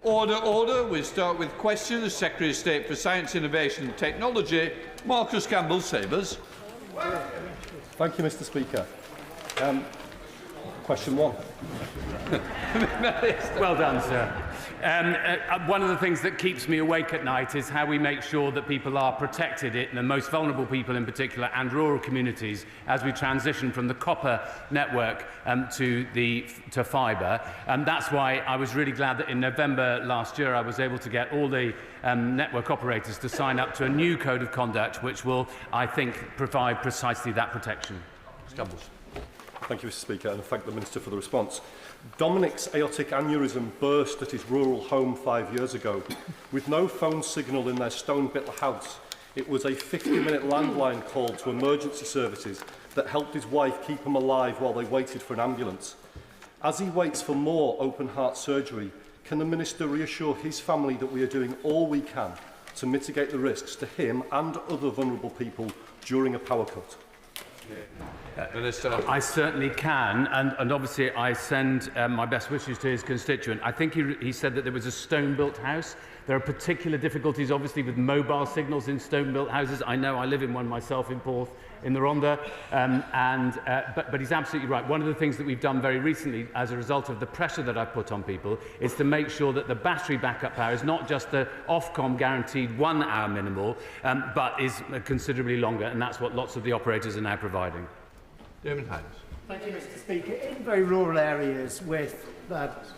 Order, order. We start with questions. The Secretary of State for Science, Innovation and Technology, Marcus Campbell-Sabers. Thank you, Mr. Speaker. Question one. Well done, sir. One of the things that keeps me awake at night is how we make sure that people are protected, the most vulnerable people in particular, and rural communities, as we transition from the copper network to fibre. That's why I was really glad that in November last year I was able to get all the network operators to sign up to a new code of conduct, which will, I think, provide precisely that protection. Thank you, Mr. Speaker, and I thank the Minister for the response. Dominic's aortic aneurysm burst at his rural home 5 years ago. With no phone signal in their stone-built house, it was a 50-minute landline call to emergency services that helped his wife keep him alive while they waited for an ambulance. As he waits for more open-heart surgery, can the Minister reassure his family that we are doing all we can to mitigate the risks to him and other vulnerable people during a power cut? Minister. I certainly can, and obviously I send my best wishes to his constituent. I think he said that there was a stone-built house. There are particular difficulties, obviously, with mobile signals in stone-built houses. I know, I live in one myself in Porth, in the Rhondda, but he's absolutely right. One of the things that we've done very recently, as a result of the pressure that I've put on people, is to make sure that the battery backup power is not just the Ofcom guaranteed 1 hour minimal, but is considerably longer, and that's what lots of the operators are now providing. Thank you, Mr. Speaker. In very rural areas with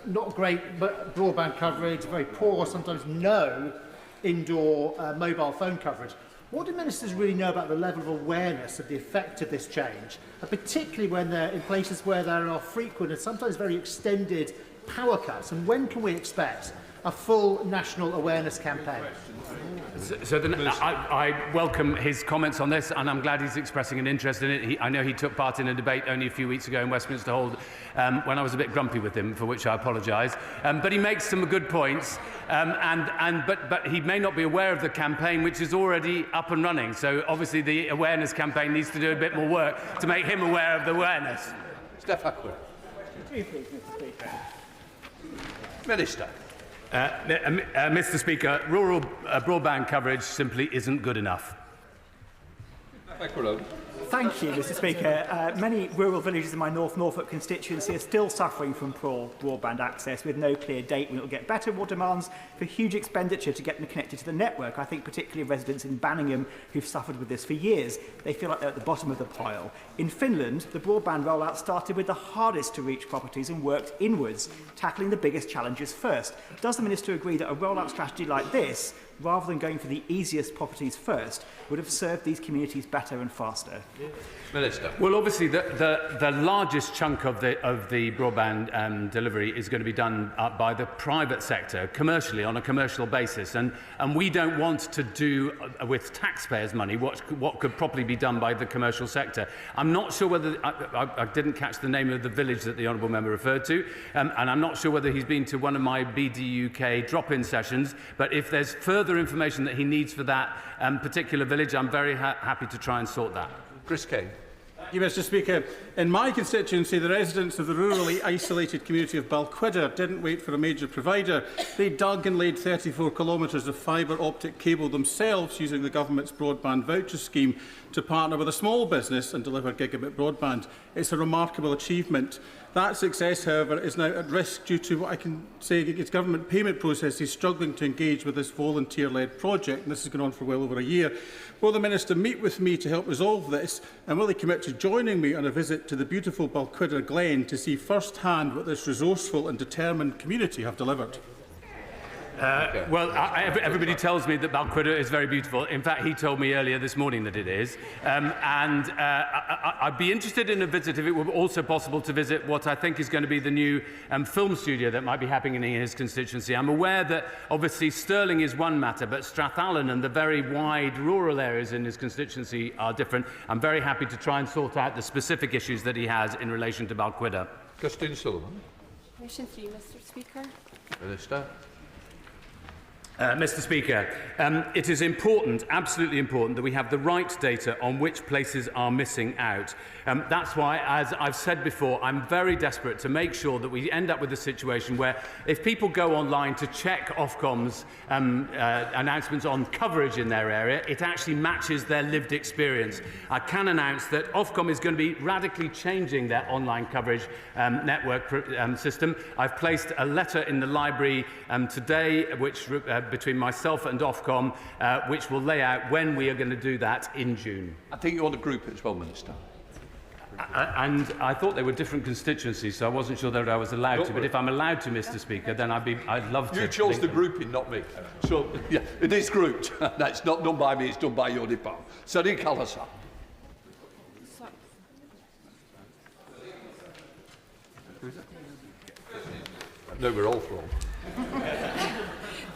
not great broadband coverage, very poor, sometimes no indoor mobile phone coverage, what do ministers really know about the level of awareness of the effect of this change, particularly when they're in places where there are frequent and sometimes very extended power cuts? And when can we expect a full national awareness campaign? I welcome his comments on this, and I'm glad he's expressing an interest in it. I know he took part in a debate only a few weeks ago in Westminster Hall when I was a bit grumpy with him, for which I apologise. But he makes some good points, but he may not be aware of the campaign, which is already up and running. So obviously the awareness campaign needs to do a bit more work to make him aware of the awareness. Minister. Mr. Speaker, rural broadband coverage simply isn't good enough. Thank you, Mr. Speaker. Many rural villages in my North Norfolk constituency are still suffering from poor broadband access, with no clear date when it will get better, or demands for huge expenditure to get them connected to the network. I think particularly residents in Birmingham who've suffered with this for years. They feel like they're at the bottom of the pile. In Finland, the broadband rollout started with the hardest to reach properties and worked inwards, tackling the biggest challenges first. Does the Minister agree that a rollout strategy like this, rather than going for the easiest properties first, would have served these communities better and faster? Minister. Well, obviously, the largest chunk of the broadband delivery is going to be done by the private sector, commercially, on a commercial basis. And we don't want to do, with taxpayers' money, what could properly be done by the commercial sector. I'm not sure whether... I didn't catch the name of the village that the honourable member referred to, and I'm not sure whether he's been to one of my BDUK drop-in sessions, but if there's further information that he needs for that particular village, I'm very happy to try and sort that. Chris Kane. Thank you, Mr. Speaker. In my constituency, the residents of the rurally isolated community of Balquhidder didn't wait for a major provider. They dug and laid 34 kilometres of fibre optic cable themselves using the government's broadband voucher scheme to partner with a small business and deliver gigabit broadband. It's a remarkable achievement. That success, however, is now at risk due to what I can say its government payment process is struggling to engage with this volunteer-led project, and this has gone on for well over a year. Will the Minister meet with me to help resolve this, and will he commit to joining me on a visit to the beautiful Balquhidder Glen to see first-hand what this resourceful and determined community have delivered? Well, everybody tells me that Balquhidder is very beautiful. In fact, he told me earlier this morning that it is. I'd be interested in a visit if it were also possible to visit what I think is going to be the new film studio that might be happening in his constituency. I'm aware that obviously Stirling is one matter, but Strathallan and the very wide rural areas in his constituency are different. I'm very happy to try and sort out the specific issues that he has in relation to Balquhidder. Christine Sullivan. Question 3, Mr. Speaker. Minister. Mr. Speaker, it is important, absolutely important, that we have the right data on which places are missing out. That's why, as I've said before, I'm very desperate to make sure that we end up with a situation where if people go online to check Ofcom's announcements on coverage in their area, it actually matches their lived experience. I can announce that Ofcom is going to be radically changing their online coverage network system. I've placed a letter in the library today, which between myself and Ofcom, which will lay out when we are going to do that in June. I think you want to group it as well, Minister. And I thought they were different constituencies, so I wasn't sure that I was allowed to. But if I'm allowed to, Mr. Speaker, then I'd love to. You chose the grouping, not me. So, yeah, it is grouped. That's not done by me, it's done by your department. Sadiq Al-Hassan. No, we're all from.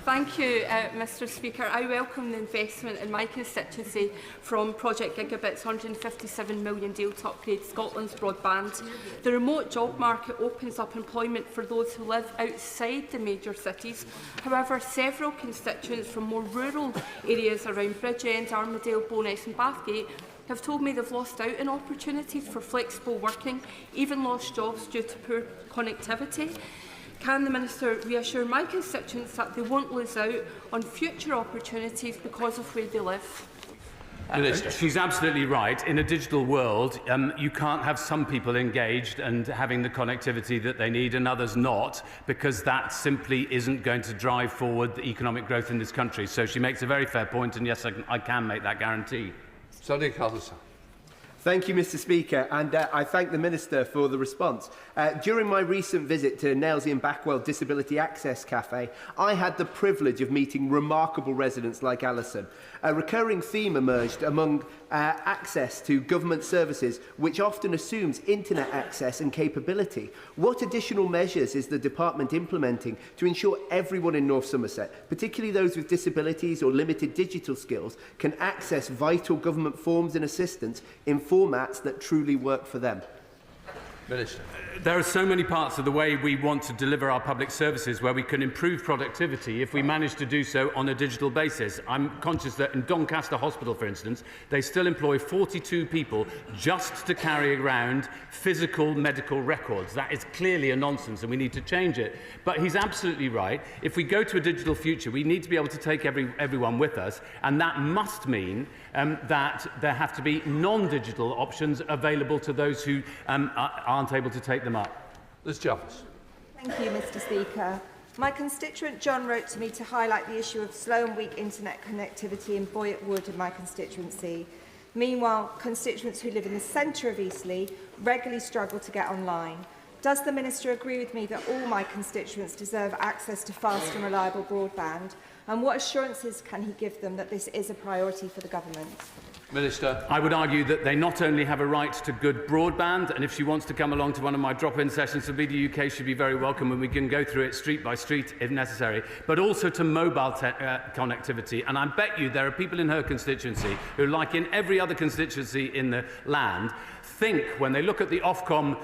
Thank you, Mr. Speaker. I welcome the investment in my constituency from Project Gigabit's £157 million deal to upgrade Scotland's broadband. The remote job market opens up employment for those who live outside the major cities. However, several constituents from more rural areas around Bridgend, Armadale, Bowness and Bathgate have told me they've lost out on opportunities for flexible working, even lost jobs due to poor connectivity. Can the Minister reassure my constituents that they won't lose out on future opportunities because of where they live? She's absolutely right. In a digital world, you can't have some people engaged and having the connectivity that they need and others not, because that simply isn't going to drive forward the economic growth in this country. So she makes a very fair point, and yes, I can make that guarantee. Sadiq Al-Hassan. Thank you, Mr. Speaker, and I thank the Minister for the response. During my recent visit to Nailsea and Backwell Disability Access Cafe, I had the privilege of meeting remarkable residents like Alison. A recurring theme emerged among access to government services, which often assumes internet access and capability. What additional measures is the Department implementing to ensure everyone in North Somerset, particularly those with disabilities or limited digital skills, can access vital government forms and assistance in formats that truly work for them? Minister. There are so many parts of the way we want to deliver our public services where we can improve productivity if we manage to do so on a digital basis. I'm conscious that in Doncaster Hospital, for instance, they still employ 42 people just to carry around physical medical records. That is clearly a nonsense and we need to change it. But he's absolutely right. If we go to a digital future, we need to be able to take everyone with us, and that must mean that there have to be non-digital options available to those who aren't able to take them up. Liz Jarvis. Thank you, Mr. Speaker. My constituent John wrote to me to highlight the issue of slow and weak internet connectivity in Boyett Wood in my constituency. Meanwhile, constituents who live in the centre of Eastleigh regularly struggle to get online. Does the Minister agree with me that all my constituents deserve access to fast and reliable broadband? And what assurances can he give them that this is a priority for the government? Minister. I would argue that they not only have a right to good broadband, and if she wants to come along to one of my drop-in sessions for BD UK, she'd be very welcome, and we can go through it street by street if necessary, but also to mobile connectivity. And I bet you there are people in her constituency who, like in every other constituency in the land, think when they look at the Ofcom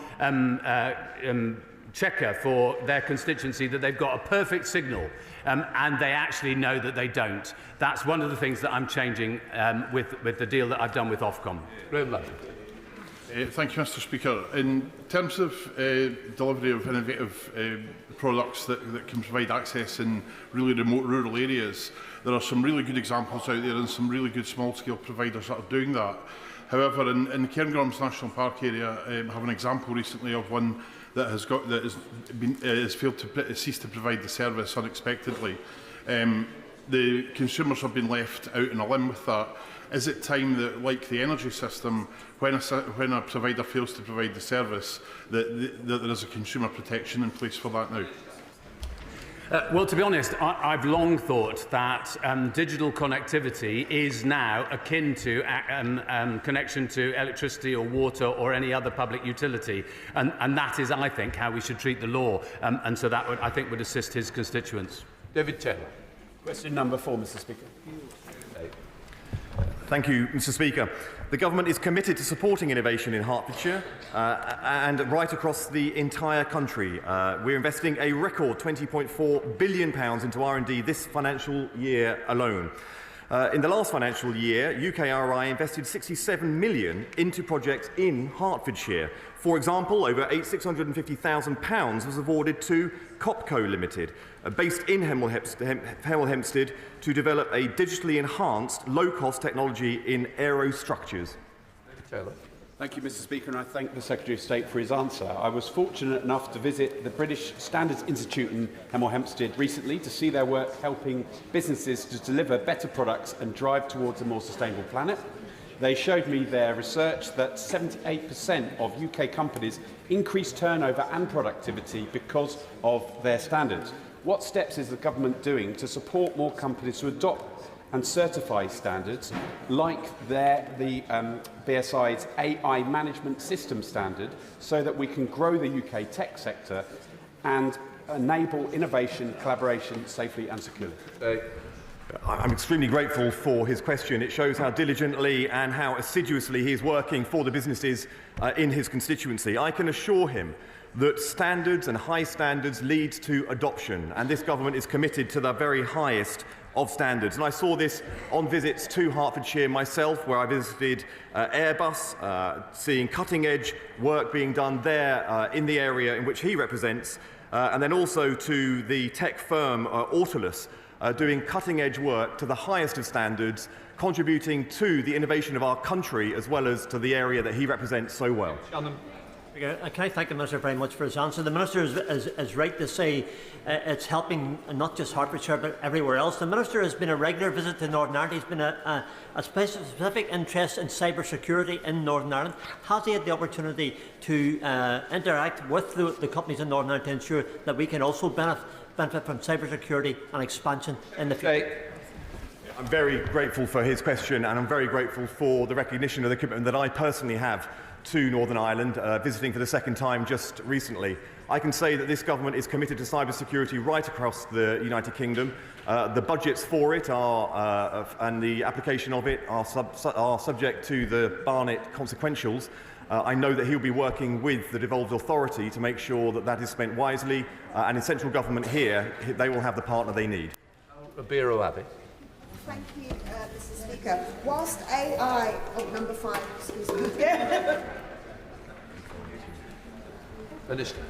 checker for their constituency that they've got a perfect signal, and they actually know that they don't. That's one of the things that I'm changing with the deal that I've done with Ofcom. Thank you, Mr. Speaker. In terms of delivery of innovative products that can provide access in really remote rural areas, there are some really good examples out there and some really good small-scale providers that are doing that. However, in Cairngorms National Park area, I have an example recently of one that has failed to cease to provide the service unexpectedly. The consumers have been left out on a limb with that. Is it time that, like the energy system, when a provider fails to provide the service, that there is a consumer protection in place for that now? Well, to be honest, I've long thought that digital connectivity is now akin to connection to electricity or water or any other public utility. And that is, I think, how we should treat the law. And so that, I think, would assist his constituents. David Taylor. Question number 4, Mr. Speaker. Thank you, Mr Speaker. The Government is committed to supporting innovation in Hertfordshire and right across the entire country. We're investing a record £20.4 billion into R&D this financial year alone. In the last financial year, UKRI invested £67 million into projects in Hertfordshire. For example, over £650,000 was awarded to Copco Limited, based in Hemel Hempstead, to develop a digitally enhanced, low-cost technology in aerostructures. Taylor. Thank you, Mr Speaker, and I thank the Secretary of State for his answer. I was fortunate enough to visit the British Standards Institute in Hemel Hempstead recently to see their work helping businesses to deliver better products and drive towards a more sustainable planet. They showed me their research that 78% of UK companies increase turnover and productivity because of their standards. What steps is the government doing to support more companies to adopt and certify standards like the BSI's AI management system standard so that we can grow the UK tech sector and enable innovation, collaboration safely and securely? I'm extremely grateful for his question. It shows how diligently and how assiduously he is working for the businesses in his constituency. I can assure him that standards and high standards lead to adoption, and this government is committed to the very highest of standards. And I saw this on visits to Hertfordshire myself, where I visited Airbus, seeing cutting-edge work being done there in the area in which he represents, and then also to the tech firm Autolus, doing cutting-edge work to the highest of standards, contributing to the innovation of our country as well as to the area that he represents so well. Can I thank the Minister very much for his answer? The Minister is right to say it's helping not just Hertfordshire but everywhere else. The Minister has been a regular visit to Northern Ireland. He's been a specific interest in cyber security in Northern Ireland. Has he had the opportunity to interact with the companies in Northern Ireland to ensure that we can also benefit from cyber security and expansion in the future? I'm very grateful for his question, and I'm very grateful for the recognition of the commitment that I personally have to Northern Ireland, visiting for the second time just recently. I can say that this government is committed to cyber security right across the United Kingdom. The budgets for it are, and the application of it are subject to the Barnett consequentials. I know that he'll be working with the devolved authority to make sure that that is spent wisely, and in central government here, they will have the partner they need. Biro Abbey. Thank you, Mr Speaker. Whilst AI... Oh, number 5, excuse me. Minister.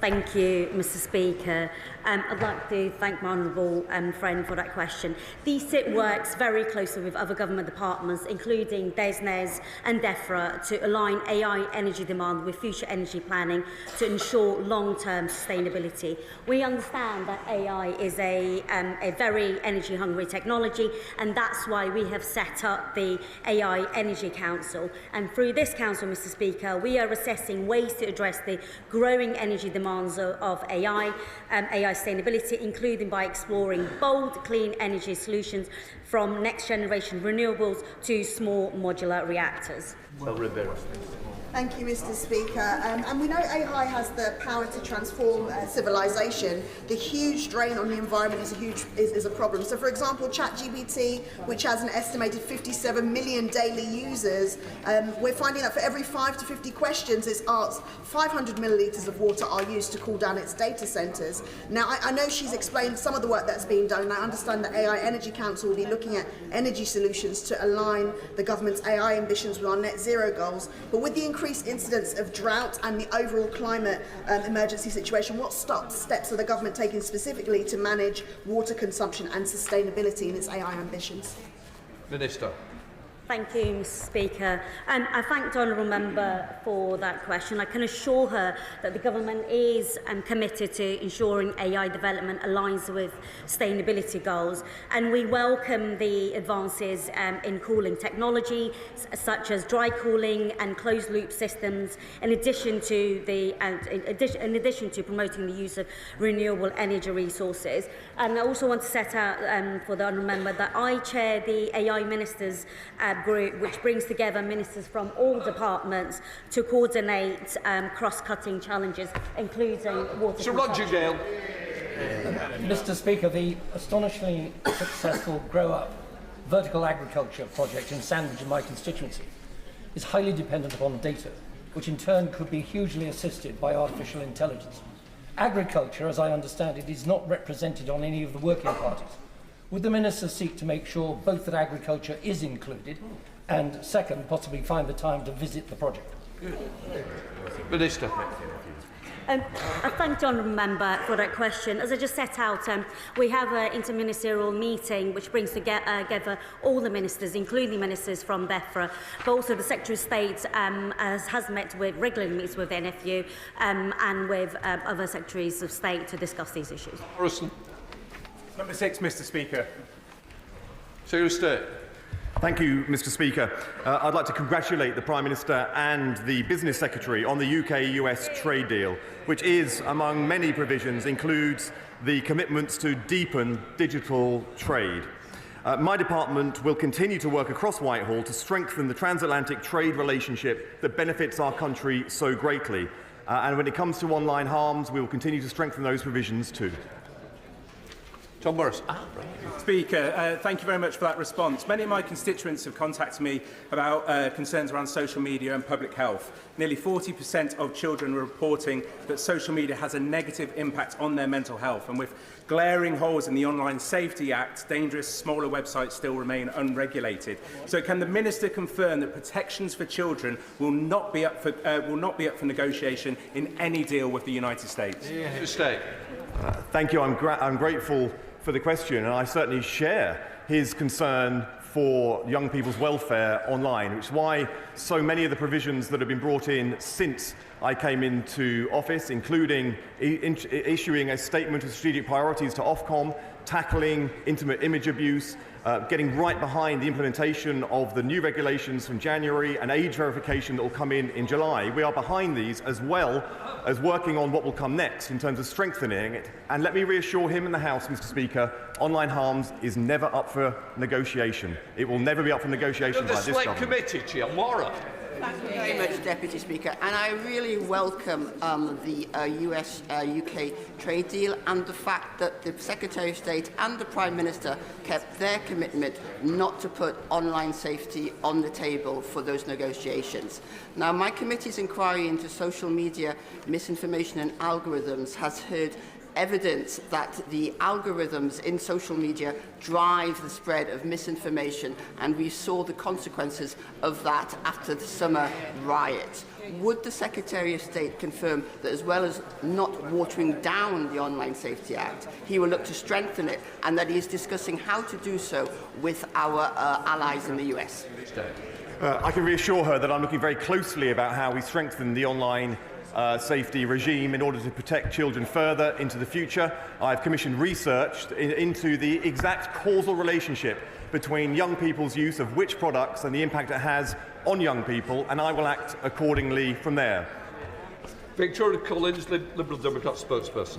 Thank you, Mr Speaker. I'd like to thank my honourable friend for that question. The SIT works very closely with other government departments, including DESNES and DEFRA, to align AI energy demand with future energy planning to ensure long-term sustainability. We understand that AI is a very energy-hungry technology, and that's why we have set up the AI Energy Council. And through this council, Mr Speaker, we are assessing ways to address the growing energy demands of AI sustainability, including by exploring bold, clean energy solutions from next-generation renewables to small modular reactors. Thank you, Mr Speaker. And we know AI has the power to transform civilization. The huge drain on the environment is a problem. So, for example, ChatGPT, which has an estimated 57 million daily users, we're finding that for every 5 to 50 questions it's asked, 500 millilitres of water are used to cool down its data centres. Now, I know she's explained some of the work that's being done, and I understand the AI Energy Council will be looking at energy solutions to align the government's AI ambitions with our net zero goals. But with the increased incidence of drought and the overall climate emergency situation, what steps are the government taking specifically to manage water consumption and sustainability in its AI ambitions? Minister. Thank you, Mr Speaker. I thank the honourable member for that question. I can assure her that the government is committed to ensuring AI development aligns with sustainability goals, and we welcome the advances in cooling technology, such as dry cooling and closed-loop systems, in addition to promoting the use of renewable energy resources. And I also want to set out for the honourable member that I chair the AI Ministers group, which brings together ministers from all departments to coordinate cross-cutting challenges, including water. Sir Roger Gale. Mr Speaker, the astonishingly successful Grow Up vertical agriculture project in Sandwich in my constituency is highly dependent upon data, which in turn could be hugely assisted by artificial intelligence. Agriculture, as I understand it, is not represented on any of the working parties. Would the Minister seek to make sure both that agriculture is included and, second, possibly find the time to visit the project? Minister. I thank the honourable member for that question. As I just set out, we have an interministerial meeting which brings together all the ministers, including ministers from DEFRA, but also the Secretary of State has met with, regularly meets with the NFU and with other Secretaries of State to discuss these issues. Morrison. Number 6, Mr. Speaker. Secretary of State. Thank you, Mr. Speaker. I'd like to congratulate the Prime Minister and the Business Secretary on the UK-US trade deal, which is, among many provisions, includes the commitments to deepen digital trade. My department will continue to work across Whitehall to strengthen the transatlantic trade relationship that benefits our country so greatly. And when it comes to online harms, we will continue to strengthen those provisions too. Tom Morris. Speaker, thank you very much for that response. Many of my constituents have contacted me about concerns around social media and public health. Nearly 40% of children are reporting that social media has a negative impact on their mental health, and with glaring holes in the Online Safety Act, dangerous smaller websites still remain unregulated. So can the Minister confirm that protections for children will not be up for negotiation in any deal with the United States? Thank you. I'm grateful for the question, and I certainly share his concern for young people's welfare online, which is why so many of the provisions that have been brought in since I came into office, including issuing a statement of strategic priorities to Ofcom, tackling intimate image abuse, getting right behind the implementation of the new regulations from January and age verification that will come in July. We are behind these, as well as working on what will come next in terms of strengthening it. And let me reassure him and the House, Mr. Speaker, online harms is never up for negotiation. It will never be up for negotiation by this government. Committee, Chair. Maura. Thank you very much, Deputy Speaker. And I really welcome the US-UK trade deal and the fact that the Secretary of State and the Prime Minister kept their commitment not to put online safety on the table for those negotiations. Now, my committee's inquiry into social media misinformation and algorithms has heard evidence that the algorithms in social media drive the spread of misinformation, and we saw the consequences of that after the summer riot. Would the Secretary of State confirm that, as well as not watering down the Online Safety Act, he will look to strengthen it, and that he is discussing how to do so with our allies in the US? I can reassure her that I'm looking very closely about how we strengthen the online safety regime in order to protect children further into the future. I've commissioned research into the exact causal relationship between young people's use of which products and the impact it has on young people, and I will act accordingly from there. Victoria Collins, Liberal Democrat spokesperson.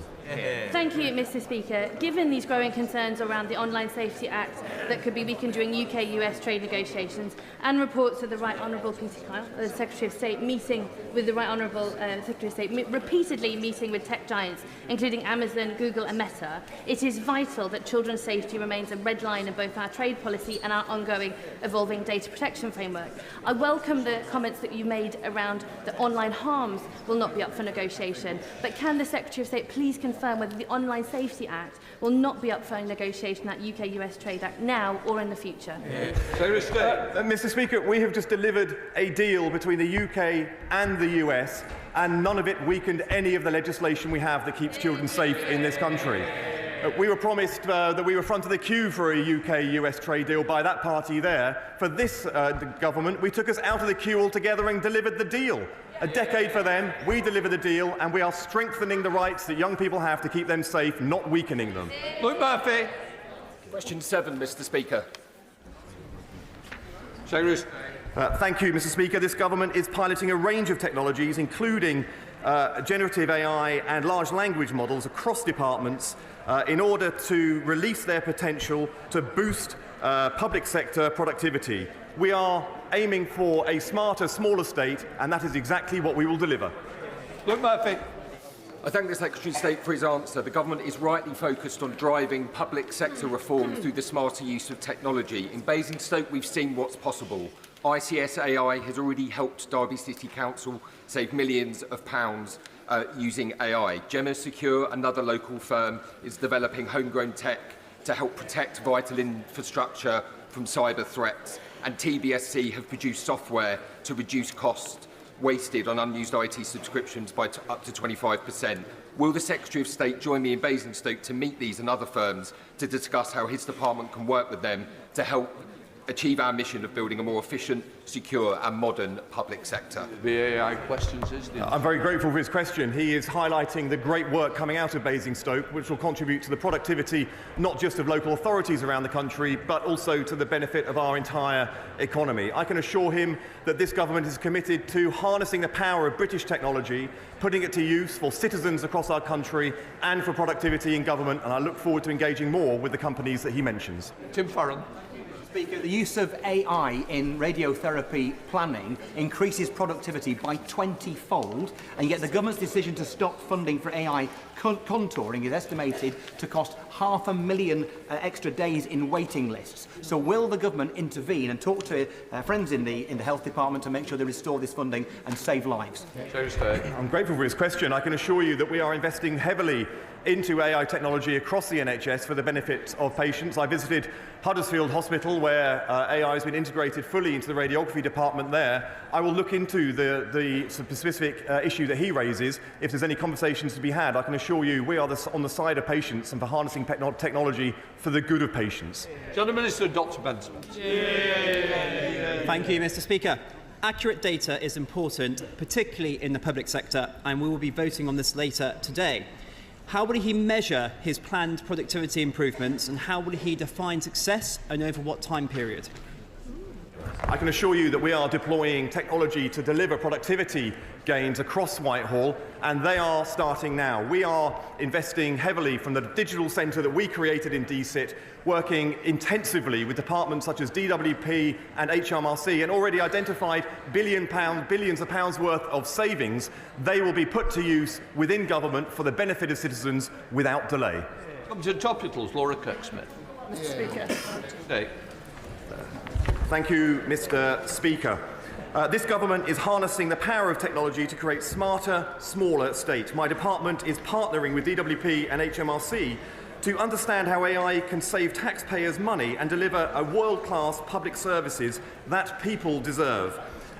Thank you, Mr. Speaker. Given these growing concerns around the Online Safety Act that could be weakened during UK-US trade negotiations, and reports of the Right Honourable Peter Kyle, the Secretary of State, meeting with the Right Honourable Secretary of State, repeatedly meeting with tech giants, including Amazon, Google and Meta, it is vital that children's safety remains a red line in both our trade policy and our ongoing evolving data protection framework. I welcome the comments that you made around the online harms will not be up for negotiation, but can the Secretary of State please confirm whether the Online Safety Act will not be up for negotiation at UK-US Trade Act now or in the future? Mr. Speaker, we have just delivered a deal between the UK and the US, and none of it weakened any of the legislation we have that keeps children safe in this country. We were promised that we were front of the queue for a UK-US trade deal by that party there. For this government, we took us out of the queue altogether and delivered the deal. A decade for them, we delivered the deal, and we are strengthening the rights that young people have to keep them safe, not weakening them. Luke Murphy. Question 7, Mr. Speaker. Thank you, Mr. Speaker. This government is piloting a range of technologies, including generative AI and large language models across departments in order to release their potential to boost public sector productivity. We are aiming for a smarter, smaller state, and that is exactly what we will deliver. Luke Murphy. I thank the Secretary of State for his answer. The government is rightly focused on driving public sector reform through the smarter use of technology. In Basingstoke, we've seen what's possible. ICS AI has already helped Derby City Council save millions of pounds using AI. Gemma Secure, another local firm, is developing homegrown tech to help protect vital infrastructure from cyber threats. And TBSC have produced software to reduce costs wasted on unused IT subscriptions by up to 25%. Will the Secretary of State join me in Basingstoke to meet these and other firms to discuss how his department can work with them to help achieve our mission of building a more efficient, secure and modern public sector? The AI questions is I'm very grateful for his question. He is highlighting the great work coming out of Basingstoke, which will contribute to the productivity not just of local authorities around the country, but also to the benefit of our entire economy. I can assure him that this government is committed to harnessing the power of British technology, putting it to use for citizens across our country and for productivity in government, and I look forward to engaging more with the companies that he mentions. Tim Farron. Speaker, the use of AI in radiotherapy planning increases productivity by 20-fold, and yet the government's decision to stop funding for AI contouring is estimated to cost 500,000 extra days in waiting lists. So will the government intervene and talk to friends in the health department to make sure they restore this funding and save lives? I'm grateful for his question. I can assure you that we are investing heavily into AI technology across the NHS for the benefit of patients. I visited Huddersfield Hospital, where AI has been integrated fully into the radiography department there. I will look into the specific issue that he raises. If there's any conversations to be had, I can assure you we are on the side of patients and for harnessing technology for the good of patients. John Minister, Dr. Benson. Thank you, Mr. Speaker. Accurate data is important, particularly in the public sector, and we will be voting on this later today. How will he measure his planned productivity improvements, and how will he define success, and over what time period? I can assure you that we are deploying technology to deliver productivity gains across Whitehall, and they are starting now. We are investing heavily from the digital centre that we created in DCIT, working intensively with departments such as DWP and HMRC, and already identified billions of pounds worth of savings. They will be put to use within government for the benefit of citizens without delay. Come to topicals, Laura Kirk-Smith. Mr. Speaker. Thank you, Mr. Speaker. This government is harnessing the power of technology to create smarter, smaller state. My department is partnering with DWP and HMRC to understand how AI can save taxpayers money and deliver a world-class public services that people deserve.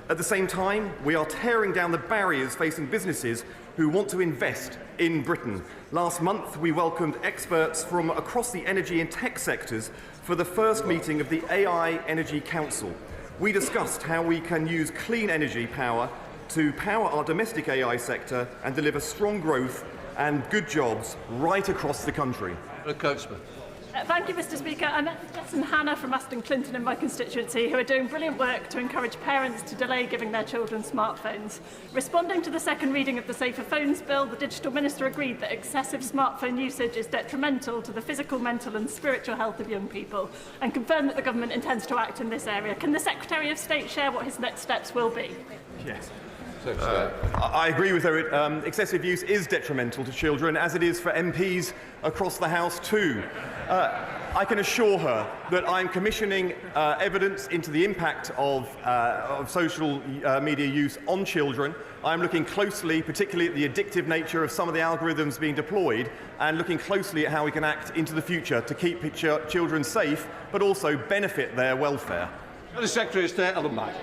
At the same time, we are tearing down the barriers facing businesses who want to invest in Britain. Last month, we welcomed experts from across the energy and tech sectors for the first meeting of the AI Energy Council. We discussed how we can use clean energy power to power our domestic AI sector and deliver strong growth and good jobs right across the country. Thank you, Mr. Speaker. I met Jess and Hannah from Aston Clinton in my constituency, who are doing brilliant work to encourage parents to delay giving their children smartphones. Responding to the second reading of the Safer Phones Bill, the Digital Minister agreed that excessive smartphone usage is detrimental to the physical, mental and spiritual health of young people, and confirmed that the government intends to act in this area. Can the Secretary of State share what his next steps will be? Yes. I agree with her. Excessive use is detrimental to children, as it is for MPs across the House too. I can assure her that I'm commissioning evidence into the impact of social media use on children. I'm looking closely, particularly at the addictive nature of some of the algorithms being deployed, and looking closely at how we can act into the future to keep children safe, but also benefit their welfare. The Secretary of State, Alan Mack.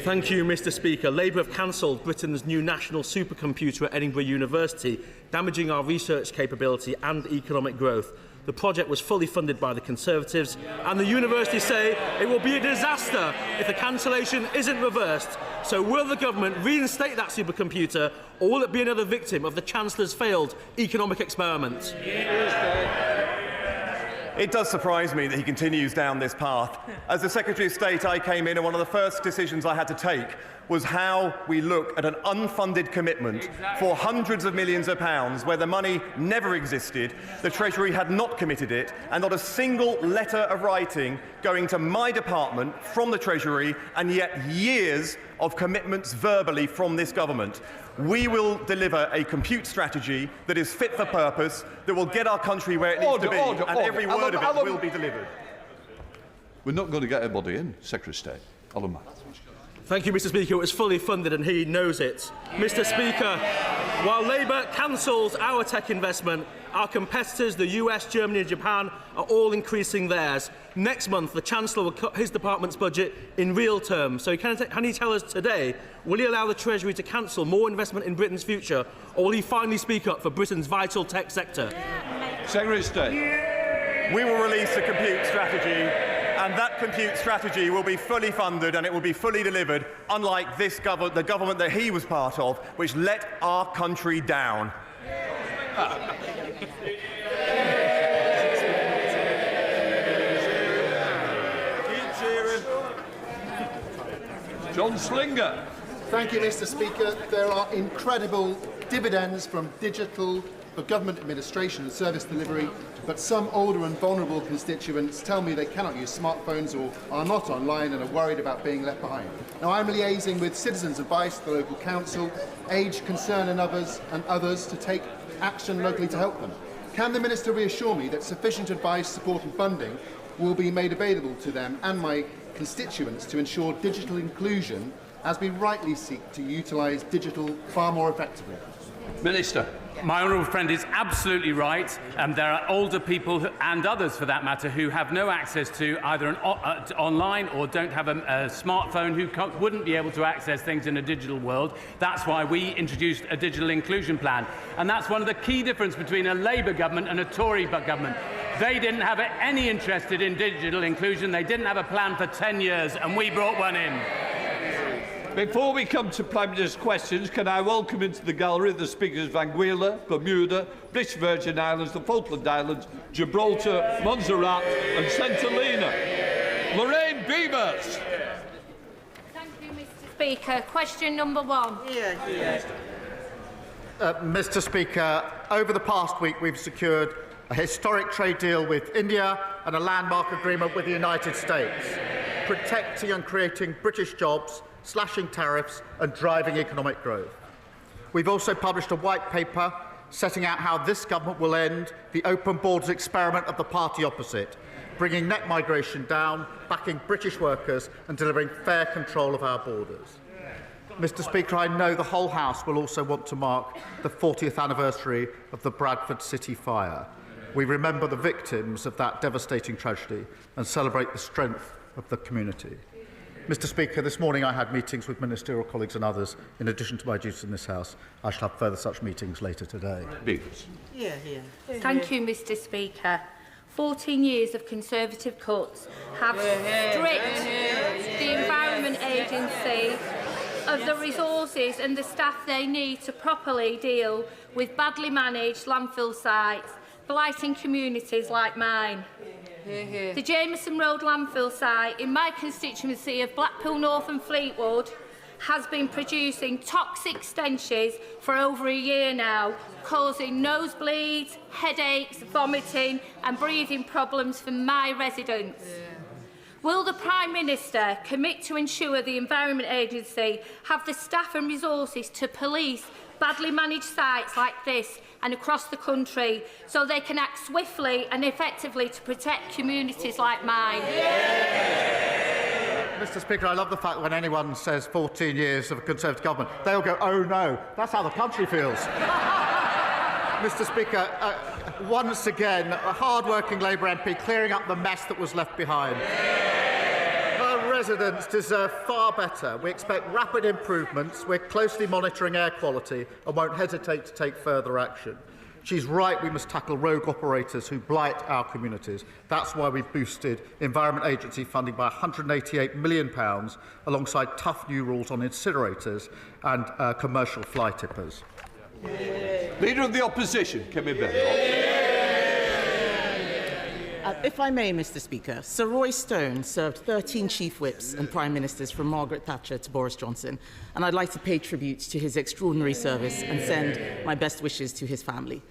Thank you, Mr. Speaker. Labour have cancelled Britain's new national supercomputer at Edinburgh University, damaging our research capability and economic growth. The project was fully funded by the Conservatives, and the university say it will be a disaster if the cancellation isn't reversed. So will the government reinstate that supercomputer, or will it be another victim of the Chancellor's failed economic experiment? It does surprise me that he continues down this path. As the Secretary of State, I came in and one of the first decisions I had to take was how we look at an unfunded commitment for hundreds of millions of pounds where the money never existed, the Treasury had not committed it, and not a single letter of writing going to my department from the Treasury, and yet years of commitments verbally from this government. We will deliver a compute strategy that is fit for purpose, that will get our country where it needs to be, and every word of it will be delivered. We're not going to get everybody in, Secretary of State. Alan. Thank you, Mr. Speaker. It was fully funded and he knows it. Mr. Speaker, while Labour cancels our tech investment, our competitors, the US, Germany and Japan, are all increasing theirs. Next month, the Chancellor will cut his department's budget in real terms. So can he tell us today, will he allow the Treasury to cancel more investment in Britain's future, or will he finally speak up for Britain's vital tech sector? Secretary of State. We will release a compute strategy, and that compute strategy will be fully funded and it will be fully delivered, unlike the government that he was part of, which let our country down. John Slinger. Thank you, Mr. Speaker. There are incredible dividends from digital for government administration and service delivery, but some older and vulnerable constituents tell me they cannot use smartphones or are not online and are worried about being left behind. Now, I'm liaising with Citizens Advice, the local council, Age Concern and others to take action locally to help them. Can the Minister reassure me that sufficient advice, support and funding will be made available to them and my constituents to ensure digital inclusion as we rightly seek to utilise digital far more effectively? Minister. My honourable friend is absolutely right. There are older people and others, for that matter, who have no access to either an online or don't have a smartphone, who wouldn't be able to access things in a digital world. That's why we introduced a digital inclusion plan. And that's one of the key differences between a Labour government and a Tory government. They didn't have any interest in digital inclusion. They didn't have a plan for 10 years, and we brought one in. Before we come to Prime Minister's questions, can I welcome into the gallery the speakers of Anguilla, Bermuda, British Virgin Islands, the Falkland Islands, Gibraltar, Montserrat and St Helena. Lorraine Beavers. Thank you, Mr. Speaker. Question number 1. Mr. Speaker, over the past week we've secured a historic trade deal with India and a landmark agreement with the United States, protecting and creating British jobs, slashing tariffs and driving economic growth. We've also published a white paper setting out how this government will end the open borders experiment of the party opposite, bringing net migration down, backing British workers and delivering fair control of our borders. Mr. Speaker, I know the whole House will also want to mark the 40th anniversary of the Bradford City fire. We remember the victims of that devastating tragedy and celebrate the strength of the community. Mr. Speaker, this morning I had meetings with ministerial colleagues and others. In addition to my duties in this House, I shall have further such meetings later today. Thank you, Mr. Speaker. 14 years of Conservative cuts have stripped the Environment Agency of the resources and the staff they need to properly deal with badly managed landfill sites, blighting communities like mine. The Jameson Road landfill site in my constituency of Blackpool North and Fleetwood has been producing toxic stenches for over a year now, causing nosebleeds, headaches, vomiting and breathing problems for my residents. Will the Prime Minister commit to ensure the Environment Agency have the staff and resources to police badly managed sites like this and across the country, so they can act swiftly and effectively to protect communities like mine? Mr. Speaker, I love the fact that when anyone says 14 years of a Conservative government, they'll go, oh no, that's how the country feels. Mr. Speaker, once again, a hard-working Labour MP clearing up the mess that was left behind. Our residents deserve far better. We expect rapid improvements. We're closely monitoring air quality and won't hesitate to take further action. She's right, we must tackle rogue operators who blight our communities. That's why we've boosted Environment Agency funding by £188 million, alongside tough new rules on incinerators and commercial fly tippers. Leader of the Opposition, Kemi Bennett. If I may, Mr. Speaker, Sir Roy Stone served 13 chief whips and prime ministers from Margaret Thatcher to Boris Johnson, and I'd like to pay tribute to his extraordinary service and send my best wishes to his family.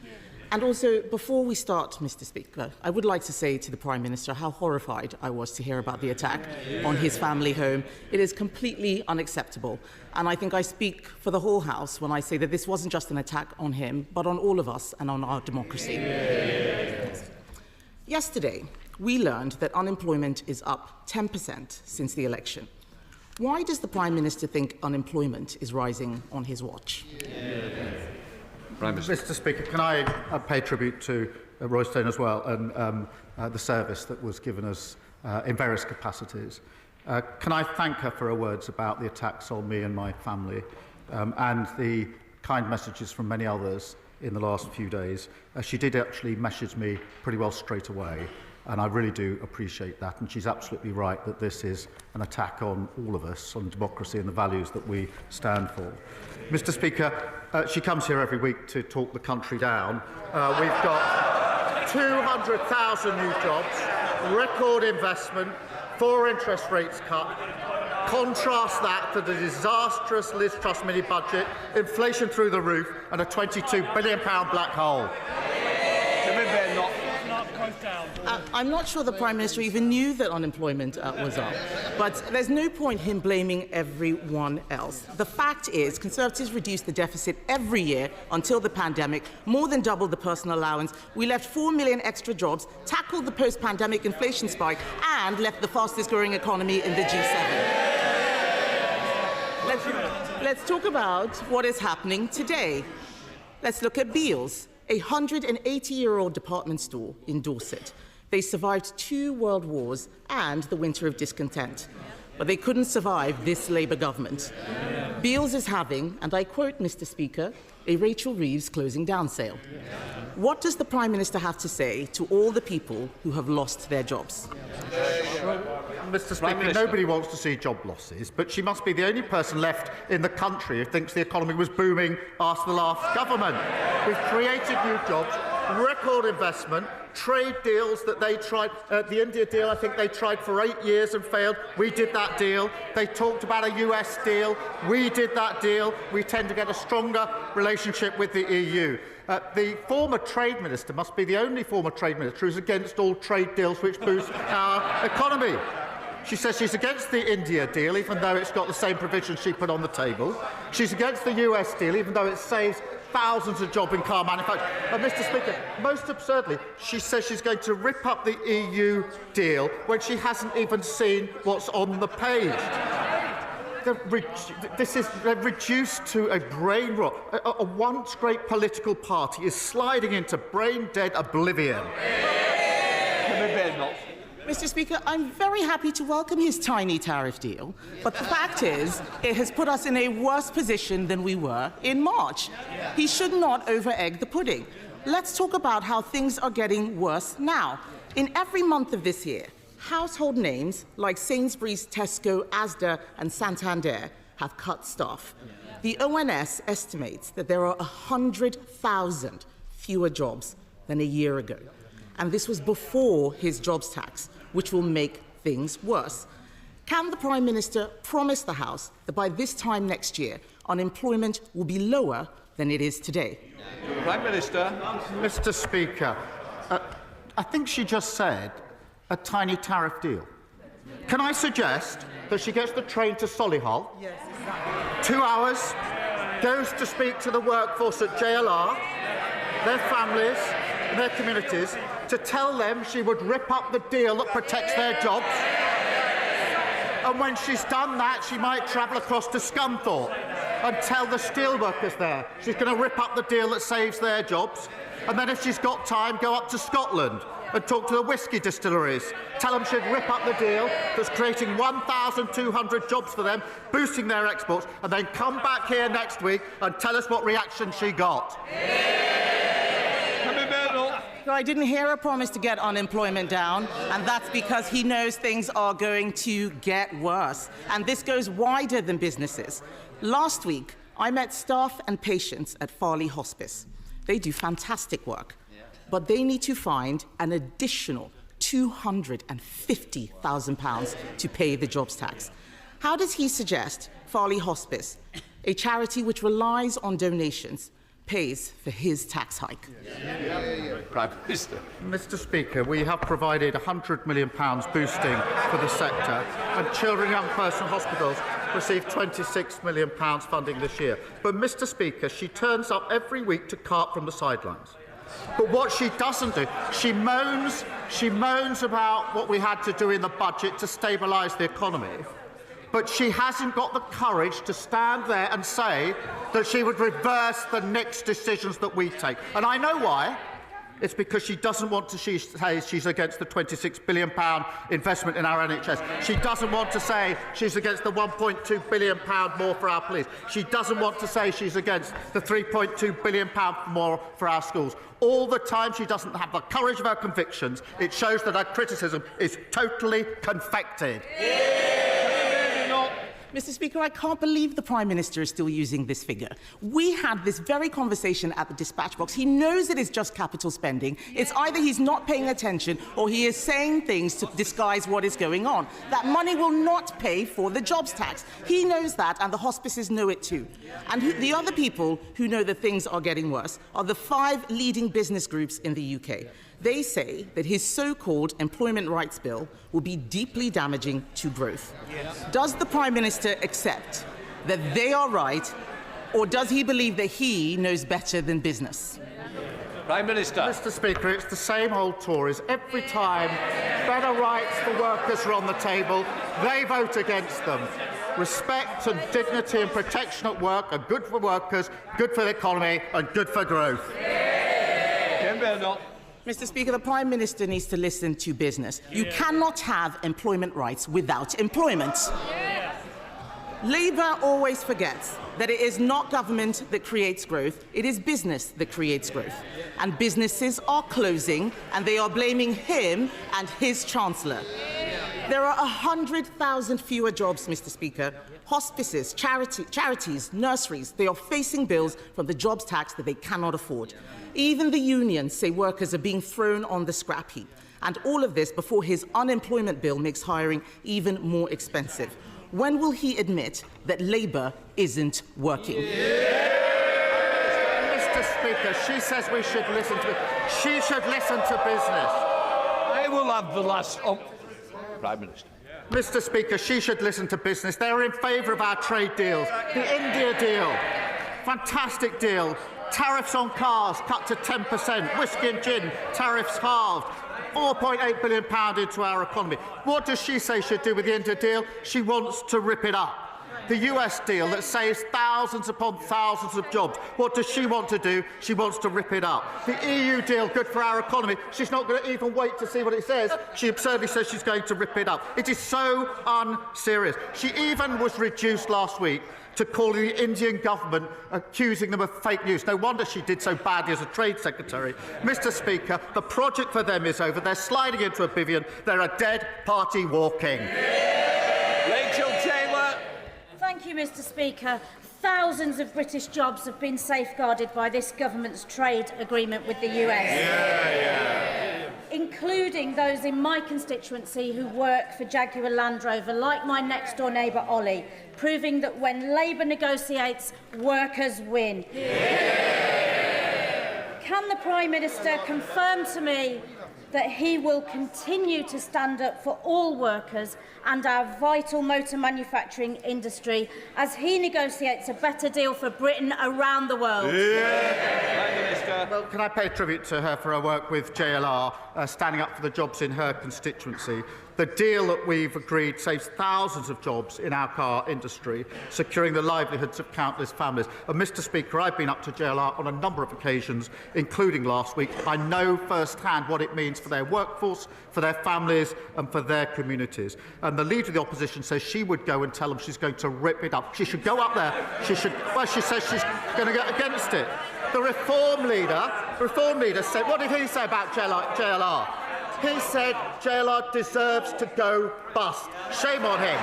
And also, before we start, Mr. Speaker, I would like to say to the Prime Minister how horrified I was to hear about the attack on his family home. It is completely unacceptable. And I think I speak for the whole House when I say that this wasn't just an attack on him, but on all of us and on our democracy. Yesterday, we learned that unemployment is up 10% since the election. Why does the Prime Minister think unemployment is rising on his watch? Mr. Speaker, can I pay tribute to Roy Stone as well and the service that was given us in various capacities. Can I thank her for her words about the attacks on me and my family and the kind messages from many others in the last few days. She did actually message me pretty well straight away, and I really do appreciate that. And she's absolutely right that this is an attack on all of us, on democracy and the values that we stand for. Mr. Speaker, she comes here every week to talk the country down. We've got 200,000 new jobs, record investment, 4 interest rates cut. Contrast that to the disastrous Liz Truss mini-budget, inflation through the roof, and a £22 billion black hole. I'm not sure the Prime Minister even knew that unemployment was up, but there's no point him blaming everyone else. The fact is, Conservatives reduced the deficit every year until the pandemic, more than doubled the personal allowance. We left 4 million extra jobs, tackled the post-pandemic inflation spike, and left the fastest-growing economy in the G7. Let's talk about what is happening today. Let's look at Beals, a 180-year-old department store in Dorset. They survived 2 world wars and the winter of discontent, but they couldn't survive this Labour government. Beals is having, and I quote, Mr. Speaker, a Rachel Reeves closing down sale. What does the Prime Minister have to say to all the people who have lost their jobs? Mr. Speaker, nobody wants to see job losses, but she must be the only person left in the country who thinks the economy was booming after the last government. We've created new jobs, record investment, trade deals that they tried. The India deal, I think they tried for 8 years and failed. We did that deal. They talked about a US deal. We did that deal. We tend to get a stronger relationship with the EU. The former Trade Minister must be the only former Trade Minister who's against all trade deals which boost our economy. She says she's against the India deal, even though it's got the same provisions she put on the table. She's against the US deal, even though it saves thousands of jobs in car manufacturing. And, Mr. Speaker, most absurdly, she says she's going to rip up the EU deal when she hasn't even seen what's on the page. They're reduced to a brain rot. A once great political party is sliding into brain-dead oblivion. Mr. Speaker, I'm very happy to welcome his tiny tariff deal, but the fact is, it has put us in a worse position than we were in March. He should not over-egg the pudding. Let's talk about how things are getting worse now. In every month of this year, household names like Sainsbury's, Tesco, Asda and Santander have cut staff. The ONS estimates that there are 100,000 fewer jobs than a year ago. And this was before his jobs tax, which will make things worse. Can the Prime Minister promise the House that by this time next year, unemployment will be lower than it is today? Prime Minister. Mr. Speaker, I think she just said a tiny tariff deal. Can I suggest that she gets the train to Solihull, 2 hours, goes to speak to the workforce at JLR, their families, and their communities, to tell them she would rip up the deal that protects their jobs. And when she's done that, she might travel across to Scunthorpe and tell the steelworkers there she's going to rip up the deal that saves their jobs. And then if she's got time, go up to Scotland and talk to the whisky distilleries. Tell them she'd rip up the deal that's creating 1,200 jobs for them, boosting their exports, and then come back here next week and tell us what reaction she got. I didn't hear a promise to get unemployment down, and that's because he knows things are going to get worse. And this goes wider than businesses. Last week, I met staff and patients at Farley Hospice. They do fantastic work, but they need to find an additional £250,000 to pay the jobs tax. How does he suggest Farley Hospice, a charity which relies on donations, pays for his tax hike. Prime Minister. Mr. Speaker, we have provided £100 million boosting for the sector, and children and young person hospitals received £26 million funding this year. But, Mr. Speaker, she turns up every week to carp from the sidelines. But what she doesn't do, she moans about what we had to do in the budget to stabilise the economy. But she hasn't got the courage to stand there and say that she would reverse the next decisions that we take. And I know why. It's because she doesn't want to say she's against the £26 billion investment in our NHS. She doesn't want to say she's against the £1.2 billion more for our police. She doesn't want to say she's against the £3.2 billion more for our schools. All the time she doesn't have the courage of her convictions. It shows that her criticism is totally confected. Mr. Speaker, I can't believe the Prime Minister is still using this figure. We had this very conversation at the dispatch box. He knows it is just capital spending. It's either he's not paying attention or he is saying things to disguise what is going on. That money will not pay for the jobs tax. He knows that, and the hospices know it too. And the other people who know that things are getting worse are the 5 leading business groups in the UK. They say that his so-called employment rights bill will be deeply damaging to growth. Yes. Does the Prime Minister accept that they are right, or does he believe that he knows better than business? Prime Minister. Mr. Speaker, it's the same old Tories. Every time better rights for workers are on the table, they vote against them. Respect and dignity and protection at work are good for workers, good for the economy and good for growth. Mr. Speaker, the Prime Minister needs to listen to business. You cannot have employment rights without employment. Labour always forgets that it is not government that creates growth, it is business that creates growth. And businesses are closing, and they are blaming him and his Chancellor. There are 100,000 fewer jobs, Mr. Speaker. Hospices, charities, nurseries, they are facing bills from the jobs tax that they cannot afford. Even the unions say workers are being thrown on the scrap heap. And all of this before his unemployment bill makes hiring even more expensive. When will he admit that Labour isn't working? Mr. Speaker, she says we should listen to She should listen to business. I will have the last... Prime Minister. Mr. Speaker, she should listen to business. They're in favour of our trade deals. The India deal, fantastic deal. Tariffs on cars cut to 10%. Whiskey and gin, tariffs halved. £4.8 billion into our economy. What does she say she'd do with the India deal? She wants to rip it up. The US deal that saves thousands upon thousands of jobs. What does she want to do? She wants to rip it up. The EU deal, good for our economy. She's not going to even wait to see what it says. She absurdly says she's going to rip it up. It is so unserious. She even was reduced last week to calling the Indian government, accusing them of fake news. No wonder she did so badly as a Trade Secretary. Mr. Speaker, the project for them is over. They're sliding into oblivion. They're a dead party walking. Rachel Taylor. Thank you, Mr. Speaker. Thousands of British jobs have been safeguarded by this government's trade agreement with the US. Including those in my constituency who work for Jaguar Land Rover, like my next-door neighbour Ollie, proving that when Labour negotiates, workers win. Can the Prime Minister confirm to me that he will continue to stand up for all workers and our vital motor manufacturing industry as he negotiates a better deal for Britain around the world? Well, can I pay tribute to her for her work with JLR, standing up for the jobs in her constituency? The deal that we've agreed saves thousands of jobs in our car industry, securing the livelihoods of countless families. And, Mr. Speaker, I've been up to JLR on a number of occasions, including last week. I know firsthand what it means for their workforce, for their families and for their communities. And the Leader of the Opposition says she would go and tell them she's going to rip it up. She should go up there. She says she's going to get against it. The Reform leader said, what did he say about JLR? He said JLR deserves to go bust. Shame on him.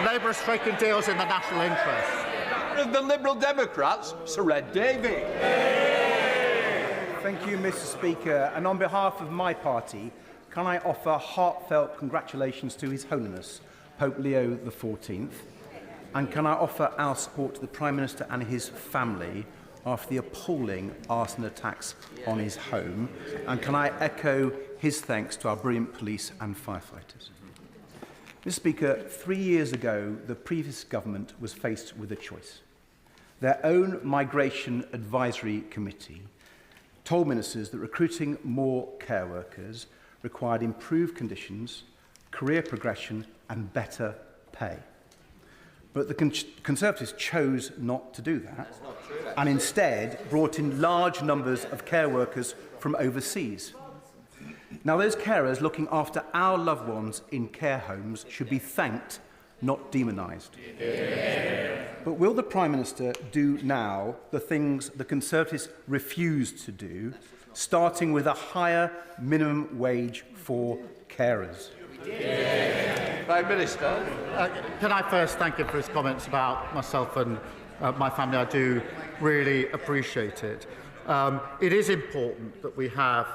Labour is striking deals in the national interest. The Liberal Democrats, Sir Ed Davey. Thank you, Mr. Speaker. And on behalf of my party, can I offer heartfelt congratulations to His Holiness, Pope Leo XIV? And can I offer our support to the Prime Minister and his family after the appalling arson attacks on his home? And can I echo his thanks to our brilliant police and firefighters? Mr. Speaker, 3 years ago, the previous government was faced with a choice. Their own Migration Advisory Committee told ministers that recruiting more care workers required improved conditions, career progression and better pay. But the Conservatives chose not to do that and instead brought in large numbers of care workers from overseas. Now, those carers looking after our loved ones in care homes should be thanked, not demonised. But will the Prime Minister do now the things the Conservatives refused to do, starting with a higher minimum wage for carers? Prime Minister. Can I first thank him for his comments about myself and my family? I do really appreciate it. It is important that we have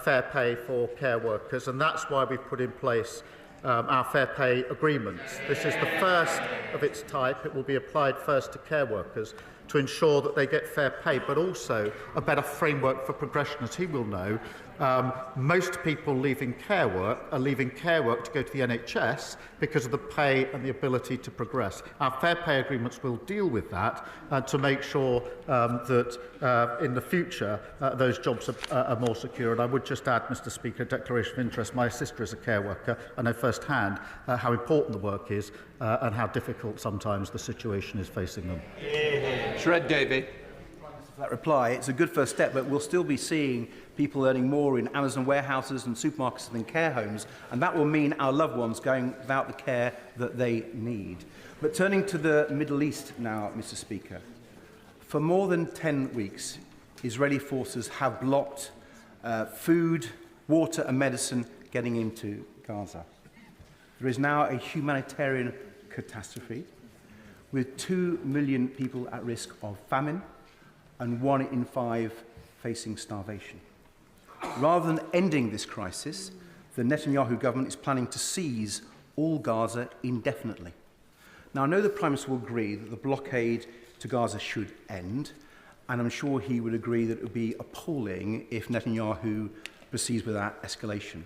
fair pay for care workers, and that's why we've put in place our fair pay agreements. This is the first of its type. It will be applied first to care workers to ensure that they get fair pay, but also a better framework for progression. As he will know, most people leaving care work are leaving care work to go to the NHS because of the pay and the ability to progress. Our fair pay agreements will deal with that to make sure that in the future those jobs are more secure. And I would just add, Mr. Speaker, a declaration of interest. My sister is a care worker. I know firsthand how important the work is and how difficult sometimes the situation is facing them. Shred Davey. For that reply, it's a good first step, but we'll still be seeing people earning more in Amazon warehouses and supermarkets than care homes, and that will mean our loved ones going without the care that they need. But turning to the Middle East now, Mr. Speaker, for more than 10 weeks, Israeli forces have blocked food, water and medicine getting into Gaza. There is now a humanitarian catastrophe with 2 million people at risk of famine and 1 in 5 facing starvation. Rather than ending this crisis, the Netanyahu government is planning to seize all Gaza indefinitely. Now, I know the Prime Minister will agree that the blockade to Gaza should end, and I'm sure he would agree that it would be appalling if Netanyahu proceeds with that escalation.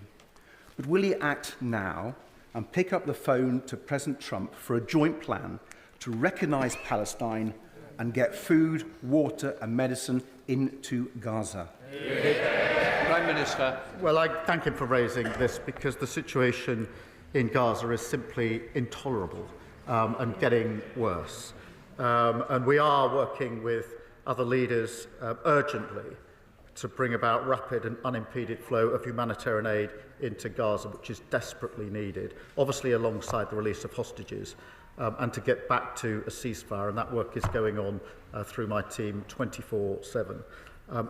But will he act now and pick up the phone to President Trump for a joint plan to recognise Palestine and get food, water and medicine into Gaza? Prime Minister. Well, I thank him for raising this because the situation in Gaza is simply intolerable and getting worse. And we are working with other leaders urgently to bring about rapid and unimpeded flow of humanitarian aid into Gaza, which is desperately needed, obviously alongside the release of hostages. And to get back to a ceasefire, and that work is going on through my team 24/7.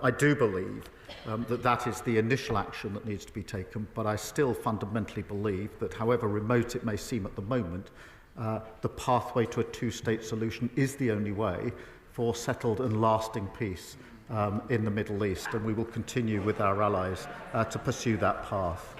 I do believe that is the initial action that needs to be taken, but I still fundamentally believe that however remote it may seem at the moment, the pathway to a two-state solution is the only way for settled and lasting peace in the Middle East, and we will continue with our allies to pursue that path.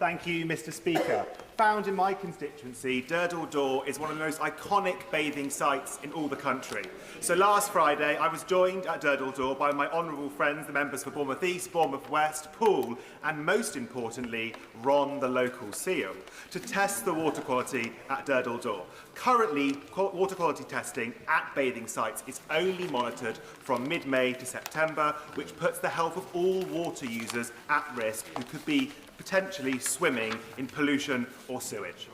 Thank you, Mr. Speaker. Found in my constituency, Durdle Door is one of the most iconic bathing sites in all the country. So last Friday, I was joined at Durdle Door by my honourable friends, the members for Bournemouth East, Bournemouth West, Poole, and most importantly, Ron, the local seal, to test the water quality at Durdle Door. Currently, water quality testing at bathing sites is only monitored from mid-May to September, which puts the health of all water users at risk who could be potentially swimming in pollution or sewage.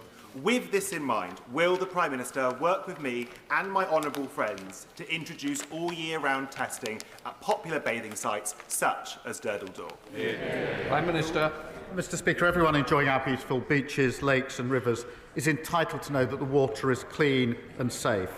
With this in mind, will the Prime Minister work with me and my honourable friends to introduce all year-round testing at popular bathing sites such as Durdle Door? Prime Minister. Mr. Speaker, everyone enjoying our beautiful beaches, lakes and rivers is entitled to know that the water is clean and safe.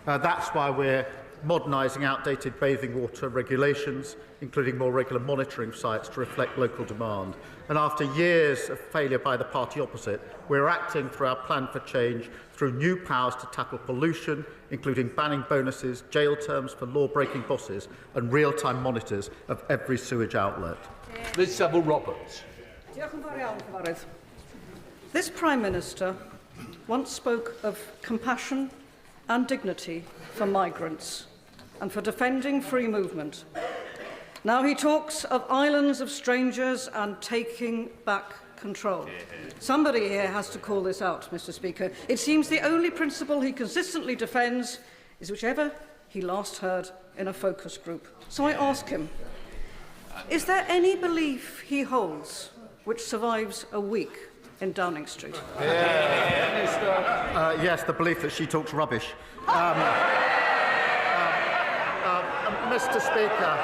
That's why we're modernising outdated bathing water regulations, including more regular monitoring of sites to reflect local demand. And after years of failure by the party opposite, we're acting through our plan for change through new powers to tackle pollution, including banning bonuses, jail terms for law-breaking bosses and real-time monitors of every sewage outlet. Ms Saville Roberts. This Prime Minister once spoke of compassion and dignity for migrants. and for defending free movement. Now he talks of islands of strangers and taking back control. Somebody here has to call this out, Mr. Speaker. It seems the only principle he consistently defends is whichever he last heard in a focus group. So I ask him, is there any belief he holds which survives a week in Downing Street? Yes, the belief that she talks rubbish. Mr. Speaker,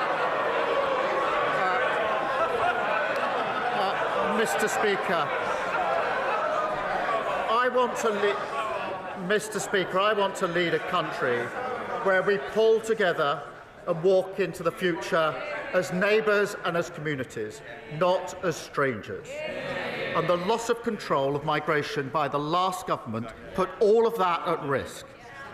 Mr. Speaker, I want to lead a country where we pull together and walk into the future as neighbours and as communities, not as strangers. And the loss of control of migration by the last government put all of that at risk.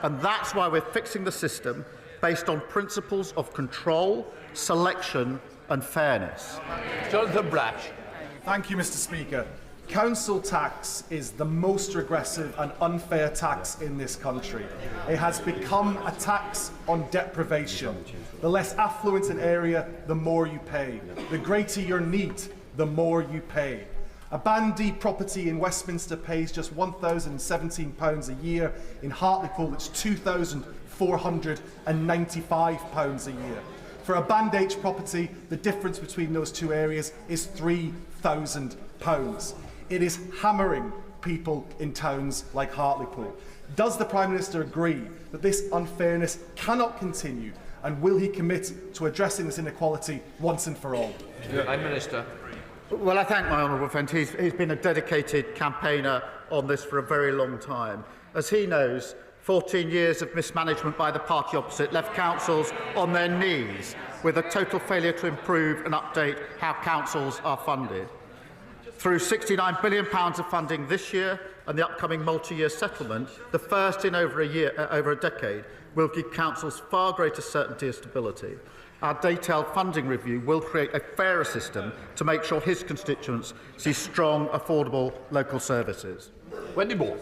And that's why we're fixing the system based on principles of control, selection and fairness. Jonathan Brash. Thank you, Mr. Speaker. Council tax is the most regressive and unfair tax in this country. It has become a tax on deprivation. The less affluent an area, the more you pay. The greater your need, the more you pay. A Band D property in Westminster pays just £1,017 a year. In Hartlepool, it's £2,495 a year. For a Band H property, the difference between those two areas is £3,000. It is hammering people in towns like Hartlepool. Does the Prime Minister agree that this unfairness cannot continue, and will he commit to addressing this inequality once and for all? Prime Minister. Well, I thank my honourable friend. He's been a dedicated campaigner on this for a very long time. As he knows, 14 years of mismanagement by the party opposite left councils on their knees with a total failure to improve and update how councils are funded. Through £69 billion of funding this year and the upcoming multi-year settlement, the first in over a decade, will give councils far greater certainty and stability. Our detailed funding review will create a fairer system to make sure his constituents see strong, affordable local services. Wendy Moore.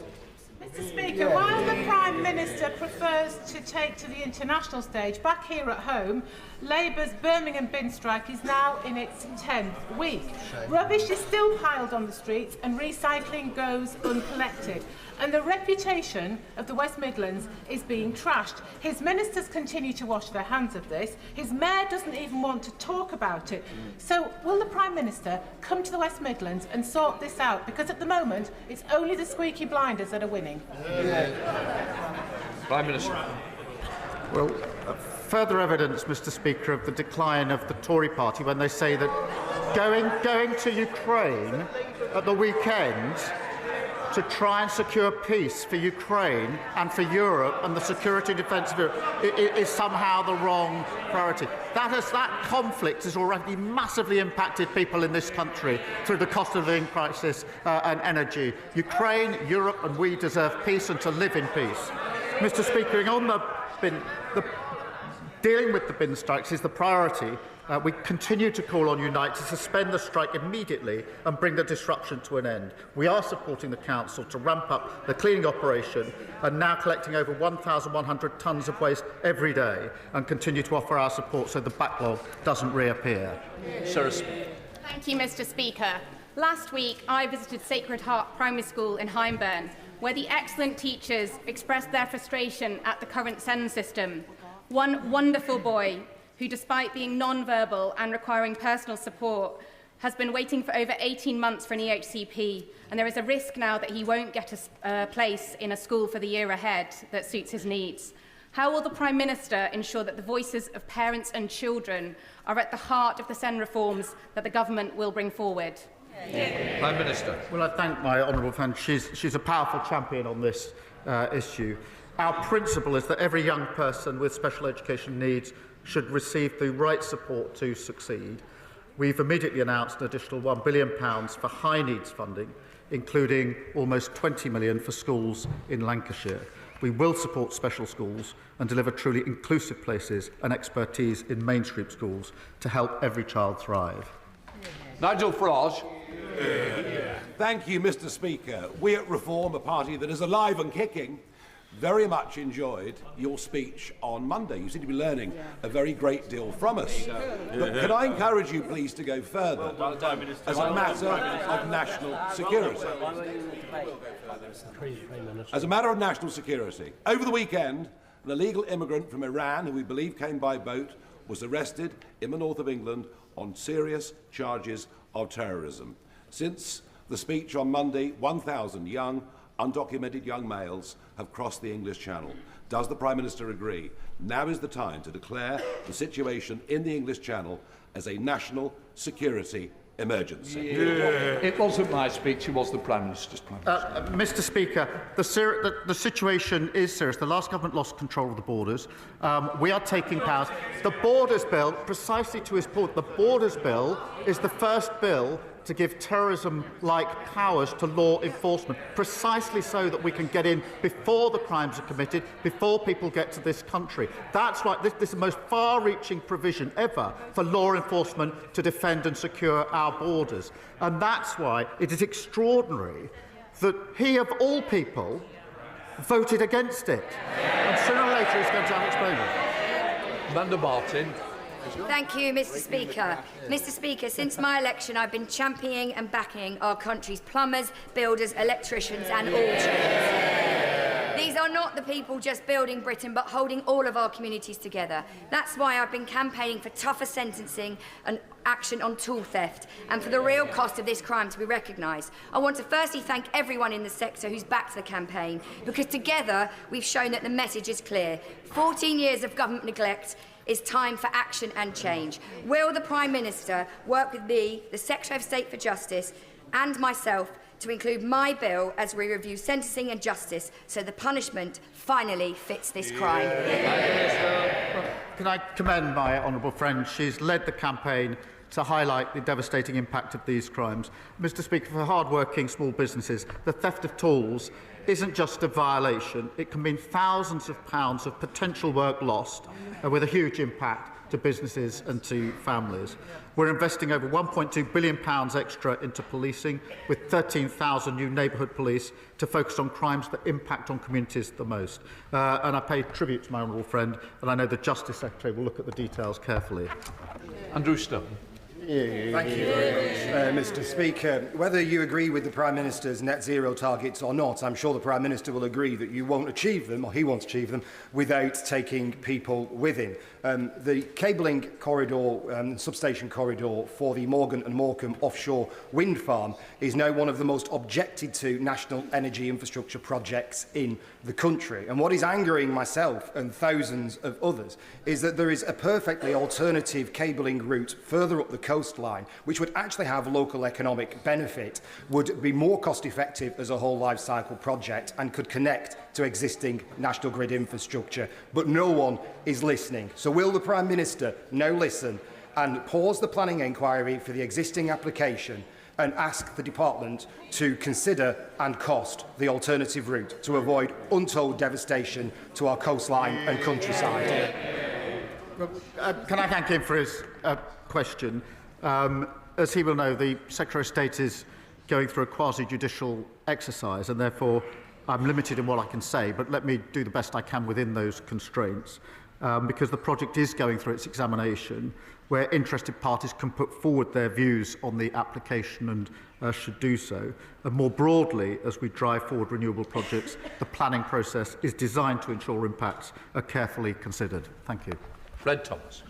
Mr. Speaker, while the Prime Minister prefers to take to the international stage, back here at home, Labour's Birmingham bin strike is now in its 10th week. Rubbish is still piled on the streets and recycling goes uncollected. And the reputation of the West Midlands is being trashed. His ministers continue to wash their hands of this. His mayor doesn't even want to talk about it. So will the Prime Minister come to the West Midlands and sort this out? Because at the moment, it's only the squeaky blinders that are winning. Prime Minister. Well, further evidence, Mr. Speaker, of the decline of the Tory party when they say that going to Ukraine at the weekend to try and secure peace for Ukraine and for Europe and the security and defence of Europe is somehow the wrong priority. That conflict has already massively impacted people in this country through the cost of living crisis and energy. Ukraine, Europe and we deserve peace and to live in peace. Mr. Speaker, on dealing with the bin strikes is the priority. We continue to call on Unite to suspend the strike immediately and bring the disruption to an end. We are supporting the Council to ramp up the cleaning operation and now collecting over 1,100 tonnes of waste every day and continue to offer our support so the backlog doesn't reappear. Sarah Smith. Thank you, Mr. Speaker. Last week, I visited Sacred Heart Primary School in Hyndburn, where the excellent teachers expressed their frustration at the current SEND system. One wonderful boy who, despite being non-verbal and requiring personal support, has been waiting for over 18 months for an EHCP, and there is a risk now that he won't get a place in a school for the year ahead that suits his needs. How will the Prime Minister ensure that the voices of parents and children are at the heart of the SEND reforms that the government will bring forward? Prime Minister. Well, I thank my honourable friend. She's a powerful champion on this issue. Our principle is that every young person with special education needs should receive the right support to succeed. We've immediately announced an additional £1 billion for high needs funding, including almost £20 million for schools in Lancashire. We will support special schools and deliver truly inclusive places and expertise in mainstream schools to help every child thrive. Nigel Farage. Thank you, Mr. Speaker. We at Reform, a party that is alive and kicking, very much enjoyed your speech on Monday. You seem to be learning a very great deal from us. But can I encourage you, please, to go further as a matter of national security? As a matter of national security. Over the weekend, an illegal immigrant from Iran, who we believe came by boat, was arrested in the north of England on serious charges of terrorism. Since the speech on Monday, 1,000 young, undocumented young males have crossed the English Channel. Does the Prime Minister agree now is the time to declare the situation in the English Channel as a national security emergency? It wasn't my speech, it was the Prime Minister's. Mr. Speaker, the situation is serious. The last government lost control of the borders. We are taking powers. The Borders Bill, precisely to his point, the Borders Bill is the first bill to give terrorism-like powers to law enforcement, precisely so that we can get in before the crimes are committed, before people get to this country. That's why this is the most far-reaching provision ever for law enforcement to defend and secure our borders. And that's why it is extraordinary that he, of all people, voted against it. And sooner or later he's going to have exposure. Amanda Martin. Thank you, Mr. Speaker. Mr. Speaker, since my election, I've been championing and backing our country's plumbers, builders, electricians and all trades. These are not the people just building Britain, but holding all of our communities together. That's why I've been campaigning for tougher sentencing and action on tool theft, and for the real cost of this crime to be recognised. I want to firstly thank everyone in the sector who's backed the campaign, because together we've shown that the message is clear. 14 years of government neglect. It's time for action and change. Will the Prime Minister work with me, the Secretary of State for Justice, and myself to include my bill as we review sentencing and justice so the punishment finally fits this crime? Can I commend my honourable friend? She's led the campaign to highlight the devastating impact of these crimes. Mr. Speaker, for hard-working small businesses, the theft of tools isn't just a violation. It can mean thousands of pounds of potential work lost, with a huge impact to businesses and to families. We're investing over £1.2 billion extra into policing, with 13,000 new neighbourhood police to focus on crimes that impact on communities the most. And I pay tribute to my honourable friend, and I know the Justice Secretary will look at the details carefully. Andrew Stone. Thank you very much, Mr. Speaker. Whether you agree with the Prime Minister's net zero targets or not, I'm sure the Prime Minister will agree that you won't achieve them, or he won't achieve them, without taking people with him. The cabling corridor, substation corridor for the Morgan and Morecambe offshore wind farm is now one of the most objected to national energy infrastructure projects in the country. And what is angering myself and thousands of others is that there is a perfectly alternative cabling route further up the coastline, which would actually have local economic benefit, would be more cost-effective as a whole life cycle project and could connect to existing national grid infrastructure. But no one is listening. So will the Prime Minister now listen and pause the planning inquiry for the existing application and ask the Department to consider and cost the alternative route to avoid untold devastation to our coastline and countryside? Can I thank him for his question? As he will know, the Secretary of State is going through a quasi-judicial exercise, and therefore I'm limited in what I can say, but let me do the best I can within those constraints, because the project is going through its examination, where interested parties can put forward their views on the application and should do so. And more broadly, as we drive forward renewable projects, the planning process is designed to ensure impacts are carefully considered. Thank you. Fred Thomas.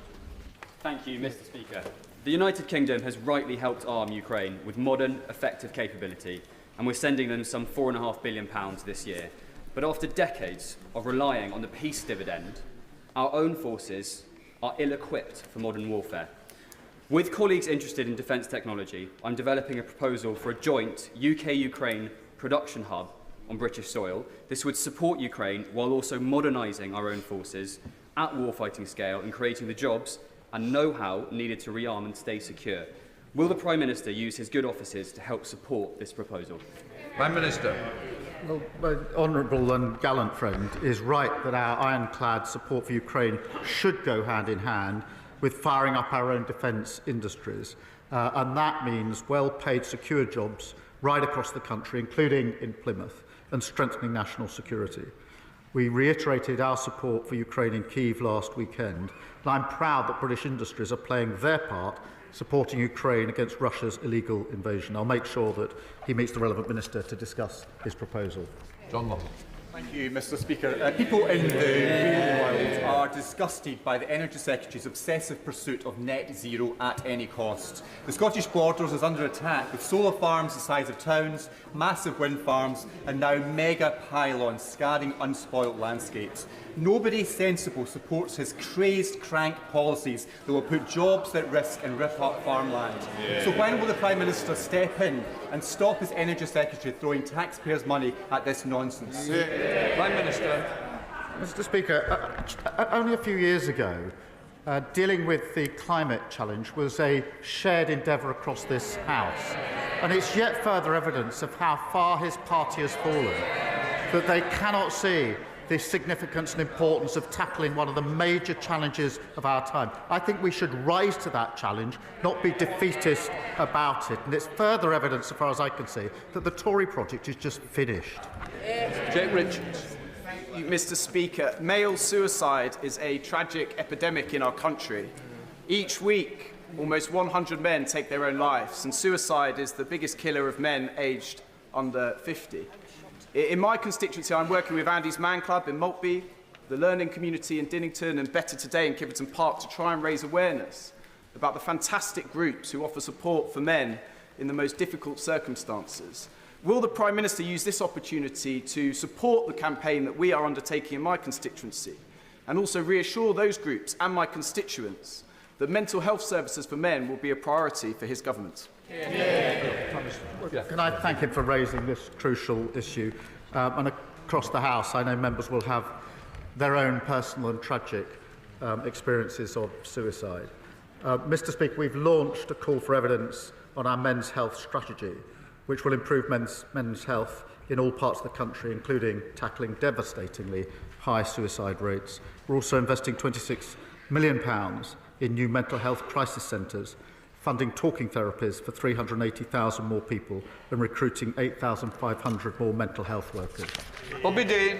Thank you, Mr. Speaker. The United Kingdom has rightly helped arm Ukraine with modern, effective capability, and we're sending them some £4.5 billion this year. But after decades of relying on the peace dividend, our own forces are ill-equipped for modern warfare. With colleagues interested in defence technology, I'm developing a proposal for a joint UK-Ukraine production hub on British soil. This would support Ukraine while also modernising our own forces at warfighting scale and creating the jobs and know-how needed to rearm and stay secure. Will the Prime Minister use his good offices to help support this proposal? Prime Minister. Well, my honourable and gallant friend is right that our ironclad support for Ukraine should go hand in hand with firing up our own defence industries. And that means well-paid, secure jobs right across the country, including in Plymouth, and strengthening national security. We reiterated our support for Ukraine in Kyiv last weekend, and I'm proud that British industries are playing their part supporting Ukraine against Russia's illegal invasion. I'll make sure that he meets the relevant minister to discuss his proposal. John Long. Thank you, Mr. Speaker. People in the real world are disgusted by the Energy Secretary's obsessive pursuit of net zero at any cost. The Scottish Borders is under attack, with solar farms the size of towns, massive wind farms, and now mega pylons scarring unspoilt landscapes. Nobody sensible supports his crazed crank policies that will put jobs at risk and rip up farmland. So when will the Prime Minister step in and stop his Energy Secretary throwing taxpayers' money at this nonsense? Prime Minister. Mr. Speaker, only a few years ago, dealing with the climate challenge was a shared endeavour across this House. And it's yet further evidence of how far his party has fallen, that they cannot see the significance and importance of tackling one of the major challenges of our time. I think we should rise to that challenge, not be defeatist about it. And it's further evidence, as far as I can see, that the Tory project is just finished. Jake Richards. Mr. Speaker, male suicide is a tragic epidemic in our country. Each week, almost 100 men take their own lives, and suicide is the biggest killer of men aged under 50. In my constituency, I'm working with Andy's Man Club in Maltby, the learning community in Dinnington, and Better Today in Kiverton Park to try and raise awareness about the fantastic groups who offer support for men in the most difficult circumstances. Will the Prime Minister use this opportunity to support the campaign that we are undertaking in my constituency, and also reassure those groups and my constituents that mental health services for men will be a priority for his government? Can I thank him for raising this crucial issue? And across the House, I know members will have their own personal and tragic experiences of suicide. Mr. Speaker, we've launched a call for evidence on our men's health strategy, which will improve men's health in all parts of the country, including tackling devastatingly high suicide rates. We're also investing £26 million in new mental health crisis centres, funding talking therapies for 380,000 more people and recruiting 8,500 more mental health workers. Bobby Dean.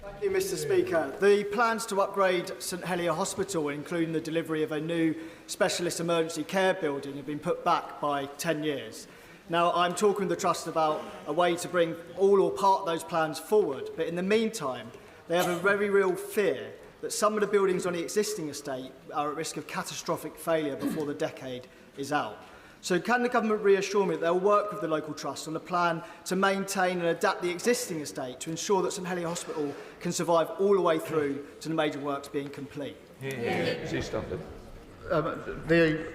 Thank you, Mr. Speaker. The plans to upgrade St Helier Hospital, including the delivery of a new specialist emergency care building, have been put back by 10 years. Now, I'm talking with the Trust about a way to bring all or part of those plans forward, but in the meantime, they have a very real fear that some of the buildings on the existing estate are at risk of catastrophic failure before the decade is out. So can the government reassure me that they'll work with the local trust on a plan to maintain and adapt the existing estate to ensure that St Helier Hospital can survive all the way through to the major works being complete? The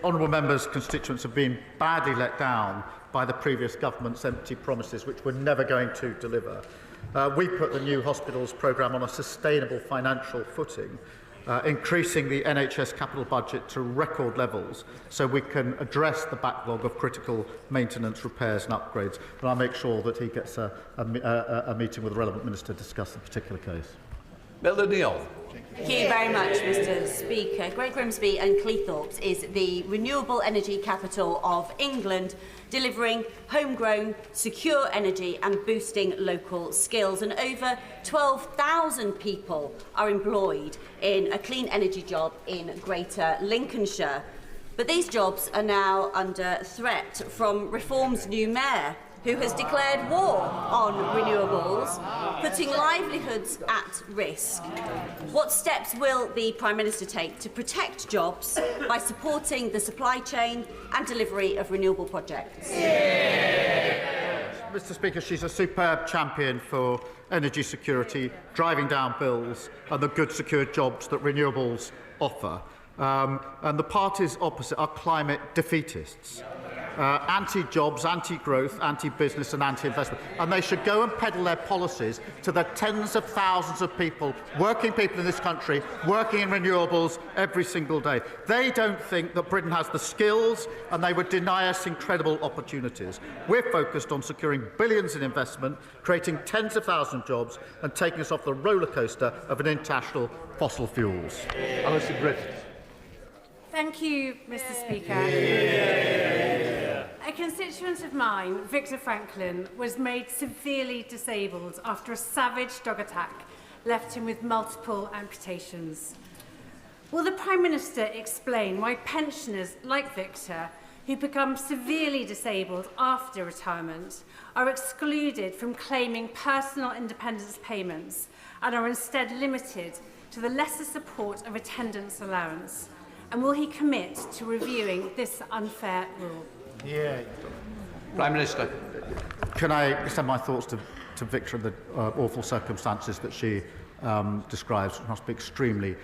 honourable member's constituents have been badly let down by the previous government's empty promises, which were never going to deliver. We put the new hospitals programme on a sustainable financial footing, increasing the NHS capital budget to record levels so we can address the backlog of critical maintenance, repairs and upgrades. And I'll make sure that he gets a meeting with the relevant minister to discuss the particular case. Melanie. Thank you very much, Mr. Speaker. Great Grimsby and Cleethorpes is the renewable energy capital of England, delivering homegrown, secure energy and boosting local skills. And over 12,000 people are employed in a clean energy job in Greater Lincolnshire. But these jobs are now under threat from Reform's new mayor, who has declared war on renewables, putting livelihoods at risk. What steps will the Prime Minister take to protect jobs by supporting the supply chain and delivery of renewable projects? Mr. Speaker, she's a superb champion for energy security, driving down bills and the good secure jobs that renewables offer. And the parties opposite are climate defeatists. Anti-jobs, anti-growth, anti-business and anti-investment. And they should go and peddle their policies to the tens of thousands of people, working people in this country, working in renewables every single day. They don't think that Britain has the skills and they would deny us incredible opportunities. We're focused on securing billions in investment, creating tens of thousands of jobs and taking us off the roller coaster of an international fossil fuels. Alison Griffiths. Thank you, Mr. Speaker. A constituent of mine, Victor Franklin, was made severely disabled after a savage dog attack left him with multiple amputations. Will the Prime Minister explain why pensioners like Victor, who become severely disabled after retirement, are excluded from claiming personal independence payments and are instead limited to the lesser support of attendance allowance? And will he commit to reviewing this unfair rule? Prime Minister. Can I extend my thoughts to Victor and the awful circumstances that she describes, which must be extremely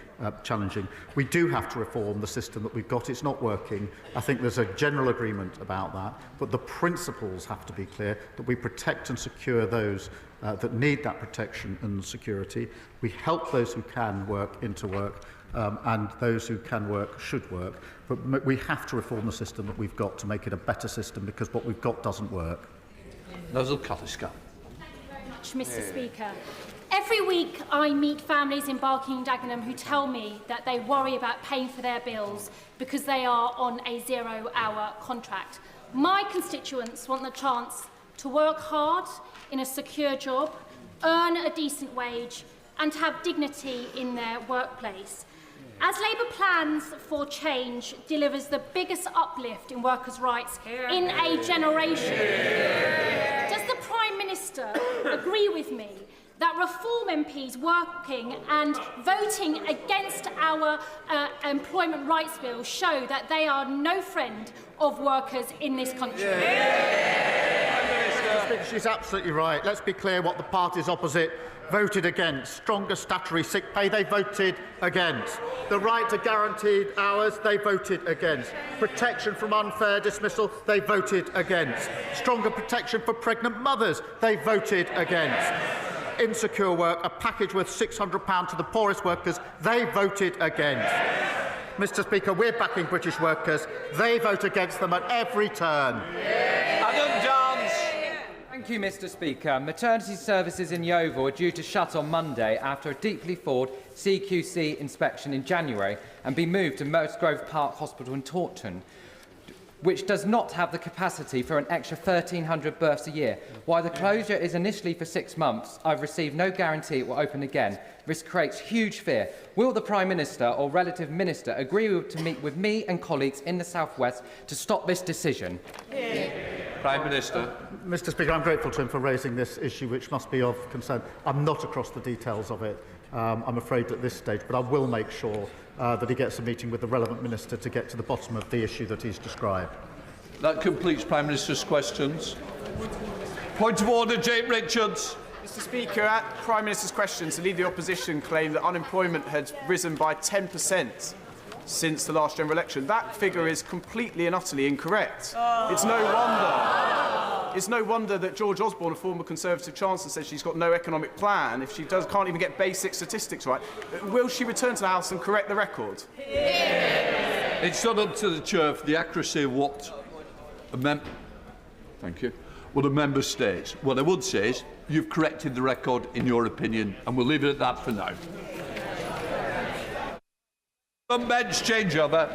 challenging. We do have to reform the system that we've got. It's not working. I think there's a general agreement about that, but the principles have to be clear, that we protect and secure those that need that protection and security. We help those who can work into work, and those who can work should work. But we have to reform the system that we've got to make it a better system, because what we've got doesn't work. Mr. Speaker. Every week I meet families in Barking and Dagenham who tell me that they worry about paying for their bills because they are on a 0-hour contract. My constituents want the chance to work hard in a secure job, earn a decent wage and to have dignity in their workplace. As Labour plans for change delivers the biggest uplift in workers' rights in a generation, does the Prime Minister agree with me that Reform MPs working and voting against our employment rights bill show that they are no friend of workers in this country? She's absolutely right. Let's be clear what the parties opposite voted against. Stronger statutory sick pay, they voted against. The right to guaranteed hours, they voted against. Protection from unfair dismissal, they voted against. Stronger protection for pregnant mothers, they voted against. Insecure work, a package worth £600 to the poorest workers, they voted against. Mr. Speaker, we're backing British workers. They vote against them at every turn. Thank you, Mr. Speaker. Maternity services in Yeovil are due to shut on Monday after a deeply flawed CQC inspection in January and be moved to Musgrove Park Hospital in Taunton, which does not have the capacity for an extra 1,300 births a year. While the closure is initially for 6 months, I've received no guarantee it will open again. This creates huge fear. Will the Prime Minister or relative minister agree to meet with me and colleagues in the South West to stop this decision? Prime Minister. Mr. Speaker, I'm grateful to him for raising this issue, which must be of concern. I'm not across the details of it, I'm afraid, at this stage, but I will make sure that he gets a meeting with the relevant minister to get to the bottom of the issue that he's described. That completes Prime Minister's questions. Point of order, Jane Richards. Mr. Speaker, at Prime Minister's questions, the Leader of the Opposition claimed that unemployment had risen by 10% since the last general election. That figure is completely and utterly incorrect. It's no wonder that George Osborne, a former Conservative Chancellor, says she's got no economic plan if she can't even get basic statistics right. Will she return to the House and correct the record? It's not up to the Chair for the accuracy of what a member states. What I would say is you've corrected the record in your opinion, and we'll leave it at that for now. Bench changeover.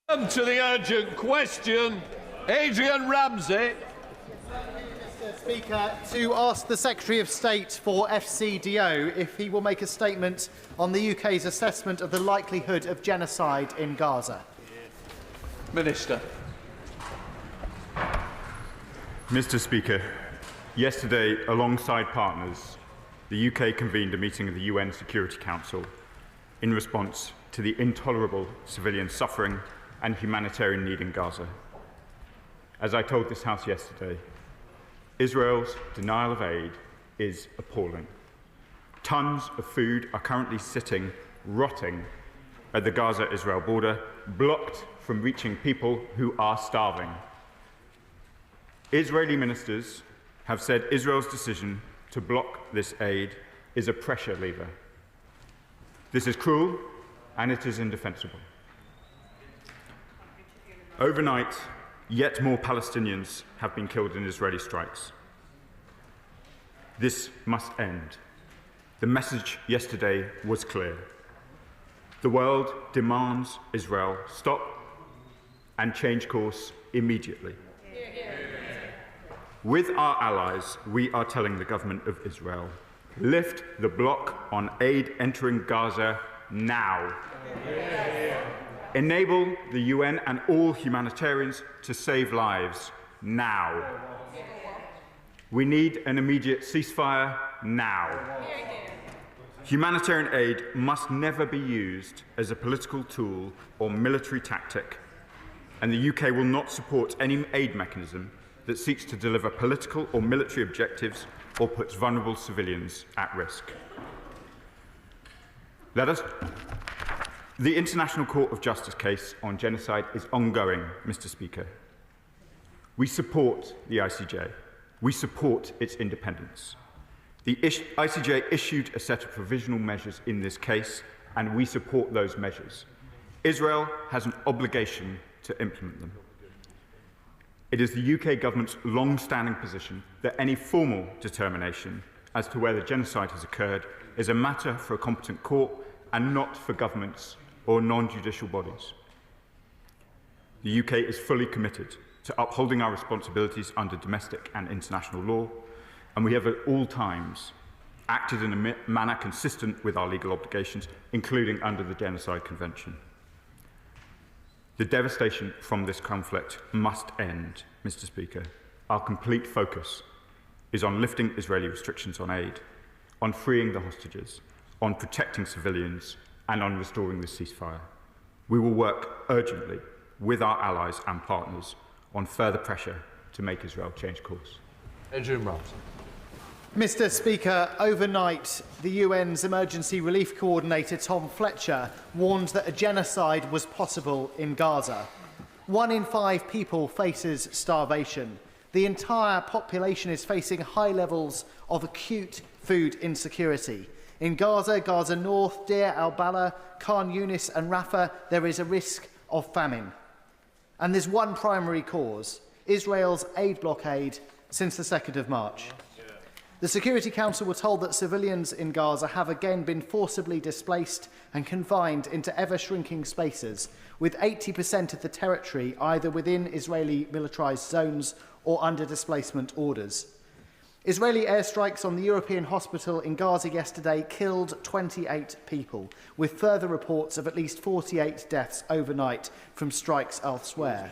Come to the urgent question. Adrian Ramsey. Mr. Speaker, to ask the Secretary of State for FCDO if he will make a statement on the UK's assessment of the likelihood of genocide in Gaza. Minister. Mr. Speaker, yesterday, alongside partners, the UK convened a meeting of the UN Security Council in response to the intolerable civilian suffering and humanitarian need in Gaza. As I told this House yesterday, Israel's denial of aid is appalling. Tons of food are currently sitting, rotting at the Gaza-Israel border, blocked from reaching people who are starving. Israeli ministers have said Israel's decision to block this aid is a pressure lever. This is cruel and it is indefensible. Overnight, yet more Palestinians have been killed in Israeli strikes. This must end. The message yesterday was clear. The world demands Israel stop and change course immediately. With our allies, we are telling the government of Israel, lift the block on aid entering Gaza now. Enable the UN and all humanitarians to save lives now. We need an immediate ceasefire now. Humanitarian aid must never be used as a political tool or military tactic, and the UK will not support any aid mechanism that seeks to deliver political or military objectives or puts vulnerable civilians at risk. The International Court of Justice case on genocide is ongoing, Mr. Speaker. We support the ICJ. We support its independence. The ICJ issued a set of provisional measures in this case, and we support those measures. Israel has an obligation to implement them. It is the UK government's long-standing position that any formal determination as to whether genocide has occurred is a matter for a competent court and not for governments or non-judicial bodies. The UK is fully committed to upholding our responsibilities under domestic and international law, and we have at all times acted in a manner consistent with our legal obligations, including under the Genocide Convention. The devastation from this conflict must end, Mr. Speaker. Our complete focus is on lifting Israeli restrictions on aid, on freeing the hostages, on protecting civilians, and on restoring the ceasefire. We will work urgently with our allies and partners on further pressure to make Israel change course. Mr. Speaker, overnight, the UN's Emergency Relief Coordinator, Tom Fletcher, warned that a genocide was possible in Gaza. 1 in 5 people faces starvation. The entire population is facing high levels of acute food insecurity. In Gaza, Gaza North, Deir al-Balah, Khan Yunis and Rafah, there is a risk of famine. And there's one primary cause: Israel's aid blockade since the 2nd of March. The Security Council were told that civilians in Gaza have again been forcibly displaced and confined into ever-shrinking spaces, with 80% of the territory either within Israeli militarised zones or under displacement orders. Israeli airstrikes on the European hospital in Gaza yesterday killed 28 people, with further reports of at least 48 deaths overnight from strikes elsewhere.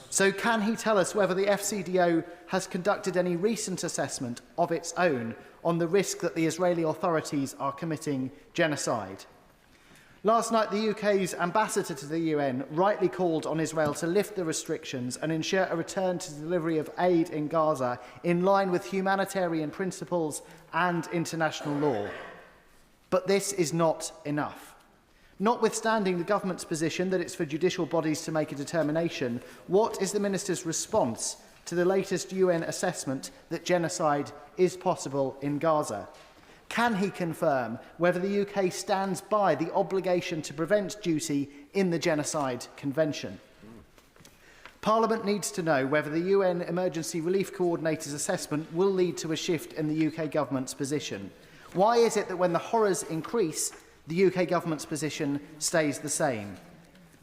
So can he tell us whether the FCDO has conducted any recent assessment of its own on the risk that the Israeli authorities are committing genocide? Last night, the UK's ambassador to the UN rightly called on Israel to lift the restrictions and ensure a return to delivery of aid in Gaza in line with humanitarian principles and international law. But this is not enough. Notwithstanding the government's position that it's for judicial bodies to make a determination, what is the minister's response to the latest UN assessment that genocide is possible in Gaza? Can he confirm whether the UK stands by the obligation to prevent duty in the Genocide Convention? Parliament needs to know whether the UN Emergency Relief Coordinator's assessment will lead to a shift in the UK government's position. Why is it that when the horrors increase, the UK government's position stays the same?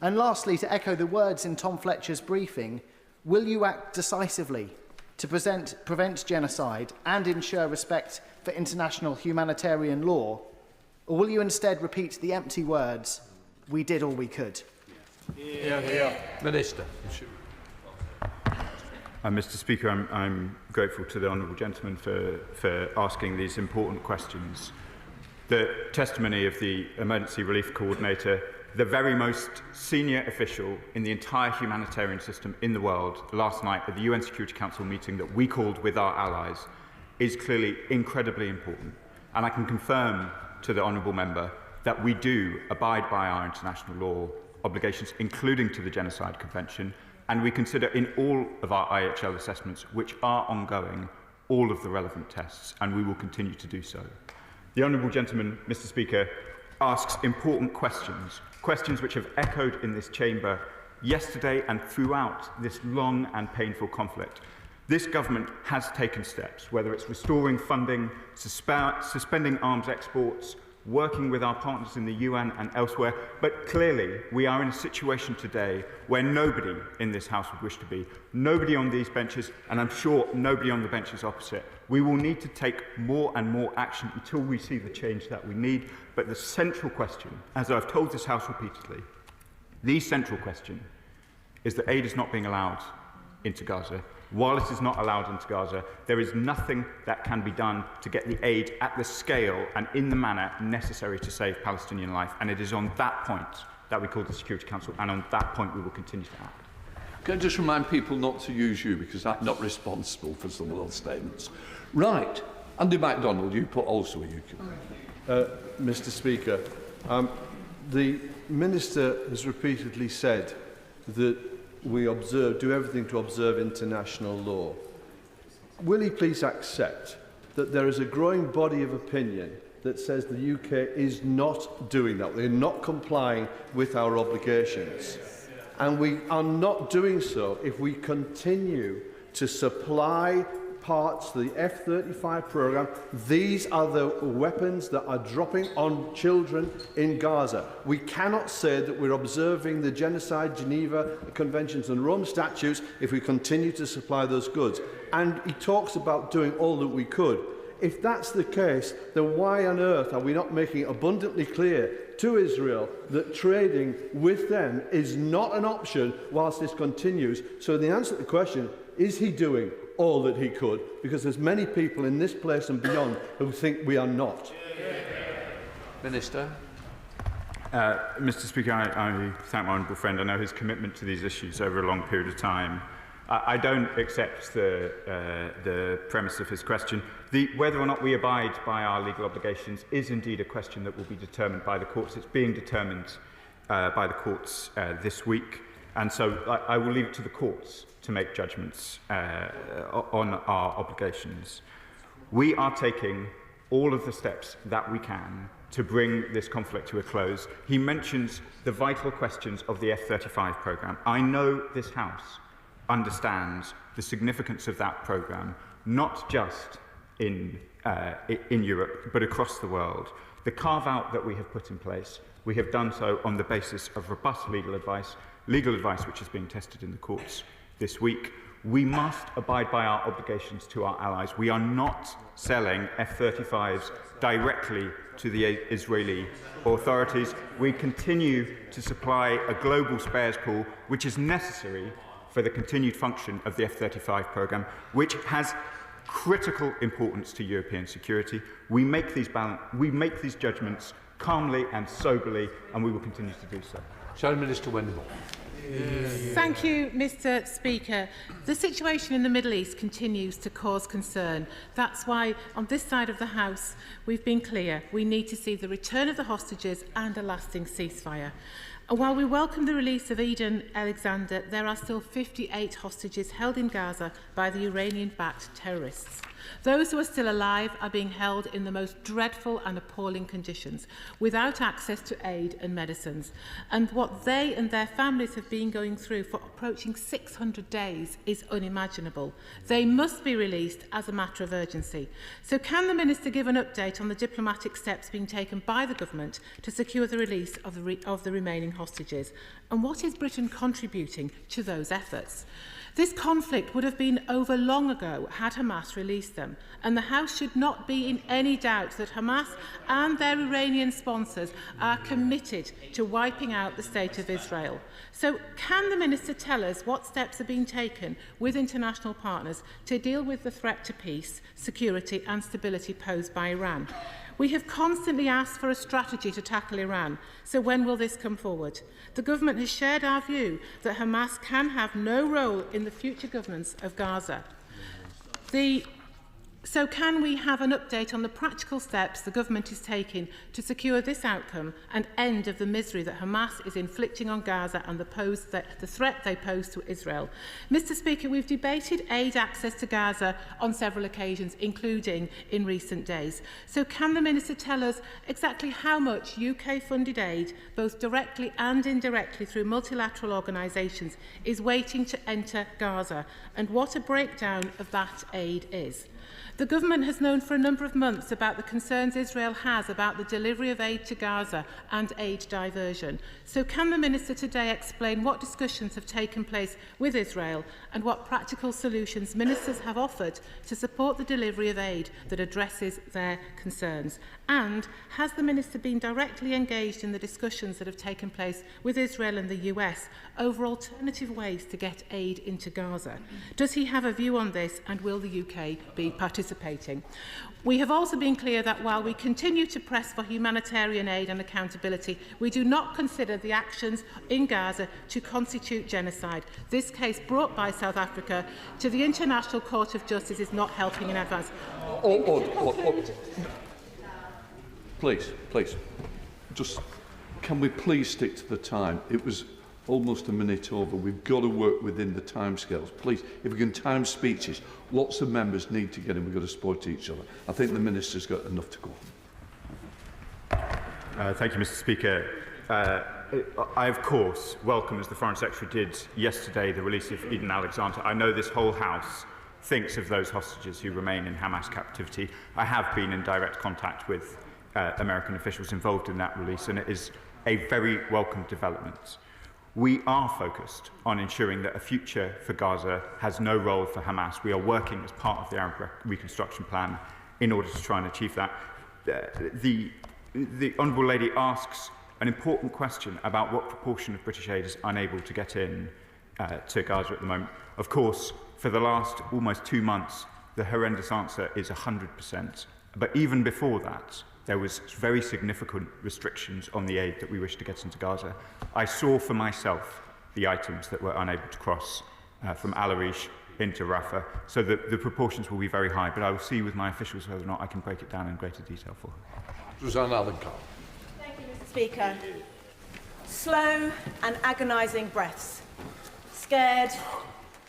And lastly, to echo the words in Tom Fletcher's briefing, will you act decisively to prevent genocide and ensure respect for international humanitarian law, or will you instead repeat the empty words, "We did all we could"? Minister. Mr. Speaker, I'm grateful to the honourable gentleman for asking these important questions. The testimony of the Emergency Relief Coordinator, the very most senior official in the entire humanitarian system in the world, last night at the UN Security Council meeting that we called with our allies, is clearly incredibly important. And I can confirm to the honourable member that we do abide by our international law obligations, including to the Genocide Convention, and we consider in all of our IHL assessments, which are ongoing, all of the relevant tests, and we will continue to do so. The Honourable Gentleman, Mr. Speaker, asks important questions, questions which have echoed in this chamber yesterday and throughout this long and painful conflict. This government has taken steps, whether it's restoring funding, suspending arms exports, working with our partners in the UN and elsewhere, but clearly we are in a situation today where nobody in this House would wish to be, nobody on these benches, and I'm sure nobody on the benches opposite. We will need to take more and more action until we see the change that we need, but the central question, as I've told this House repeatedly, the central question is that aid is not being allowed into Gaza. While it is not allowed into Gaza, there is nothing that can be done to get the aid at the scale and in the manner necessary to save Palestinian life. And it is on that point that we call the Security Council, and on that point we will continue to act. Can I just remind people not to use you, because I'm not responsible for some of those statements. Right. Andy MacDonald, you put also a UKIP. Mr. Speaker, the Minister has repeatedly said that we do everything to observe international law. Will he please accept that there is a growing body of opinion that says the UK is not doing that, they're not complying with our obligations? And we are not doing so if we continue to supply parts to the F-35 programme. These are the weapons that are dropping on children in Gaza. We cannot say that we're observing the Genocide, Geneva Conventions and Rome Statutes if we continue to supply those goods. And he talks about doing all that we could. If that's the case, then why on earth are we not making it abundantly clear to Israel that trading with them is not an option whilst this continues? So the answer to the question, is he doing all that he could? Because there's many people in this place and beyond who think we are not. Minister. Mr. Speaker, I thank my honourable friend. I know his commitment to these issues over a long period of time. I don't accept the premise of his question. Whether or not we abide by our legal obligations is indeed a question that will be determined by the courts. It's being determined by the courts this week, and so I will leave it to the courts to make judgments on our obligations. We are taking all of the steps that we can to bring this conflict to a close. He mentions the vital questions of the F-35 programme. I know this House understands the significance of that programme, not just in Europe, but across the world. The carve-out that we have put in place, we have done so on the basis of robust legal advice which is being tested in the courts this week. We must abide by our obligations to our allies. We are not selling F-35s directly to the Israeli authorities. We continue to supply a global spares pool, which is necessary for the continued function of the F-35 programme, which has critical importance to European security. We make these judgments calmly and soberly, and we will continue to do so. Shadow Minister Wenham. Thank you, Mr. Speaker. The situation in the Middle East continues to cause concern. That's why, on this side of the House, we've been clear. We need to see the return of the hostages and a lasting ceasefire. And while we welcome the release of Eden Alexander, there are still 58 hostages held in Gaza by the Iranian-backed terrorists. Those who are still alive are being held in the most dreadful and appalling conditions, without access to aid and medicines. And what they and their families have been going through for approaching 600 days is unimaginable. They must be released as a matter of urgency. So can the Minister give an update on the diplomatic steps being taken by the government to secure the release of the remaining hostages? And what is Britain contributing to those efforts? This conflict would have been over long ago had Hamas released them, and the House should not be in any doubt that Hamas and their Iranian sponsors are committed to wiping out the State of Israel. So can the Minister tell us what steps are being taken with international partners to deal with the threat to peace, security and stability posed by Iran? We have constantly asked for a strategy to tackle Iran, so when will this come forward? The government has shared our view that Hamas can have no role in the future governance of Gaza. The So can we have an update on the practical steps the government is taking to secure this outcome and end of the misery that Hamas is inflicting on Gaza and the threat they pose to Israel? Mr. Speaker, we've debated aid access to Gaza on several occasions, including in recent days. So can the Minister tell us exactly how much UK-funded aid, both directly and indirectly through multilateral organisations, is waiting to enter Gaza, and what a breakdown of that aid is? The government has known for a number of months about the concerns Israel has about the delivery of aid to Gaza and aid diversion. So can the Minister today explain what discussions have taken place with Israel and what practical solutions ministers have offered to support the delivery of aid that addresses their concerns? And has the Minister been directly engaged in the discussions that have taken place with Israel and the US over alternative ways to get aid into Gaza? Does he have a view on this, and will the UK be participating? We have also been clear that while we continue to press for humanitarian aid and accountability, we do not consider the actions in Gaza to constitute genocide. This case brought by South Africa to the International Court of Justice is not helping in advance. Please, just can we please stick to the time? It was almost a minute over. We've got to work within the timescales. Please, if we can time speeches, lots of members need to get in. We've got to support each other. I think the Minister's got enough to go. Thank you, Mr. Speaker. I, of course, welcome, as the Foreign Secretary did yesterday, the release of Eden Alexander. I know this whole House thinks of those hostages who remain in Hamas captivity. I have been in direct contact with American officials involved in that release, and it is a very welcome development. We are focused on ensuring that a future for Gaza has no role for Hamas. We are working as part of the Arab Reconstruction Plan in order to try and achieve that. The Honourable Lady asks an important question about what proportion of British aid is unable to get in to Gaza at the moment. Of course, for the last almost 2 months, the horrendous answer is 100%. But even before that, there was very significant restrictions on the aid that we wish to get into Gaza. I saw for myself the items that were unable to cross from Al Arish into Rafah, so the proportions will be very high, but I will see with my officials whether or not I can break it down in greater detail for her. Thank you, Mr. Speaker. Slow and agonising breaths, scared,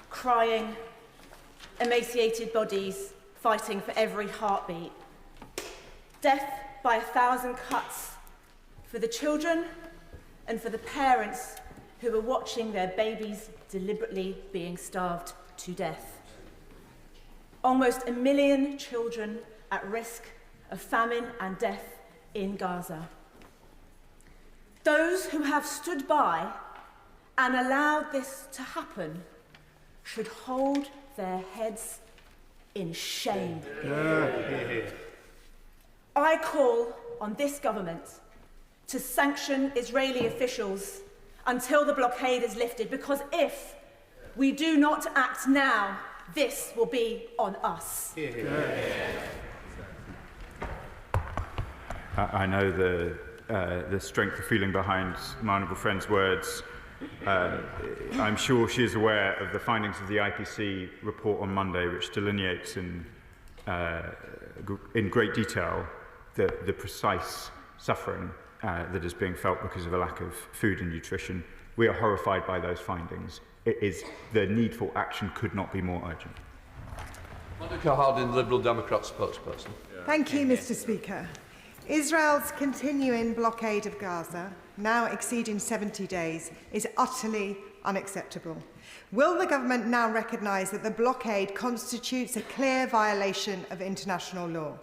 crying, emaciated bodies fighting for every heartbeat. Death by 1,000 cuts for the children and for the parents who were watching their babies deliberately being starved to death. Almost 1 million children at risk of famine and death in Gaza. Those who have stood by and allowed this to happen should hold their heads in shame. I call on this government to sanction Israeli officials until the blockade is lifted, because if we do not act now, this will be on us. I know the strength of feeling behind my honourable friend's words. I'm sure she is aware of the findings of the IPC report on Monday, which delineates in great detail the precise suffering that is being felt because of a lack of food and nutrition. We are horrified by those findings. The need for action could not be more urgent. Monica Harding, Liberal Democrat spokesperson. Thank you, Mr. Speaker. Israel's continuing blockade of Gaza, now exceeding 70 days, is utterly unacceptable. Will the government now recognise that the blockade constitutes a clear violation of international law?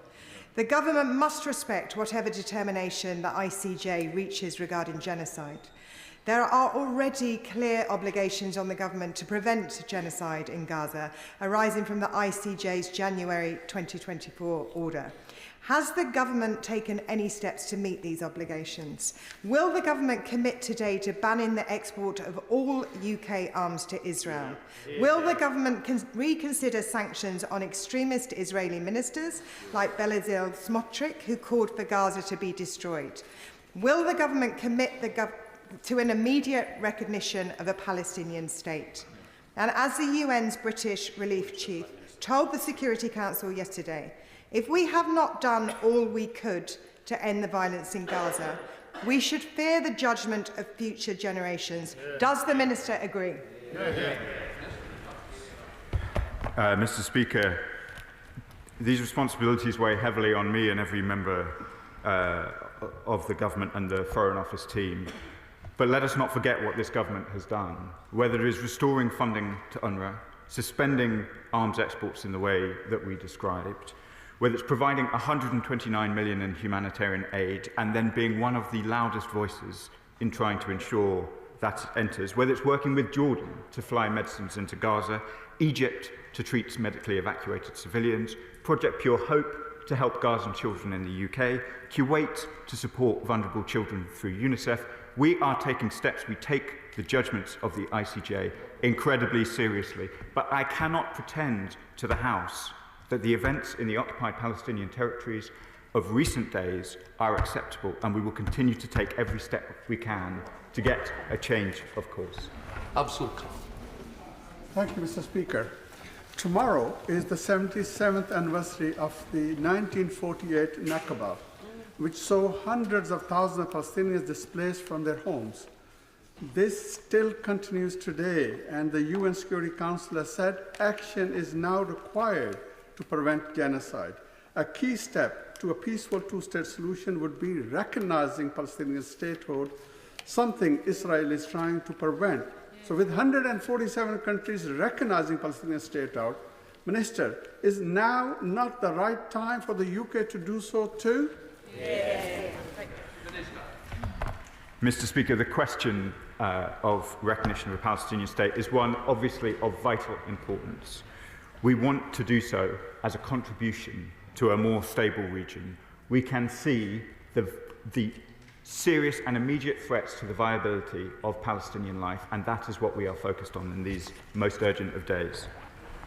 The government must respect whatever determination the ICJ reaches regarding genocide. There are already clear obligations on the government to prevent genocide in Gaza, arising from the ICJ's January 2024 order. Has the government taken any steps to meet these obligations? Will the government commit today to banning the export of all UK arms to Israel? Will the government reconsider sanctions on extremist Israeli ministers like Bezalel Smotrich, who called for Gaza to be destroyed? Will the government commit to an immediate recognition of a Palestinian state? And as the UN's British relief chief, told the Security Council yesterday, if we have not done all we could to end the violence in Gaza, we should fear the judgment of future generations. Does the Minister agree? Mr. Speaker, these responsibilities weigh heavily on me and every member of the government and the Foreign Office team. But let us not forget what this government has done, whether it is restoring funding to UNRWA, suspending arms exports in the way that we described, whether it's providing 129 million in humanitarian aid and then being one of the loudest voices in trying to ensure that enters, whether it's working with Jordan to fly medicines into Gaza, Egypt to treat medically evacuated civilians, Project Pure Hope to help Gazan children in the UK, Kuwait to support vulnerable children through UNICEF. We are taking steps. We take the judgments of the ICJ incredibly seriously. But I cannot pretend to the House that the events in the occupied Palestinian territories of recent days are acceptable, and we will continue to take every step we can to get a change of course. Absolutely. Thank you, Mr. Speaker. Tomorrow is the 77th anniversary of the 1948 Nakba, which saw hundreds of thousands of Palestinians displaced from their homes. This still continues today, and the UN Security Council has said action is now required to prevent genocide. A key step to a peaceful two-state solution would be recognizing Palestinian statehood, something Israel is trying to prevent. So with 147 countries recognizing Palestinian statehood, Minister, is now not the right time for the UK to do so too? Yeah. Mr. Speaker, the question of recognition of a Palestinian state is one obviously of vital importance. We want to do so as a contribution to a more stable region. We can see the serious and immediate threats to the viability of Palestinian life, and that is what we are focused on in these most urgent of days.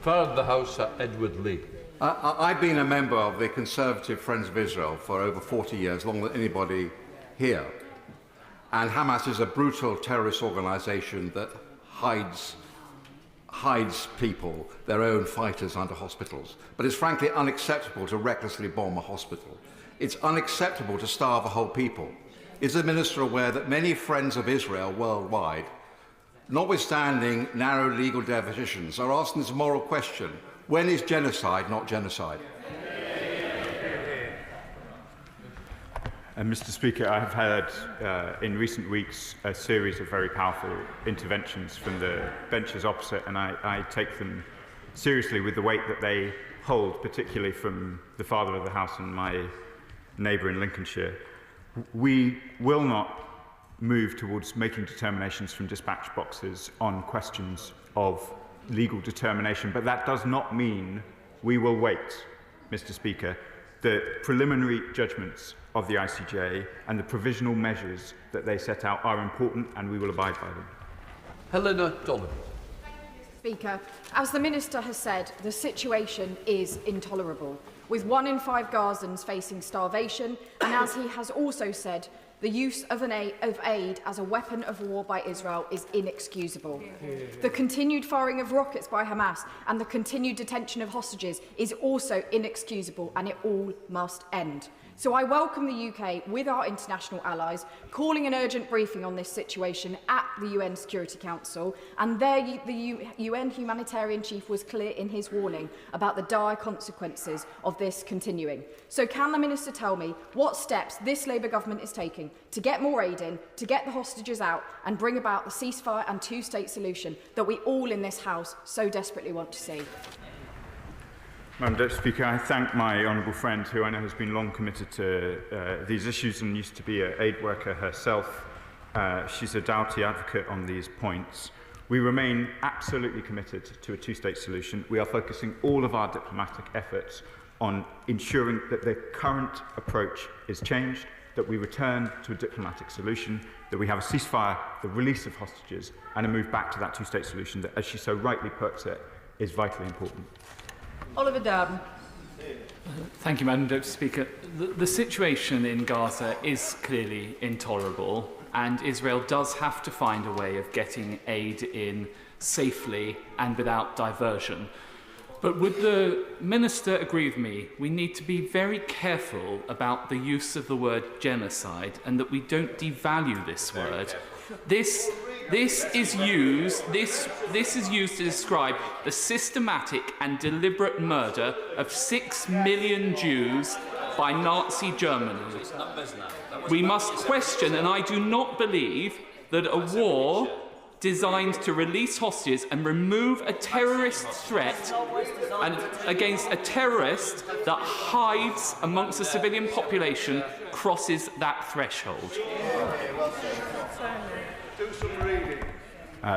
Further the House, Edward Lee. I've been a member of the Conservative Friends of Israel for over 40 years, longer than anybody here. And Hamas is a brutal terrorist organisation that hides people, their own fighters, under hospitals. But it's frankly unacceptable to recklessly bomb a hospital. It's unacceptable to starve a whole people. Is the Minister aware that many friends of Israel worldwide, notwithstanding narrow legal definitions, are asking this moral question: when is genocide not genocide? Mr. Speaker, I have heard in recent weeks a series of very powerful interventions from the benches opposite, and I take them seriously with the weight that they hold, particularly from the Father of the House and my neighbour in Lincolnshire. We will not move towards making determinations from dispatch boxes on questions of legal determination, but that does not mean we will wait, Mr. Speaker. The preliminary judgments of the ICJ and the provisional measures that they set out are important, and we will abide by them. Helena Donovan. Speaker, as the Minister has said, the situation is intolerable, with 1 in 5 Gazans facing starvation, and as he has also said, the use of aid as a weapon of war by Israel is inexcusable. The continued firing of rockets by Hamas and the continued detention of hostages is also inexcusable, and it all must end. So I welcome the UK, with our international allies, calling an urgent briefing on this situation at the UN Security Council, and there the UN Humanitarian Chief was clear in his warning about the dire consequences of this continuing. So can the Minister tell me what steps this Labour government is taking to get more aid in, to get the hostages out, and bring about the ceasefire and two-state solution that we all in this House so desperately want to see? Madam Deputy Speaker, I thank my honourable friend, who I know has been long committed to these issues and used to be an aid worker herself. She's a doughty advocate on these points. We remain absolutely committed to a two-state solution. We are focusing all of our diplomatic efforts on ensuring that the current approach is changed, that we return to a diplomatic solution, that we have a ceasefire, the release of hostages, and a move back to that two-state solution that, as she so rightly puts it, is vitally important. Oliver Dowden. Thank you, Madam Deputy Speaker. The situation in Gaza is clearly intolerable, and Israel does have to find a way of getting aid in safely and without diversion. But would the Minister agree with me? We need to be very careful about the use of the word genocide and that we don't devalue this word. This is used to describe the systematic and deliberate murder of 6 million Jews by Nazi Germany. We must question, and I do not believe that a war designed to release hostages and remove a terrorist threat and against a terrorist that hides amongst the civilian population crosses that threshold.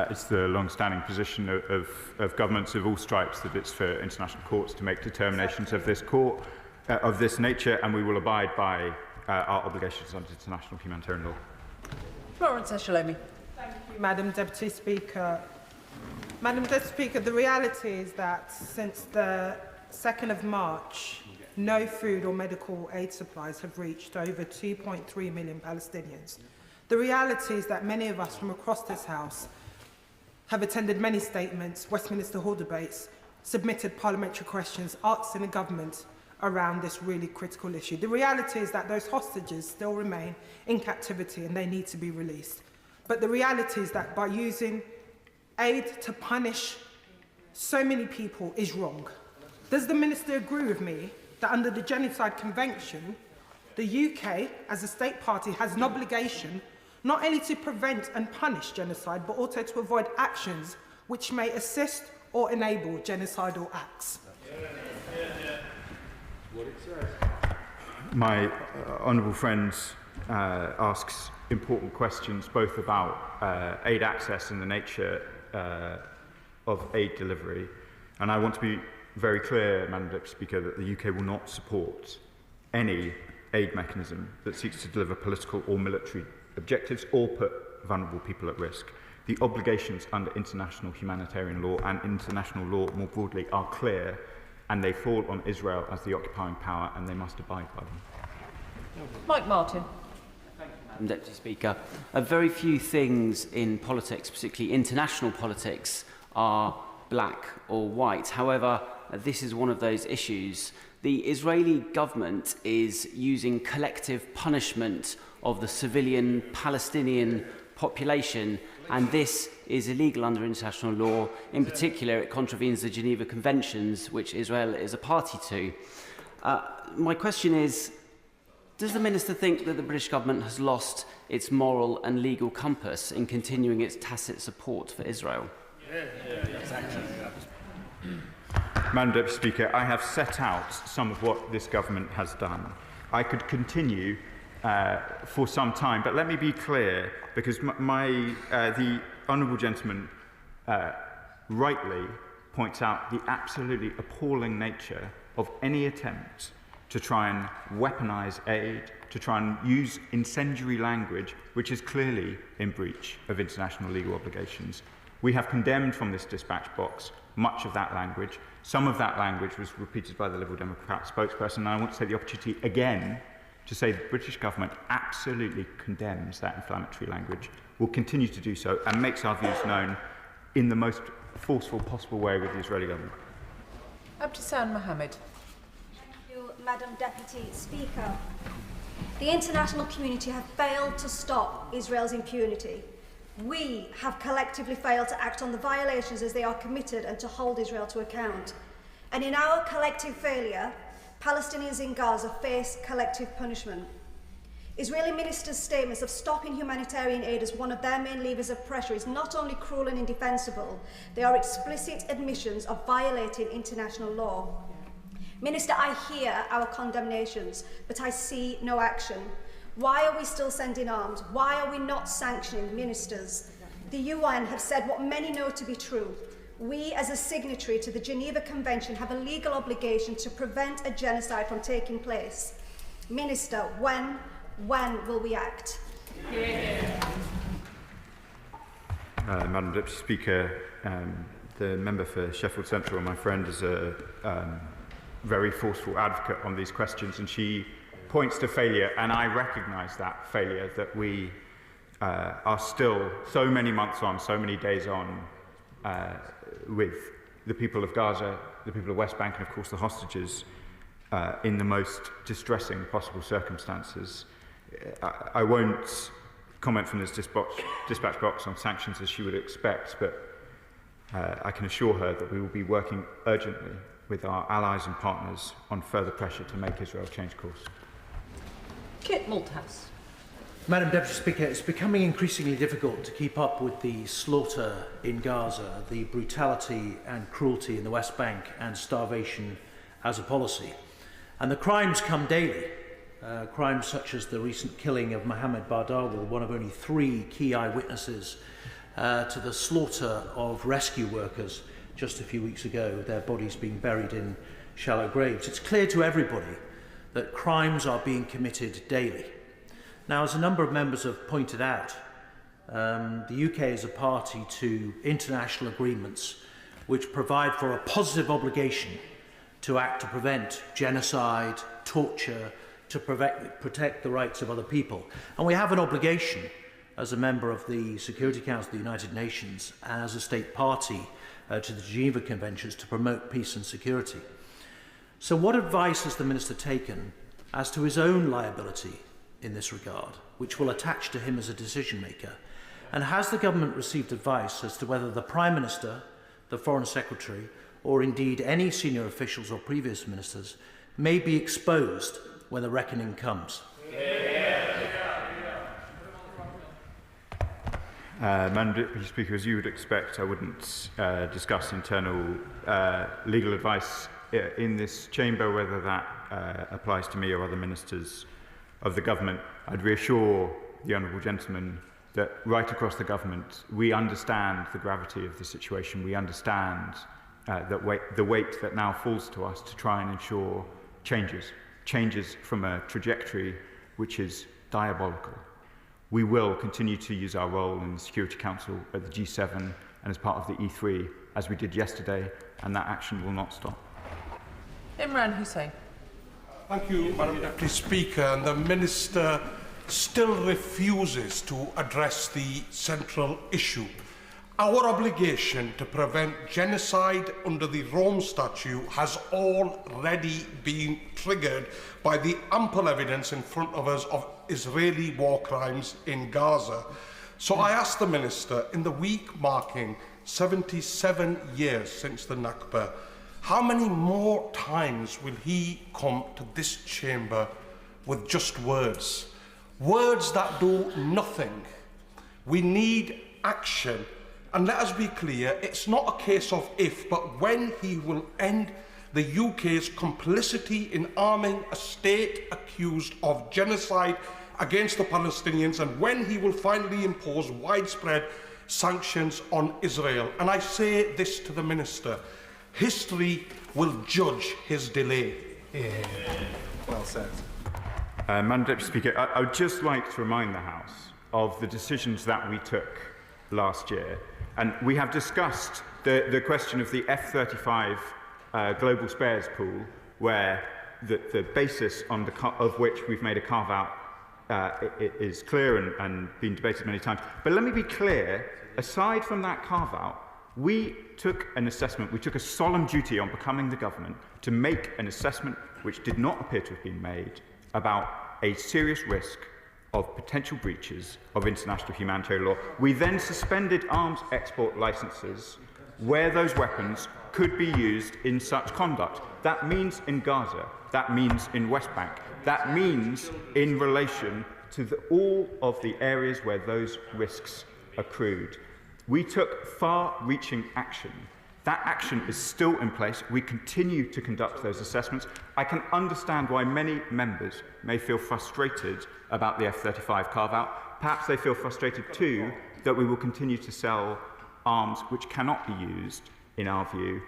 It's the long-standing position of governments of all stripes that it's for international courts to make determinations of this nature, and we will abide by our obligations under international humanitarian law. Florence Eshalomi. Madam Deputy Speaker. Madam Deputy Speaker, the reality is that since the 2nd of March, no food or medical aid supplies have reached over 2.3 million Palestinians. The reality is that many of us from across this House have attended many statements, Westminster Hall debates, submitted parliamentary questions, asking the government around this really critical issue. The reality is that those hostages still remain in captivity and they need to be released. But the reality is that by using aid to punish so many people is wrong. Does the Minister agree with me that under the Genocide Convention, the UK, as a state party, has an obligation not only to prevent and punish genocide, but also to avoid actions which may assist or enable genocidal acts? My honourable friend asks important questions both about aid access and the nature of aid delivery. And I want to be very clear, Madam Deputy Speaker, that the UK will not support any aid mechanism that seeks to deliver political or military objectives or put vulnerable people at risk. The obligations under international humanitarian law and international law more broadly are clear, and they fall on Israel as the occupying power, and they must abide by them. Mike Martin. Madam Deputy Speaker, very few things in politics, particularly international politics, are black or white. However, this is one of those issues. The Israeli government is using collective punishment of the civilian Palestinian population, and this is illegal under international law. In particular, it contravenes the Geneva Conventions, which Israel is a party to. My question is, does the Minister think that the British government has lost its moral and legal compass in continuing its tacit support for Israel? Madam Deputy Speaker, I have set out some of what this government has done. I could continue for some time, but let me be clear, because the honourable gentleman rightly points out the absolutely appalling nature of any attempt to try and weaponise aid, to try and use incendiary language, which is clearly in breach of international legal obligations. We have condemned from this dispatch box much of that language. Some of that language was repeated by the Liberal Democrat spokesperson, and I want to take the opportunity again to say the British government absolutely condemns that inflammatory language, will continue to do so, and makes our views known in the most forceful possible way with the Israeli government. Abdisan Mohammed. Madam Deputy Speaker. The international community have failed to stop Israel's impunity. We have collectively failed to act on the violations as they are committed and to hold Israel to account. And in our collective failure, Palestinians in Gaza face collective punishment. Israeli ministers' statements of stopping humanitarian aid as one of their main levers of pressure is not only cruel and indefensible, they are explicit admissions of violating international law. Minister, I hear our condemnations, but I see no action. Why are we still sending arms? Why are we not sanctioning ministers? The UN have said what many know to be true. We, as a signatory to the Geneva Convention, have a legal obligation to prevent a genocide from taking place. Minister, when will we act? Madam Deputy Speaker, the member for Sheffield Central, my friend, is a very forceful advocate on these questions, and she points to failure, and I recognise that failure, that we are still so many months on, so many days on, with the people of Gaza, the people of West Bank, and of course the hostages in the most distressing possible circumstances. I won't comment from this dispatch box on sanctions as she would expect, but I can assure her that we will be working urgently with our allies and partners on further pressure to make Israel change course. Kit Malthouse. Madam Deputy Speaker, it's becoming increasingly difficult to keep up with the slaughter in Gaza, the brutality and cruelty in the West Bank, and starvation as a policy. And the crimes come daily. Crimes such as the recent killing of Mohammed Bardawil, one of only 3 key eyewitnesses to the slaughter of rescue workers just a few weeks ago, their bodies being buried in shallow graves. It's clear to everybody that crimes are being committed daily. Now, as a number of members have pointed out, the UK is a party to international agreements which provide for a positive obligation to act to prevent genocide, torture, to protect the rights of other people. And we have an obligation as a member of the Security Council of the United Nations and as a state party to the Geneva Conventions to promote peace and security. So what advice has the Minister taken as to his own liability in this regard, which will attach to him as a decision maker? And has the government received advice as to whether the Prime Minister, the Foreign Secretary, or indeed any senior officials or previous ministers may be exposed when the reckoning comes? Madam Deputy Speaker, as you would expect, I wouldn't discuss internal legal advice in this chamber, whether that applies to me or other ministers of the government. I'd reassure the honourable gentleman that right across the government we understand the gravity of the situation. We understand the weight that now falls to us to try and ensure changes from a trajectory which is diabolical. We will continue to use our role in the Security Council at the G7 and as part of the E3, as we did yesterday, and that action will not stop. Imran Hussain. Thank you, Madam Deputy Speaker. And the Minister still refuses to address the central issue. Our obligation to prevent genocide under the Rome Statute has already been triggered by the ample evidence in front of us of Israeli war crimes in Gaza. So I ask the Minister, in the week marking 77 years since the Nakba, how many more times will he come to this chamber with just words? Words that do nothing. We need action. And let us be clear, it's not a case of if, but when he will end the UK's complicity in arming a state accused of genocide against the Palestinians, and when he will finally impose widespread sanctions on Israel. And I say this to the Minister, history will judge his delay. Well said. Madam Deputy Speaker, I would just like to remind the House of the decisions that we took last year. And we have discussed the question of the F-35 global spares pool, where the basis on of which we've made a carve-out is clear and been debated many times. But let me be clear, aside from that carve-out, we took an assessment, we took a solemn duty on becoming the government to make an assessment which did not appear to have been made about a serious risk of potential breaches of international humanitarian law. We then suspended arms export licenses where those weapons could be used in such conduct. That means in Gaza, that means in West Bank, that means in relation to all of the areas where those risks accrued. We took far-reaching action. That action is still in place. We continue to conduct those assessments. I can understand why many members may feel frustrated about the F-35 carve-out. Perhaps they feel frustrated too that we will continue to sell arms which cannot be used, in our view,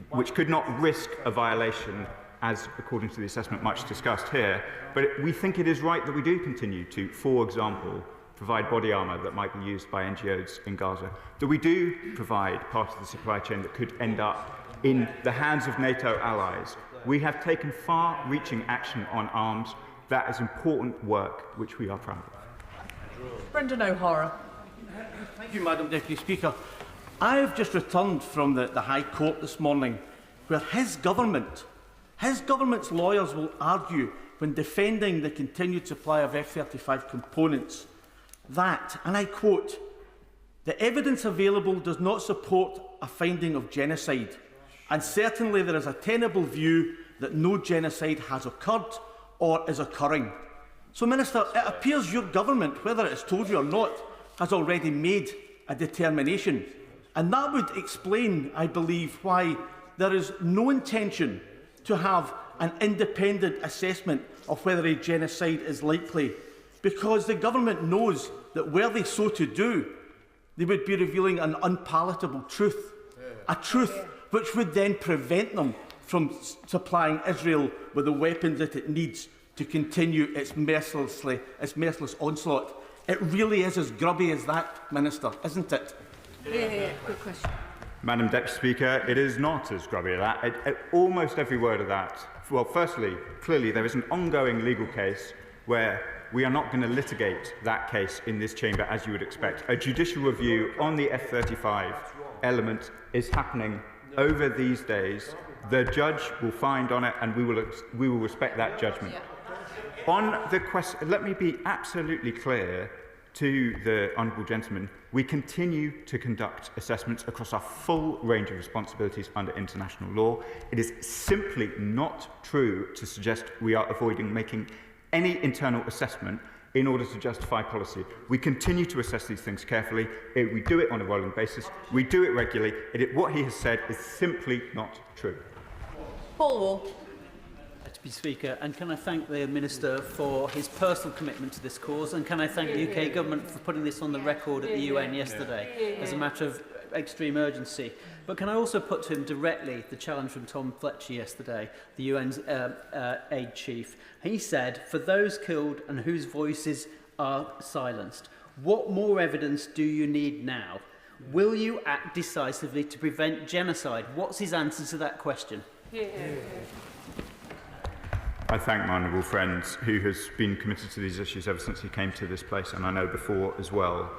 which could not risk a violation, as according to the assessment much discussed here. But we think it is right that we do continue to, for example, provide body armour that might be used by NGOs in Gaza, that we do provide part of the supply chain that could end up in the hands of NATO allies. We have taken far-reaching action on arms. That is important work which we are proud of. Brendan O'Hara. Thank you, Madam Deputy Speaker. I have just returned from the High Court this morning, where his government's lawyers will argue when defending the continued supply of F-35 components that, and I quote, "The evidence available does not support a finding of genocide, and certainly there is a tenable view that no genocide has occurred or is occurring." So, Minister, it appears your government, whether it has told you or not, has already made a determination. And that would explain, I believe, why there is no intention to have an independent assessment of whether a genocide is likely, because the government knows that were they so to do, they would be revealing an unpalatable truth, a truth which would then prevent them from supplying Israel with the weapons that it needs to continue its merciless onslaught. It really is as grubby as that, Minister, isn't it? Good question. Madam Deputy Speaker, it is not as grubby as that. Almost every word of that. Well, firstly, clearly there is an ongoing legal case where we are not going to litigate that case in this chamber, as you would expect. A judicial review on the F-35 element is happening over these days. The judge will find on it, and we will respect that judgment. On the question, let me be absolutely clear to the honourable gentleman. We continue to conduct assessments across our full range of responsibilities under international law. It is simply not true to suggest we are avoiding making any internal assessment in order to justify policy. We continue to assess these things carefully. We do it on a rolling basis. We do it regularly. What he has said is simply not true. Paul Wall. Deputy Speaker, and can I thank the Minister for his personal commitment to this cause, and can I thank the UK Government for putting this on the record at the UN yesterday as a matter of extreme urgency. But can I also put to him directly the challenge from Tom Fletcher yesterday, the UN's aid chief. He said, for those killed and whose voices are silenced, what more evidence do you need now? Will you act decisively to prevent genocide? What's his answer to that question? I thank my honourable friend who has been committed to these issues ever since he came to this place, and I know before as well.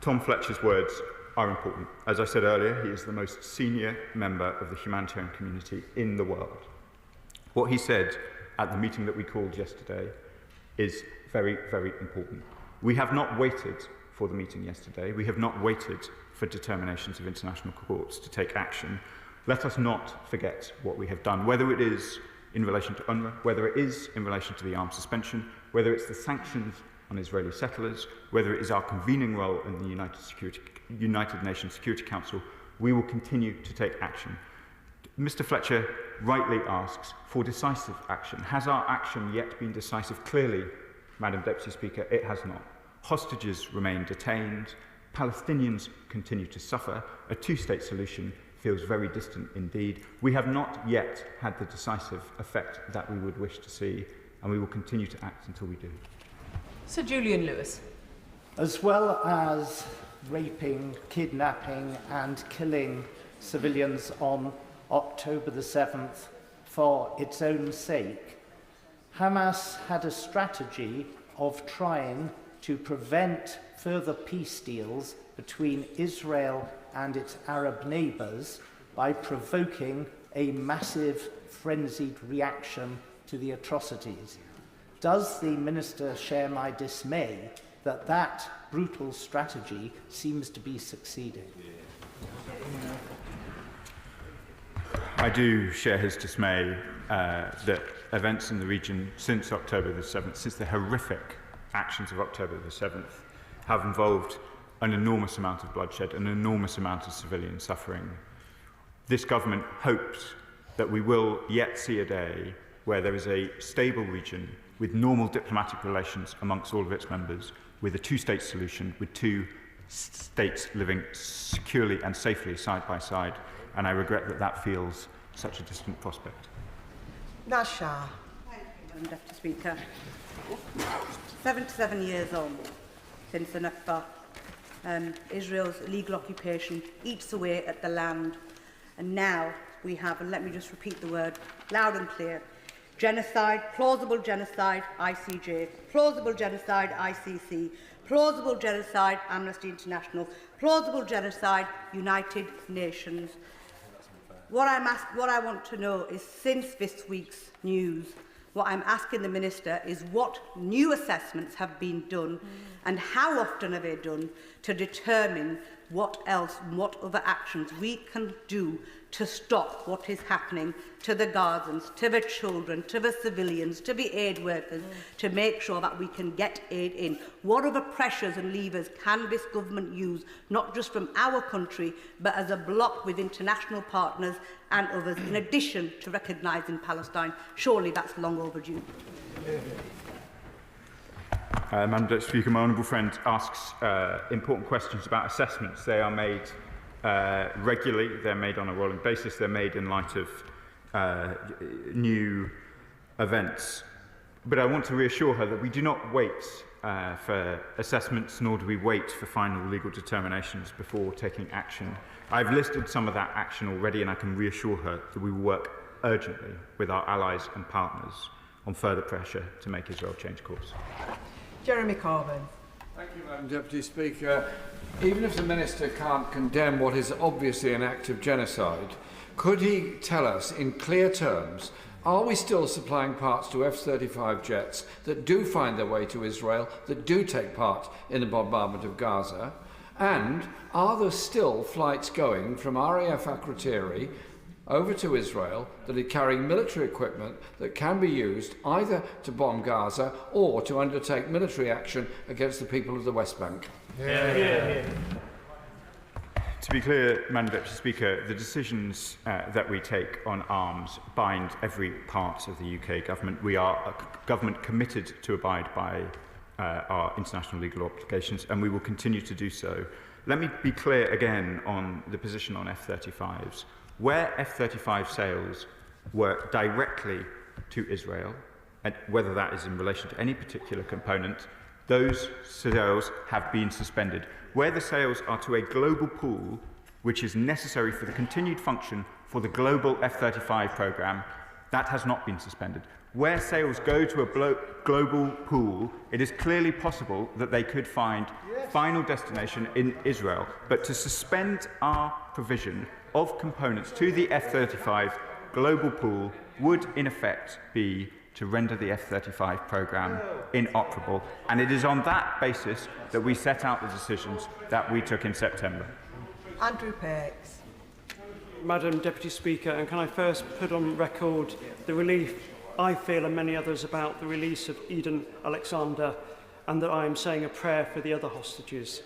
Tom Fletcher's words are important. As I said earlier, he is the most senior member of the humanitarian community in the world. What he said at the meeting that we called yesterday is very, very important. We have not waited for the meeting yesterday. We have not waited for determinations of international courts to take action. Let us not forget what we have done, whether it is in relation to UNRWA, whether it is in relation to the arms suspension, whether it's the sanctions on Israeli settlers, whether it is our convening role in the United Nations Security Council. We will continue to take action. Mr. Fletcher rightly asks for decisive action. Has our action yet been decisive? Clearly, Madam Deputy Speaker, it has not. Hostages remain detained. Palestinians continue to suffer. A two-state solution feels very distant indeed. We have not yet had the decisive effect that we would wish to see, and we will continue to act until we do. Sir Julian Lewis. As well as raping, kidnapping and killing civilians on October the 7th for its own sake, Hamas had a strategy of trying to prevent further peace deals between Israel and its Arab neighbours by provoking a massive, frenzied reaction to the atrocities. Does the Minister share my dismay that that brutal strategy seems to be succeeding? I do share his dismay that events in the region since October the 7th, since the horrific actions of October the 7th, have involved an enormous amount of bloodshed, an enormous amount of civilian suffering. This government hopes that we will yet see a day where there is a stable region with normal diplomatic relations amongst all of its members, with a two-state solution, with two states living securely and safely side by side, and I regret that that feels such a distant prospect. Nasha. Madam Deputy Speaker. 77 years on since the Nakba, Israel's illegal occupation eats away at the land, and now we have, and let me just repeat the word loud and clear, Genocide, plausible genocide, ICJ, plausible genocide, ICC, plausible genocide, Amnesty International, plausible genocide, United Nations. What I want to know is, since this week's news, what I'm asking the Minister is what new assessments have been done and how often are they done to determine what else and what other actions we can do to stop what is happening to the Gazans, to the children, to the civilians, to the aid workers, to make sure that we can get aid in. What other pressures and levers can this government use, not just from our country, but as a bloc with international partners and others, in addition to recognising Palestine? Surely that's long overdue. Madam Deputy Speaker, my honourable friend asks important questions about assessments. They are made regularly, they're made on a rolling basis, they're made in light of new events. But I want to reassure her that we do not wait for assessments, nor do we wait for final legal determinations before taking action. I've listed some of that action already, and I can reassure her that we will work urgently with our allies and partners on further pressure to make Israel change course. Jeremy Corbyn. Thank you, Madam Deputy Speaker. Even if the Minister can't condemn what is obviously an act of genocide, could he tell us in clear terms, are we still supplying parts to F-35 jets that do find their way to Israel, that do take part in the bombardment of Gaza? And are there still flights going from RAF Akrotiri over to Israel that are carrying military equipment that can be used either to bomb Gaza or to undertake military action against the people of the West Bank? To be clear, Madam Deputy Speaker, the decisions that we take on arms bind every part of the UK government. We are a government committed to abide by our international legal obligations, and we will continue to do so. Let me be clear again on the position on F-35s. Where F-35 sales were directly to Israel, and whether that is in relation to any particular component, those sales have been suspended. Where the sales are to a global pool, which is necessary for the continued function for the global F-35 programme, that has not been suspended. Where sales go to a global pool, it is clearly possible that they could find final destination in Israel. But to suspend our provision of components to the F-35 global pool would, in effect, be to render the F-35 programme inoperable. And it is on that basis that we set out the decisions that we took in September. Andrew Pakes. Madam Deputy Speaker, and can I first put on record the relief I feel and many others about the release of Eden Alexander, and that I am saying a prayer for the other hostages.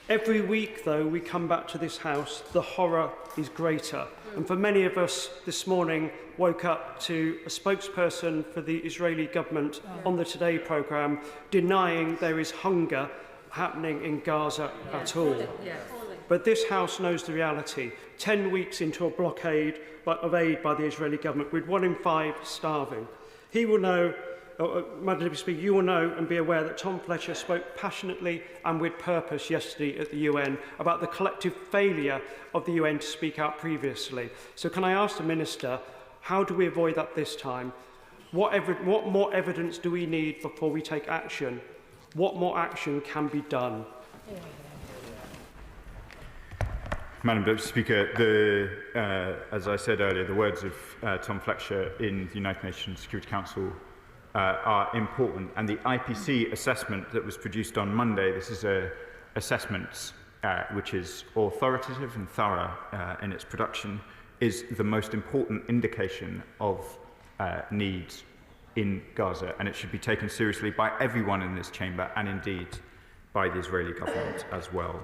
Every week, though, we come back to this House, the horror is greater. And for many of us this morning, woke up to a spokesperson for the Israeli government on the Today programme denying there is hunger happening in Gaza at all. But this House knows the reality. 10 weeks into a blockade of aid by the Israeli government, with 1 in 5 starving. He will know, Madam Deputy Speaker, you will know and be aware that Tom Fletcher spoke passionately and with purpose yesterday at the UN about the collective failure of the UN to speak out previously. So can I ask the Minister, how do we avoid that this time? What more evidence do we need before we take action? What more action can be done? Madam Deputy Speaker, as I said earlier, the words of Tom Fletcher in the United Nations Security Council are important, and the IPC assessment that was produced on Monday, this is an assessment which is authoritative and thorough in its production, is the most important indication of needs in Gaza, and it should be taken seriously by everyone in this chamber and indeed by the Israeli government as well.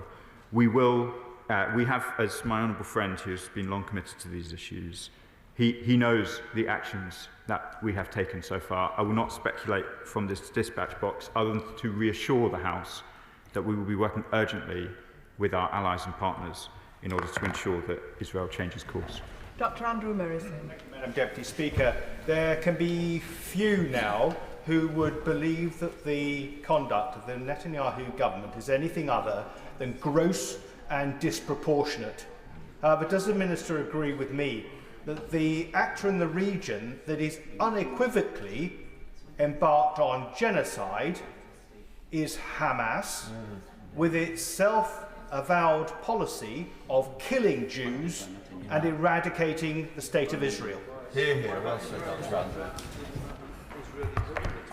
We have, as my honourable friend who has been long committed to these issues, he knows the actions that we have taken so far. I will not speculate from this dispatch box other than to reassure the House that we will be working urgently with our allies and partners in order to ensure that Israel changes course. Dr. Andrew Morrison. Madam Deputy Speaker, there can be few now who would believe that the conduct of the Netanyahu government is anything other than gross and disproportionate. But does the Minister agree with me that the actor in the region that is unequivocally embarked on genocide is Hamas, with its self-avowed policy of killing Jews and eradicating the State of Israel. Hear, hear. Well said, Dr. Andrew.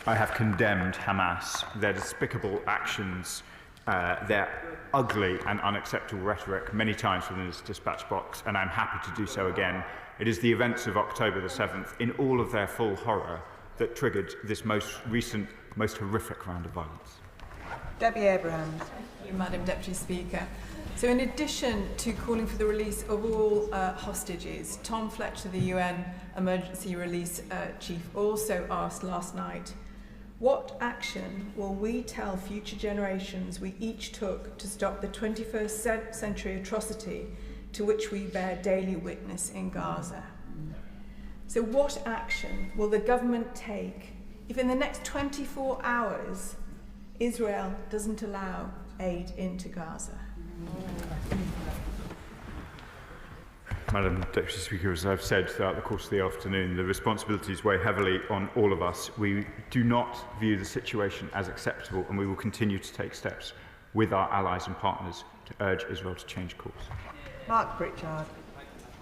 I have condemned Hamas, their despicable actions, their ugly and unacceptable rhetoric many times within this dispatch box, and I'm happy to do so again. It is the events of October the 7th, in all of their full horror, that triggered this most recent, most horrific round of violence. Debbie Abrahams. Thank you, Madam Deputy Speaker. So in addition to calling for the release of all hostages, Tom Fletcher, the UN Emergency Release Chief, also asked last night, what action will we tell future generations we each took to stop the 21st century atrocity to which we bear daily witness in Gaza? So what action will the government take if in the next 24 hours Israel doesn't allow aid into Gaza? Madam Deputy Speaker, as I've said throughout the course of the afternoon, the responsibilities weigh heavily on all of us. We do not view the situation as acceptable, and we will continue to take steps with our allies and partners to urge Israel to change course. Mark Pritchard.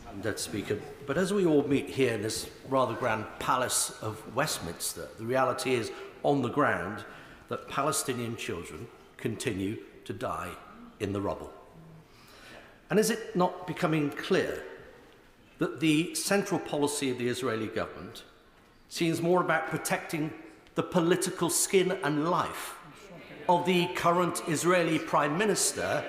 Madam Deputy Speaker, but as we all meet here in this rather grand palace of Westminster, the reality is, on the ground, that Palestinian children continue to die in the rubble. And is it not becoming clear that the central policy of the Israeli government seems more about protecting the political skin and life of the current Israeli Prime Minister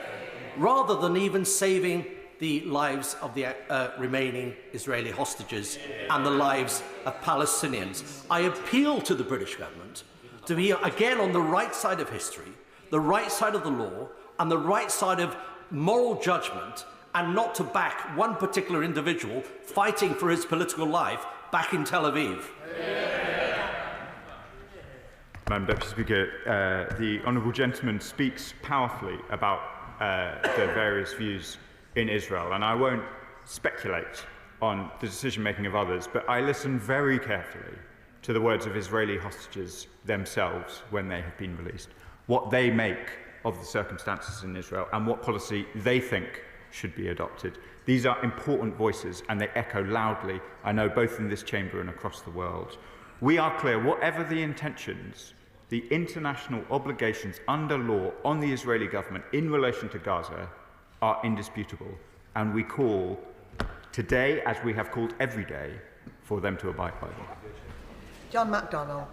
rather than even saving the lives of the remaining Israeli hostages and the lives of Palestinians? I appeal to the British government to be again on the right side of history, the right side of the law, and the right side of moral judgment, and not to back one particular individual fighting for his political life back in Tel Aviv. Madam Deputy Speaker, the honourable gentleman speaks powerfully about the various views in Israel, and I won't speculate on the decision-making of others, but I listen very carefully to the words of Israeli hostages themselves when they have been released, what they make of the circumstances in Israel and what policy they think should be adopted. These are important voices and they echo loudly, I know, both in this chamber and across the world. We are clear, whatever the intentions, the international obligations under law on the Israeli government in relation to Gaza are indisputable, and we call today, as we have called every day, for them to abide by them. John MacDonald.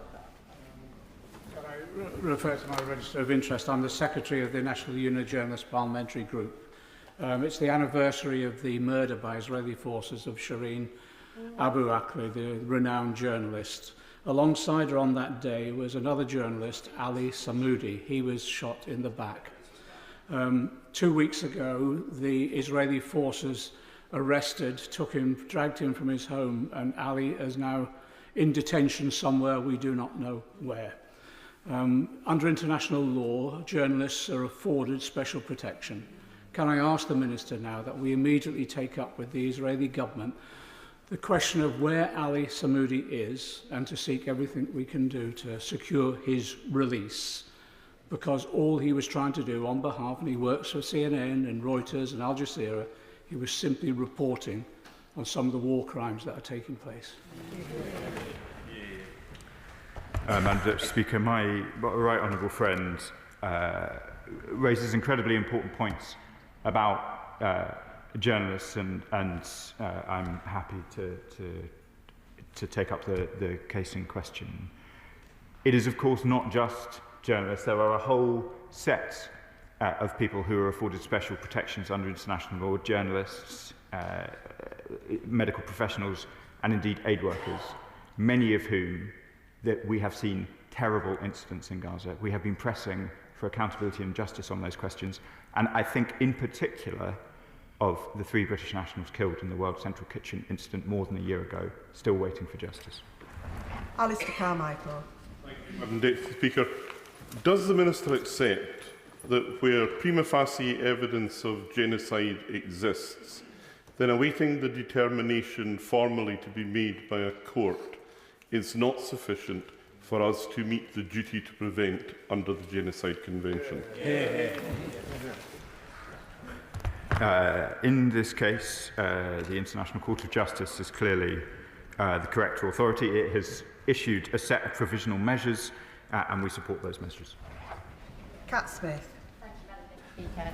Can I refer to my register of interest? I'm the Secretary of the National Union of Journalists Parliamentary Group. It's the anniversary of the murder by Israeli forces of Shireen Abu Akleh, the renowned journalist. Alongside her on that day was another journalist, Ali Samoudi. He was shot in the back. 2 weeks ago, the Israeli forces arrested, took him, dragged him from his home, and Ali is now in detention somewhere, we do not know where. Under international law, journalists are afforded special protection. Can I ask the Minister now that we immediately take up with the Israeli government the question of where Ali Samoudi is and to seek everything we can do to secure his release, because all he was trying to do on behalf, and he works for CNN and Reuters and Al Jazeera, he was simply reporting on some of the war crimes that are taking place. Madam Deputy Speaker, my right honourable friend raises incredibly important points about journalists, and I'm happy to take up the case in question. It is, of course, not just journalists. There are a whole set of people who are afforded special protections under international law: journalists, medical professionals, and indeed aid workers, many of whom that we have seen terrible incidents in Gaza. We have been pressing for accountability and justice on those questions, and I think in particular of the 3 British nationals killed in the World Central Kitchen incident more than a year ago, still waiting for justice. Alistair Carmichael. Thank you, Madam Deputy Speaker. Does the Minister accept that where prima facie evidence of genocide exists, then awaiting the determination formally to be made by a court is not sufficient for us to meet the duty to prevent under the Genocide Convention. In this case, the International Court of Justice is clearly the correct authority. It has issued a set of provisional measures, and we support those measures. Cat Smith. Thank you, Madam Speaker.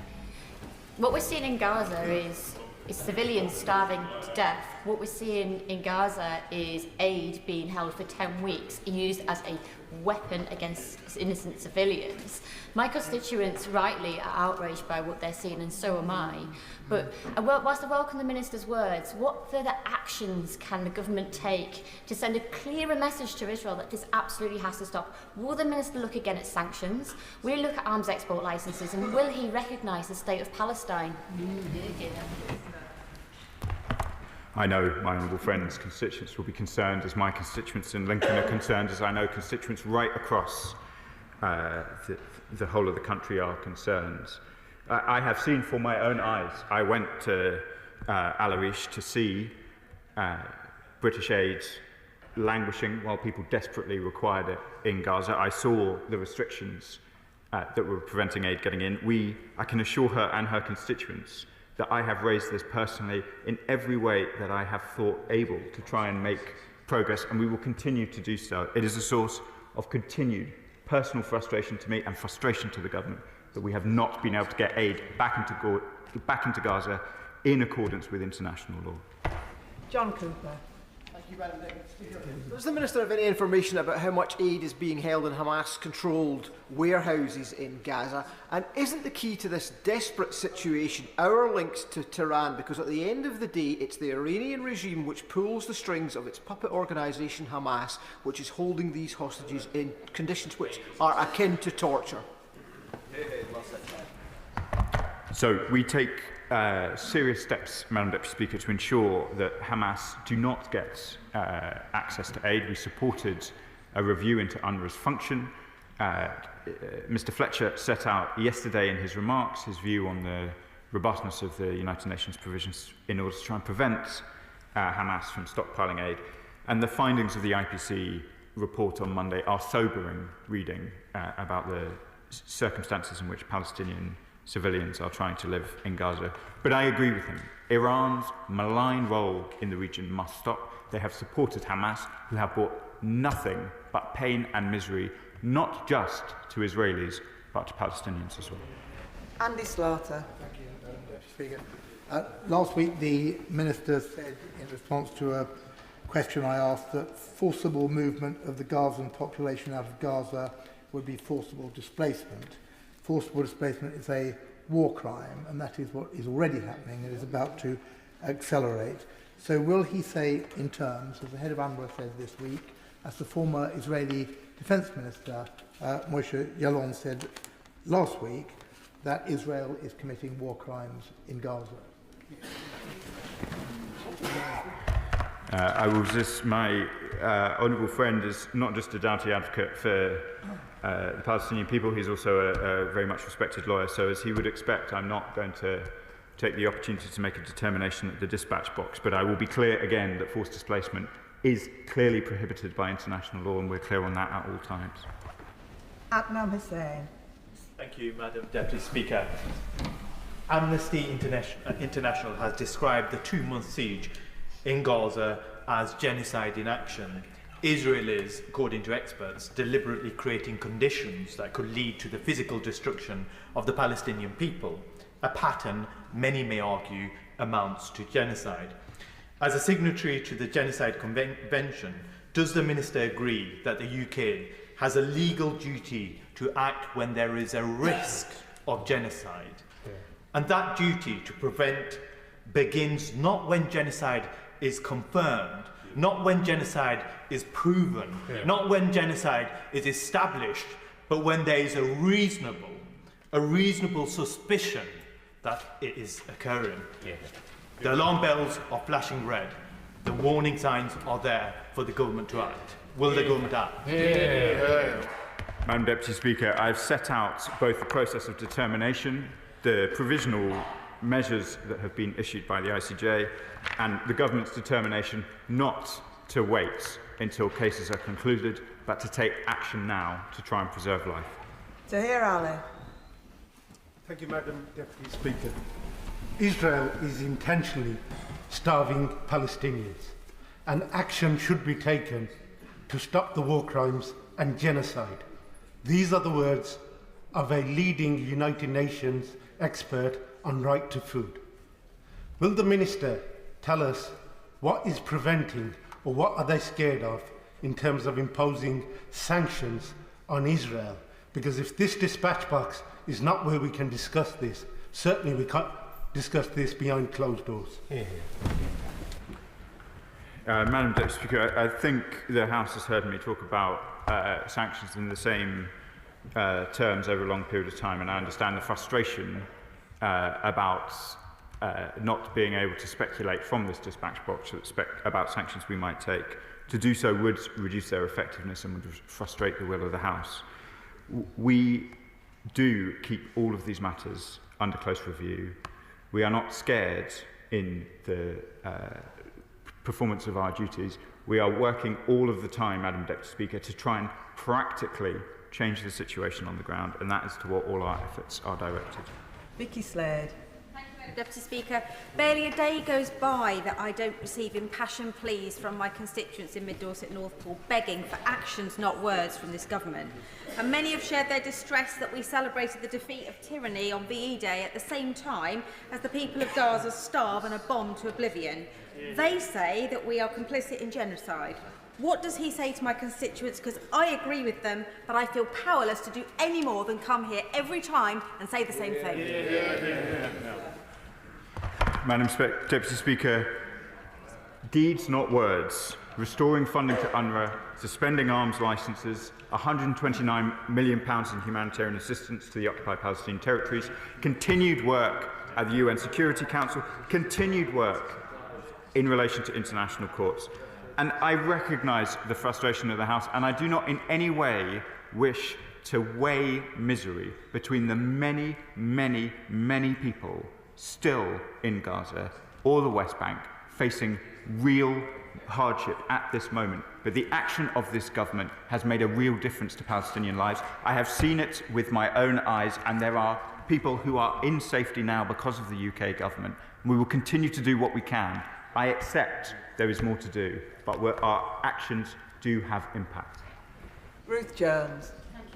What we're seeing in Gaza is civilians starving to death. What we're seeing in Gaza is aid being held for 10 weeks, used as a weapon against innocent civilians. My constituents rightly are outraged by what they're seeing, and so am I. But whilst I welcome the Minister's words, what further actions can the government take to send a clearer message to Israel that this absolutely has to stop? Will the Minister look again at sanctions? Will he look at arms export licences? And will he recognise the state of Palestine? I know my honourable friend's constituents will be concerned as my constituents in Lincoln are concerned, as I know constituents right across the whole of the country are concerned. I have seen for my own eyes. I went to Al Arish to see British aid languishing while people desperately required it in Gaza. I saw the restrictions that were preventing aid getting in. I can assure her and her constituents that I have raised this personally in every way that I have thought able to try and make progress, and we will continue to do so. It is a source of continued personal frustration to me and frustration to the government that we have not been able to get aid back into Gaza in accordance with international law. John Cooper. Thank you, Madam Deputy Speaker. Does the Minister have any information about how much aid is being held in Hamas-controlled warehouses in Gaza? And isn't the key to this desperate situation our links to Tehran? Because at the end of the day, it's the Iranian regime which pulls the strings of its puppet organisation Hamas, which is holding these hostages in conditions which are akin to torture. So we take serious steps, Madam Deputy Speaker, to ensure that Hamas do not get access to aid. We supported a review into UNRWA's function. Mr Fletcher set out yesterday in his remarks his view on the robustness of the United Nations provisions in order to try and prevent Hamas from stockpiling aid. And the findings of the IPC report on Monday are sobering reading about the circumstances in which Palestinian civilians are trying to live in Gaza. But I agree with him. Iran's malign role in the region must stop. They have supported Hamas, who have brought nothing but pain and misery, not just to Israelis, but to Palestinians as well. Andy Slaughter. Thank you, Madam Deputy Speaker. Last week, the Minister said, in response to a question I asked, that forcible movement of the Gazan population out of Gaza would be forcible displacement. Forcible displacement is a war crime, and that is what is already happening and is about to accelerate. So will he say in terms, as the head of UNRWA said this week, as the former Israeli Defence Minister Moshe Yalon said last week, that Israel is committing war crimes in Gaza? I will resist. My honourable friend is not just a doughty advocate for the Palestinian people, he's also a very much respected lawyer, so as he would expect, I'm not going to take the opportunity to make a determination at the dispatch box, but I will be clear again that forced displacement is clearly prohibited by international law, and we're clear on that at all times. Adnan Hussain. Thank you, Madam Deputy Speaker. Amnesty International has described the 2-month siege in Gaza as genocide in action. Israel is, according to experts, deliberately creating conditions that could lead to the physical destruction of the Palestinian people, a pattern many may argue amounts to genocide. As a signatory to the Genocide Convention, does the Minister agree that the UK has a legal duty to act when there is a risk of genocide? And that duty to prevent begins not when genocide is confirmed, not when genocide is proven, not when genocide is established, but when there is a reasonable suspicion that it is occurring. The alarm bells are flashing red. The warning signs are there for the government to act. Will the government act? Madam Deputy Speaker, I've set out both the process of determination, the provisional measures that have been issued by the ICJ and the government's determination not to wait until cases are concluded, but to take action now to try and preserve life. Tahir Ali. Thank you, Madam Deputy Speaker. Israel is intentionally starving Palestinians, and action should be taken to stop the war crimes and genocide. These are the words of a leading United Nations expert on right to food. Will the Minister tell us what is preventing, or what are they scared of, in terms of imposing sanctions on Israel? Because if this dispatch box is not where we can discuss this, certainly we can't discuss this behind closed doors. Madam Deputy Speaker, I think the House has heard me talk about sanctions in the same terms over a long period of time, and I understand the frustration about not being able to speculate from this dispatch box about sanctions we might take. To do so would reduce their effectiveness and would frustrate the will of the House. We do keep all of these matters under close review. We are not scared in the performance of our duties. We are working all of the time, Madam Deputy Speaker, to try and practically change the situation on the ground, and that is to what all our efforts are directed. Vicky Slade. Deputy Speaker, barely a day goes by that I don't receive impassioned pleas from my constituents in Mid Dorset Northpool begging for actions, not words, from this government. And many have shared their distress that we celebrated the defeat of tyranny on VE Day at the same time as the people of Gaza starve and are bombed to oblivion. They say that we are complicit in genocide. What does he say to my constituents? Because I agree with them, but I feel powerless to do any more than come here every time and say the same thing. Madam Deputy Speaker, deeds not words, restoring funding to UNRWA, suspending arms licences, £129 million in humanitarian assistance to the occupied Palestinian territories, continued work at the UN Security Council, continued work in relation to international courts. And I recognise the frustration of the House, and I do not in any way wish to weigh misery between the many, many, many people still in Gaza or the West Bank facing real hardship at this moment. But the action of this government has made a real difference to Palestinian lives. I have seen it with my own eyes, and there are people who are in safety now because of the UK government. We will continue to do what we can. I accept there is more to do, but our actions do have impact. Ruth Jones.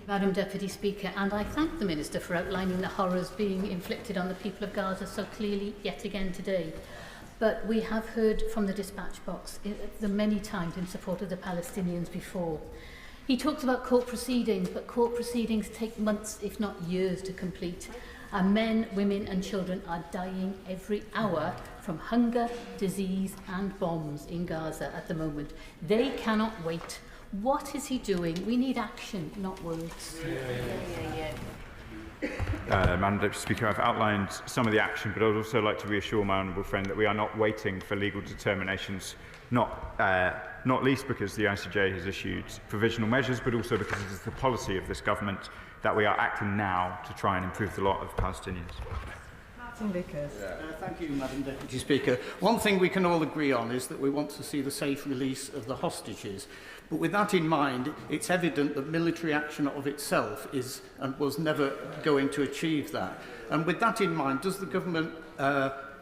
Madam Deputy Speaker, and I thank the Minister for outlining the horrors being inflicted on the people of Gaza so clearly yet again today. But we have heard from the dispatch box the many times in support of the Palestinians before. He talks about court proceedings, but court proceedings take months, if not years, to complete. And men, women and children are dying every hour from hunger, disease and bombs in Gaza at the moment. They cannot wait. What is he doing? We need action, not words. Madam Deputy Speaker, I've outlined some of the action, but I would also like to reassure my honourable friend that we are not waiting for legal determinations, not least because the ICJ has issued provisional measures, but also because it is the policy of this government that we are acting now to try and improve the lot of Palestinians. Thank you, Madam Deputy Speaker. One thing we can all agree on is that we want to see the safe release of the hostages. But with that in mind, it's evident that military action of itself is and was never going to achieve that. And with that in mind, does the government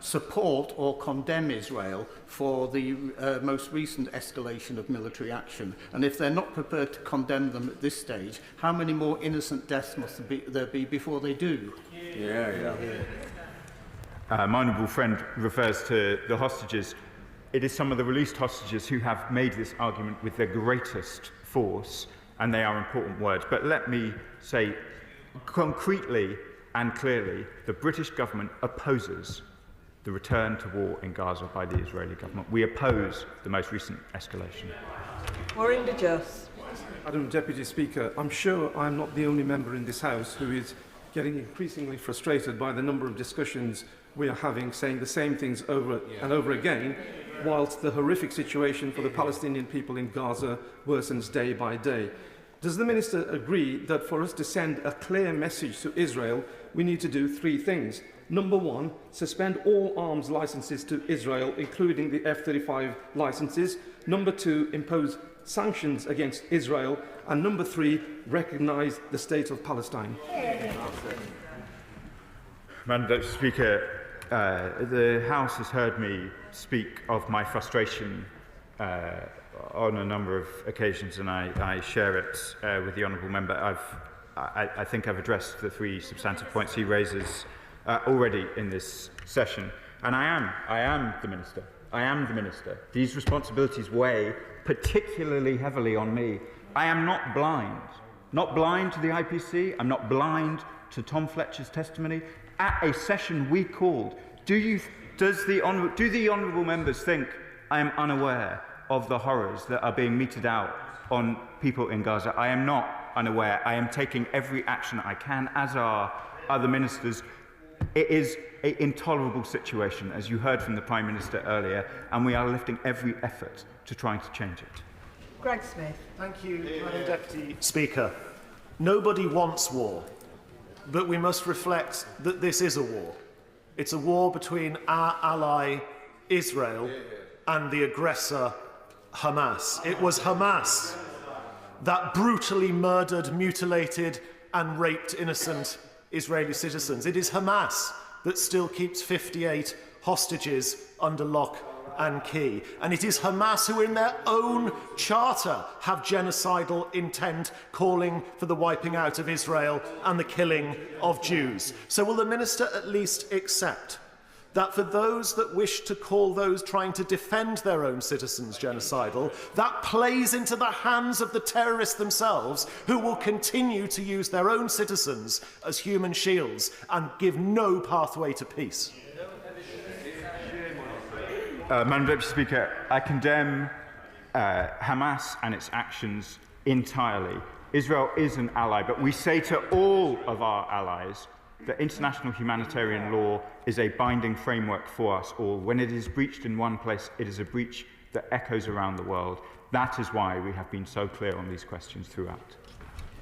support or condemn Israel for the most recent escalation of military action? And if they're not prepared to condemn them at this stage, how many more innocent deaths must there be before they do? My honourable friend refers to the hostages. It is some of the released hostages who have made this argument with the greatest force, and they are important words. But let me say concretely and clearly, the British government opposes the return to war in Gaza by the Israeli government. We oppose the most recent escalation. Maureen de Just. Madam Deputy Speaker, I'm sure I'm not the only member in this House who is getting increasingly frustrated by the number of discussions we are having, saying the same things over and over again, whilst the horrific situation for the Palestinian people in Gaza worsens day by day. Does the Minister agree that for us to send a clear message to Israel, we need to do 3 things? Number 1, suspend all arms licences to Israel, including the F-35 licences. Number 2, impose sanctions against Israel. And number 3, recognise the state of Palestine. Madam Deputy Speaker, the House has heard me speak of my frustration on a number of occasions, and I share it with the honourable member. I think I've addressed the 3 substantive points he raises already in this session, and I am the Minister. I am the Minister. These responsibilities weigh particularly heavily on me. I am not blind to the IPC. I'm not blind to Tom Fletcher's testimony. At a session we called, do the honourable members think I am unaware of the horrors that are being meted out on people in Gaza? I am not unaware. I am taking every action I can, as are other ministers. It is an intolerable situation, as you heard from the Prime Minister earlier, and we are lifting every effort to trying to change it. Greg Smith. Thank you, Madam Deputy Speaker. Nobody wants war, but we must reflect that this is a war. It's a war between our ally, Israel, and the aggressor, Hamas. It was Hamas that brutally murdered, mutilated, and raped innocent Israeli citizens. It is Hamas that still keeps 58 hostages under lock and key. And it is Hamas who in their own charter have genocidal intent, calling for the wiping out of Israel and the killing of Jews. So will the Minister at least accept that for those that wish to call those trying to defend their own citizens genocidal, that plays into the hands of the terrorists themselves, who will continue to use their own citizens as human shields and give no pathway to peace? Madam Deputy Speaker, I condemn Hamas and its actions entirely. Israel is an ally, but we say to all of our allies that international humanitarian law is a binding framework for us all. When it is breached in one place, it is a breach that echoes around the world. That is why we have been so clear on these questions throughout.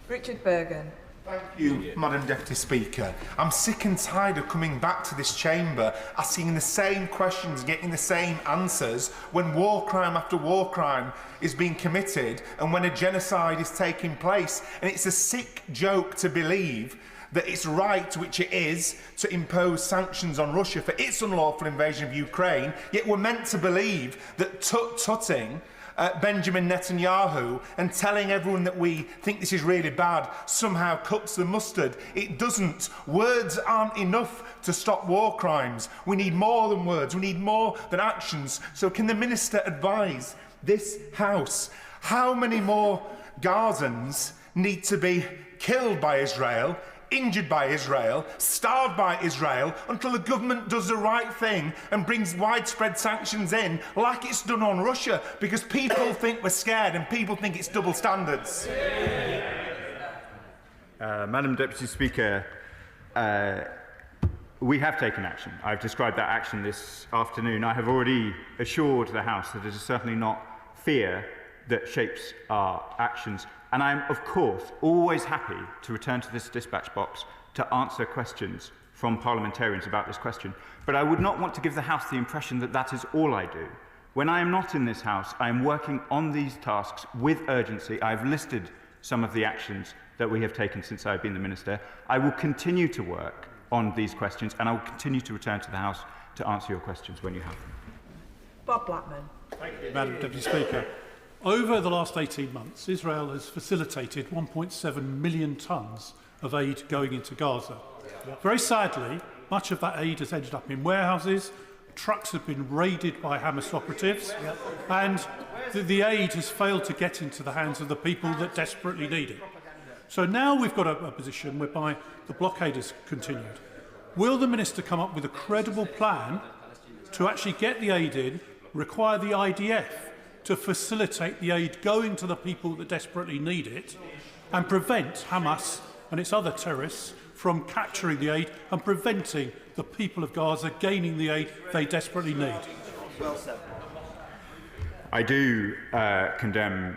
Richard Bergen. Thank you, Madam Deputy Speaker. I'm sick and tired of coming back to this chamber, asking the same questions, getting the same answers, when war crime after war crime is being committed and when a genocide is taking place. And it's a sick joke to believe that it's right, which it is, to impose sanctions on Russia for its unlawful invasion of Ukraine, yet we're meant to believe that tutting Benjamin Netanyahu and telling everyone that we think this is really bad somehow cuts the mustard. It doesn't. Words aren't enough to stop war crimes. We need more than words. We need more than actions. So can the Minister advise this House how many more Gazans need to be killed by Israel, injured by Israel, starved by Israel, until the government does the right thing and brings widespread sanctions in, like it's done on Russia, because people think we're scared and people think it's double standards? Madam Deputy Speaker, we have taken action. I've described that action this afternoon. I have already assured the House that it is certainly not fear that shapes our actions. And I'm, of course, always happy to return to this dispatch box to answer questions from parliamentarians about this question. But I would not want to give the House the impression that that is all I do. When I am not in this House, I am working on these tasks with urgency. I've listed some of the actions that we have taken since I've been the Minister. I will continue to work on these questions, and I will continue to return to the House to answer your questions when you have them. Bob Blackman. Thank you, Madam Deputy Speaker. Over the last 18 months, Israel has facilitated 1.7 million tonnes of aid going into Gaza. Very sadly, much of that aid has ended up in warehouses, trucks have been raided by Hamas operatives, and the aid has failed to get into the hands of the people that desperately need it. So now we've got a position whereby the blockade has continued. Will the Minister come up with a credible plan to actually get the aid in, require the IDF to facilitate the aid going to the people that desperately need it, and prevent Hamas and its other terrorists from capturing the aid and preventing the people of Gaza gaining the aid they desperately need? I do condemn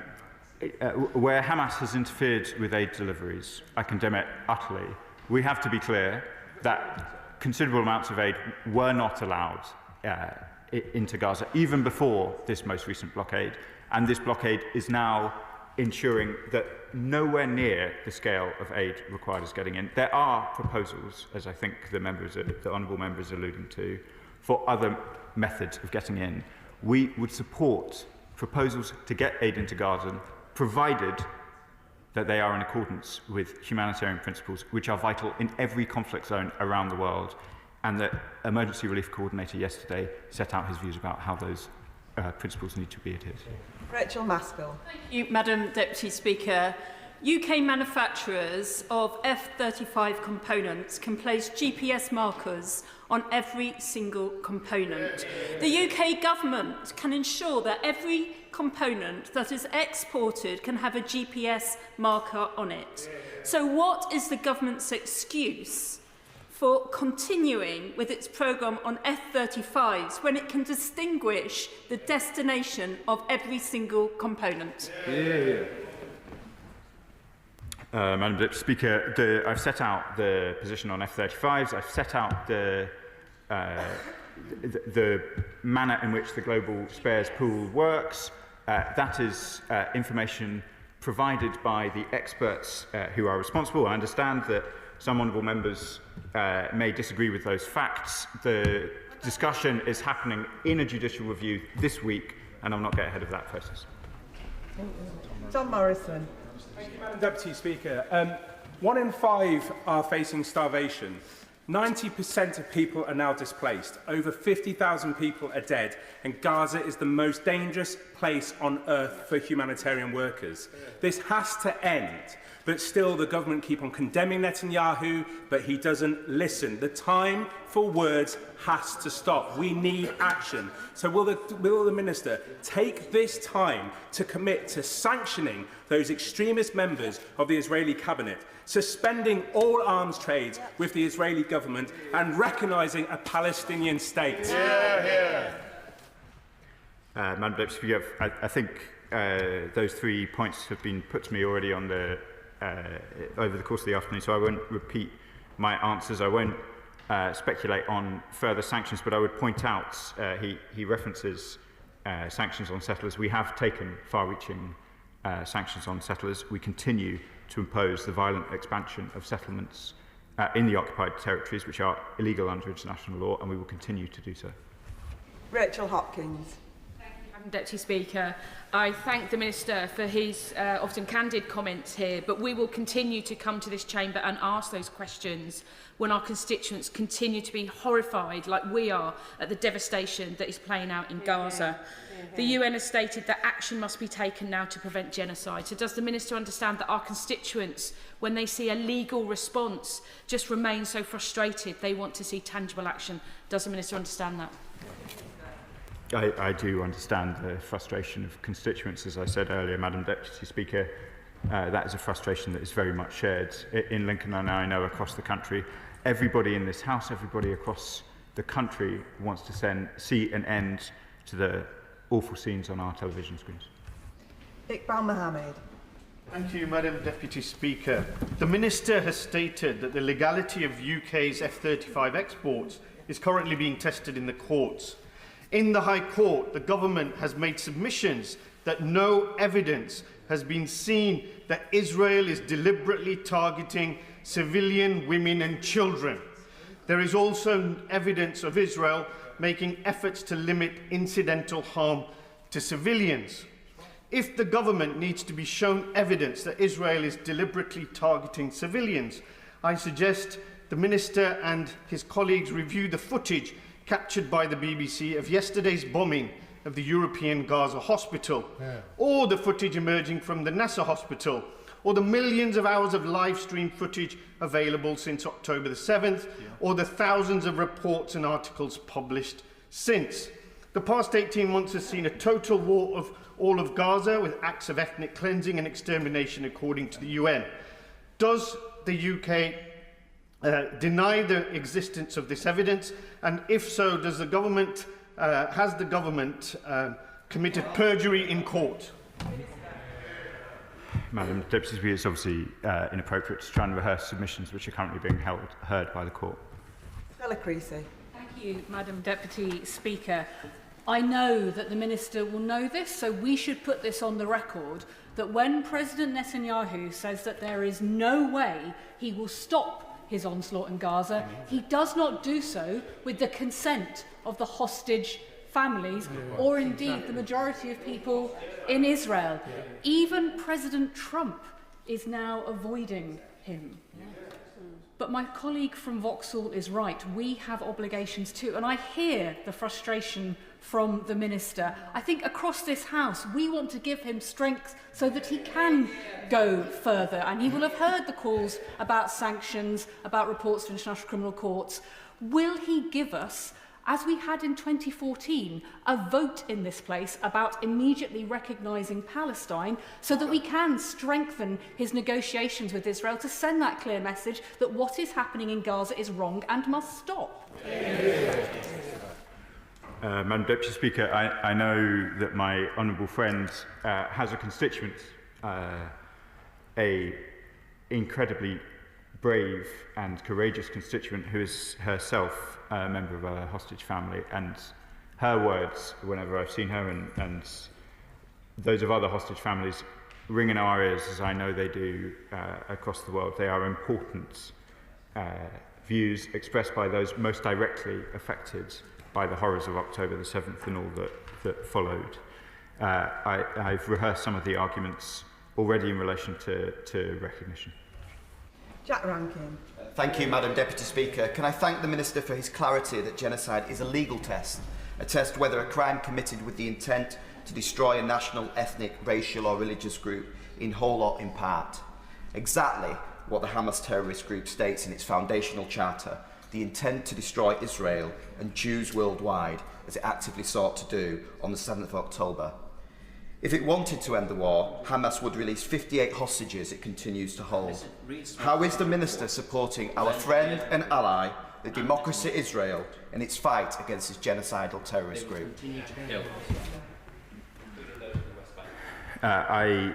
where Hamas has interfered with aid deliveries, I condemn it utterly. We have to be clear that considerable amounts of aid were not allowed into Gaza, even before this most recent blockade. And this blockade is now ensuring that nowhere near the scale of aid required is getting in. There are proposals, as I think the honourable members are alluding to, for other methods of getting in. We would support proposals to get aid into Gaza, provided that they are in accordance with humanitarian principles, which are vital in every conflict zone around the world, and the Emergency Relief Coordinator yesterday set out his views about how those principles need to be adhered to. Rachel Maskell. Thank you, Madam Deputy Speaker. UK manufacturers of F-35 components can place GPS markers on every single component. The UK government can ensure that every component that is exported can have a GPS marker on it. So what is the government's excuse for continuing with its programme on F-35s when it can distinguish the destination of every single component? Madam Deputy Speaker, I've set out the position on F-35s. I've set out the manner in which the global spares pool works. That is information provided by the experts who are responsible. I understand that some honourable members may disagree with those facts. The discussion is happening in a judicial review this week, and I'll not get ahead of that process. John Morrison. Thank you, Madam Deputy Speaker. 1 in 5 are facing starvation. 90% of people are now displaced. Over 50,000 people are dead, and Gaza is the most dangerous place on earth for humanitarian workers. This has to end. But still, the government keep on condemning Netanyahu, but he doesn't listen. The time for words has to stop. We need action. So will the Minister take this time to commit to sanctioning those extremist members of the Israeli cabinet, suspending all arms trades with the Israeli government, and recognising a Palestinian state? Madam Deputy Speaker, I think those 3 points have been put to me already on the over the course of the afternoon, so I won't repeat my answers. I won't speculate on further sanctions, but I would point out he references sanctions on settlers. We have taken far-reaching sanctions on settlers. We continue to impose the violent expansion of settlements in the occupied territories, which are illegal under international law, and we will continue to do so. Rachel Hopkins. Madam Deputy Speaker, I thank the Minister for his often candid comments here, but we will continue to come to this chamber and ask those questions when our constituents continue to be horrified, like we are, at the devastation that is playing out in Gaza. The UN has stated that action must be taken now to prevent genocide. So does the Minister understand that our constituents, when they see a legal response, just remain so frustrated they want to see tangible action? Does the Minister understand that? I do understand the frustration of constituents, as I said earlier, Madam Deputy Speaker. That is a frustration that is very much shared in Lincoln, and I know across the country. Everybody in this House, everybody across the country wants to see an end to the awful scenes on our television screens. Iqbal Mohammed. Thank you, Madam Deputy Speaker. The Minister has stated that the legality of UK's F-35 exports is currently being tested in the courts. In the High Court, the government has made submissions that no evidence has been seen that Israel is deliberately targeting civilian women and children. There is also evidence of Israel making efforts to limit incidental harm to civilians. If the government needs to be shown evidence that Israel is deliberately targeting civilians, I suggest the Minister and his colleagues review the footage captured by the BBC of yesterday's bombing of the European Gaza hospital, or the footage emerging from the Nasser hospital, or the millions of hours of live stream footage available since October the 7th, or the thousands of reports and articles published since. The past 18 months has seen a total war of all of Gaza, with acts of ethnic cleansing and extermination according to the UN. Does the UK deny the existence of this evidence, and if so, does the government has the government committed perjury in court? Madam Deputy Speaker, it's obviously inappropriate to try and rehearse submissions which are currently being heard by the court. Stella Creasy. Thank you, Madam Deputy Speaker. I know that the Minister will know this, so we should put this on the record, that when President Netanyahu says that there is no way he will stop his onslaught in Gaza, he does not do so with the consent of the hostage families or indeed the majority of people in Israel. Even President Trump is now avoiding him. But my colleague from Vauxhall is right. We have obligations too. And I hear the frustration from the Minister. I think across this House, we want to give him strength so that he can go further. And he will have heard the calls about sanctions, about reports to international criminal courts. Will he give us, as we had in 2014, a vote in this place about immediately recognising Palestine so that we can strengthen his negotiations with Israel to send that clear message that what is happening in Gaza is wrong and must stop? Madam Deputy Speaker, I know that my honourable friend has a constituent, a incredibly brave and courageous constituent who is herself a member of a hostage family, and her words, whenever I've seen her and those of other hostage families, ring in our ears, as I know they do across the world. They are important views expressed by those most directly affected by the horrors of October the 7th and all that followed. I've rehearsed some of the arguments already in relation to recognition. Jack Rankin. Thank you, Madam Deputy Speaker. Can I thank the Minister for his clarity that genocide is a legal test, a test whether a crime committed with the intent to destroy a national, ethnic, racial or religious group in whole or in part. Exactly what the Hamas terrorist group states in its foundational charter, the intent to destroy Israel and Jews worldwide, as it actively sought to do on the 7th of October. If it wanted to end the war, Hamas would release 58 hostages it continues to hold. How is the Minister supporting our friend and ally, the democracy Israel, in its fight against this genocidal terrorist group? I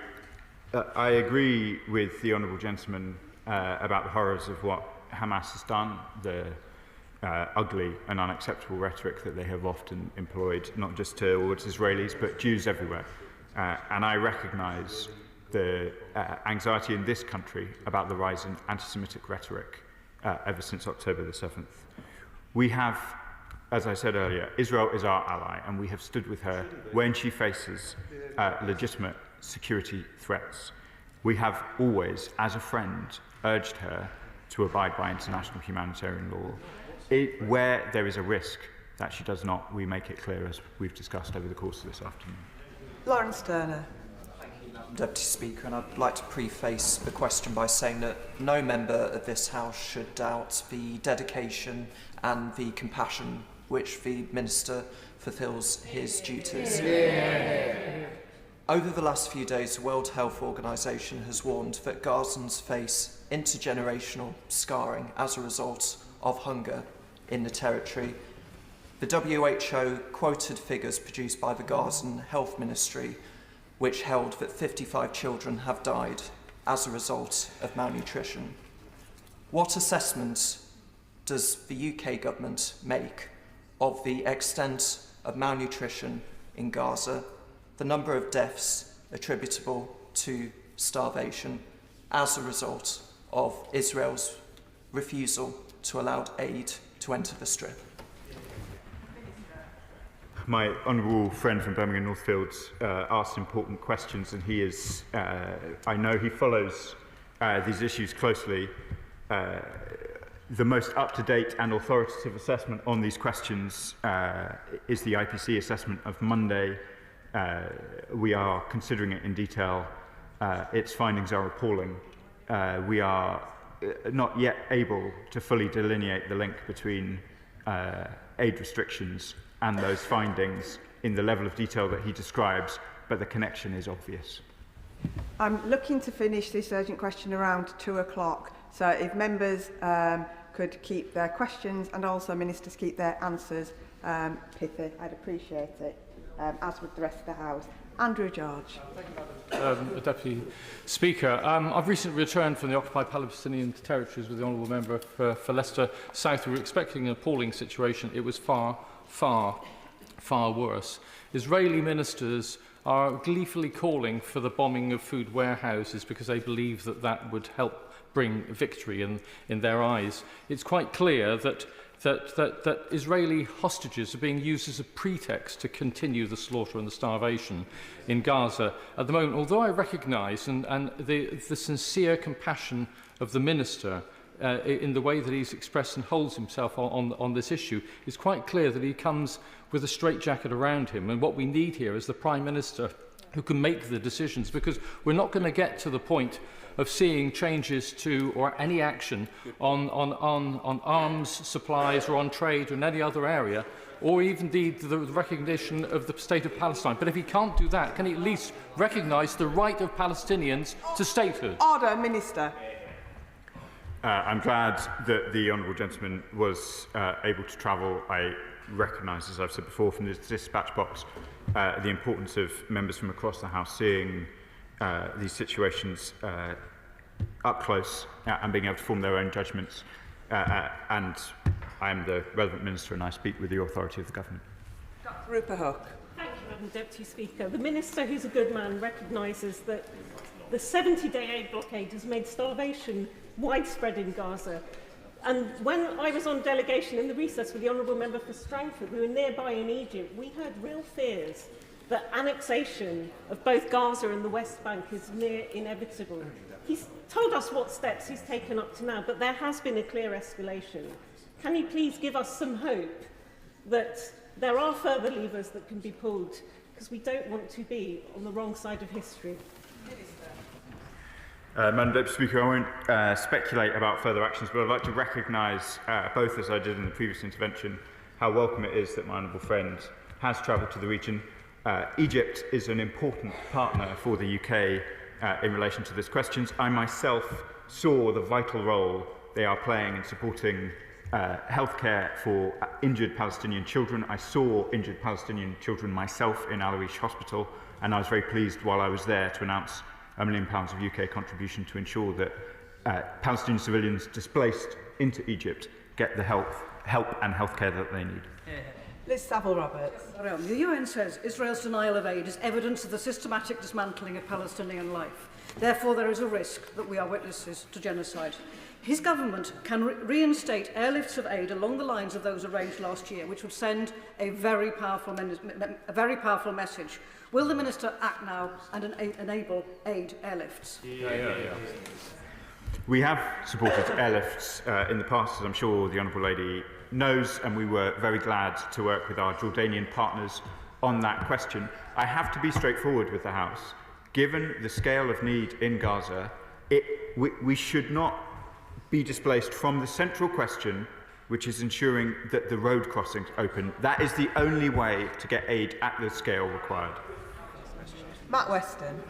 agree with the honourable gentleman about the horrors of what Hamas has done, the ugly and unacceptable rhetoric that they have often employed, not just towards Israelis, but Jews everywhere. And I recognise the anxiety in this country about the rise in anti-Semitic rhetoric ever since October the 7th. We have, as I said earlier, Israel is our ally, and we have stood with her when she faces legitimate security threats. We have always, as a friend, urged her to abide by international humanitarian law. Where there is a risk that she does not, we make it clear, as we've discussed over the course of this afternoon. Lawrence Turner. Thank you, Madam Deputy Speaker, and I'd like to preface the question by saying that no member of this House should doubt the dedication and the compassion which the Minister fulfills his duties. Yeah. Over the last few days, the World Health Organization has warned that Gazans face intergenerational scarring as a result of hunger in the territory. The WHO quoted figures produced by the Gazan Health Ministry, which held that 55 children have died as a result of malnutrition. What assessments does the UK government make of the extent of malnutrition in Gaza, the number of deaths attributable to starvation as a result of Israel's refusal to allow aid to enter the Strip? My honourable friend from Birmingham Northfields asked important questions, and he is, I know he follows these issues closely. The most up-to-date and authoritative assessment on these questions is the IPC assessment of Monday. We are considering it in detail. Its findings are appalling. We are not yet able to fully delineate the link between aid restrictions and those findings in the level of detail that he describes, but the connection is obvious. I'm looking to finish this urgent question around 2 o'clock, so if members could keep their questions and also ministers keep their answers pithy, I'd appreciate it, as would the rest of the House. Andrew George. Deputy Speaker, I've recently returned from the occupied Palestinian territories with the Honourable Member for Leicester South. We were expecting an appalling situation. It was far, far, far worse. Israeli ministers are gleefully calling for the bombing of food warehouses because they believe that that would help bring victory in their eyes. It's quite clear that Israeli hostages are being used as a pretext to continue the slaughter and the starvation in Gaza at the moment. Although I recognise and the sincere compassion of the Minister in the way that he's expressed and holds himself on this issue, it's quite clear that he comes with a straitjacket around him. And what we need here is the Prime Minister who can make the decisions, because we're not going to get to the point of seeing changes to or any action on arms supplies or on trade or in any other area, or even the recognition of the state of Palestine. But if he can't do that, can he at least recognise the right of Palestinians to statehood? Order, Minister. I'm glad that the honourable gentleman was able to travel. I recognise, as I've said before, from this dispatch box, the importance of members from across the House seeing these situations up close and being able to form their own judgments. And I am the relevant minister and I speak with the authority of the government. Dr. Rupert Hook. Thank you, Madam Deputy Speaker. The Minister, who's a good man, recognises that the 70-day aid blockade has made starvation widespread in Gaza. And when I was on delegation in the recess with the Honourable Member for Strangford, we were nearby in Egypt, we had real fears that annexation of both Gaza and the West Bank is near inevitable. He's told us what steps he's taken up to now, but there has been a clear escalation. Can you please give us some hope that there are further levers that can be pulled, because we don't want to be on the wrong side of history? Madam Deputy Speaker, I won't speculate about further actions, but I'd like to recognise, both as I did in the previous intervention, how welcome it is that my honourable friend has travelled to the region. Egypt is an important partner for the UK in relation to these questions. I myself saw the vital role they are playing in supporting healthcare for injured Palestinian children. I saw injured Palestinian children myself in Al Arish Hospital, and I was very pleased while I was there to announce £1 million of UK contribution to ensure that Palestinian civilians displaced into Egypt get the help and healthcare that they need. Liz Saville-Roberts. The UN says Israel's denial of aid is evidence of the systematic dismantling of Palestinian life. Therefore, there is a risk that we are witnesses to genocide. His government can reinstate airlifts of aid along the lines of those arranged last year, which would send a very powerful message. Will the Minister act now and enable aid airlifts? We have supported airlifts in the past, as I'm sure the Honourable Lady knows, and we were very glad to work with our Jordanian partners on that question. I have to be straightforward with the House. Given the scale of need in Gaza, we should not be displaced from the central question, which is ensuring that the road crossings open. That is the only way to get aid at the scale required. Matt Weston.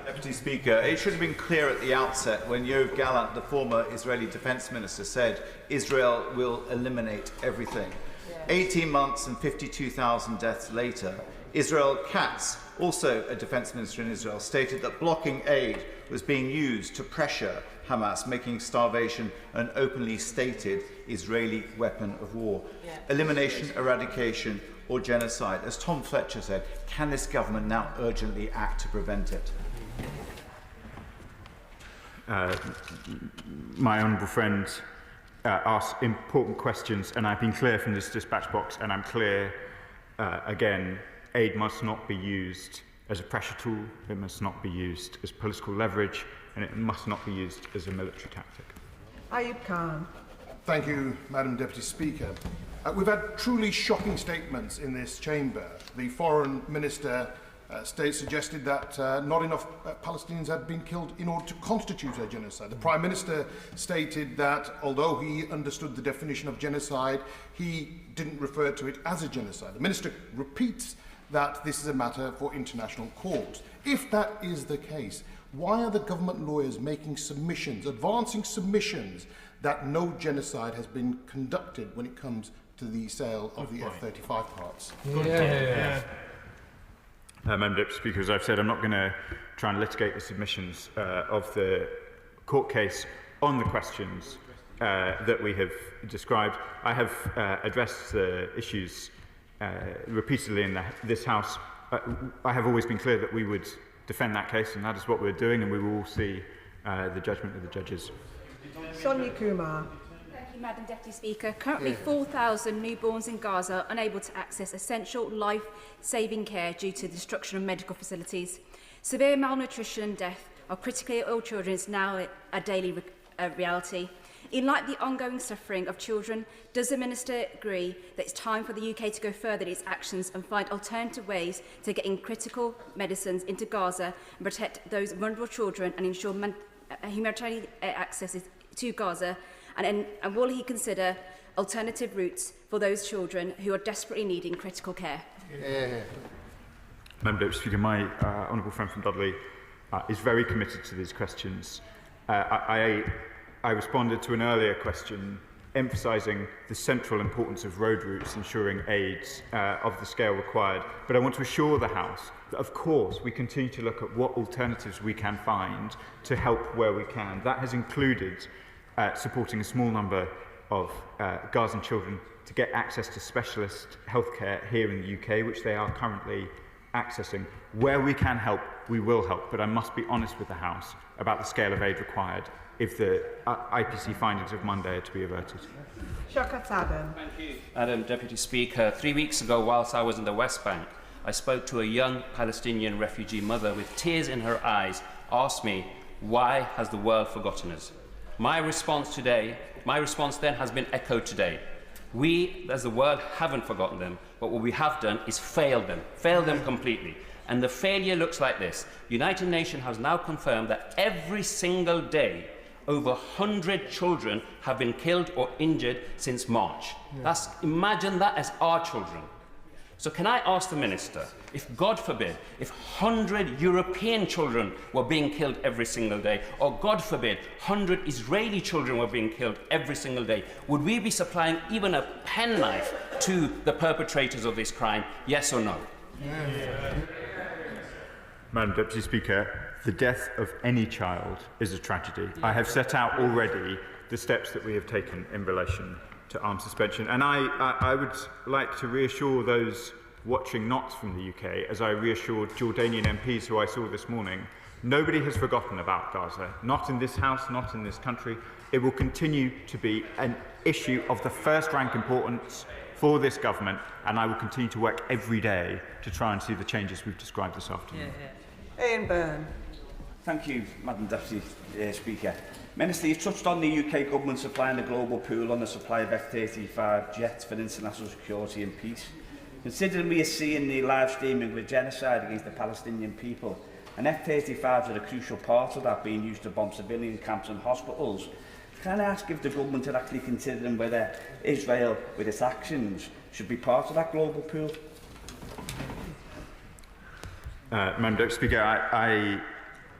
Deputy Speaker, it should have been clear at the outset when Yoav Gallant, the former Israeli Defence Minister, said Israel will eliminate everything. 18 months and 52,000 deaths later, Israel Katz, also a Defence Minister in Israel, stated that blocking aid was being used to pressure Hamas, making starvation an openly stated Israeli weapon of war. Elimination, eradication, or genocide. As Tom Fletcher said, can this government now urgently act to prevent it? My honourable friend asked important questions, and I've been clear from this dispatch box, and I'm clear again, aid must not be used as a pressure tool, it must not be used as political leverage, and it must not be used as a military tactic. Ayub Khan. Thank you, Madam Deputy Speaker. We've had truly shocking statements in this chamber. The Foreign Minister suggested that not enough Palestinians had been killed in order to constitute a genocide. The Prime Minister stated that although he understood the definition of genocide, he didn't refer to it as a genocide. The Minister repeats that this is a matter for international courts. If that is the case, why are the government lawyers making submissions, advancing submissions, that no genocide has been conducted when it comes to the sale of the F-35 parts? Madam Deputy Speaker, as I've said, I'm not going to try and litigate the submissions of the court case on the questions that we have described. I have addressed the issues repeatedly in this House. I have always been clear that we would defend that case, and that is what we're doing, and we will all see the judgment of the judges. Sonia Kumar. Thank you, Madam Deputy Speaker. Currently, 4,000 newborns in Gaza are unable to access essential life-saving care due to the destruction of medical facilities. Severe malnutrition and death of critically ill children is now a daily reality. In light of the ongoing suffering of children, does the Minister agree that it's time for the UK to go further in its actions and find alternative ways to getting critical medicines into Gaza and protect those vulnerable children and ensure humanitarian access to Gaza? And will he consider alternative routes for those children who are desperately needing critical care? Madam Deputy Speaker, my honourable friend from Dudley is very committed to these questions. I responded to an earlier question emphasising the central importance of road routes ensuring aid of the scale required. But I want to assure the House that, of course, we continue to look at what alternatives we can find to help where we can. That has included supporting a small number of Gazan children to get access to specialist healthcare here in the UK, which they are currently accessing. Where we can help, we will help, but I must be honest with the House about the scale of aid required if the IPC findings of Monday are to be averted. Shaukat Adam. Thank you. Madam Deputy Speaker, 3 weeks ago, whilst I was in the West Bank, I spoke to a young Palestinian refugee mother with tears in her eyes, asked me, why has the world forgotten us? My response then has been echoed today. We, as the world, haven't forgotten them, but what we have done is failed them completely. And the failure looks like this. United Nations has now confirmed that every single day, over 100 children have been killed or injured since March. Imagine that as our children. So can I ask the Minister, if God forbid, if 100 European children were being killed every single day, or God forbid, 100 Israeli children were being killed every single day, would we be supplying even a penknife to the perpetrators of this crime, yes or no? Madam Deputy Speaker, the death of any child is a tragedy. I have set out already the steps that we have taken in relation to arms suspension, and I would like to reassure those watching not from the UK, as I reassured Jordanian MPs who I saw this morning, nobody has forgotten about Gaza, not in this House, not in this country. It will continue to be an issue of the first-rank importance for this government, and I will continue to work every day to try and see the changes we've described this afternoon. Ian Byrne. Thank you, Madam Deputy Speaker. Minister, you've touched on the UK government supplying the global pool on the supply of F-35 jets for international security and peace. Considering we are seeing the live streaming with genocide against the Palestinian people, and F-35s are a crucial part of that, being used to bomb civilian camps and hospitals, can I ask if the government are actually considering whether Israel, with its actions, should be part of that global pool? Madam Deputy Speaker,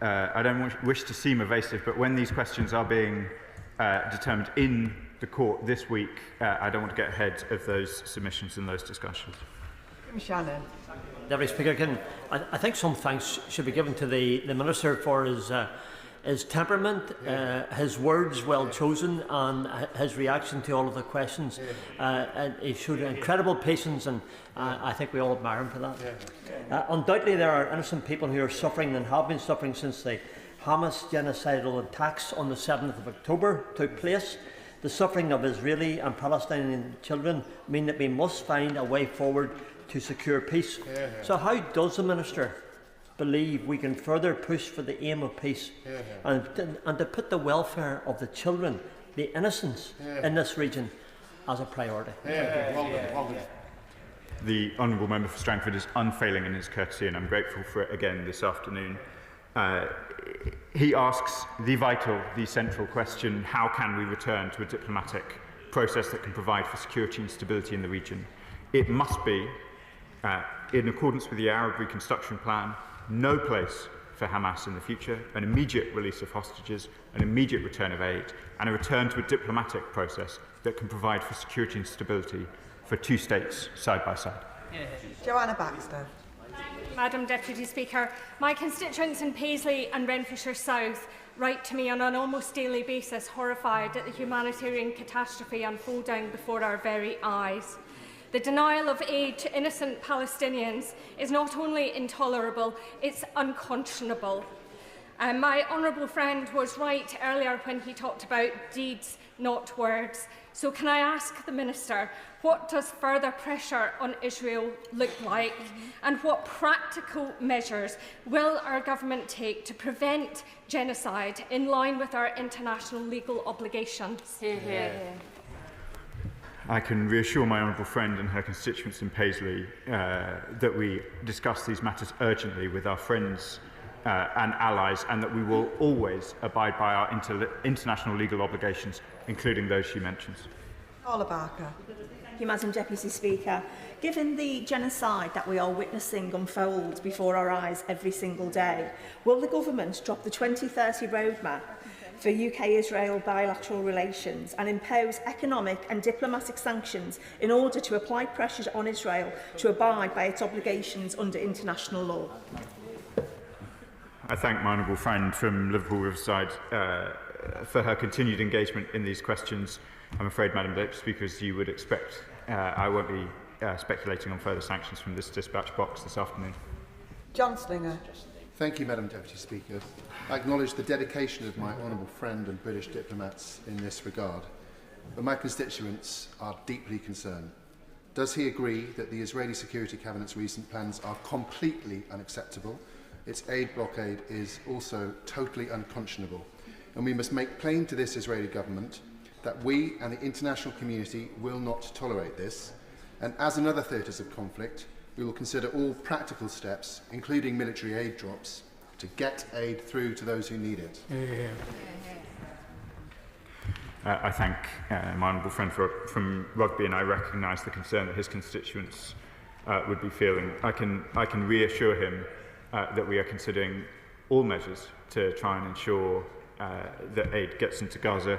I don't wish to seem evasive, but when these questions are being determined in the court this week, I don't want to get ahead of those submissions and those discussions. Shannon. Deputy Speaker, I think some thanks should be given to the Minister for his temperament, his words well chosen, and his reaction to all of the questions. And he showed incredible patience, and I think we all admire him for that. Undoubtedly, there are innocent people who are suffering and have been suffering since the Hamas genocidal attacks on the 7th of October took place. The suffering of Israeli and Palestinian children mean that we must find a way forward to secure peace. So how does the Minister believe we can further push for the aim of peace and to put the welfare of the children, the innocents in this region, as a priority? The Honourable Member for Strangford is unfailing in his courtesy, and I'm grateful for it again this afternoon. He asks the vital, the central question: how can we return to a diplomatic process that can provide for security and stability in the region? It must be, in accordance with the Arab Reconstruction Plan, no place for Hamas in the future, an immediate release of hostages, an immediate return of aid, and a return to a diplomatic process that can provide for security and stability for two states side by side. Joanna Baxter. Madam Deputy Speaker. My constituents in Paisley and Renfrewshire South write to me on an almost daily basis, horrified at the humanitarian catastrophe unfolding before our very eyes. The denial of aid to innocent Palestinians is not only intolerable, it's unconscionable. My honourable friend was right earlier when he talked about deeds, not words. So can I ask the Minister, what does further pressure on Israel look like, and what practical measures will our government take to prevent genocide in line with our international legal obligations? I can reassure my honourable friend and her constituents in Paisley that we discuss these matters urgently with our friends and allies, and that we will always abide by our international legal obligations, including those she mentions. Paula Barker. Thank you, Madam Deputy Speaker. Given the genocide that we are witnessing unfold before our eyes every single day, will the government drop the 2030 roadmap for UK-Israel bilateral relations and impose economic and diplomatic sanctions in order to apply pressure on Israel to abide by its obligations under international law? I thank my honourable friend from Liverpool Riverside for her continued engagement in these questions. I'm afraid, Madam Deputy Speaker, as you would expect, I won't be speculating on further sanctions from this dispatch box this afternoon. John Slinger. Thank you, Madam Deputy Speaker. I acknowledge the dedication of my honourable friend and British diplomats in this regard, but my constituents are deeply concerned. Does he agree that the Israeli Security Cabinet's recent plans are completely unacceptable? Its aid blockade is also totally unconscionable, and we must make plain to this Israeli government that we and the international community will not tolerate this, and as in other theatres of conflict, we will consider all practical steps, including military aid drops, to get aid through to those who need it. I thank my honourable friend from Rugby, and I recognise the concern that his constituents would be feeling. I can reassure him that we are considering all measures to try and ensure that aid gets into Gaza.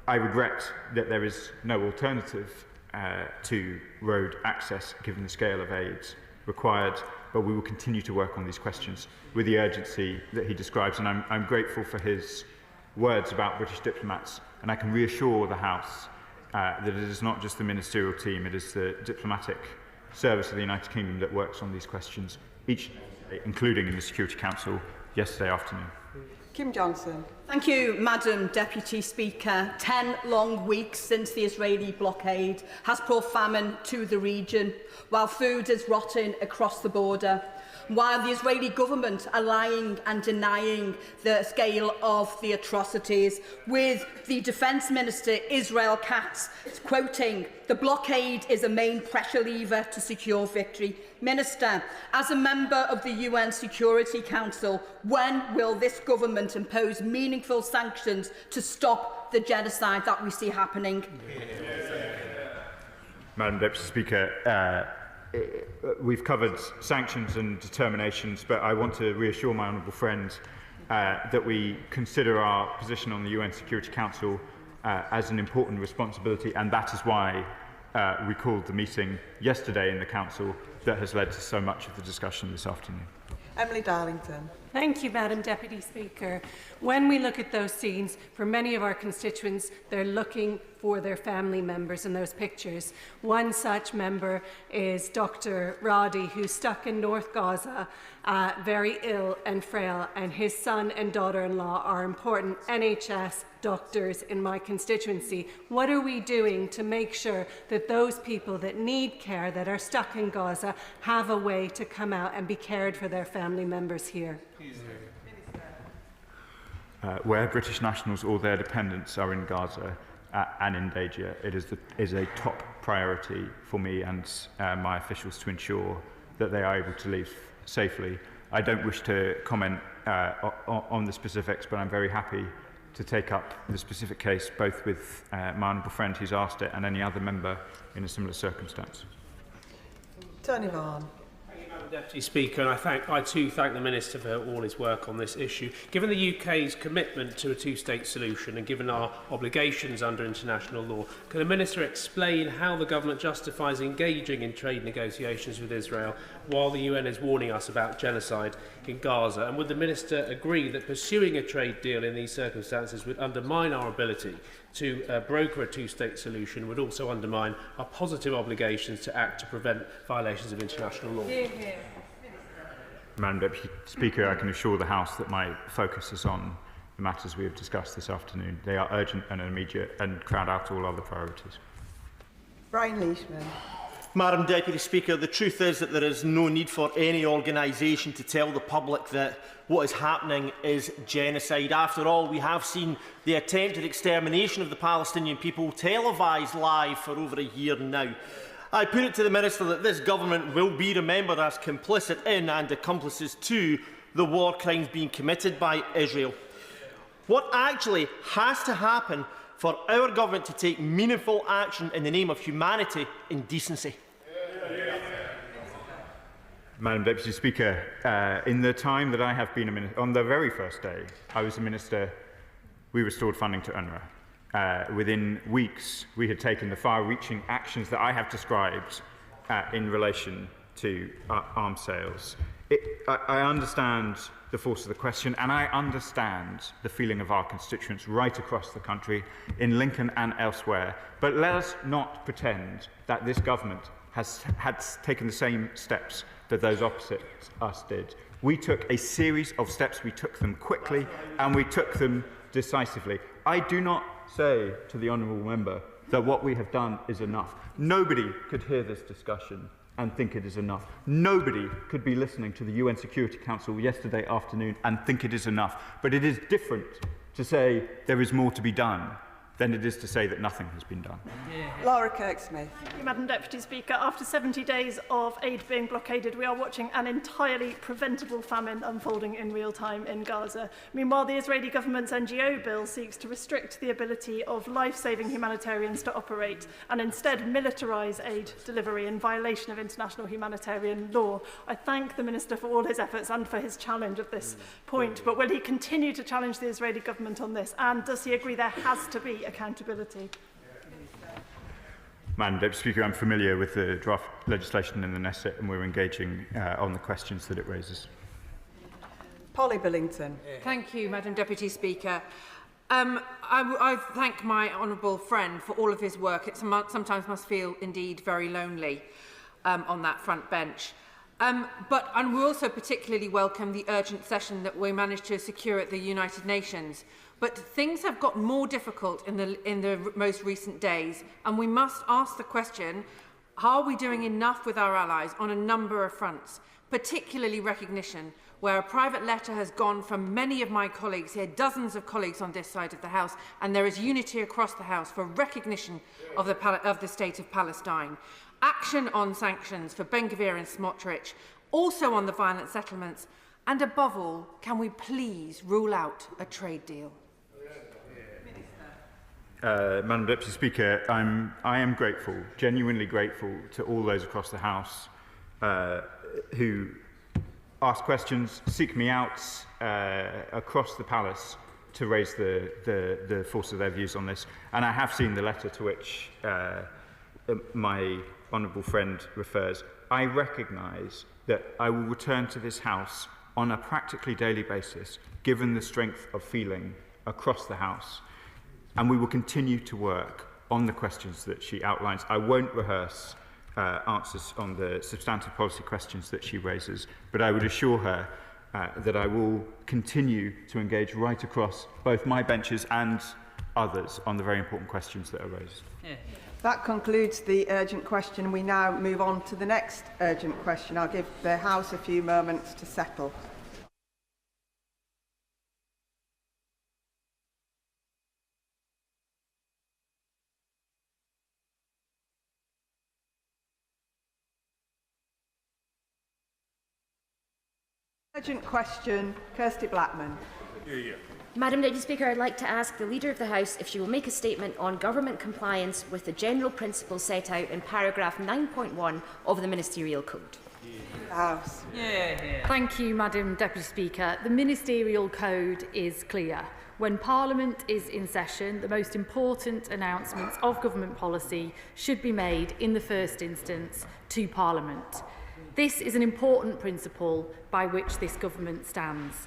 I regret that there is no alternative to road access given the scale of aid required, but we will continue to work on these questions with the urgency that he describes, and I'm grateful for his words about British diplomats, and I can reassure the House that it is not just the ministerial team, it is the diplomatic service of the United Kingdom that works on these questions each day, including in the Security Council yesterday afternoon. Kim Johnson. Thank you, Madam Deputy Speaker. 10 long weeks since the Israeli blockade has brought famine to the region, while food is rotting across the border, while the Israeli government are lying and denying the scale of the atrocities, with the Defence Minister, Israel Katz, quoting, "The blockade is a main pressure lever to secure victory." Minister, as a member of the UN Security Council, when will this government impose meaningful sanctions to stop the genocide that we see happening? Madam Deputy Speaker, we've covered sanctions and determinations, but I want to reassure my honourable friend that we consider our position on the UN Security Council as an important responsibility, and that is why we called the meeting yesterday in the Council that has led to so much of the discussion this afternoon. Emily Darlington. Thank you, Madam Deputy Speaker. When we look at those scenes, for many of our constituents, they're looking for their family members in those pictures. One such member is Dr. Roddy, who's stuck in North Gaza, very ill and frail, and his son and daughter-in-law are important NHS doctors in my constituency. What are we doing to make sure that those people that need care, that are stuck in Gaza, have a way to come out and be cared for their family members here? Where British nationals or their dependents are in Gaza and in danger, it is a top priority for me and my officials to ensure that they are able to leave safely. I don't wish to comment on the specifics, but I'm very happy to take up the specific case both with my honourable friend who's asked it and any other member in a similar circumstance. Tony Vaughan. Thank you, Madam Madam Deputy Speaker, and I too thank the Minister for all his work on this issue. Given the UK's commitment to a two-state solution and given our obligations under international law, can the Minister explain how the government justifies engaging in trade negotiations with Israel while the UN is warning us about genocide in Gaza? And would the Minister agree that pursuing a trade deal in these circumstances would undermine our ability to broker a two-state solution, would also undermine our positive obligations to act to prevent violations of international law? Madam Deputy Speaker, I can assure the House that my focus is on the matters we have discussed this afternoon. They are urgent and immediate and crowd out all other priorities. Brian Leishman. Madam Deputy Speaker, the truth is that there is no need for any organisation to tell the public that what is happening is genocide. After all, we have seen the attempted extermination of the Palestinian people televised live for over a year now. I put it to the Minister that this government will be remembered as complicit in and accomplices to the war crimes being committed by Israel. What actually has to happen for our government to take meaningful action in the name of humanity and decency? Madam Deputy Speaker, in the time that I have been a minister, on the very first day I was a minister, we restored funding to UNRWA. Within weeks, we had taken the far-reaching actions that I have described in relation to arms sales. I understand the force of the question, and I understand the feeling of our constituents right across the country, in Lincoln and elsewhere. But let us not pretend that this government has taken the same steps that those opposite us did. We took a series of steps, we took them quickly, and we took them decisively. I do not say to the honourable member that what we have done is enough. Nobody could hear this discussion and think it is enough. Nobody could be listening to the UN Security Council yesterday afternoon and think it is enough. But it is different to say there is more to be done than it is to say that nothing has been done. Laura Kirk-Smith. Thank you, Madam Deputy Speaker. After 70 days of aid being blockaded, we are watching an entirely preventable famine unfolding in real time in Gaza. Meanwhile, the Israeli government's NGO bill seeks to restrict the ability of life-saving humanitarians to operate and instead militarise aid delivery in violation of international humanitarian law. I thank the Minister for all his efforts and for his challenge at this point, but will he continue to challenge the Israeli government on this? And does he agree there has to be accountability? Madam Deputy Speaker, I'm familiar with the draft legislation in the Knesset, and we're engaging on the questions that it raises. Polly Billington. Thank you, Madam Deputy Speaker. I thank my honourable friend for all of his work. It sometimes must feel indeed very lonely on that front bench. And we also particularly welcome the urgent session that we managed to secure at the United Nations. But things have got more difficult in the most recent days, and we must ask the question, are we doing enough with our allies on a number of fronts, particularly recognition, where a private letter has gone from many of my colleagues here, dozens of colleagues on this side of the House, and there is unity across the House for recognition of the state of Palestine. Action on sanctions for Ben Gvir and Smotrich, also on the violent settlements, and above all, can we please rule out a trade deal? Madam Deputy Speaker, I am grateful, genuinely grateful to all those across the House who ask questions, seek me out across the Palace to raise the force of their views on this. And I have seen the letter to which my honourable friend refers. I recognise that I will return to this House on a practically daily basis, given the strength of feeling across the House. And we will continue to work on the questions that she outlines. I won't rehearse answers on the substantive policy questions that she raises, but I would assure her that I will continue to engage right across both my benches and others on the very important questions that are raised. That concludes the urgent question. We now move on to the next urgent question. I'll give the House a few moments to settle. Urgent question, Kirsty Blackman. Madam Deputy Speaker, I'd like to ask the Leader of the House if she will make a statement on government compliance with the general principles set out in paragraph 9.1 of the Ministerial Code. House. Thank you, Madam Deputy Speaker. The Ministerial Code is clear. When Parliament is in session, the most important announcements of government policy should be made in the first instance to Parliament. This is an important principle by which this government stands.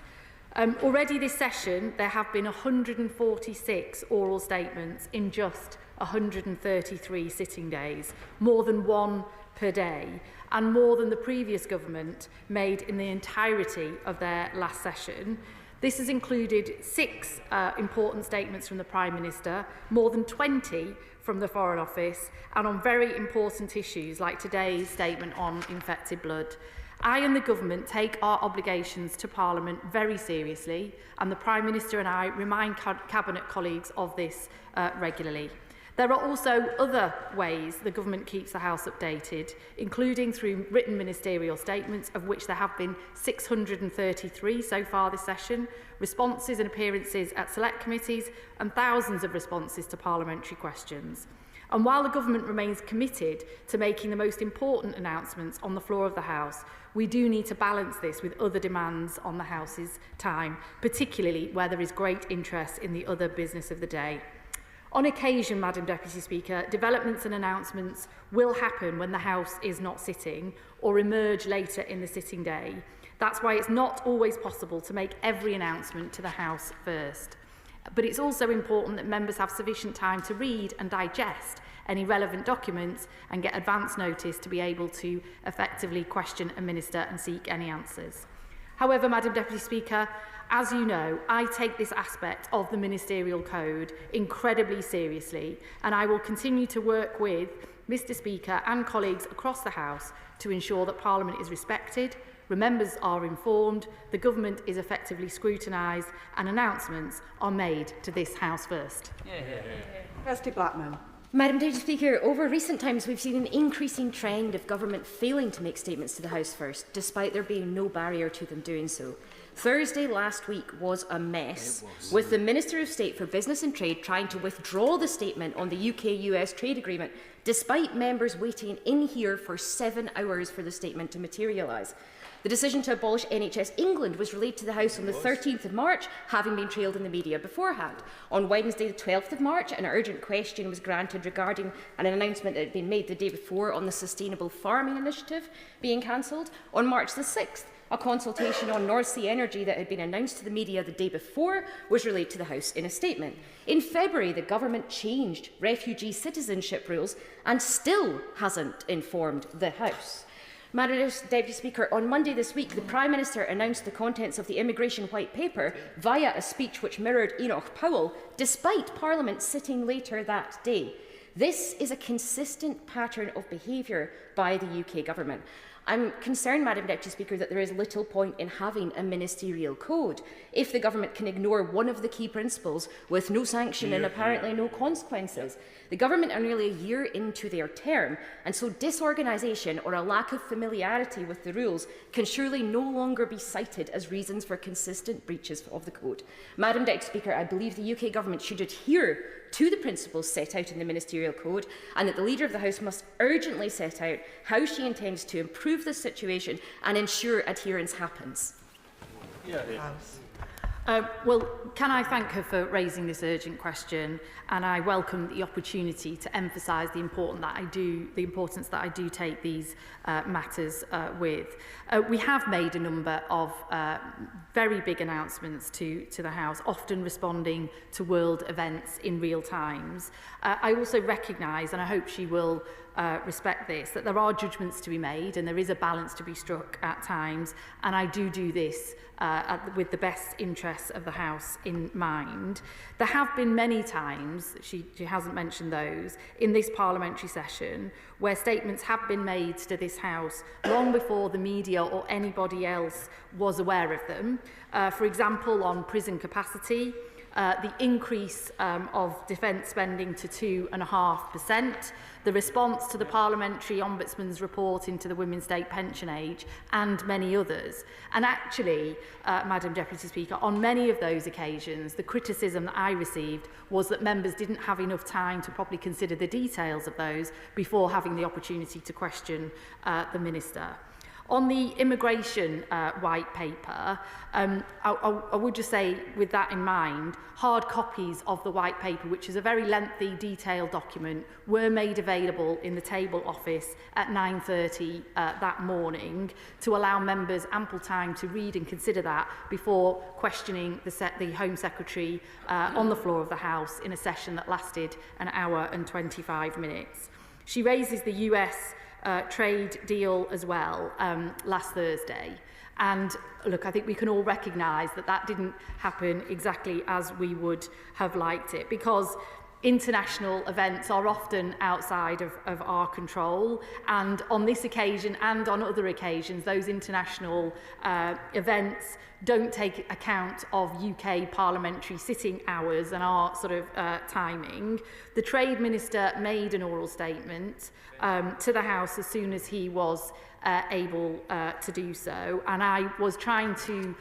Already this session, there have been 146 oral statements in just 133 sitting days, more than one per day, and more than the previous government made in the entirety of their last session. This has included 6 important statements from the Prime Minister, more than 20 from the Foreign Office, and on very important issues like today's statement on infected blood. I and the Government take our obligations to Parliament very seriously, and the Prime Minister and I remind Cabinet colleagues of this regularly. There are also other ways the Government keeps the House updated, including through written ministerial statements, of which there have been 633 so far this session, responses and appearances at select committees, and thousands of responses to parliamentary questions. And while the Government remains committed to making the most important announcements on the floor of the House, we do need to balance this with other demands on the House's time, particularly where there is great interest in the other business of the day. On occasion, Madam Deputy Speaker, developments and announcements will happen when the House is not sitting or emerge later in the sitting day. That's why it's not always possible to make every announcement to the House first. But it's also important that members have sufficient time to read and digest any relevant documents and get advance notice to be able to effectively question a minister and seek any answers. However, Madam Deputy Speaker, as you know, I take this aspect of the Ministerial Code incredibly seriously, and I will continue to work with Mr Speaker and colleagues across the House to ensure that Parliament is respected, members are informed, the Government is effectively scrutinised, and announcements are made to this House first. Kirsty Blackman. Madam Deputy Speaker, over recent times we've seen an increasing trend of government failing to make statements to the House first, despite there being no barrier to them doing so. Thursday last week was a mess, with the Minister of State for Business and Trade trying to withdraw the statement on the UK-US trade agreement, despite members waiting in here for 7 hours for the statement to materialise. The decision to abolish NHS England was relayed to the House on the 13th of March, having been trailed in the media beforehand. On Wednesday, the 12th of March, an urgent question was granted regarding an announcement that had been made the day before on the Sustainable Farming Initiative being cancelled. On March the 6th, a consultation on North Sea energy that had been announced to the media the day before was relayed to the House in a statement. In February, the government changed refugee citizenship rules and still hasn't informed the House. Madam Deputy Speaker, on Monday this week, the Prime Minister announced the contents of the Immigration White Paper via a speech which mirrored Enoch Powell, despite Parliament sitting later that day. This is a consistent pattern of behaviour by the UK Government. I'm concerned, Madam Deputy Speaker, that there is little point in having a ministerial code if the government can ignore one of the key principles with no sanction and apparently no consequences. The government are nearly a year into their term, and so disorganisation or a lack of familiarity with the rules can surely no longer be cited as reasons for consistent breaches of the code. Madam Deputy Speaker, I believe the UK Government should adhere to the principles set out in the Ministerial Code, and that the Leader of the House must urgently set out how she intends to improve this situation and ensure adherence happens. Well, can I thank her for raising this urgent question, and I welcome the opportunity to emphasise the importance that I do take these matters with. We have made a number of very big announcements to the House, often responding to world events in real times. I also recognise, and I hope she will respect this, that there are judgments to be made and there is a balance to be struck at times, and I do this with the best interests of the House in mind. There have been many times, she hasn't mentioned those, in this parliamentary session where statements have been made to this House long before the media or anybody else was aware of them. For example, on prison capacity, the increase of defence spending to 2.5%, the response to the Parliamentary Ombudsman's report into the women's state pension age, and many others. And actually, Madam Deputy Speaker, on many of those occasions, the criticism that I received was that members didn't have enough time to properly consider the details of those before having the opportunity to question the Minister. On the immigration white paper, I would just say, with that in mind, hard copies of the white paper, which is a very lengthy, detailed document, were made available in the table office at 9:30 that morning to allow members ample time to read and consider that before questioning the Home Secretary on the floor of the House in a session that lasted an hour and 25 minutes. She raises the US trade deal as well last Thursday. And look, I think we can all recognise that that didn't happen exactly as we would have liked it, because international events are often outside of our control, and on this occasion and on other occasions those international events don't take account of UK parliamentary sitting hours and our sort of timing. The Trade Minister made an oral statement to the House as soon as he was able to do so, and I was trying to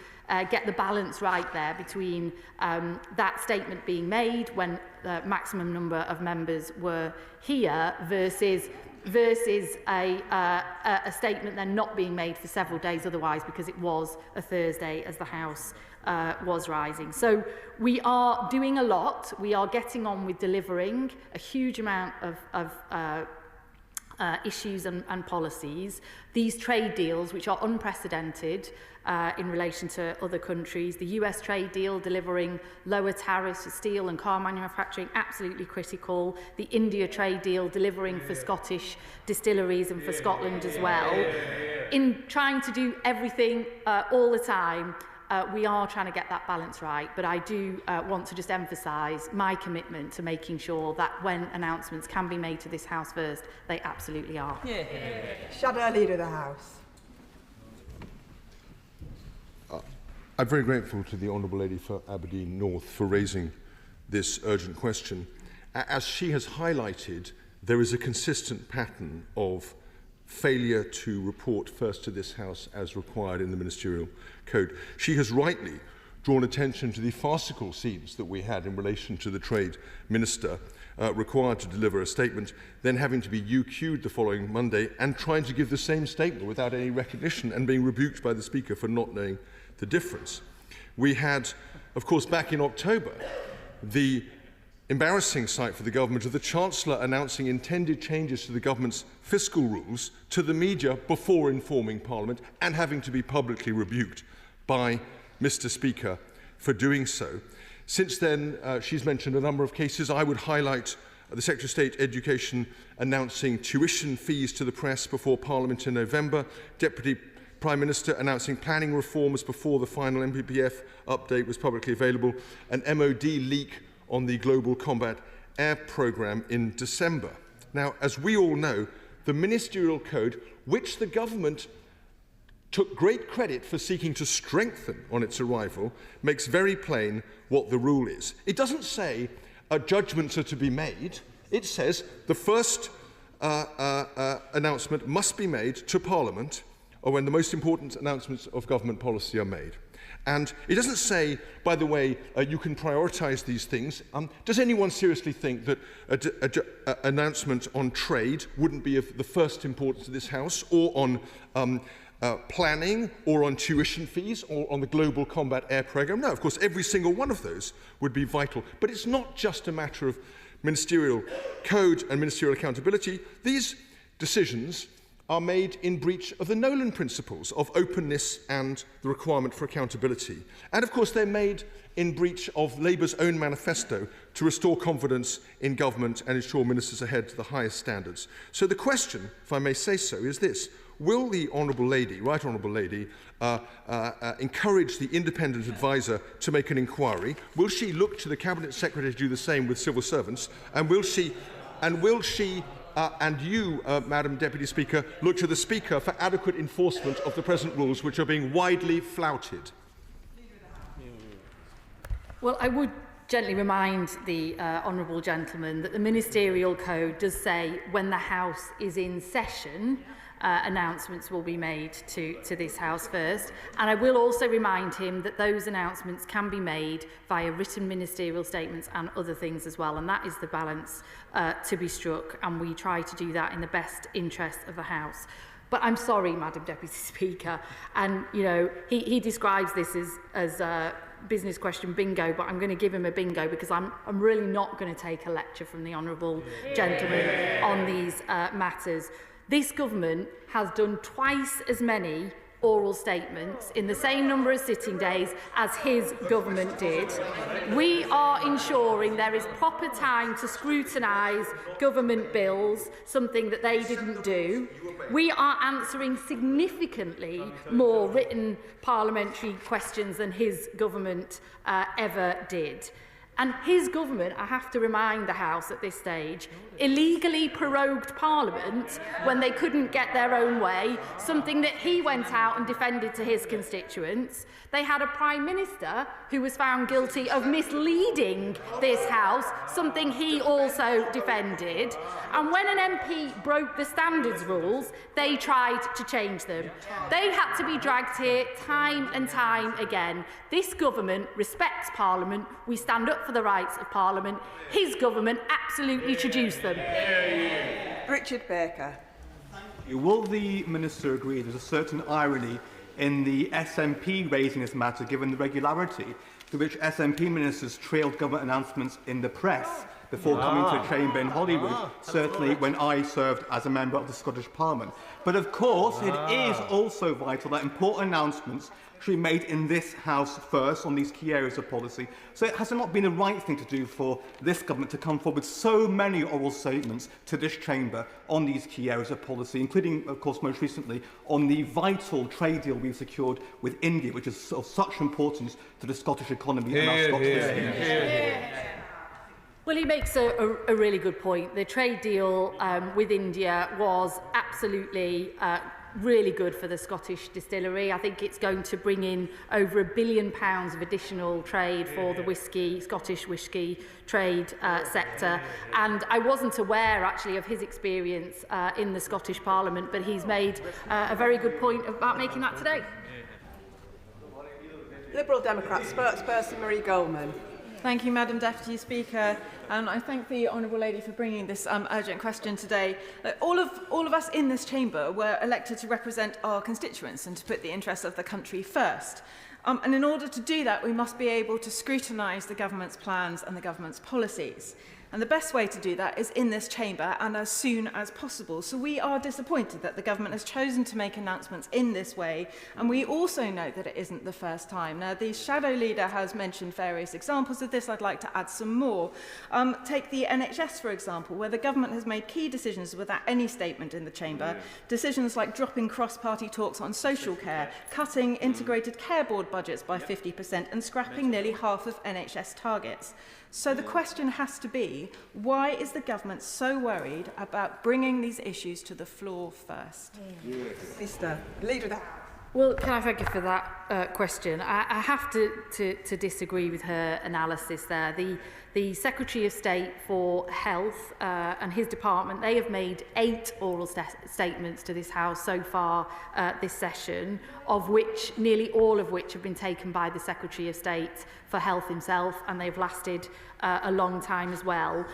get the balance right there between that statement being made when the maximum number of members were here versus a statement then not being made for several days otherwise, because it was a Thursday as the House was rising. So we are doing a lot. We are getting on with delivering a huge amount of issues and policies. These trade deals, which are unprecedented in relation to other countries, the US trade deal delivering lower tariffs for steel and car manufacturing, absolutely critical. The India trade deal delivering for Scottish distilleries and for Scotland as well. In trying to do everything all the time, we are trying to get that balance right, but I do want to just emphasise my commitment to making sure that when announcements can be made to this House first, they absolutely are. Shadow Leader of the House. I'm very grateful to the Honourable Lady for Aberdeen North for raising this urgent question. As she has highlighted, there is a consistent pattern of failure to report first to this House as required in the Ministerial Code. She has rightly drawn attention to the farcical scenes that we had in relation to the Trade Minister required to deliver a statement, then having to be UQ'd the following Monday and trying to give the same statement without any recognition and being rebuked by the Speaker for not knowing the difference. We had, of course, back in October, the embarrassing sight for the government of the Chancellor announcing intended changes to the government's fiscal rules to the media before informing Parliament and having to be publicly rebuked by Mr. Speaker for doing so. Since then, she's mentioned a number of cases. I would highlight the Secretary of State Education announcing tuition fees to the press before Parliament in November, Deputy Prime Minister announcing planning reforms before the final MPPF update was publicly available, an MOD leak on the Global Combat Air Programme in December. Now, as we all know, the Ministerial Code, which the government took great credit for seeking to strengthen on its arrival, makes very plain what the rule is. It doesn't say judgments are to be made. It says the first announcement must be made to Parliament or when the most important announcements of government policy are made. And it doesn't say, by the way, you can prioritise these things. Does anyone seriously think that an announcement on trade wouldn't be of the first importance to this House, or on planning, or on tuition fees, or on the Global Combat Air Programme? No, of course, every single one of those would be vital. But it's not just a matter of ministerial code and ministerial accountability. These decisions are made in breach of the Nolan principles of openness and the requirement for accountability. And of course, they're made in breach of Labour's own manifesto to restore confidence in government and ensure ministers adhere to the highest standards. So the question, if I may say so, is this: will the Honourable Lady, Right Honourable Lady, encourage the independent adviser to make an inquiry? Will she look to the Cabinet Secretary to do the same with civil servants? And will she and you, Madam Deputy Speaker, look to the Speaker for adequate enforcement of the present rules, which are being widely flouted? Well, I would gently remind the honourable gentleman that the Ministerial Code does say when the House is in session, announcements will be made to this House first. And I will also remind him that those announcements can be made via written ministerial statements and other things as well. And that is the balance to be struck. And we try to do that in the best interest of the House. But I'm sorry, Madam Deputy Speaker, and you know he describes this as business question bingo, but I'm going to give him a bingo because I'm really not going to take a lecture from the honourable gentleman on these matters. This government has done twice as many oral statements in the same number of sitting days as his government did. We are ensuring there is proper time to scrutinise government bills, something that they didn't do. We are answering significantly more written parliamentary questions than his government ever did. And his government, I have to remind the House at this stage, illegally prorogued Parliament when they couldn't get their own way, something that he went out and defended to his constituents. They had a Prime Minister who was found guilty of misleading this House, something he also defended. And when an MP broke the standards rules, they tried to change them. They had to be dragged here time and time again. This government respects Parliament. We stand up for the rights of Parliament. His government absolutely traduced them. Richard Baker. Will the Minister agree there's a certain irony in the SNP raising this matter, given the regularity to which SNP ministers trailed government announcements in the press before coming to a chamber in Holyrood, certainly when I served as a member of the Scottish Parliament. But of course, it is also vital that important announcements should be made in this House first on these key areas of policy. So has it not been the right thing to do for this government to come forward with so many oral statements to this chamber on these key areas of policy, including, of course, most recently on the vital trade deal we've secured with India, which is of such importance to the Scottish economy and our Scottish Well, he makes a really good point. The trade deal with India was absolutely really good for the Scottish distillery. I think it's going to bring in over £1 billion of additional trade for the Scottish whisky trade sector. And I wasn't aware, actually, of his experience in the Scottish Parliament, but he's made a very good point about making that today. Liberal Democrat spokesperson Marie Goldman. Thank you, Madam Deputy Speaker, and I thank the Honourable Lady for bringing this urgent question today. All of us in this chamber were elected to represent our constituents and to put the interests of the country first. And in order to do that, we must be able to scrutinise the government's plans and the government's policies. And the best way to do that is in this chamber and as soon as possible. So we are disappointed that the government has chosen to make announcements in this way, and we also know that it isn't the first time. Now, the shadow leader has mentioned various examples of this. I'd like to add some more. Take the NHS, for example, where the government has made key decisions without any statement in the chamber. Decisions like dropping cross-party talks on social care, cutting integrated care board budgets by 50% and scrapping nearly half of NHS targets. So the question has to be, why is the government so worried about bringing these issues to the floor first? Mr. Leader of the House. Well, can I thank you for that question? I have to disagree with her analysis there. The Secretary of State for Health and his department, they have made 8 oral statements to this House so far this session, of which nearly all of which have been taken by the Secretary of State for Health himself, and they've lasted a long time as well.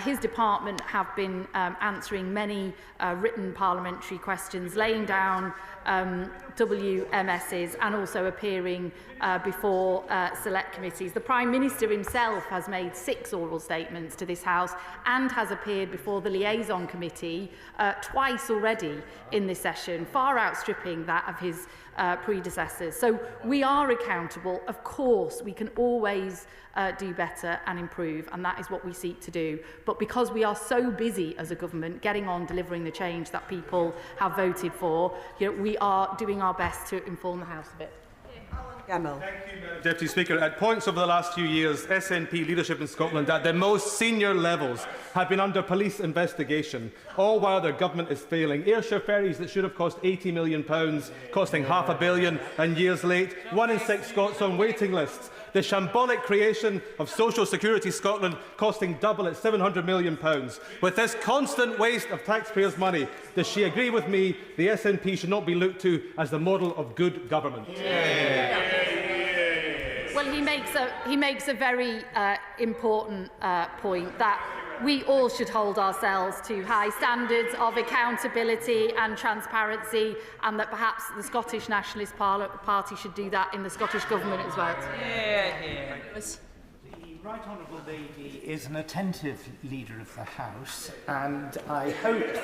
His department have been answering many written parliamentary questions, laying down WMSs and also appearing before select committees. The Prime Minister himself has made 6 oral statements to this House and has appeared before the Liaison Committee twice already in this session, far outstripping that of his predecessors. So we are accountable. Of course, we can always do better and improve, and that is what we seek to do. But because we are so busy as a government getting on delivering the change that people have voted for, we are doing our best to inform the House of it. Gamal. Thank you, Madam Deputy Speaker. At points over the last few years, SNP leadership in Scotland at the most senior levels have been under police investigation, all while their government is failing. Ayrshire ferries that should have cost £80 million, costing £500 million and years late. 1 in 6 Scots on waiting lists. The shambolic creation of Social Security Scotland costing double at £700 million. With this constant waste of taxpayers' money, does she agree with me the SNP should not be looked to as the model of good government? Well, he makes a very important point that we all should hold ourselves to high standards of accountability and transparency, and that perhaps the Scottish Nationalist Party should do that in the Scottish Government as well. The Right Honourable Lady is an attentive leader of the House, and I hope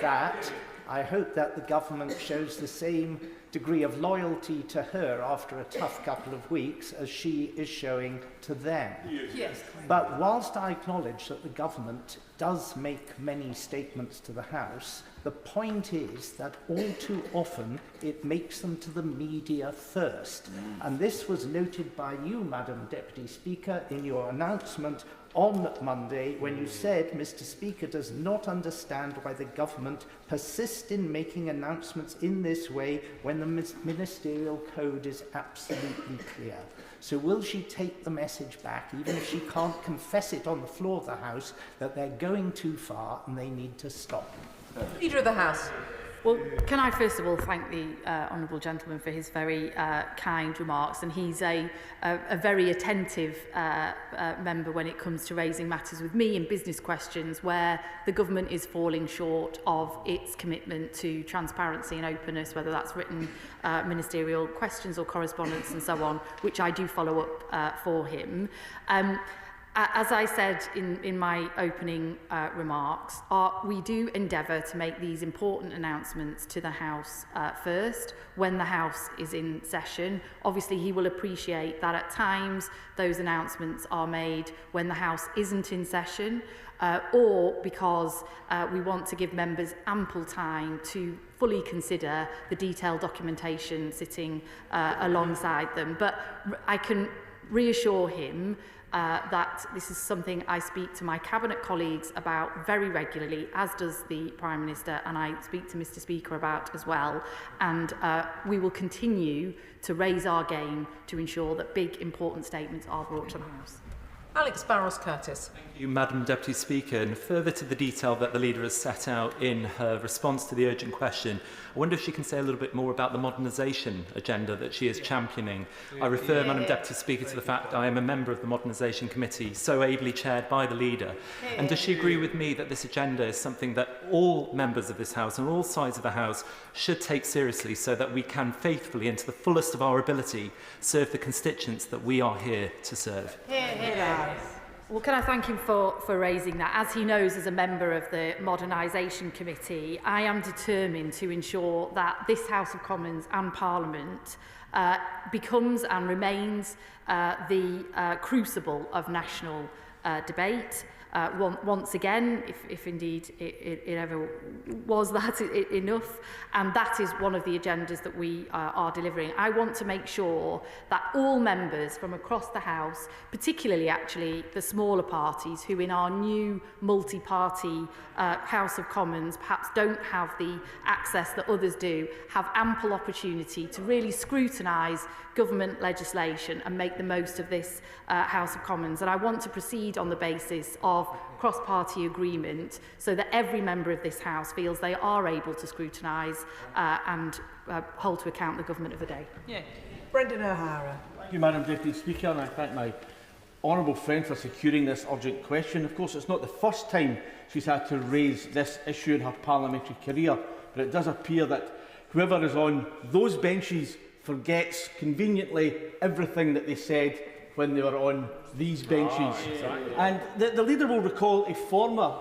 that the government shows the same degree of loyalty to her after a tough couple of weeks as she is showing to them. Yes. But whilst I acknowledge that the government does make many statements to the House, the point is that all too often it makes them to the media first. And this was noted by you, Madam Deputy Speaker, in your announcement on Monday when you said Mr. Speaker does not understand why the government persists in making announcements in this way when the Ministerial Code is absolutely clear. So will she take the message back, even if she can't confess it on the floor of the House, that they're going too far and they need to stop? Leader of the House. Well, can I first of all thank the honourable gentleman for his very kind remarks, and he's a very attentive member when it comes to raising matters with me in business questions where the government is falling short of its commitment to transparency and openness, whether that's written ministerial questions or correspondence and so on, which I do follow up for him. As I said in my opening remarks, we do endeavour to make these important announcements to the House first, when the House is in session. Obviously, he will appreciate that at times those announcements are made when the House isn't in session, or because we want to give members ample time to fully consider the detailed documentation sitting alongside them. But I can reassure him that this is something I speak to my Cabinet colleagues about very regularly, as does the Prime Minister, and I speak to Mr Speaker about as well. And we will continue to raise our game to ensure that big, important statements are brought to the House. Alex Barros-Curtis. Thank you, Madam Deputy Speaker. And further to the detail that the leader has set out in her response to the urgent question, I wonder if she can say a little bit more about the modernisation agenda that she is championing. I refer, Madam Deputy Speaker, to the fact I am a member of the Modernisation Committee, so ably chaired by the leader. And does she agree with me that this agenda is something that all members of this House and all sides of the House should take seriously, so that we can faithfully and to the fullest of our ability serve the constituents that we are here to serve? Well, can I thank him for raising that? As he knows, as a member of the Modernisation Committee, I am determined to ensure that this House of Commons and Parliament becomes and remains the crucible of national debate. Once again, if indeed it ever was that enough, and that is one of the agendas that we are delivering. I want to make sure that all members from across the House, particularly actually the smaller parties who in our new multi-party House of Commons perhaps don't have the access that others do, have ample opportunity to really scrutinise government legislation and make the most of this House of Commons. And I want to proceed on the basis of cross-party agreement so that every member of this House feels they are able to scrutinise and hold to account the government of the day. Brendan O'Hara. Thank you, Madam Deputy Speaker, and I thank my honourable friend for securing this urgent question. Of course, it's not the first time she's had to raise this issue in her parliamentary career, but it does appear that whoever is on those benches forgets conveniently everything that they said when they were on these benches. And the leader will recall a former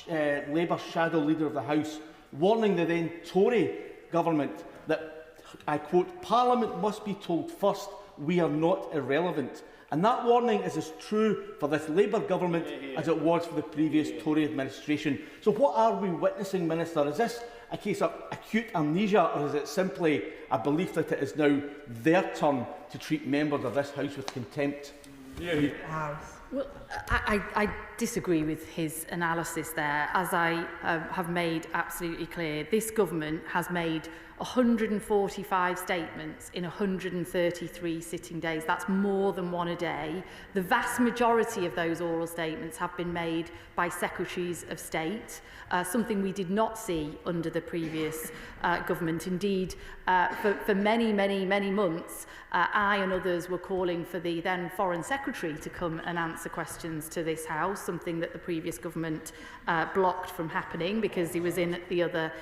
Labour shadow leader of the House warning the then Tory government that, I quote, "Parliament must be told first we are not irrelevant." And that warning is as true for this Labour government as it was for the previous Tory administration. So what are we witnessing, Minister? Is this a case of acute amnesia, or is it simply a belief that it is now their turn to treat members of this House with contempt? Well, I disagree with his analysis there. As I have made absolutely clear, this government has made 145 statements in 133 sitting days. That's more than one a day. The vast majority of those oral statements have been made by Secretaries of State, something we did not see under the previous government. Indeed, for many, many months, I and others were calling for the then Foreign Secretary to come and answer questions to this House, something that the previous government blocked from happening because he was in the other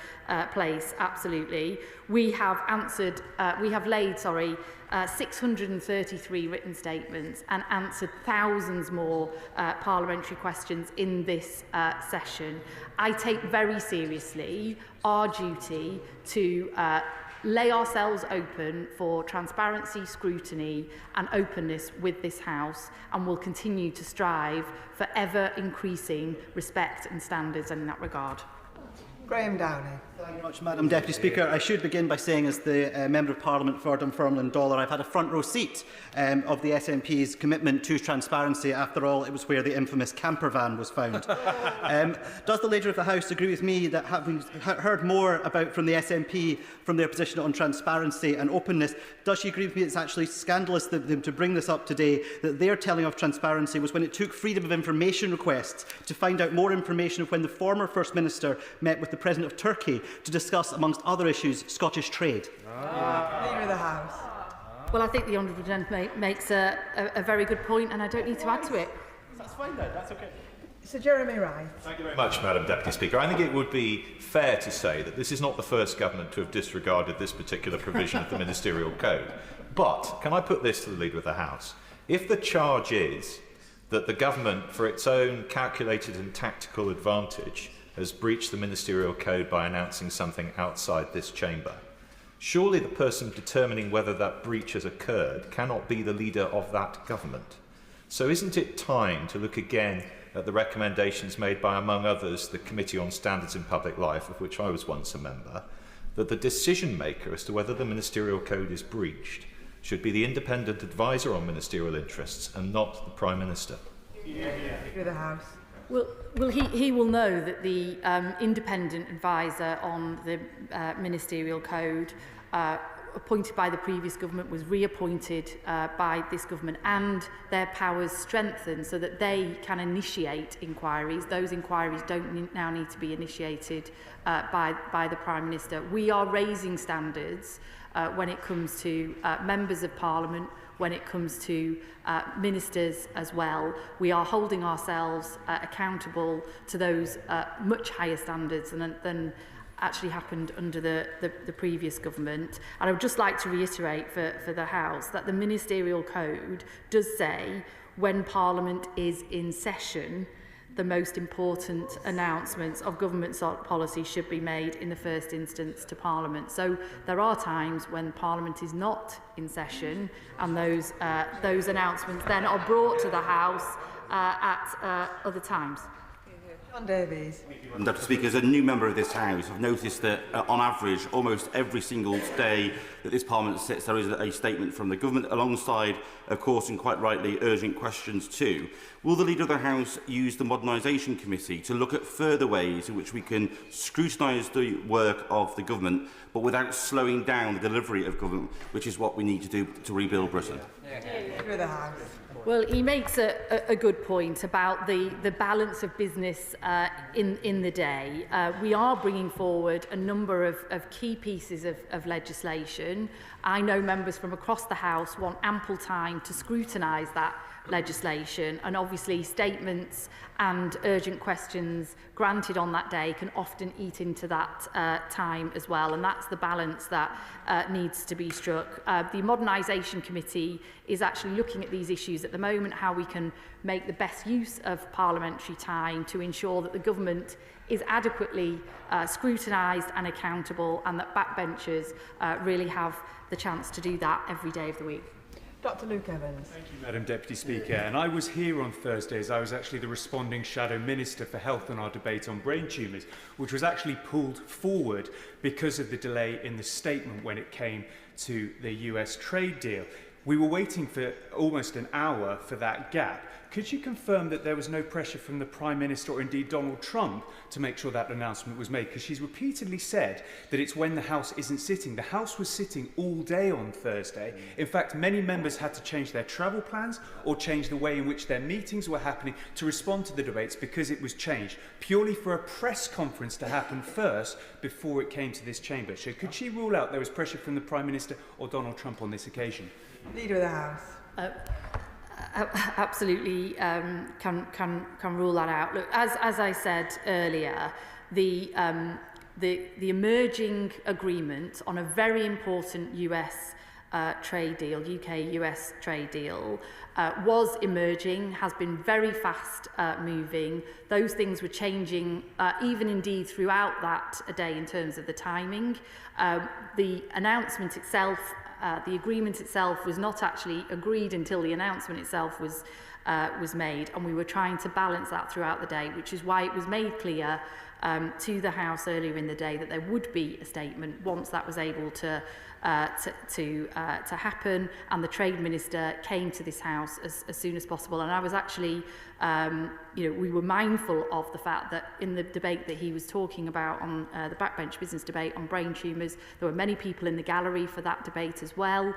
place. Absolutely. We have laid 633 written statements and answered thousands more parliamentary questions in this session. I take very seriously our duty to lay ourselves open for transparency, scrutiny and openness with this House, and will continue to strive for ever increasing respect and standards in that regard. Graham Downey. Thank you very much, Madam Deputy Speaker. I should begin by saying, as the Member of Parliament for Dunfermline Dollar, I've had a front row seat of the SNP's commitment to transparency. After all, it was where the infamous camper van was found. Does the Leader of the House agree with me that, having heard more from the SNP from their position on transparency and openness, does she agree with me it's actually scandalous for them to bring this up today, that their telling of transparency was when it took freedom of information requests to find out more information of when the former First Minister met with the President of Turkey to discuss, amongst other issues, Scottish trade? Leader of the House. Well, I think the Honourable Gentleman makes a very good point, and I don't need to add to it. That's fine then, that's okay. Sir Jeremy Wright. Thank you very much, Madam Deputy Speaker. I think it would be fair to say that this is not the first government to have disregarded this particular provision of the Ministerial Code. But can I put this to the Leader of the House? If the charge is that the government, for its own calculated and tactical advantage, has breached the Ministerial Code by announcing something outside this chamber, surely the person determining whether that breach has occurred cannot be the leader of that government. So isn't it time to look again at the recommendations made by, among others, the Committee on Standards in Public Life, of which I was once a member, that the decision maker as to whether the Ministerial Code is breached should be the independent advisor on ministerial interests and not the Prime Minister? Leader of the House. Well, he will know that the independent advisor on the Ministerial Code appointed by the previous government was reappointed by this government, and their powers strengthened so that they can initiate inquiries. Those inquiries don't now need to be initiated by the Prime Minister. We are raising standards when it comes to members of Parliament, when it comes to ministers as well. We are holding ourselves accountable to those much higher standards than actually happened under the previous government. And I would just like to reiterate for the House that the Ministerial Code does say when Parliament is in session, the most important announcements of government policy should be made in the first instance to Parliament. So there are times when Parliament is not in session, and those announcements then are brought to the House at other times. John Davies. Madam Deputy Speaker, as a new member of this House, I've noticed that on average, almost every single day that this Parliament sits, there is a statement from the government, alongside, of course, and quite rightly, urgent questions too. Will the Leader of the House use the Modernisation Committee to look at further ways in which we can scrutinise the work of the government, but without slowing down the delivery of government, which is what we need to do to rebuild Britain? Leader of the House. Well, he makes a good point about the balance of business in the day. We are bringing forward a number of key pieces of legislation. I know members from across the House want ample time to scrutinise that legislation, and obviously statements and urgent questions granted on that day can often eat into that time as well, and that's the balance that needs to be struck. The Modernisation Committee is actually looking at these issues at the moment, how we can make the best use of parliamentary time to ensure that the government is adequately scrutinised and accountable, and that backbenchers really have the chance to do that every day of the week. Dr Luke Evans. Thank you, Madam Deputy Speaker. And I was here on Thursday as I was actually the responding Shadow Minister for Health on our debate on brain tumours, which was actually pulled forward because of the delay in the statement when it came to the US trade deal. We were waiting for almost an hour for that gap. Could you confirm that there was no pressure from the Prime Minister or indeed Donald Trump to make sure that announcement was made? Because she's repeatedly said that it's when the House isn't sitting. The House was sitting all day on Thursday. In fact, many members had to change their travel plans or change the way in which their meetings were happening to respond to the debates because it was changed, purely for a press conference to happen first before it came to this chamber. So could she rule out there was pressure from the Prime Minister or Donald Trump on this occasion? Leader of the House. Absolutely can rule that out. Look, as I said earlier, the emerging agreement on a very important US trade deal, UK-US trade deal, was emerging, has been very fast moving. Those things were changing, even indeed throughout that day in terms of the timing. The announcement itself, the agreement itself was not actually agreed until the announcement itself was made, and we were trying to balance that throughout the day, which is why it was made clear to the House earlier in the day that there would be a statement once that was able to happen, and the Trade Minister came to this House as soon as possible. And I was actually, we were mindful of the fact that in the debate that he was talking about on the backbench business debate on brain tumours, there were many people in the gallery for that debate as well.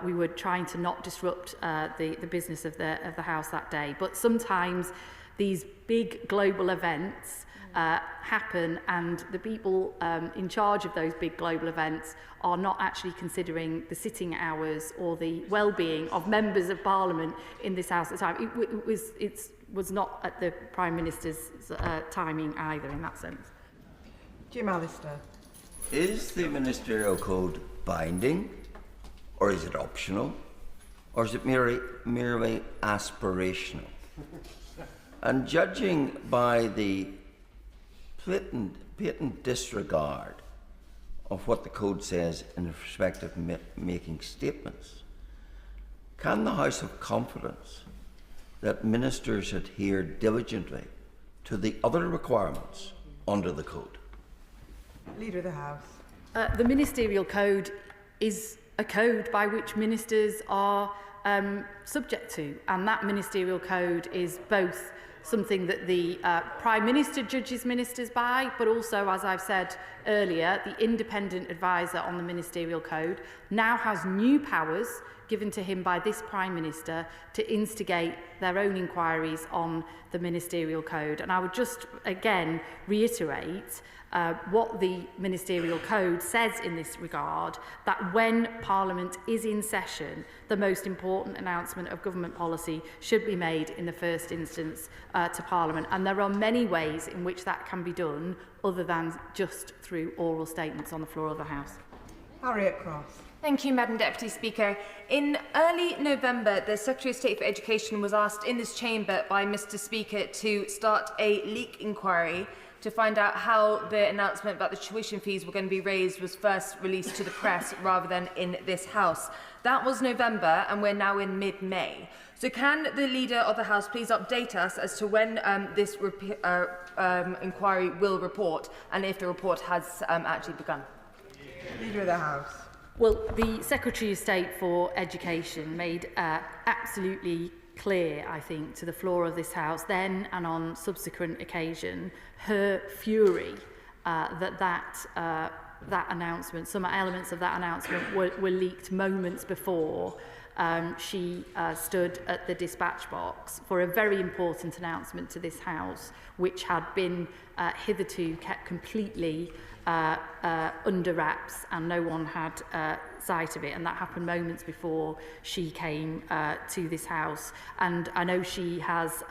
We were trying to not disrupt the business of the House that day. But sometimes these big global events happen, and the people in charge of those big global events are not actually considering the sitting hours or the well-being of members of Parliament in this House at the time. It was not at the Prime Minister's timing either in that sense. Jim Alistair. Is the Ministerial Code binding, or is it optional, or is it merely aspirational? And judging by the blatant disregard of what the Code says in respect of making statements, can the House have confidence that ministers adhere diligently to the other requirements under the Code? Leader of the House. The Ministerial Code is a code by which ministers are subject to, and that Ministerial Code is both something that the Prime Minister judges ministers by, but also, as I've said earlier, the independent advisor on the Ministerial Code now has new powers given to him by this Prime Minister to instigate their own inquiries on the Ministerial Code. And I would just again reiterate what the Ministerial Code says in this regard, that when Parliament is in session, the most important announcement of government policy should be made in the first instance to Parliament. And there are many ways in which that can be done other than just through oral statements on the floor of the House. Harriet Cross. Thank you, Madam Deputy Speaker. In early November, the Secretary of State for Education was asked in this chamber by Mr. Speaker to start a leak inquiry to find out how the announcement about the tuition fees were going to be raised was first released to the press rather than in this House. That was November, and we're now in mid-May. So can the Leader of the House please update us as to when this inquiry will report, and if the report has actually begun? Leader of the House. Well, the Secretary of State for Education made absolutely clear, I think, to the floor of this House then and on subsequent occasion, her fury that announcement, some elements of that announcement were leaked moments before she stood at the dispatch box for a very important announcement to this House, which had been hitherto kept completely under wraps, and no one had sight of it, and that happened moments before she came to this House. And I know she has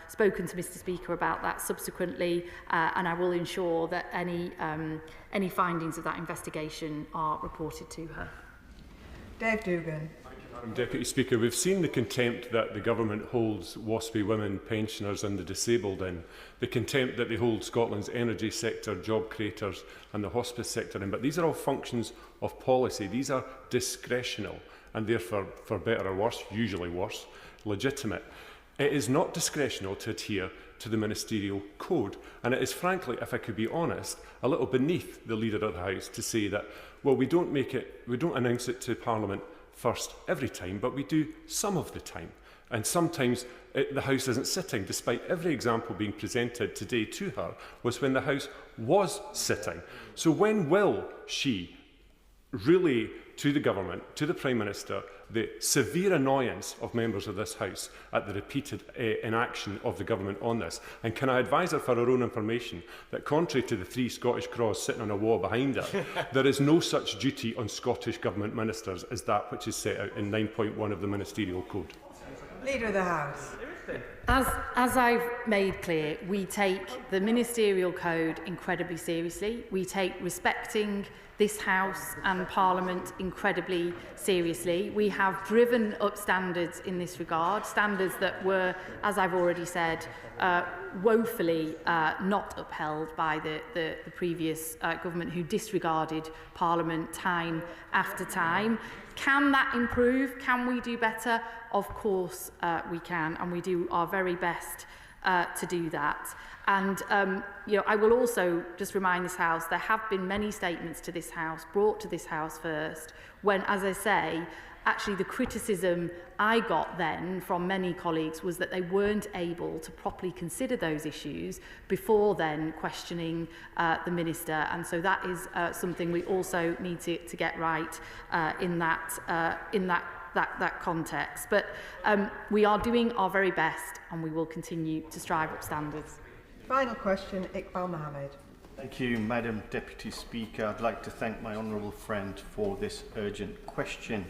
spoken to Mr. Speaker about that subsequently, and I will ensure that any findings of that investigation are reported to her. Dave Dugan. Madam Deputy Speaker, we've seen the contempt that the government holds WASPy women, pensioners and the disabled in, the contempt that they hold Scotland's energy sector, job creators and the hospice sector in. But these are all functions of policy. These are discretional and therefore, for better or worse, usually worse, legitimate. It is not discretional to adhere to the Ministerial Code. And it is frankly, if I could be honest, a little beneath the Leader of the House to say that, well, we don't announce it to Parliament first every time, but we do some of the time. And sometimes the House isn't sitting, despite every example being presented today to her was when the House was sitting. So when will she relay to the government, to the Prime Minister, the severe annoyance of members of this House at the repeated inaction of the government on this? And can I advise her, for her own information, that contrary to the 3 Scottish Cross sitting on a wall behind her, there is no such duty on Scottish Government ministers as that which is set out in 9.1 of the Ministerial Code. Leader of the House. As I've made clear, we take the Ministerial Code incredibly seriously. We take respecting this House and Parliament incredibly seriously. We have driven up standards in this regard, standards that were, as I've already said, woefully not upheld by the previous government, who disregarded Parliament time after time. Can that improve? Can we do better? Of course we can, and we do our very best to do that. And I will also just remind this House, there have been many statements to this House, brought to this House first, when, as I say, actually the criticism I got then from many colleagues was that they weren't able to properly consider those issues before then questioning the Minister. And so that is something we also need to get right in that context. But we are doing our very best, and we will continue to strive up standards. Final question, Iqbal Mohammed. Thank you, Madam Deputy Speaker. I'd like to thank my honourable friend for this urgent question.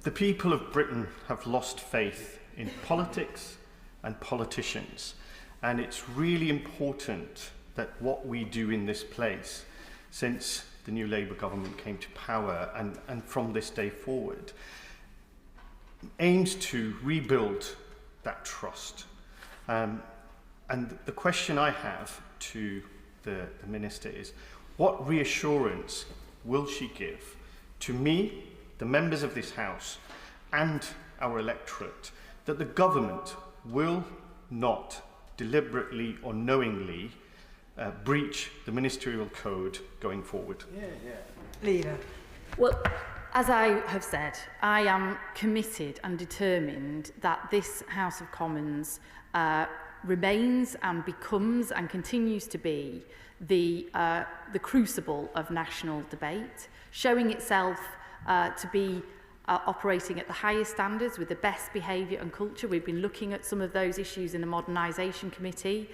The people of Britain have lost faith in politics and politicians, and it's really important that what we do in this place, since the new Labour government came to power and from this day forward, aims to rebuild that trust. And the question I have to the Minister is, what reassurance will she give to me, the members of this House, and our electorate, that the government will not deliberately or knowingly breach the Ministerial Code going forward? Leader. Well, as I have said, I am committed and determined that this House of Commons remains and becomes and continues to be the crucible of national debate, showing itself to be operating at the highest standards with the best behaviour and culture. We've been looking at some of those issues in the Modernisation Committee,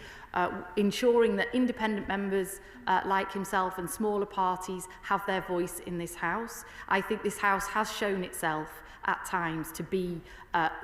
ensuring that independent members like himself and smaller parties have their voice in this House. I think this House has shown itself at times to be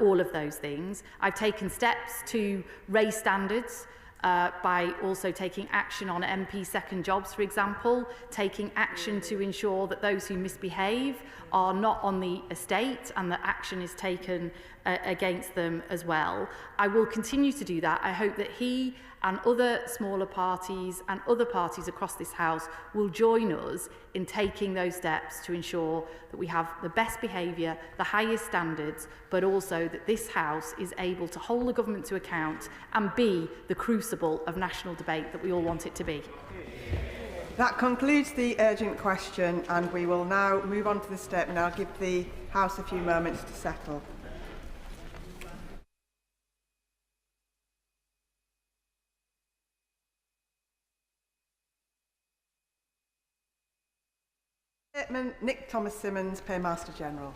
all of those things. I've taken steps to raise standards by also taking action on MP second jobs, for example, taking action to ensure that those who misbehave are not on the estate and that action is taken against them as well. I will continue to do that. I hope that he and other smaller parties and other parties across this House will join us in taking those steps to ensure that we have the best behaviour, the highest standards, but also that this House is able to hold the government to account and be the crucible of national debate that we all want it to be. That concludes the urgent question, and we will now move on to the statement. I'll give the House a few moments to settle. Nick Thomas-Symonds, Paymaster General.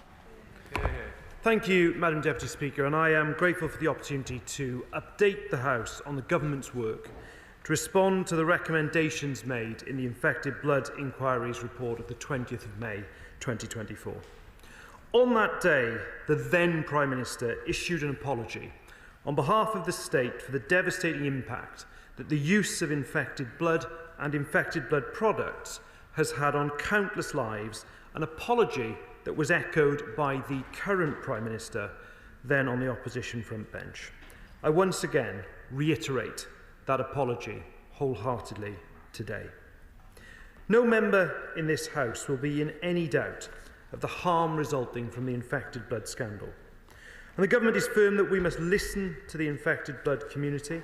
Thank you, Madam Deputy Speaker, and I am grateful for the opportunity to update the House on the Government's work to respond to the recommendations made in the Infected Blood Inquiry's report of the 20th of May 2024. On that day, the then Prime Minister issued an apology on behalf of the state for the devastating impact that the use of infected blood and infected blood products has had on countless lives, an apology that was echoed by the current Prime Minister, then on the opposition front bench. I once again reiterate that apology wholeheartedly today. No member in this House will be in any doubt of the harm resulting from the infected blood scandal. And the Government is firm that we must listen to the infected blood community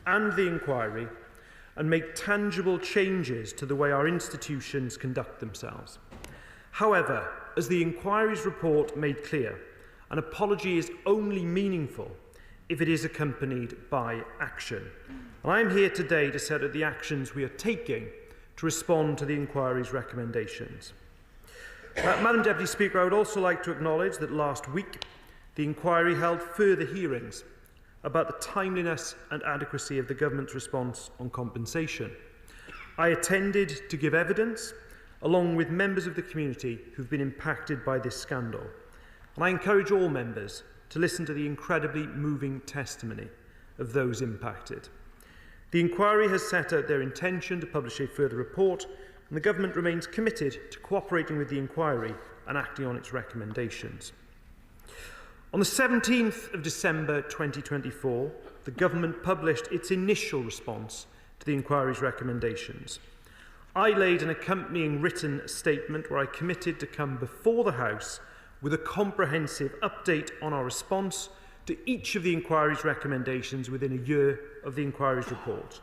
and the inquiry and make tangible changes to the way our institutions conduct themselves. However, as the inquiry's report made clear, an apology is only meaningful if it is accompanied by action. And I am here today to set out the actions we are taking to respond to the inquiry's recommendations. Madam Deputy Speaker, I would also like to acknowledge that last week the inquiry held further hearings about the timeliness and adequacy of the government's response on compensation. I attended to give evidence, along with members of the community who've been impacted by this scandal. And I encourage all members to listen to the incredibly moving testimony of those impacted. The inquiry has set out their intention to publish a further report, and the government remains committed to cooperating with the inquiry and acting on its recommendations. On the 17th of December 2024, the government published its initial response to the inquiry's recommendations. I laid an accompanying written statement where I committed to come before the House with a comprehensive update on our response to each of the inquiry's recommendations within a year of the inquiry's report.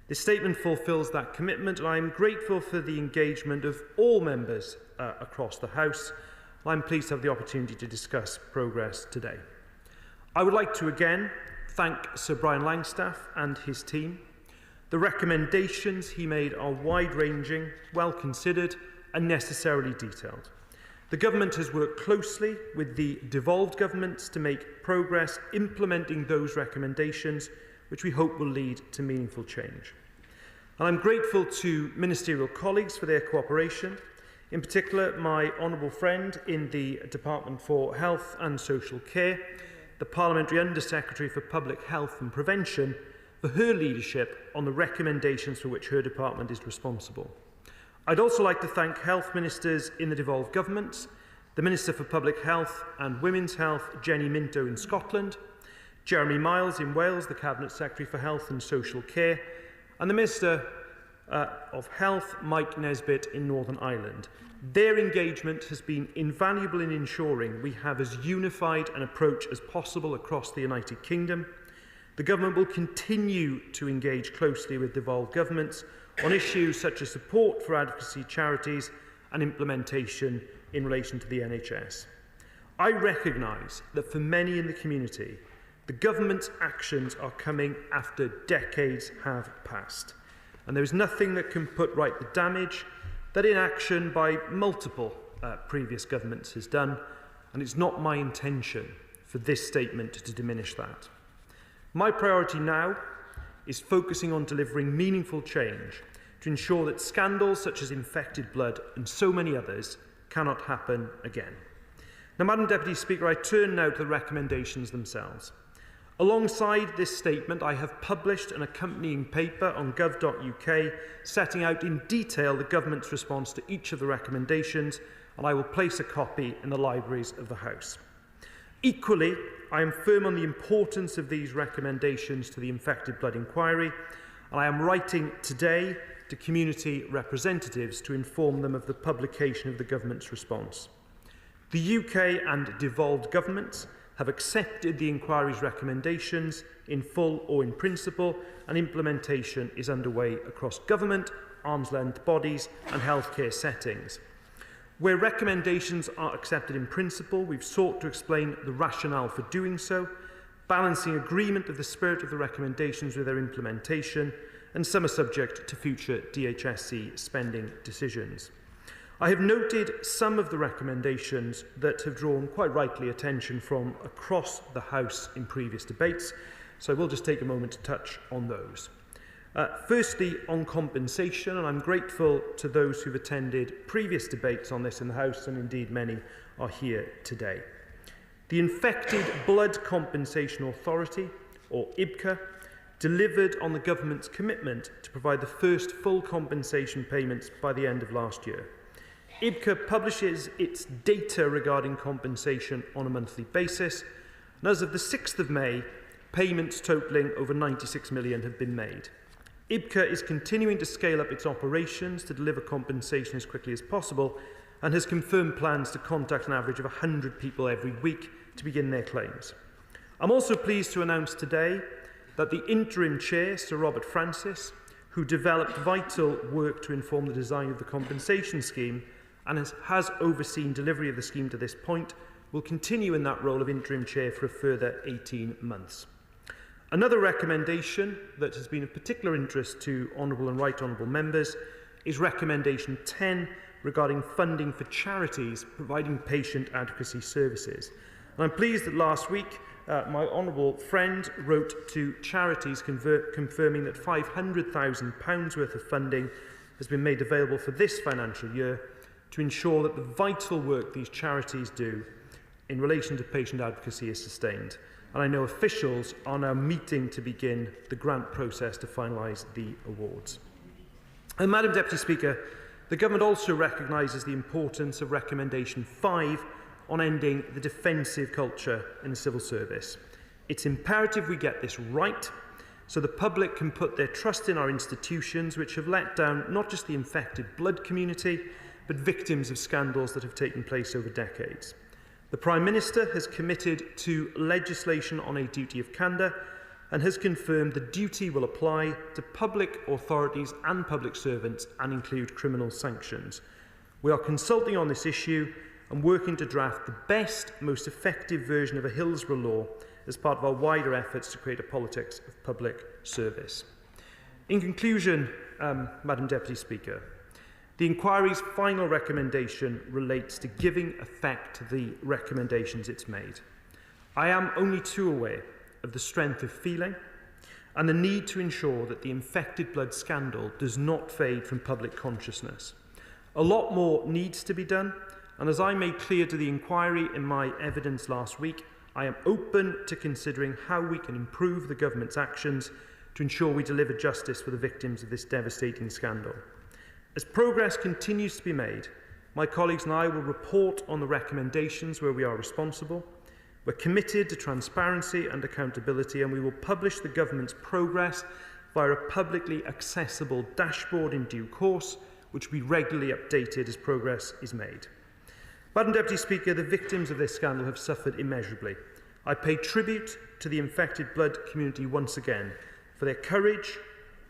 This statement fulfills that commitment, and I am grateful for the engagement of all members across the House. I'm pleased to have the opportunity to discuss progress today. I would like to again thank Sir Brian Langstaff and his team. The recommendations he made are wide-ranging, well-considered and necessarily detailed. The government has worked closely with the devolved governments to make progress implementing those recommendations, which we hope will lead to meaningful change. And I'm grateful to ministerial colleagues for their cooperation, in particular my honourable friend in the Department for Health and Social Care, the Parliamentary Under-Secretary for Public Health and Prevention, for her leadership on the recommendations for which her department is responsible. I'd also like to thank health ministers in the devolved governments, the Minister for Public Health and Women's Health, Jenny Minto in Scotland, Jeremy Miles in Wales, the Cabinet Secretary for Health and Social Care, and the Minister of Health, Mike Nesbitt in Northern Ireland. Their engagement has been invaluable in ensuring we have as unified an approach as possible across the United Kingdom. The government will continue to engage closely with devolved governments on issues such as support for advocacy charities and implementation in relation to the NHS. I recognise that for many in the community, the government's actions are coming after decades have passed, and there is nothing that can put right the damage that inaction by multiple previous governments has done, and it's not my intention for this statement to diminish that. My priority now is focusing on delivering meaningful change to ensure that scandals such as infected blood and so many others cannot happen again. Now, Madam Deputy Speaker, I turn now to the recommendations themselves. Alongside this statement, I have published an accompanying paper on gov.uk setting out in detail the government's response to each of the recommendations, and I will place a copy in the libraries of the House. Equally, I am firm on the importance of these recommendations to the infected blood inquiry, and I am writing today to community representatives to inform them of the publication of the government's response. The UK and devolved governments have accepted the inquiry's recommendations in full or in principle, and implementation is underway across government, arm's-length bodies and healthcare settings. Where recommendations are accepted in principle, we've sought to explain the rationale for doing so, balancing agreement of the spirit of the recommendations with their implementation, and some are subject to future DHSC spending decisions. I have noted some of the recommendations that have drawn quite rightly attention from across the House in previous debates, so I will just take a moment to touch on those. Firstly, on compensation, and I'm grateful to those who've attended previous debates on this in the House, and indeed many are here today. The Infected Blood Compensation Authority, or IBCA, delivered on the government's commitment to provide the first full compensation payments by the end of last year. IBCA publishes its data regarding compensation on a monthly basis, and as of the 6th of May, payments totalling over 96 million have been made. IBCA is continuing to scale up its operations to deliver compensation as quickly as possible, and has confirmed plans to contact an average of 100 people every week to begin their claims. I'm also pleased to announce today that the interim chair, Sir Robert Francis, who developed vital work to inform the design of the compensation scheme, and has overseen delivery of the scheme to this point, will continue in that role of interim chair for a further 18 months. Another recommendation that has been of particular interest to honourable and right honourable members is recommendation 10 regarding funding for charities providing patient advocacy services. And I'm pleased that last week my honourable friend wrote to charities confirming that £500,000 worth of funding has been made available for this financial year to ensure that the vital work these charities do in relation to patient advocacy is sustained. And I know officials are now meeting to begin the grant process to finalise the awards. And Madam Deputy Speaker, the Government also recognises the importance of recommendation 5 on ending the defensive culture in the civil service. It's imperative we get this right so the public can put their trust in our institutions, which have let down not just the infected blood community, but victims of scandals that have taken place over decades. The Prime Minister has committed to legislation on a duty of candour and has confirmed the duty will apply to public authorities and public servants and include criminal sanctions. We are consulting on this issue and working to draft the best, most effective version of a Hillsborough law as part of our wider efforts to create a politics of public service. In conclusion, Madam Deputy Speaker, the inquiry's final recommendation relates to giving effect to the recommendations it's made. I am only too aware of the strength of feeling and the need to ensure that the infected blood scandal does not fade from public consciousness. A lot more needs to be done, and as I made clear to the inquiry in my evidence last week, I am open to considering how we can improve the government's actions to ensure we deliver justice for the victims of this devastating scandal. As progress continues to be made, my colleagues and I will report on the recommendations where we are responsible. We're committed to transparency and accountability, and we will publish the government's progress via a publicly accessible dashboard in due course, which will be regularly updated as progress is made. Madam Deputy Speaker, the victims of this scandal have suffered immeasurably. I pay tribute to the infected blood community once again for their courage,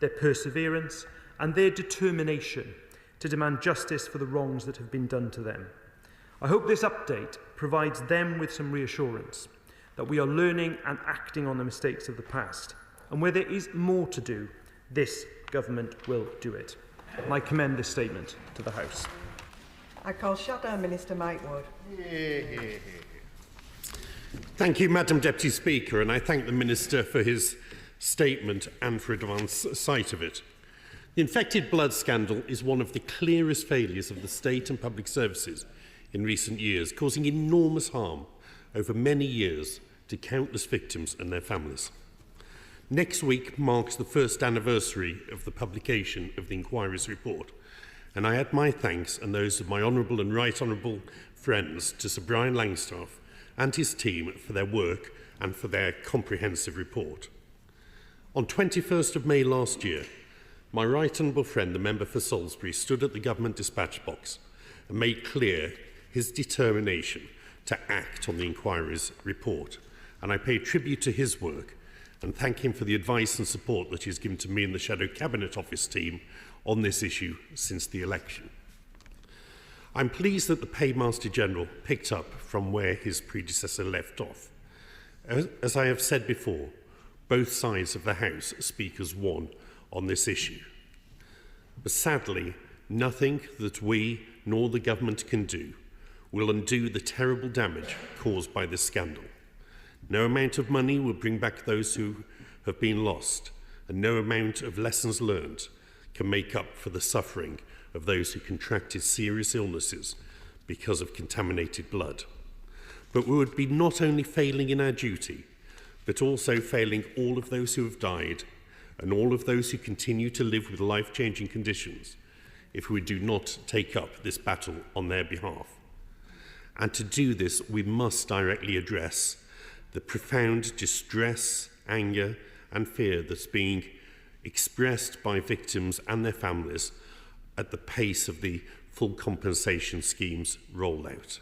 their perseverance, and their determination to demand justice for the wrongs that have been done to them. I hope this update provides them with some reassurance that we are learning and acting on the mistakes of the past, and where there is more to do, this government will do it. And I commend this statement to the House. I call Shadow Minister Mike Wood. Thank you, Madam Deputy Speaker, and I thank the Minister for his statement and for advance sight of it. The infected blood scandal is one of the clearest failures of the state and public services in recent years, causing enormous harm over many years to countless victims and their families. Next week marks the first anniversary of the publication of the inquiry's report, and I add my thanks and those of my honourable and right honourable friends to Sir Brian Langstaff and his team for their work and for their comprehensive report. On 21st of May last year, my right honourable friend, the member for Salisbury, stood at the government dispatch box and made clear his determination to act on the inquiry's report, and I pay tribute to his work and thank him for the advice and support that he has given to me and the Shadow Cabinet Office team on this issue since the election. I'm pleased that the Paymaster General picked up from where his predecessor left off. As I have said before, both sides of the House speak as one on this issue. But sadly, nothing that we nor the government can do will undo the terrible damage caused by this scandal. No amount of money will bring back those who have been lost, and no amount of lessons learned can make up for the suffering of those who contracted serious illnesses because of contaminated blood. But we would be not only failing in our duty, but also failing all of those who have died and all of those who continue to live with life-changing conditions if we do not take up this battle on their behalf. And to do this, we must directly address the profound distress, anger, and fear that's being expressed by victims and their families at the pace of the full compensation scheme's rollout.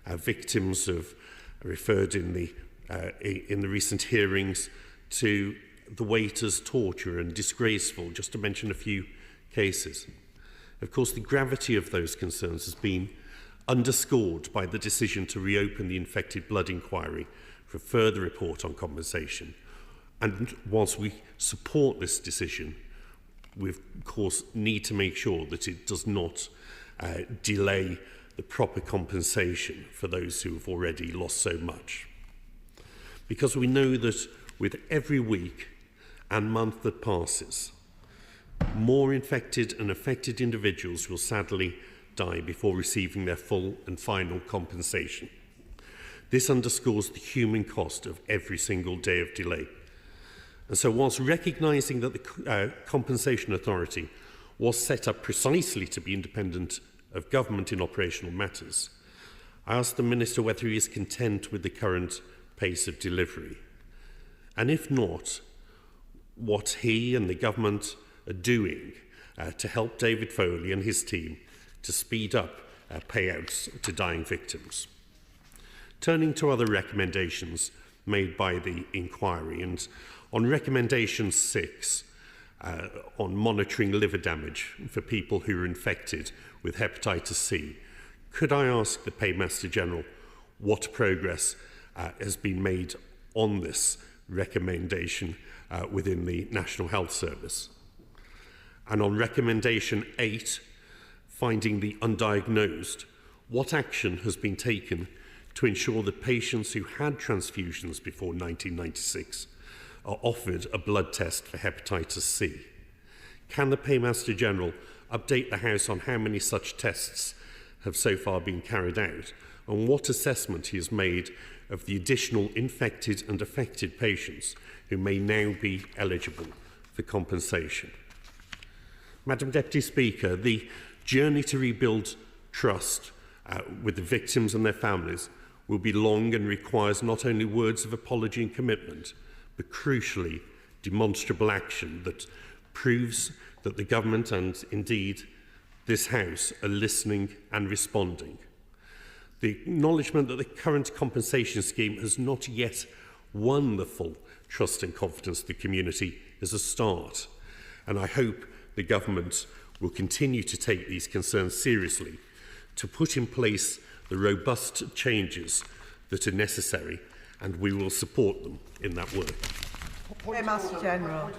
Victims have referred in the recent hearings to the wait as torture and disgraceful, just to mention a few cases. Of course, the gravity of those concerns has been underscored by the decision to reopen the infected blood inquiry for a further report on compensation. And whilst we support this decision, we of course need to make sure that it does not delay the proper compensation for those who have already lost so much. Because we know that with every week and month that passes, more infected and affected individuals will sadly die before receiving their full and final compensation. This underscores the human cost of every single day of delay. And so whilst recognising that the Compensation Authority was set up precisely to be independent of government in operational matters, I asked the Minister whether he is content with the current pace of delivery. And if not, what he and the government are doing to help David Foley and his team to speed up payouts to dying victims. Turning to other recommendations made by the inquiry, and on recommendation 6, on monitoring liver damage for people who are infected with hepatitis C, could I ask the Paymaster General what progress has been made on this recommendation within the National Health Service? And on recommendation 8, finding the undiagnosed, what action has been taken to ensure that patients who had transfusions before 1996 are offered a blood test for hepatitis C? Can the Paymaster General update the House on how many such tests have so far been carried out, and what assessment he has made of the additional infected and affected patients who may now be eligible for compensation? Madam Deputy Speaker, the journey to rebuild trust with the victims and their families will be long and requires not only words of apology and commitment, but crucially demonstrable action that proves that the government and indeed this House are listening and responding. The acknowledgement that the current compensation scheme has not yet won the full trust and confidence of the community is a start, and I hope the government will continue to take these concerns seriously to put in place the robust changes that are necessary, and we will support them in that work. Paymaster General.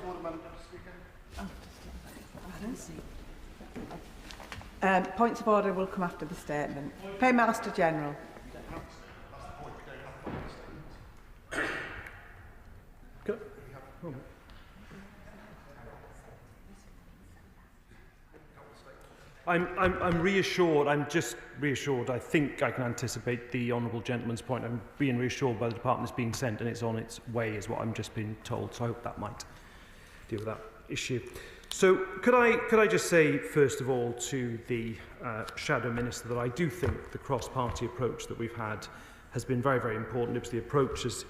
Points of order will come after the statement. Paymaster General. I'm reassured. I'm just reassured. I think I can anticipate the honourable gentleman's point. I'm being reassured by the department it's being sent and it's on its way, is what I'm just being told. So I hope that might deal with that issue. So could I just say first of all to the Shadow Minister that I do think the cross-party approach that we've had has been very, very important. It was the approach, as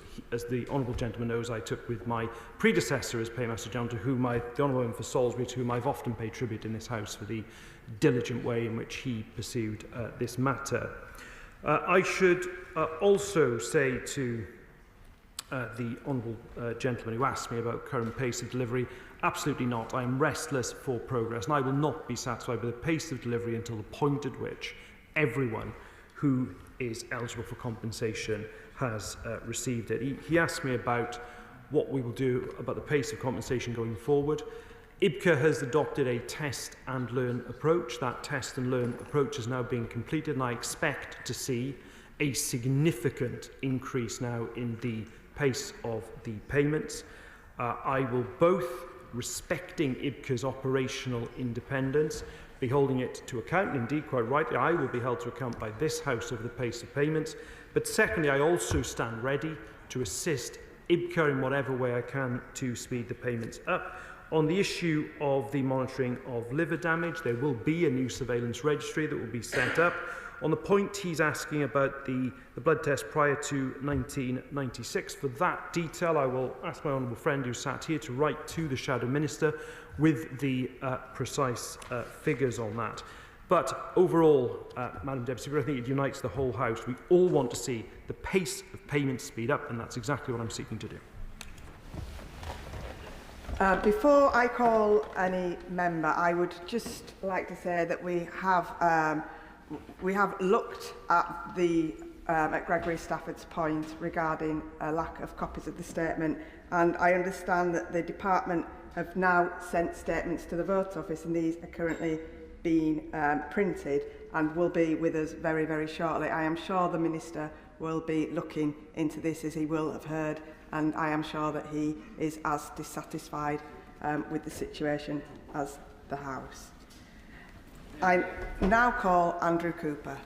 the honourable gentleman knows, I took with my predecessor as Paymaster General, to whom the honourable member for Salisbury, to whom I've often paid tribute in this House for the diligent way in which he pursued this matter. I should also say to the honourable gentleman who asked me about current pace of delivery, absolutely not. I am restless for progress, and I will not be satisfied with the pace of delivery until the point at which everyone who is eligible for compensation has received it. He asked me about what we will do about the pace of compensation going forward. IBCA has adopted a test and learn approach. That test and learn approach is now being completed, and I expect to see a significant increase now in the pace of the payments. I will both, respecting IBCA's operational independence, be holding it to account, and indeed quite rightly I will be held to account by this House over the pace of payments, but secondly I also stand ready to assist IBCA in whatever way I can to speed the payments up. On the issue of the monitoring of liver damage, there will be a new surveillance registry that will be set up. On the point he's asking about the blood test prior to 1996, for that detail I will ask my honourable friend who sat here to write to the Shadow Minister with the precise figures on that. But overall, Madam Deputy Speaker, I think it unites the whole House. We all want to see the pace of payments speed up, and that's exactly what I'm seeking to do. Before I call any member, I would just like to say that we have looked at the at Gregory Stafford's point regarding a lack of copies of the statement, and I understand that the department have now sent statements to the vote office, and these are currently being printed and will be with us very, very shortly. I am sure the Minister will be looking into this, as he will have heard, and I am sure that he is as dissatisfied with the situation as the House. I now call Andrew Cooper.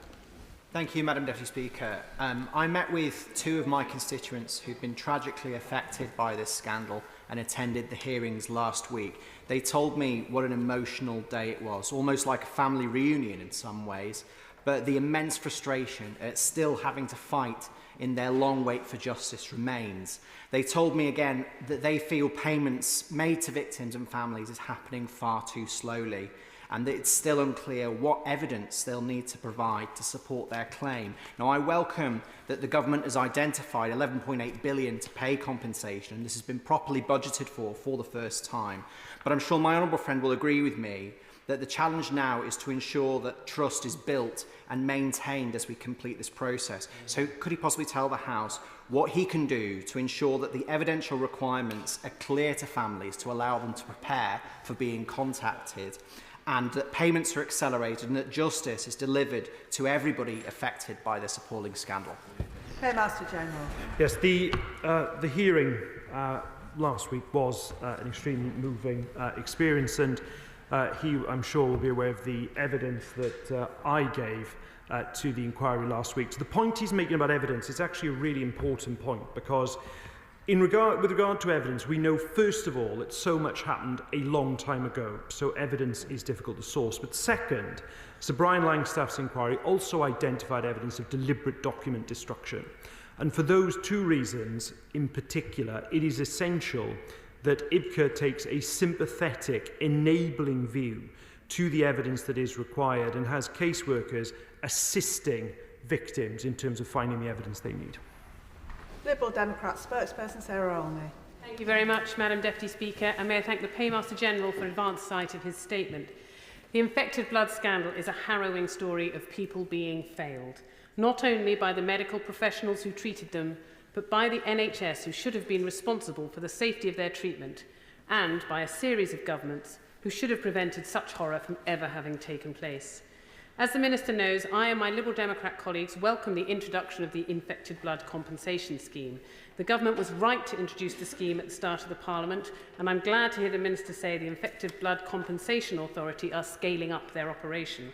Thank you, Madam Deputy Speaker. I met with two of my constituents who've been tragically affected by this scandal and attended the hearings last week. They told me what an emotional day it was, almost like a family reunion in some ways, but the immense frustration at still having to fight in their long wait for justice remains. They told me again that they feel payments made to victims and families is happening far too slowly, and that it's still unclear what evidence they'll need to provide to support their claim. Now, I welcome that the government has identified £11.8 billion to pay compensation, and this has been properly budgeted for the first time. But I'm sure my honourable friend will agree with me that the challenge now is to ensure that trust is built and maintained as we complete this process. So could he possibly tell the House what he can do to ensure that the evidential requirements are clear to families to allow them to prepare for being contacted, and that payments are accelerated and that justice is delivered to everybody affected by this appalling scandal? Paymaster General. Yes, the hearing last week was an extremely moving experience, and he, I'm sure, will be aware of the evidence that I gave to the inquiry last week. So the point he's making about evidence is actually a really important point, because with regard to evidence, we know, first of all, that so much happened a long time ago, so evidence is difficult to source. But second, Sir Brian Langstaff's inquiry also identified evidence of deliberate document destruction. And for those two reasons in particular, it is essential that IBCA takes a sympathetic, enabling view to the evidence that is required and has caseworkers assisting victims in terms of finding the evidence they need. Liberal Democrat spokesperson Sarah Olney. Thank you very much, Madam Deputy Speaker, and may I thank the Paymaster General for advance sight of his statement. The infected blood scandal is a harrowing story of people being failed, not only by the medical professionals who treated them, but by the NHS, who should have been responsible for the safety of their treatment, and by a series of governments who should have prevented such horror from ever having taken place. As the Minister knows, I and my Liberal Democrat colleagues welcome the introduction of the Infected Blood Compensation Scheme. The Government was right to introduce the scheme at the start of the Parliament, and I'm glad to hear the Minister say the Infected Blood Compensation Authority are scaling up their operation.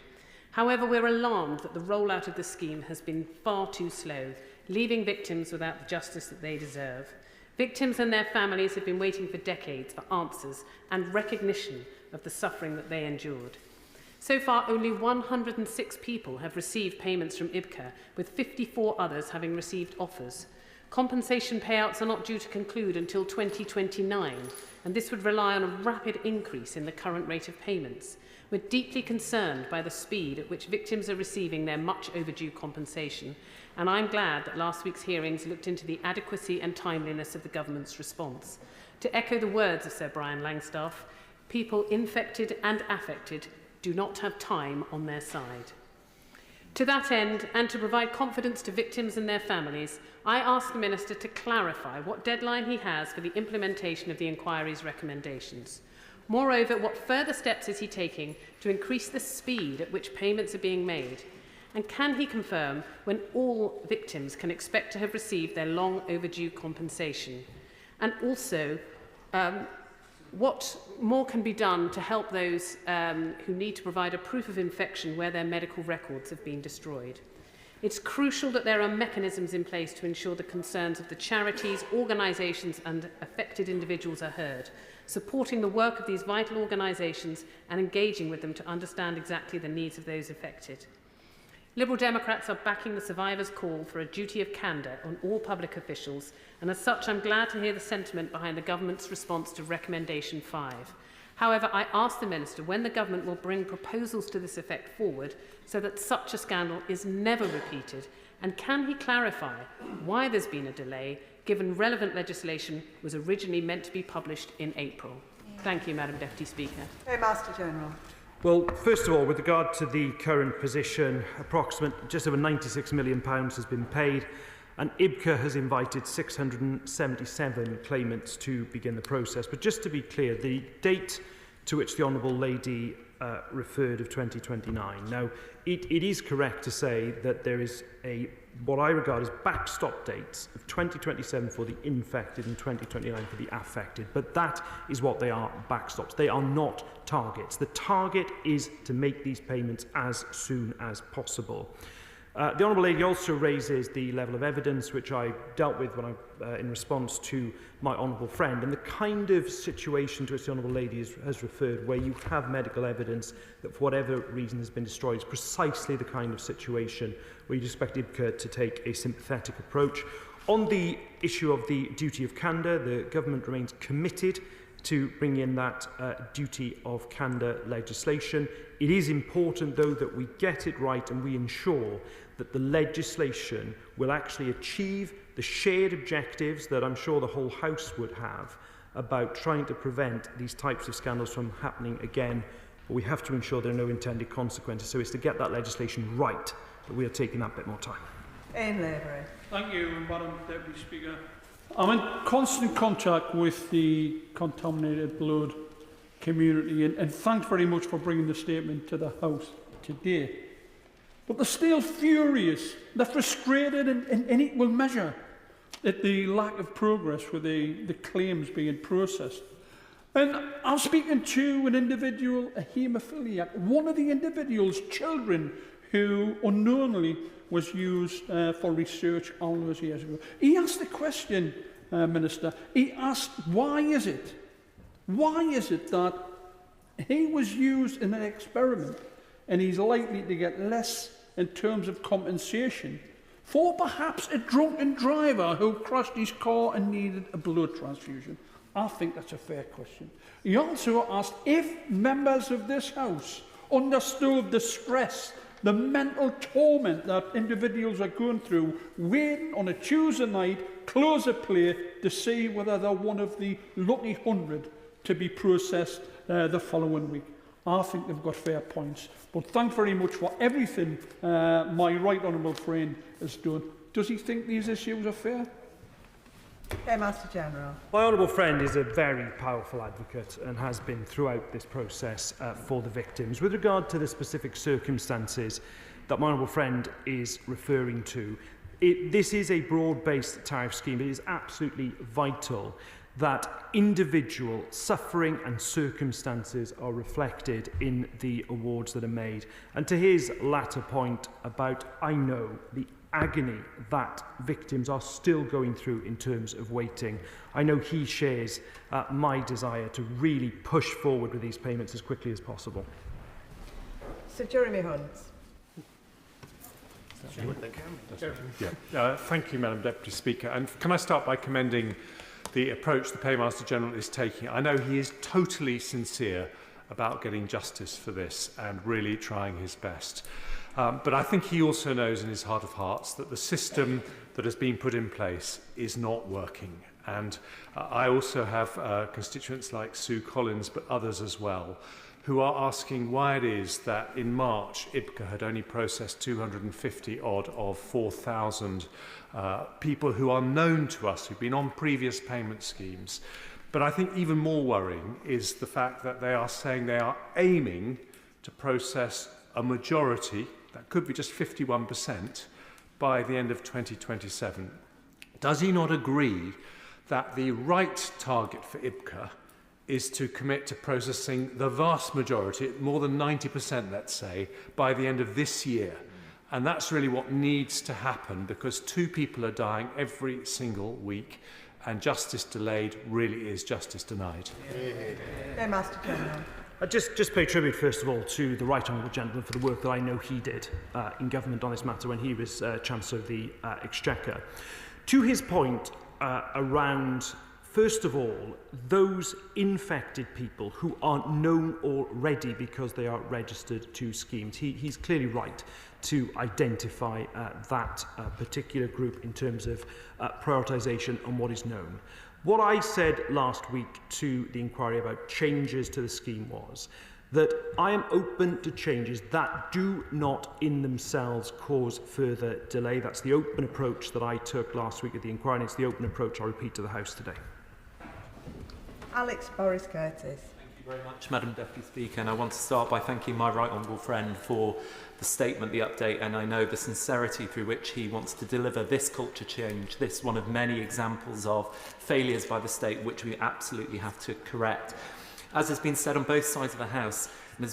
However, we're alarmed that the rollout of the scheme has been far too slow, leaving victims without the justice that they deserve. Victims and their families have been waiting for decades for answers and recognition of the suffering that they endured. So far, only 106 people have received payments from IBCA, with 54 others having received offers. Compensation payouts are not due to conclude until 2029, and this would rely on a rapid increase in the current rate of payments. We're deeply concerned by the speed at which victims are receiving their much overdue compensation, and I'm glad that last week's hearings looked into the adequacy and timeliness of the Government's response. To echo the words of Sir Brian Langstaff, people infected and affected do not have time on their side. To that end, and to provide confidence to victims and their families, I ask the Minister to clarify what deadline he has for the implementation of the inquiry's recommendations. Moreover, what further steps is he taking to increase the speed at which payments are being made? And can he confirm when all victims can expect to have received their long overdue compensation? And also, what more can be done to help those who need to provide a proof of infection where their medical records have been destroyed? It's crucial that there are mechanisms in place to ensure the concerns of the charities, organisations and affected individuals are heard, supporting the work of these vital organisations and engaging with them to understand exactly the needs of those affected. Liberal Democrats are backing the survivors' call for a duty of candour on all public officials, and as such I'm glad to hear the sentiment behind the Government's response to Recommendation 5. However, I ask the Minister when the Government will bring proposals to this effect forward so that such a scandal is never repeated, and can he clarify why there's been a delay, given relevant legislation was originally meant to be published in April? Thank you, Madam Deputy Speaker. Master General. Well, first of all, with regard to the current position, just over £96 million has been paid, and IBCA has invited 677 claimants to begin the process. But just to be clear, the date to which the Honourable Lady referred of 2029. Now, it is correct to say that there is what I regard as backstop dates of 2027 for the infected and 2029 for the affected. But that is what they are, backstops. They are not targets. The target is to make these payments as soon as possible. The Honourable Lady also raises the level of evidence which I dealt with when in response to my Honourable friend, and the kind of situation to which the Honourable Lady has referred, where you have medical evidence that for whatever reason has been destroyed, is precisely the kind of situation where you'd expect IBCA to take a sympathetic approach. On the issue of the duty of candour, the government remains committed to bring in that duty of candour legislation. It is important, though, that we get it right and we ensure that the legislation will actually achieve the shared objectives that I'm sure the whole House would have about trying to prevent these types of scandals from happening again. But we have to ensure there are no intended consequences. So it's to get that legislation right that we are taking that bit more time. Thank you, Madam Deputy Speaker. I'm in constant contact with the contaminated blood community, and thanks very much for bringing the statement to the House today. But they're still furious, they're frustrated in equal measure at the lack of progress with the claims being processed. And I'm speaking to an individual, a haemophiliac, one of the individual's children who unknowingly was used for research all those years ago. He asked the question, Minister, he asked, why is it that he was used in an experiment and he's likely to get less in terms of compensation for perhaps a drunken driver who crashed his car and needed a blood transfusion? I think that's a fair question. He also asked if members of this House understood the stress, the mental torment that individuals are going through, waiting on a Tuesday night, close of play, to see whether they're one of the lucky 100 to be processed the following week. I think they've got fair points. But thanks very much for everything my right honourable friend has done. Does he think these issues are fair? Master General. My honourable friend is a very powerful advocate and has been throughout this process for the victims. With regard to the specific circumstances that my honourable friend is referring to, this is a broad-based tariff scheme. It is absolutely vital that individual suffering and circumstances are reflected in the awards that are made. And to his latter point about, I know, the agony that victims are still going through in terms of waiting, I know he shares my desire to really push forward with these payments as quickly as possible. Sir Jeremy Hunt. Thank you, Madam Deputy Speaker. And can I start by commending the approach the Paymaster General is taking? I know he is totally sincere about getting justice for this and really trying his best. But I think he also knows in his heart of hearts that the system that has been put in place is not working. And I also have constituents like Sue Collins, but others as well, who are asking why it is that in March, IBCA had only processed 250 odd of 4,000 people who are known to us, who've been on previous payment schemes. But I think even more worrying is the fact that they are saying they are aiming to process a majority, that could be just 51%, by the end of 2027. Does he not agree that the right target for IBCA is to commit to processing the vast majority, more than 90%, let's say, by the end of this year? And that's really what needs to happen, because 2 people are dying every single week, and justice delayed really is justice denied. Master General. Just pay tribute, first of all, to the Right Honourable Gentleman for the work that I know he did in government on this matter when he was Chancellor of the Exchequer. To his point around, first of all, those infected people who aren't known already because they are registered to schemes. He's clearly right to identify that particular group in terms of prioritisation and what is known. What I said last week to the inquiry about changes to the scheme was that I am open to changes that do not in themselves cause further delay. That's the open approach that I took last week at the inquiry, and it's the open approach I repeat to the House today. Alex Boris Curtis. Very much, Madam Deputy Speaker, and I want to start by thanking my right honourable friend for the statement, the update, and I know the sincerity through which he wants to deliver this culture change, this one of many examples of failures by the state which we absolutely have to correct. As has been said on both sides of the House, and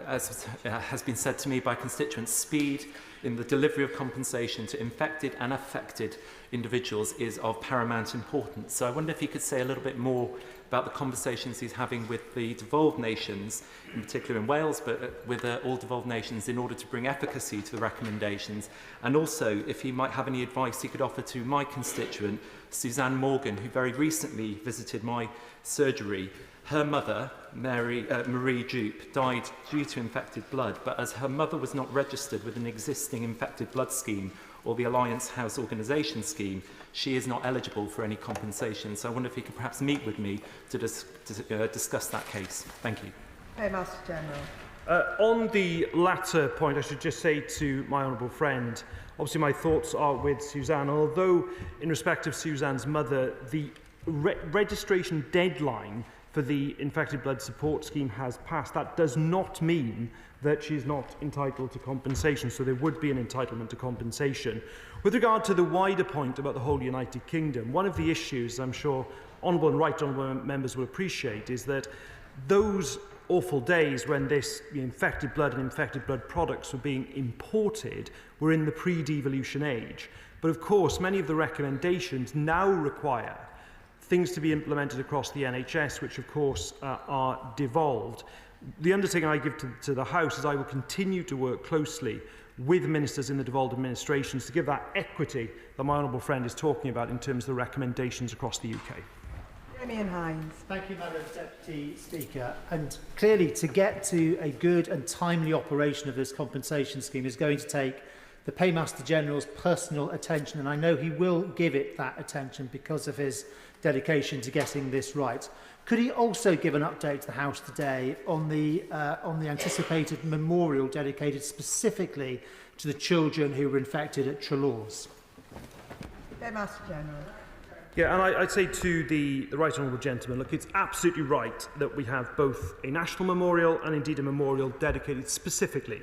as has been said to me by constituents, speed in the delivery of compensation to infected and affected individuals is of paramount importance. So I wonder if you could say a little bit more about the conversations he's having with the devolved nations, in particular in Wales, but with all devolved nations, in order to bring efficacy to the recommendations, and also if he might have any advice he could offer to my constituent, Suzanne Morgan, who very recently visited my surgery. Her mother, Marie Jupe, died due to infected blood, but as her mother was not registered with an existing infected blood scheme or the Alliance House Organisation scheme, she is not eligible for any compensation. So I wonder if he could perhaps meet with me to discuss that case. Thank you. Paymaster General. On the latter point, I should just say to my honourable friend, obviously my thoughts are with Suzanne, although in respect of Suzanne's mother, the registration deadline for the infected blood support scheme has passed. That does not mean that she is not entitled to compensation, so there would be an entitlement to compensation. With regard to the wider point about the whole United Kingdom, one of the issues I'm sure honourable and right honourable members will appreciate is that those awful days when this infected blood and infected blood products were being imported were in the pre-devolution age. But of course, many of the recommendations now require things to be implemented across the NHS, which of course are devolved. The undertaking I give to the House is I will continue to work closely with ministers in the devolved administrations to give that equity that my honourable friend is talking about in terms of the recommendations across the UK. Damian Hines. Thank you, Madam Deputy Speaker. And clearly, to get to a good and timely operation of this compensation scheme is going to take the Paymaster General's personal attention, and I know he will give it that attention because of his dedication to getting this right. Could he also give an update to the House today on the anticipated memorial dedicated specifically to the children who were infected at Trelaws? Paymaster General. Yeah, and I'd say to the right honourable gentleman, look, it's absolutely right that we have both a national memorial and indeed a memorial dedicated specifically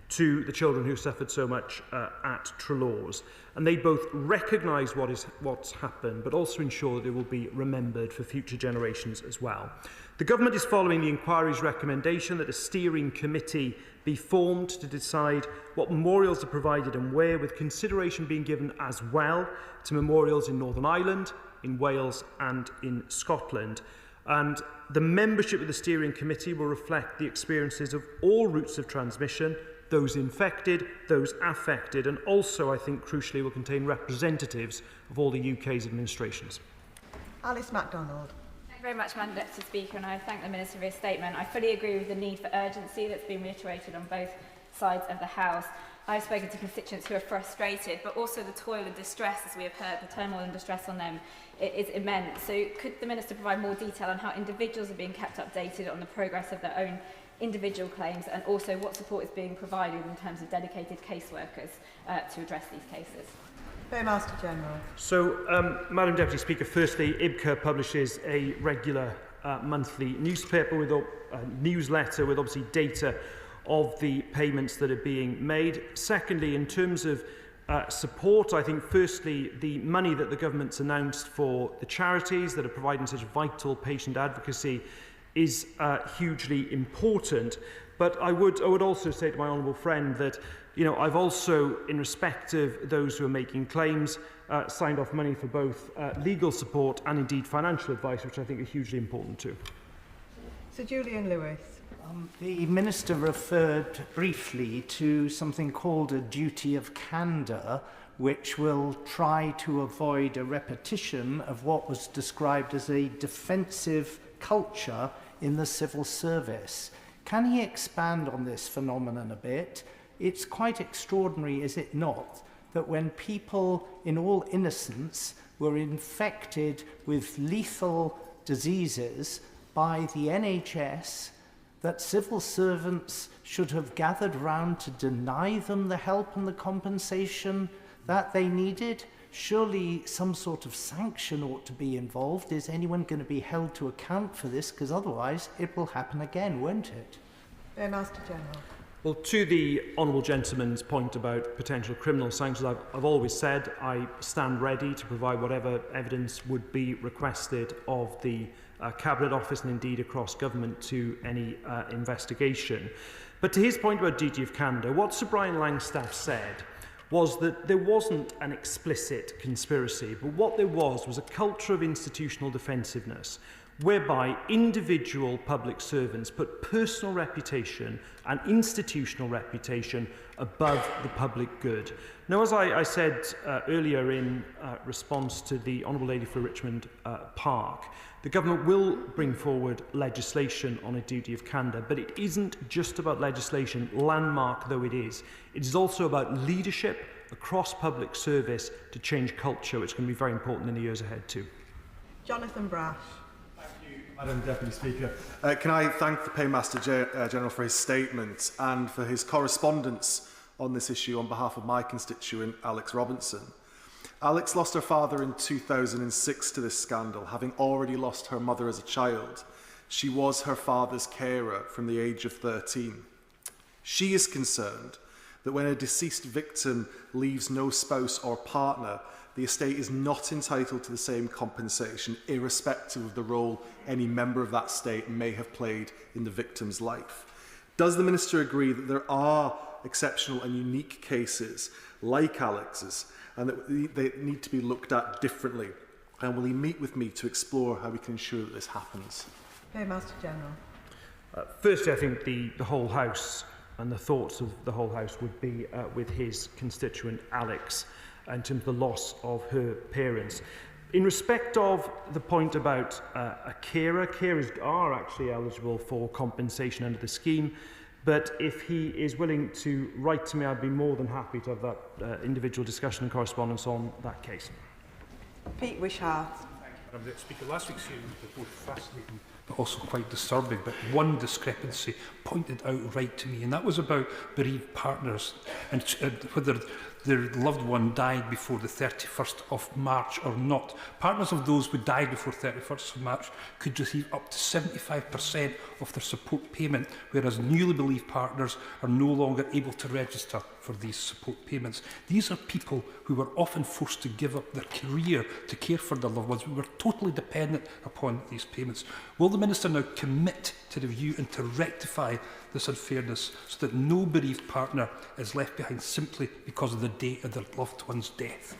to the children who suffered so much at Trelaws. And they both recognise what's happened, but also ensure that it will be remembered for future generations as well. The government is following the inquiry's recommendation that a steering committee be formed to decide what memorials are provided and where, with consideration being given as well to memorials in Northern Ireland, in Wales and in Scotland. And the membership of the steering committee will reflect the experiences of all routes of transmission, those infected, those affected, and also, I think, crucially, will contain representatives of all the UK's administrations. Alice MacDonald. Thank you very much, Madam Deputy Speaker, and I thank the Minister for his statement. I fully agree with the need for urgency that's been reiterated on both sides of the House. I've spoken to constituents who are frustrated, but also the toil and distress, as we have heard, the turmoil and distress on them is immense. So could the Minister provide more detail on how individuals are being kept updated on the progress of their own individual claims, and also what support is being provided in terms of dedicated caseworkers to address these cases? Paymaster General. So, Madam Deputy Speaker, firstly, IBCA publishes a regular monthly newspaper with newsletter with obviously data of the payments that are being made. Secondly, in terms of support, I think firstly the money that the government's announced for the charities that are providing such vital patient advocacy is hugely important. But I would also say to my honourable friend that, you know, I've also, in respect of those who are making claims, signed off money for both legal support and indeed financial advice, which I think are hugely important too. Sir Julian Lewis. The Minister referred briefly to something called a duty of candour, which will try to avoid a repetition of what was described as a defensive culture in the civil service. Can he expand on this phenomenon a bit? It's quite extraordinary, is it not, that when people, in all innocence, were infected with lethal diseases by the NHS, that civil servants should have gathered round to deny them the help and the compensation that they needed? Surely some sort of sanction ought to be involved. Is anyone going to be held to account for this? Because otherwise it will happen again, won't it? Master General. Well, to the honourable gentleman's point about potential criminal sanctions, I've always said I stand ready to provide whatever evidence would be requested of the Cabinet Office and indeed across government to any investigation. But to his point about duty of candour, what Sir Brian Langstaff said was that there wasn't an explicit conspiracy, but what there was a culture of institutional defensiveness, whereby individual public servants put personal reputation and institutional reputation above the public good. Now, as I said earlier in response to the Honourable Lady for Richmond Park, the government will bring forward legislation on a duty of candour, but it isn't just about legislation, landmark though it is. It is also about leadership across public service to change culture, which is going to be very important in the years ahead too. Jonathan Brash. Madam Deputy Speaker, can I thank the Paymaster General for his statement and for his correspondence on this issue on behalf of my constituent, Alex Robinson. Alex lost her father in 2006 to this scandal, having already lost her mother as a child. She was her father's carer from the age of 13. She is concerned that when a deceased victim leaves no spouse or partner, the estate is not entitled to the same compensation, irrespective of the role any member of that state may have played in the victim's life. Does the Minister agree that there are exceptional and unique cases like Alex's and that they need to be looked at differently? And will he meet with me to explore how we can ensure that this happens? Paymaster General. Firstly, I think the whole House and the thoughts of the whole House would be with his constituent Alex in terms of the loss of her parents. In respect of the point about a carer, carers are actually eligible for compensation under the scheme, but if he is willing to write to me, I'd be more than happy to have that individual discussion and correspondence on that case. Pete Wishart. Madam Deputy Speaker, last week's hearing was both fascinating but also quite disturbing, but one discrepancy pointed out right to me, and that was about bereaved partners and whether their loved one died before the 31st of March or not. Partners of those who died before 31st of March could receive up to 75% of their support payment, whereas newly bereaved partners are no longer able to register for these support payments. These are people who were often forced to give up their career to care for their loved ones, who were totally dependent upon these payments. Will the Minister now commit to review and to rectify this unfairness so that no bereaved partner is left behind simply because of the date of their loved one's death?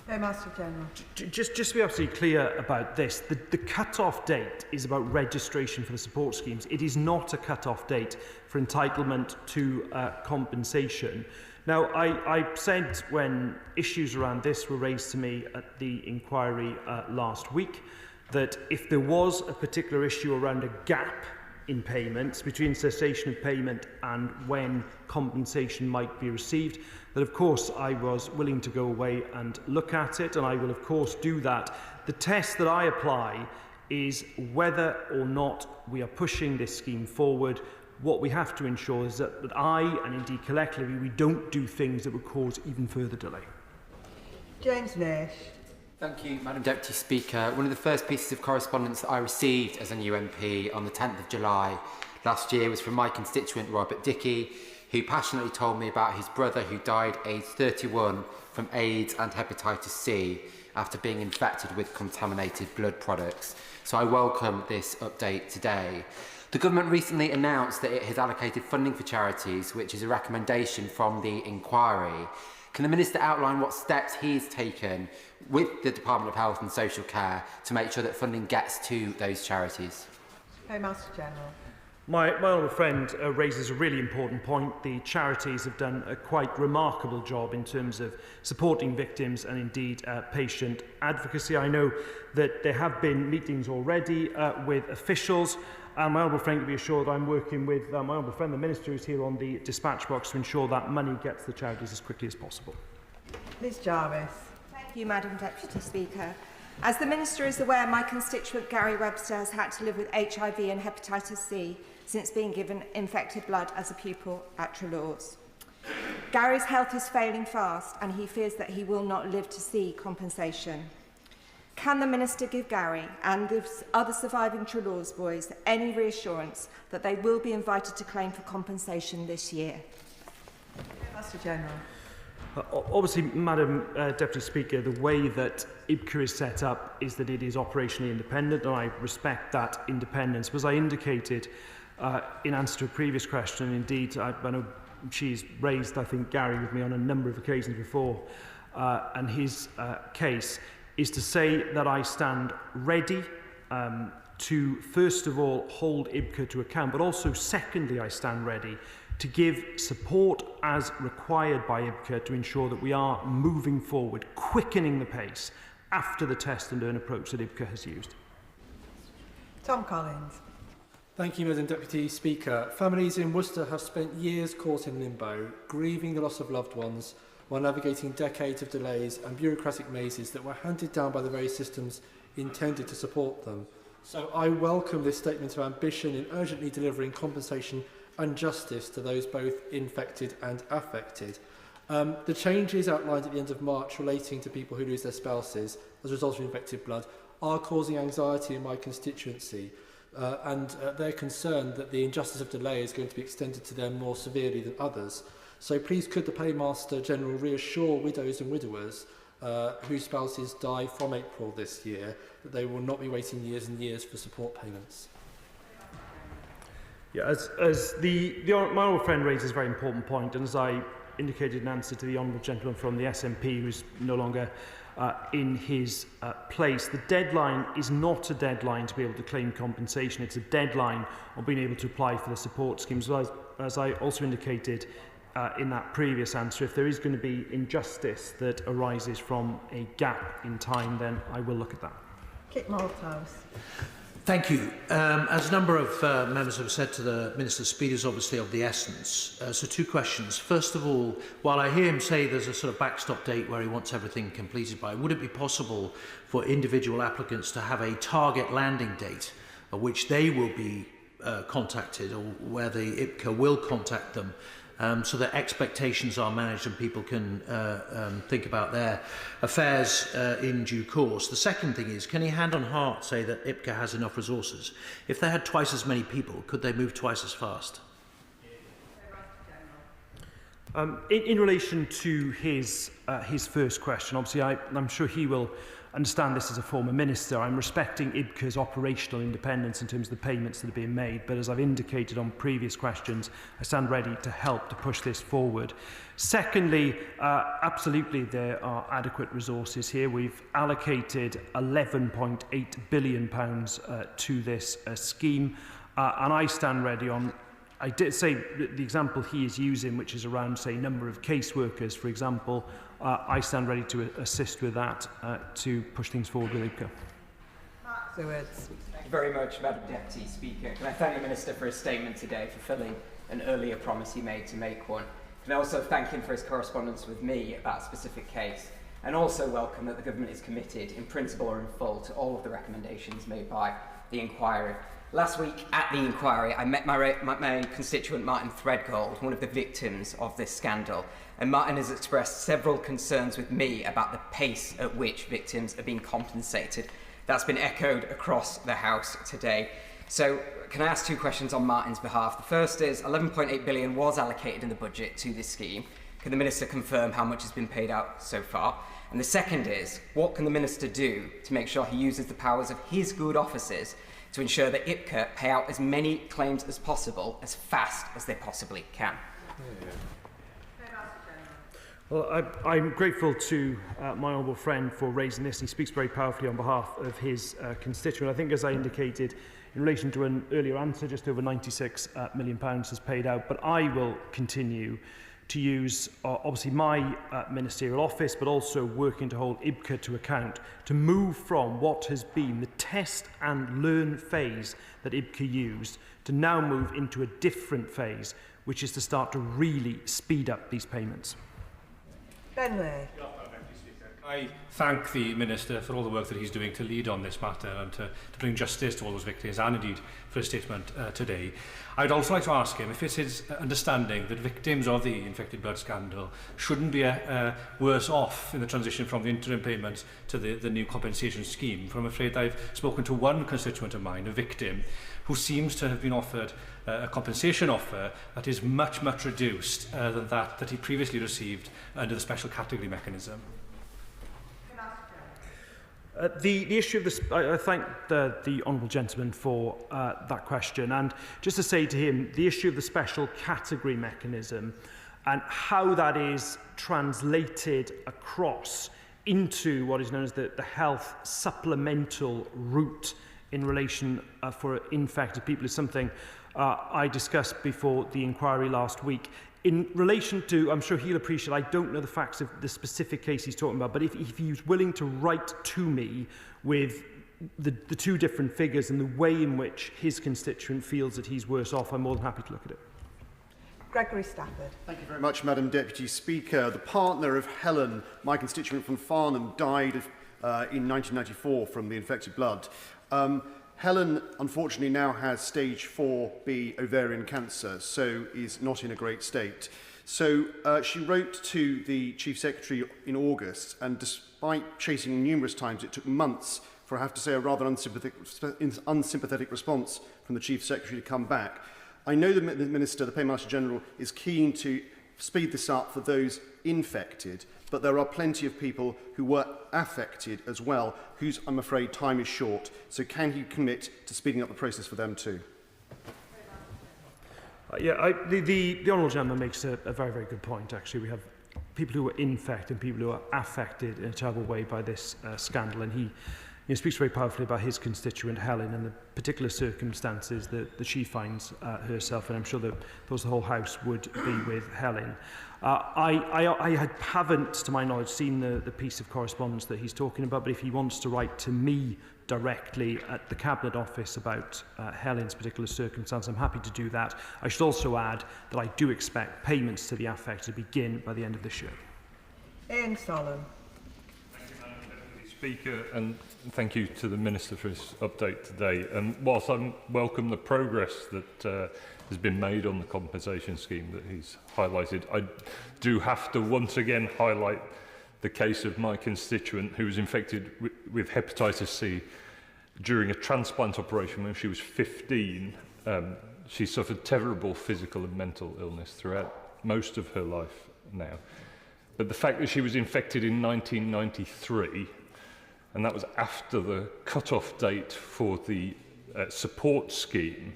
Master General. Just to be absolutely clear about this, the cut-off date is about registration for the support schemes. It is not a cut-off date for entitlement to compensation. Now, I said when issues around this were raised to me at the inquiry last week that if there was a particular issue around a gap in payments between cessation of payment and when compensation might be received, that of course I was willing to go away and look at it, and I will of course do that. The test that I apply is whether or not we are pushing this scheme forward. What we have to ensure is that I, and indeed collectively, we don't do things that would cause even further delay. James Nash. Thank you, Madam Deputy Speaker. One of the first pieces of correspondence that I received as a new MP on the 10th of July last year was from my constituent Robert Dickey, who passionately told me about his brother who died aged 31 from AIDS and hepatitis C after being infected with contaminated blood products. So I welcome this update today. The government recently announced that it has allocated funding for charities, which is a recommendation from the inquiry. Can the Minister outline what steps he's taken with the Department of Health and Social Care to make sure that funding gets to those charities? Master General. My honourable friend raises a really important point. The charities have done a quite remarkable job in terms of supporting victims and indeed patient advocacy. I know that there have been meetings already with officials. And my honourable friend can be assured I'm working with my honourable friend, the Minister, who's here on the dispatch box to ensure that money gets to the charities as quickly as possible. Liz Jarvis. Thank you, Madam Deputy Speaker. As the Minister is aware, my constituent Gary Webster has had to live with HIV and hepatitis C since being given infected blood as a pupil at Trelaws. Gary's health is failing fast and he fears that he will not live to see compensation. Can the Minister give Gary and the other surviving Trelaws boys any reassurance that they will be invited to claim for compensation this year? Master General. Obviously, Madam Deputy Speaker, the way that IBCA is set up is that it is operationally independent, and I respect that independence. But as I indicated in answer to a previous question, and indeed, I know she's raised, I think, Gary with me on a number of occasions before, and his case is to say that I stand ready to, first of all, hold IBCA to account, but also, secondly, I stand ready to give support as required by IBCA to ensure that we are moving forward, quickening the pace after the test and learn approach that IBCA has used. Tom Collins. Thank you, Madam Deputy Speaker. Families in Worcester have spent years caught in limbo, grieving the loss of loved ones while navigating decades of delays and bureaucratic mazes that were handed down by the very systems intended to support them. So I welcome this statement of ambition in urgently delivering compensation and justice to those both infected and affected. The changes outlined at the end of March relating to people who lose their spouses as a result of infected blood are causing anxiety in my constituency, and they're concerned that the injustice of delay is going to be extended to them more severely than others. So please could the Paymaster General reassure widows and widowers whose spouses die from April this year that they will not be waiting years and years for support payments? Yeah, as my old friend raises a very important point, and as I indicated in answer to the Honourable Gentleman from the SNP, who's no longer in his place, the deadline is not a deadline to be able to claim compensation. It's a deadline on being able to apply for the support schemes. As I also indicated in that previous answer, if there is going to be injustice that arises from a gap in time, then I will look at that. Kit Malthouse. Thank you. As a number of members have said to the Minister, speed is obviously of the essence. So two questions. First of all, while I hear him say there's a sort of backstop date where he wants everything completed by, would it be possible for individual applicants to have a target landing date at which they will be contacted, or where the IBCA will contact them, so that expectations are managed and people can think about their affairs in due course? The second thing is, can you hand on heart say that IBCA has enough resources? If they had twice as many people, could they move twice as fast? In relation to his first question, obviously I'm sure he will understand this as a former minister. I'm respecting IBCA's operational independence in terms of the payments that are being made, but as I've indicated on previous questions, I stand ready to help to push this forward. Secondly, absolutely there are adequate resources here. We've allocated £11.8 billion to this scheme, and I stand ready on. I did say the example he is using, which is around, say, number of caseworkers, for example. I stand ready to assist with that to push things forward with IBCA. Thank you very much, Madam Deputy Speaker. Can I thank the Minister for his statement today, fulfilling an earlier promise he made to make one. Can I also thank him for his correspondence with me about a specific case, and also welcome that the Government is committed, in principle or in full, to all of the recommendations made by the inquiry. Last week at the inquiry, I met my constituent Martin Threadgold, one of the victims of this scandal, and Martin has expressed several concerns with me about the pace at which victims are being compensated. That's been echoed across the House today. So can I ask two questions on Martin's behalf? The first is, 11.8 billion was allocated in the budget to this scheme. Can the Minister confirm how much has been paid out so far? And the second is, what can the Minister do to make sure he uses the powers of his good offices to ensure that IBCA pay out as many claims as possible as fast as they possibly can? Well, I'm grateful to my honourable friend for raising this. He speaks very powerfully on behalf of his constituent. I think, as I indicated in relation to an earlier answer, just over £96 million has paid out. But I will continue to use, obviously, my ministerial office, but also working to hold IBCA to account, to move from what has been the test and learn phase that IBCA used, to now move into a different phase, which is to start to really speed up these payments. Benley. I thank the Minister for all the work that he's doing to lead on this matter and to bring justice to all those victims, and indeed for his statement today. I'd also like to ask him if it's his understanding that victims of the infected blood scandal shouldn't be worse off in the transition from the interim payments to the new compensation scheme. For I'm afraid I've spoken to one constituent of mine, a victim, who seems to have been offered a compensation offer that is much, much reduced than that he previously received under the special category mechanism. The issue of this, I thank the honourable gentleman for that question, and just to say to him, the issue of the special category mechanism and how that is translated across into what is known as the health supplemental route in relation for infected people is something I discussed before the inquiry last week. In relation to, I'm sure he'll appreciate, I don't know the facts of the specific case he's talking about, but if he's willing to write to me with the two different figures and the way in which his constituent feels that he's worse off, I'm more than happy to look at it. Gregory Stafford. Thank you very much, Madam Deputy Speaker. The partner of Helen, my constituent from Farnham, died in 1994 from the infected blood. Helen, unfortunately, now has stage 4B ovarian cancer, so is not in a great state. So she wrote to the Chief Secretary in August, and despite chasing numerous times, it took months for, I have to say, a rather unsympathetic response from the Chief Secretary to come back. I know the Minister, the Paymaster General, is keen to speed this up for those infected, but there are plenty of people who were affected as well, whose, I'm afraid, time is short. So can he commit to speeding up the process for them too? The Honourable Gentleman makes a very, very good point, actually. We have people who are infected and people who are affected in a terrible way by this scandal, and he speaks very powerfully about his constituent Helen and the particular circumstances that she finds herself, and I'm sure that the whole House would be with Helen. I haven't, to my knowledge, seen the piece of correspondence that he's talking about, but if he wants to write to me directly at the Cabinet Office about Helen's particular circumstance, I'm happy to do that. I should also add that I do expect payments to the affected to begin by the end of this year. Ian Solon. Speaker, and thank you to the Minister for his update today. And whilst I welcome the progress that has been made on the compensation scheme that he's highlighted, I do have to once again highlight the case of my constituent who was infected with hepatitis C during a transplant operation when she was 15. She suffered terrible physical and mental illness throughout most of her life now. But the fact that she was infected in 1993, and that was after the cut-off date for the support scheme,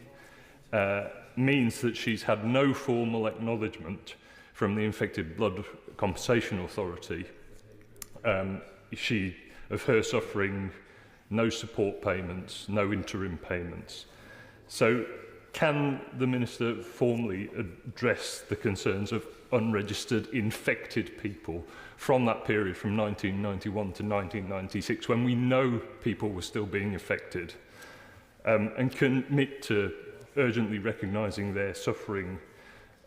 means that she's had no formal acknowledgement from the Infected Blood Compensation Authority of her suffering, no support payments, no interim payments. So can the Minister formally address the concerns of unregistered infected people from that period from 1991 to 1996, when we know people were still being affected, and commit to urgently recognising their suffering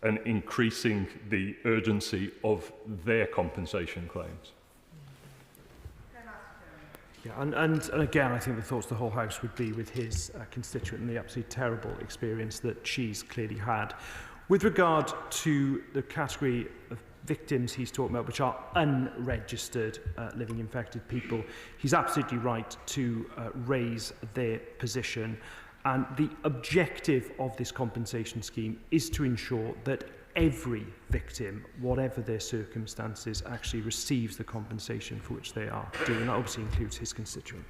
and increasing the urgency of their compensation claims? Yeah, and again, I think the thoughts of the whole House would be with his constituent and the absolutely terrible experience that she's clearly had. With regard to the category of victims he's talking about, which are unregistered living infected people, he's absolutely right to raise their position. And the objective of this compensation scheme is to ensure that every victim, whatever their circumstances, actually receives the compensation for which they are due. And that obviously includes his constituent.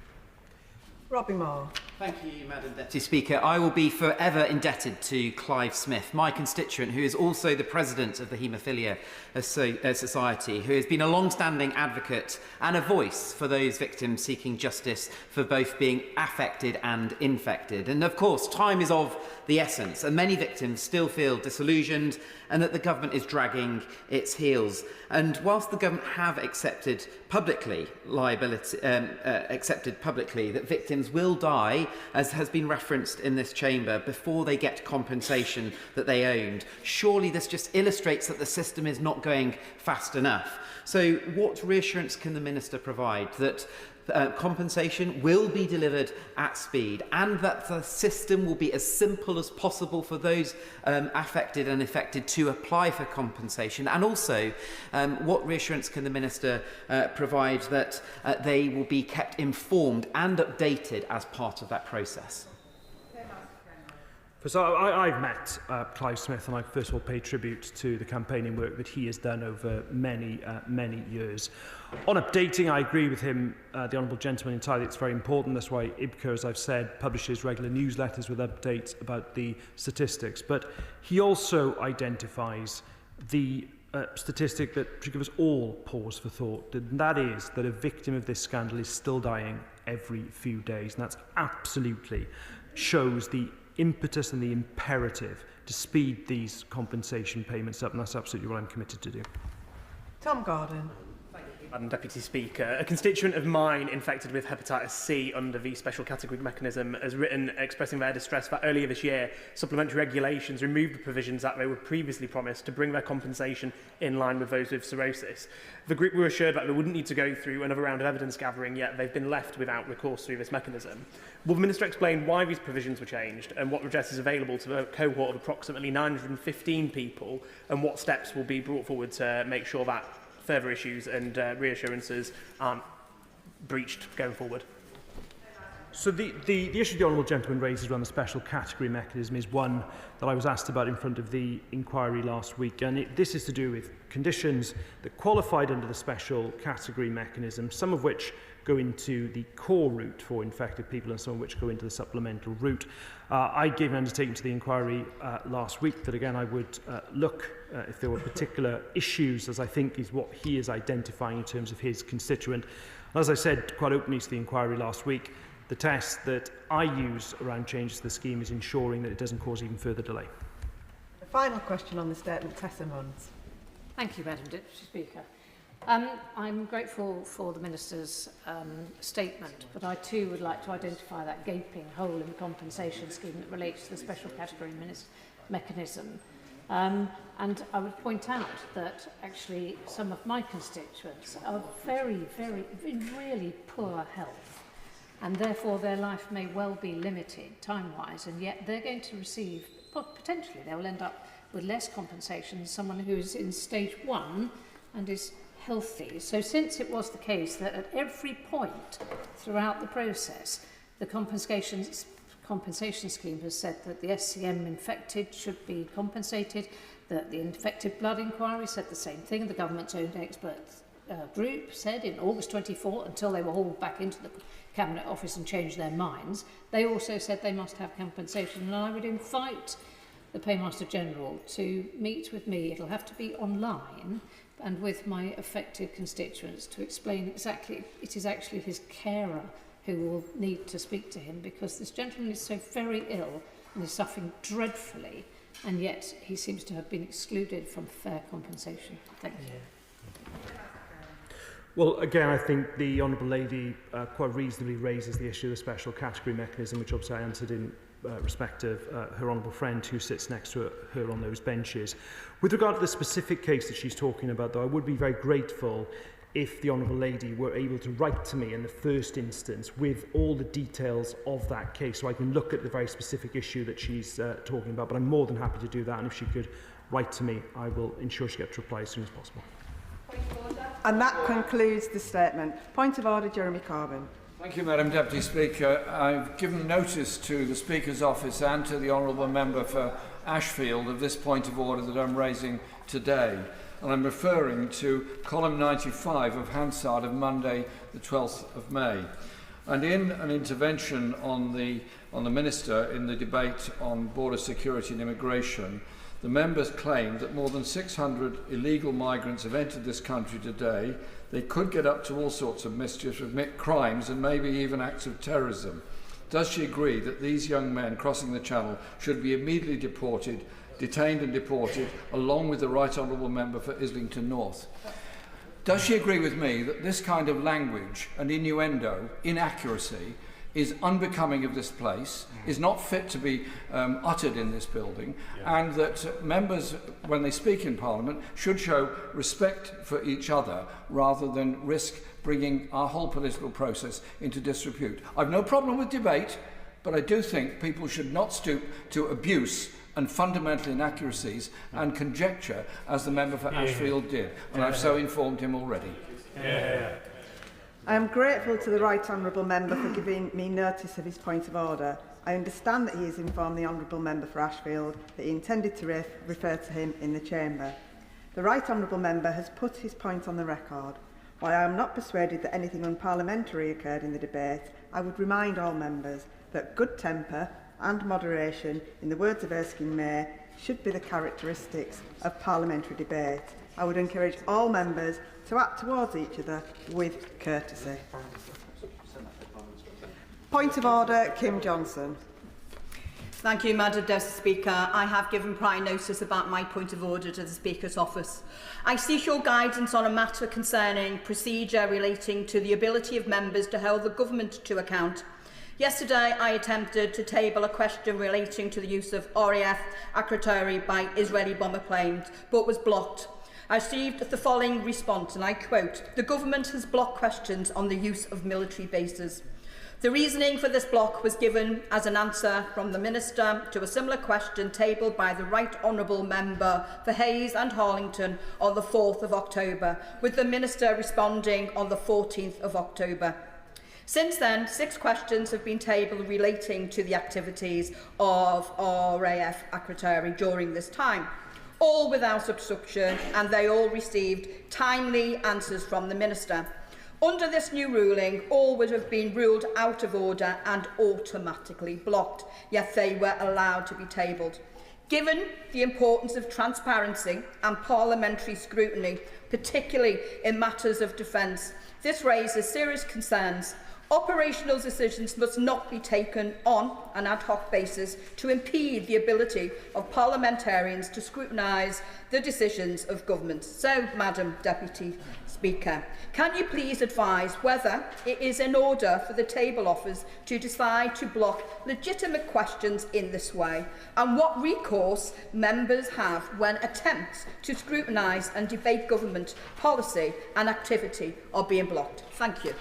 Robbie Moore. Thank you, Madam Deputy Speaker. I will be forever indebted to Clive Smith, my constituent, who is also the president of the Haemophilia Society, who has been a long-standing advocate and a voice for those victims seeking justice for both being affected and infected. And of course, time is of the essence, and many victims still feel disillusioned and that the government is dragging its heels. And whilst the government have accepted publicly that victims victims will die, as has been referenced in this chamber, before they get compensation that they owned. Surely this just illustrates that the system is not going fast enough. So what reassurance can the Minister provide that compensation will be delivered at speed and that the system will be as simple as possible for those affected and affected to apply for compensation? And also, what reassurance can the Minister provide that they will be kept informed and updated as part of that process? So I've met Clive Smith, and I first of all pay tribute to the campaigning work that he has done over many years. On updating, I agree with him, the Honourable Gentleman, entirely. It's very important. That's why IBCA, as I've said, publishes regular newsletters with updates about the statistics. But he also identifies the statistic that should give us all pause for thought, and that is that a victim of this scandal is still dying every few days. And that's absolutely shows the impetus and the imperative to speed these compensation payments up, and that's absolutely what I'm committed to do. Tom Gordon. Madam Deputy Speaker, a constituent of mine infected with hepatitis C under the special category mechanism has written expressing their distress that earlier this year supplementary regulations removed the provisions that they were previously promised to bring their compensation in line with those with cirrhosis. The group were assured that they wouldn't need to go through another round of evidence gathering, yet they've been left without recourse through this mechanism. Will the Minister explain why these provisions were changed and what redress is available to the cohort of approximately 915 people, and what steps will be brought forward to make sure that further issues and reassurances aren't breached going forward? So the issue the Honourable Gentleman raises around the special category mechanism is one that I was asked about in front of the inquiry last week, and this is to do with conditions that qualified under the special category mechanism, some of which go into the core route for infected people and some of which go into the supplemental route. I gave an undertaking to the inquiry last week that again I would look if there were particular issues, as I think is what he is identifying in terms of his constituent. And as I said quite openly to the inquiry last week, the test that I use around changes to the scheme is ensuring that it doesn't cause even further delay. The final question on the statement, Tessa Munns. Thank you, Madam Deputy Speaker. I'm grateful for the Minister's statement, but I too would like to identify that gaping hole in the compensation scheme that relates to the special category mechanism. And I would point out that actually some of my constituents are in really poor health, and therefore their life may well be limited time-wise, and yet they're going to receive, potentially they will end up with less compensation than someone who is in stage 1 and is healthy. So since it was the case that at every point throughout the process, the compensation scheme has said that the SCM infected should be compensated, that the infected blood inquiry said the same thing, the government's own expert group said in August 24, until they were hauled back into the Cabinet Office and changed their minds, they also said they must have compensation. And I would invite the Paymaster General to meet with me. It'll have to be online, and with my affected constituents to explain exactly, it is actually his carer who will need to speak to him, because this gentleman is so very ill and is suffering dreadfully, and yet he seems to have been excluded from fair compensation. Thank you. Well, again, I think the Honourable Lady quite reasonably raises the issue of the special category mechanism, which obviously I answered in respect of her honourable friend who sits next to her on those benches. With regard to the specific case that she's talking about, though, I would be very grateful if the Honourable Lady were able to write to me in the first instance with all the details of that case, so I can look at the very specific issue that she's talking about. But I'm more than happy to do that, and if she could write to me, I will ensure she gets a reply as soon as possible. And that concludes the statement. Point of order, Jeremy Corbyn. Thank you, Madam Deputy Speaker. I've given notice to the Speaker's office and to the Honourable Member for Ashfield of this point of order that I'm raising today. And I'm referring to column 95 of Hansard of Monday, the 12th of May. And in an intervention on the Minister in the debate on border security and immigration, the members claimed that more than 600 illegal migrants have entered this country today. They could get up to all sorts of mischief, commit crimes and maybe even acts of terrorism. Does she agree that these young men crossing the Channel should be immediately detained and deported, along with the Right Honourable Member for Islington North? Does she agree with me that this kind of language and innuendo, inaccuracy, is unbecoming of this place, is not fit to be uttered in this building, and that members, when they speak in Parliament, should show respect for each other rather than risk bringing our whole political process into disrepute. I've no problem with debate, but I do think people should not stoop to abuse and fundamental inaccuracies and conjecture, as the member for Ashfield did, and I've so informed him already. I am grateful to the Right Honourable Member for giving me notice of his point of order. I understand that he has informed the Honourable Member for Ashfield that he intended to refer to him in the Chamber. The Right Honourable Member has put his point on the record. While I am not persuaded that anything unparliamentary occurred in the debate, I would remind all members that good temper and moderation, in the words of Erskine May, should be the characteristics of parliamentary debate. I would encourage all members to act towards each other with courtesy. Point of order, Kim Johnson. Thank you, Madam Deputy Speaker. I have given prior notice about my point of order to the Speaker's office. I seek your guidance on a matter concerning procedure relating to the ability of members to hold the government to account. Yesterday, I attempted to table a question relating to the use of RAF Akrotiri by Israeli bomber planes, but was blocked. I received the following response, and I quote, "The government has blocked questions on the use of military bases." The reasoning for this block was given as an answer from the Minister to a similar question tabled by the Right Honourable Member for Hayes and Harlington on the 4th of October, with the Minister responding on the 14th of October. Since then, 6 questions have been tabled relating to the activities of RAF Akrotiri during this time, all without obstruction, and they all received timely answers from the Minister. Under this new ruling, all would have been ruled out of order and automatically blocked, yet they were allowed to be tabled. Given the importance of transparency and parliamentary scrutiny, particularly in matters of defence, this raises serious concerns. Operational decisions must not be taken on an ad hoc basis to impede the ability of parliamentarians to scrutinise the decisions of government. So, Madam Deputy Speaker, can you please advise whether it is in order for the table office to decide to block legitimate questions in this way, and what recourse members have when attempts to scrutinise and debate government policy and activity are being blocked? Thank you.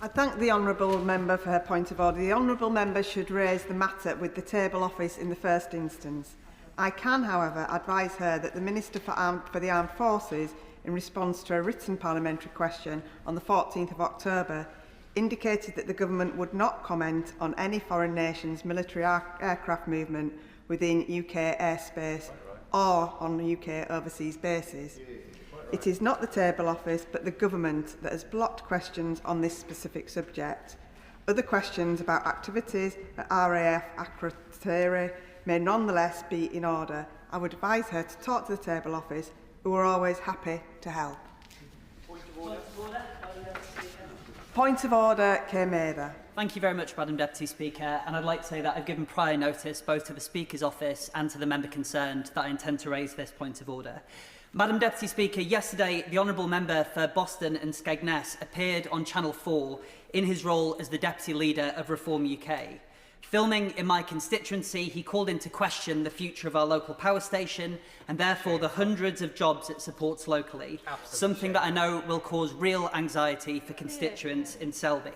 I thank the Honourable Member for her point of order. The Honourable Member should raise the matter with the table office in the first instance. I can, however, advise her that the Minister for the Armed Forces, in response to a written parliamentary question on the 14th of October, indicated that the government would not comment on any foreign nation's military aircraft movement within UK airspace or on UK overseas bases. It is not the table office but the government that has blocked questions on this specific subject. Other questions about activities at RAF Akrotiri may nonetheless be in order. I would advise her to talk to the table office, who are always happy to help. Point of order, Keir Mather. Thank you very much, Madam Deputy Speaker, and I'd like to say that I've given prior notice both to the Speaker's office and to the member concerned that I intend to raise this point of order. Madam Deputy Speaker, yesterday the Honourable Member for Boston and Skegness appeared on Channel 4 in his role as the Deputy Leader of Reform UK. Filming in my constituency, he called into question the future of our local power station and therefore the hundreds of jobs it supports locally, something that I know will cause real anxiety for constituents in Selby.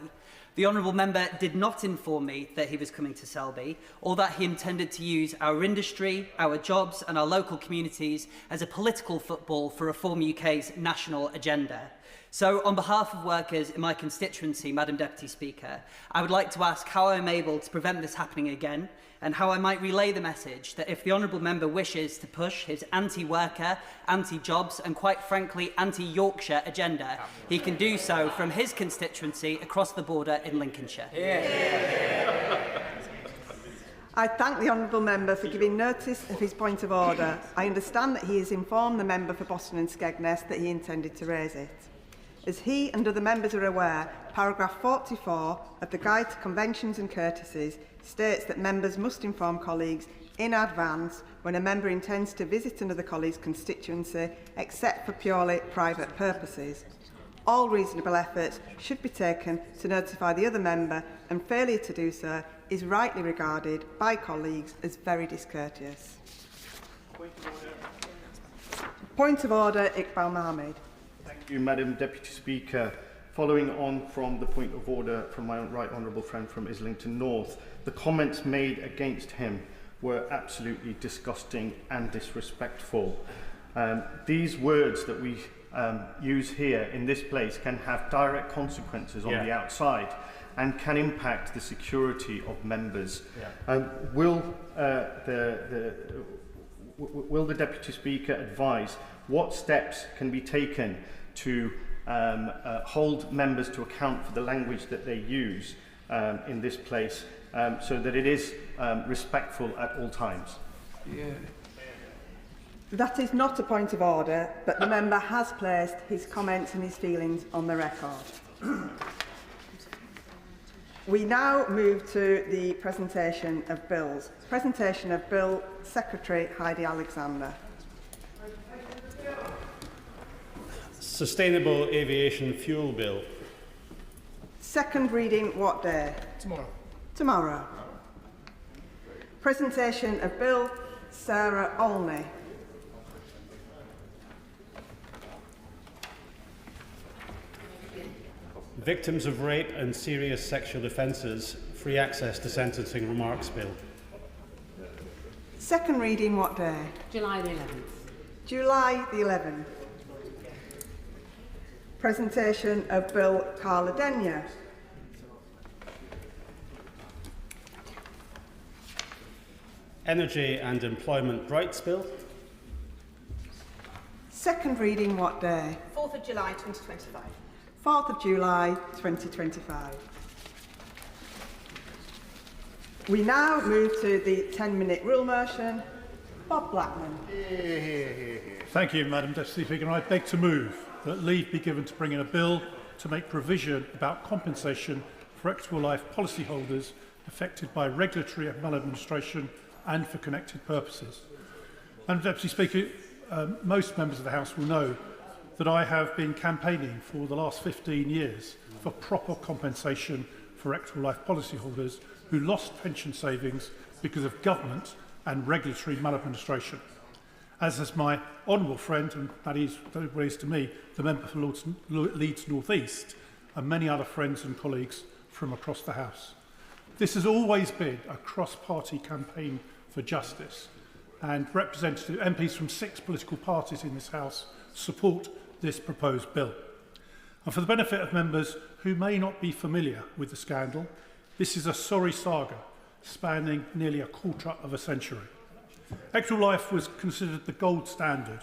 The Honourable Member did not inform me that he was coming to Selby or that he intended to use our industry, our jobs and our local communities as a political football for Reform UK's national agenda. So, on behalf of workers in my constituency, Madam Deputy Speaker, I would like to ask how I am able to prevent this happening again and how I might relay the message that if the Honourable Member wishes to push his anti-worker, anti-jobs and quite frankly anti-Yorkshire agenda, he can do so from his constituency across the border in Lincolnshire. I thank the Honourable Member for giving notice of his point of order. I understand that he has informed the Member for Boston and Skegness that he intended to raise it. As he and other members are aware, paragraph 44 of the Guide to Conventions and Courtesies states that members must inform colleagues in advance when a member intends to visit another colleague's constituency, except for purely private purposes. all reasonable efforts should be taken to notify the other member, and failure to do so is rightly regarded by colleagues as very discourteous. Point of order, Iqbal Mohammed. Thank you, Madam Deputy Speaker. Following on from the point of order from my right honourable friend from Islington North, the comments made against him were absolutely disgusting and disrespectful. These words that we use here in this place can have direct consequences on the outside and can impact the security of members. Will the Deputy Speaker advise what steps can be taken to hold members to account for the language that they use in this place so that it is respectful at all times? That is not a point of order, but the member has placed his comments and his feelings on the record. We now move to the presentation of bills. Presentation of Bill, Secretary Heidi Alexander. Sustainable Aviation Fuel Bill. Second reading what day? Tomorrow. Tomorrow. Presentation of Bill, Sarah Olney. Victims of Rape and Serious Sexual Offences, Free Access to Sentencing Remarks Bill. Second reading what day? July the 11th. July the 11th. Presentation of Bill Carla Denyer. Energy and Employment Rights Bill. Second reading what day? 4th of July 2025. 4th of July 2025. We now move to the 10-minute rule motion. Bob Blackman. Thank you, Madam Deputy Speaker. I beg to move that leave be given to bring in a bill to make provision about compensation for Equitable Life policyholders affected by regulatory maladministration and for connected purposes. Madam Deputy Speaker, most members of the House will know that I have been campaigning for the last 15 years for proper compensation for Equitable Life policyholders who lost pension savings because of government and regulatory maladministration. As has my honourable friend, and that is to me, the member for Leeds North East, and many other friends and colleagues from across the House. This has always been a cross-party campaign for justice, and representative MPs from 6 political parties in this House support this proposed bill. And for the benefit of members who may not be familiar with the scandal, this is a sorry saga spanning nearly a quarter of a century. Equitable Life was considered the gold standard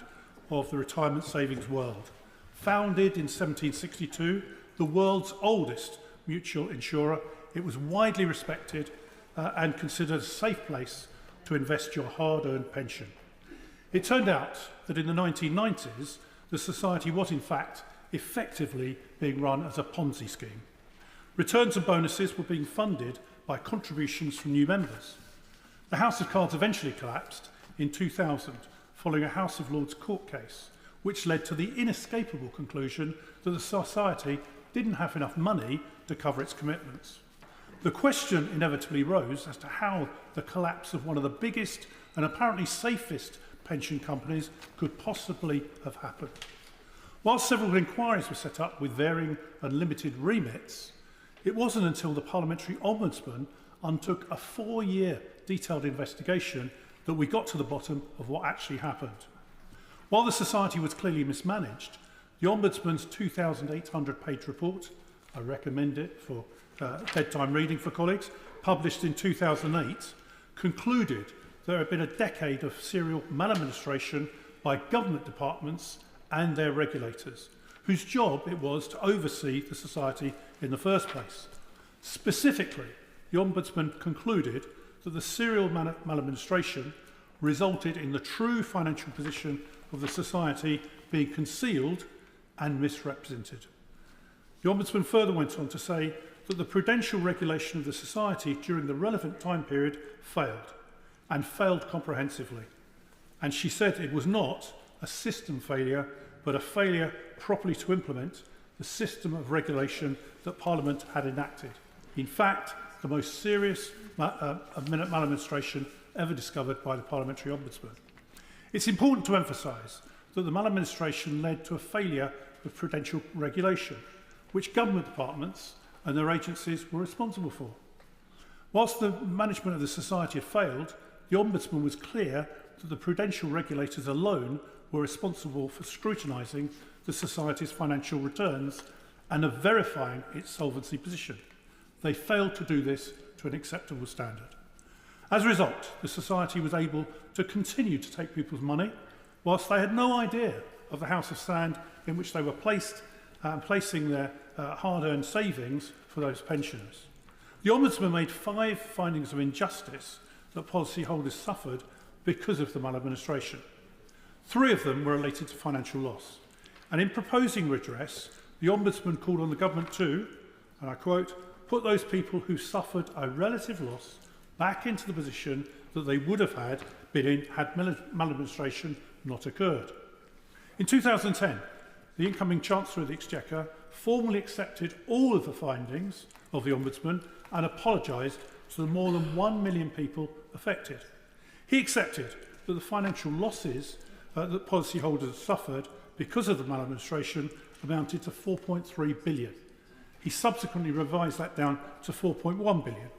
of the retirement savings world. Founded in 1762, the world's oldest mutual insurer, it was widely respected and considered a safe place to invest your hard-earned pension. It turned out that in the 1990s, the society was in fact effectively being run as a Ponzi scheme. Returns and bonuses were being funded by contributions from new members. The House of Cards eventually collapsed in 2000 following a House of Lords court case, which led to the inescapable conclusion that the society didn't have enough money to cover its commitments. The question inevitably rose as to how the collapse of one of the biggest and apparently safest pension companies could possibly have happened. While several inquiries were set up with varying and limited remits, it wasn't until the Parliamentary Ombudsman undertook a 4-year detailed investigation that we got to the bottom of what actually happened. While the society was clearly mismanaged, the Ombudsman's 2,800-page report, I recommend it for bedtime reading for colleagues, published in 2008, concluded there had been a decade of serial maladministration by government departments and their regulators, whose job it was to oversee the society in the first place. Specifically, the Ombudsman concluded that the serial maladministration resulted in the true financial position of the society being concealed and misrepresented. The Ombudsman further went on to say that the prudential regulation of the society during the relevant time period failed, and failed comprehensively. And she said it was not a system failure, but a failure properly to implement the the system of regulation that Parliament had enacted. In fact, the most serious maladministration ever discovered by the Parliamentary Ombudsman. It's important to emphasise that the maladministration led to a failure of prudential regulation, which government departments and their agencies were responsible for. Whilst the management of the society had failed, the Ombudsman was clear that the prudential regulators alone were responsible for scrutinising the society's financial returns and of verifying its solvency position. They failed to do this to an acceptable standard. As a result, the society was able to continue to take people's money whilst they had no idea of the house of sand in which they were placing their hard-earned savings for those pensioners. The Ombudsman made 5 findings of injustice that policyholders suffered because of the maladministration. 3 of them were related to financial loss. And in proposing redress, the Ombudsman called on the government to, and I quote, put those people who suffered a relative loss back into the position that they would have been in had maladministration not occurred. In 2010, the incoming Chancellor of the Exchequer formally accepted all of the findings of the Ombudsman and apologised to the more than 1 million people affected. He accepted that the financial losses that policyholders suffered because of the maladministration amounted to 4.3 billion. He subsequently revised that down to 4.1 billion.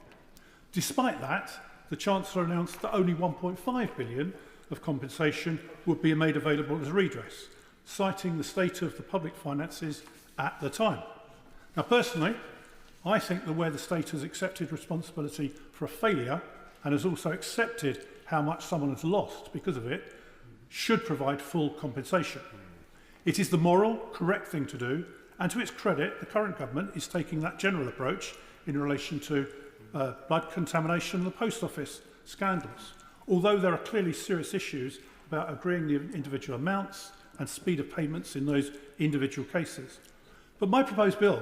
Despite that, the Chancellor announced that only 1.5 billion of compensation would be made available as redress, citing the state of the public finances at the time. Now, personally, I think that where the state has accepted responsibility for a failure and has also accepted how much someone has lost because of it, should provide full compensation. It is the moral, correct thing to do, and to its credit, the current government is taking that general approach in relation to blood contamination and the post office scandals, although there are clearly serious issues about agreeing the individual amounts and speed of payments in those individual cases. But my proposed bill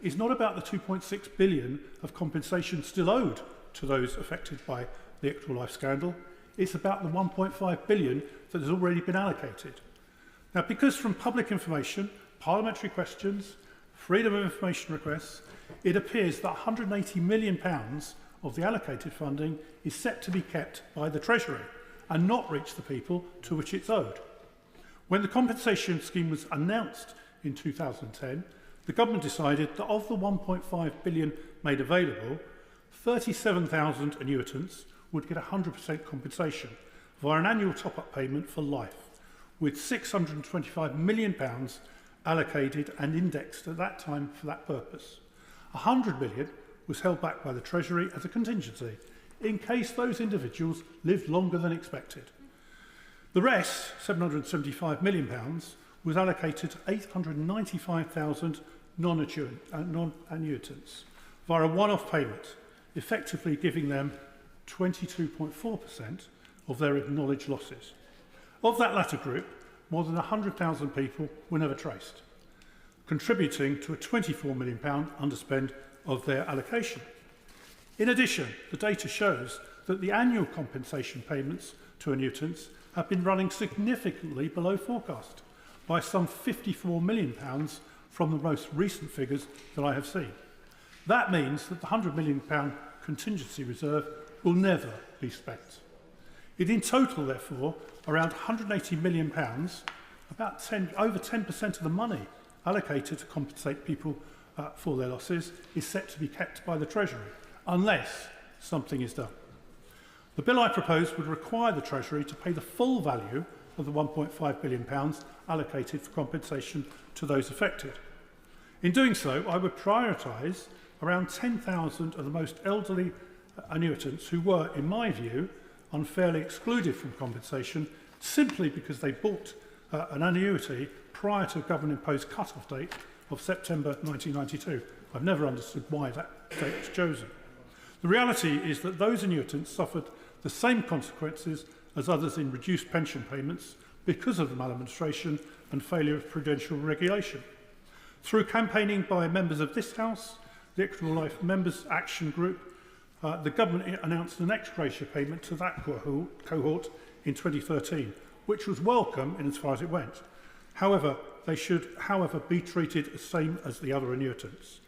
is not about the 2.6 billion of compensation still owed to those affected by the Equitable Life scandal. It's about the 1.5 billion that has already been allocated. Now, because from public information, parliamentary questions, freedom of information requests, it appears that £180 million of the allocated funding is set to be kept by the Treasury and not reach the people to which it's owed. When the compensation scheme was announced in 2010, the government decided that of the 1.5 billion made available, 37,000 annuitants would get 100% compensation via an annual top-up payment for life, with £625 million allocated and indexed at that time for that purpose. 100 million was held back by the Treasury as a contingency in case those individuals lived longer than expected. The rest, £775 million, was allocated to 895,000 non-annuitants via a one-off payment, effectively giving them 22.4% of their acknowledged losses. Of that latter group, more than 100,000 people were never traced, contributing to a £24 million underspend of their allocation. In addition, the data shows that the annual compensation payments to annuitants have been running significantly below forecast by some £54 million from the most recent figures that I have seen. That means that the £100 million contingency reserve will never be spent. It in total, therefore, around £180 million, over 10% of the money allocated to compensate people for their losses, is set to be kept by the Treasury, unless something is done. The bill I propose would require the Treasury to pay the full value of the £1.5 billion allocated for compensation to those affected. In doing so, I would prioritise around 10,000 of the most elderly annuitants who were, in my view, unfairly excluded from compensation simply because they bought an annuity prior to a government-imposed cut-off date of September 1992. I've never understood why that date was chosen. The reality is that those annuitants suffered the same consequences as others in reduced pension payments because of the maladministration and failure of prudential regulation. Through campaigning by members of this House, the Equitable Life Members Action Group, the government announced an ex gratia payment to that cohort in 2013, which was welcome in as far as it went. However, they should, however, be treated the same as the other annuitants.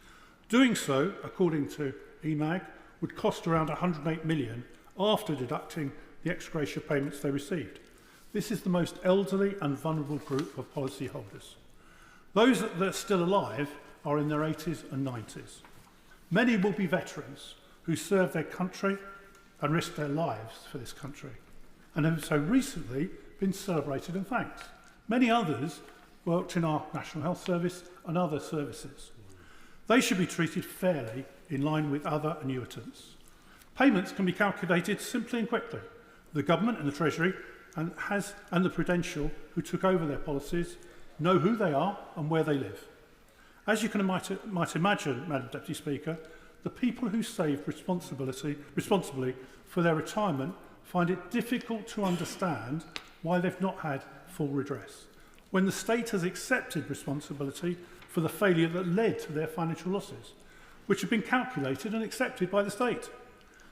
Doing so, according to EMAG, would cost around £108 million after deducting the ex gratia payments they received. This is the most elderly and vulnerable group of policyholders. Those that are still alive are in their 80s and 90s. Many will be veterans who served their country and risked their lives for this country, and have so recently been celebrated and thanked. Many others worked in our National Health Service and other services. They should be treated fairly in line with other annuitants. Payments can be calculated simply and quickly. The government and the Treasury and the Prudential, who took over their policies, know who they are and where they live. As you might imagine, Madam Deputy Speaker, the people who saved responsibly for their retirement find it difficult to understand why they've not had full redress, when the state has accepted responsibility for the failure that led to their financial losses, which have been calculated and accepted by the state.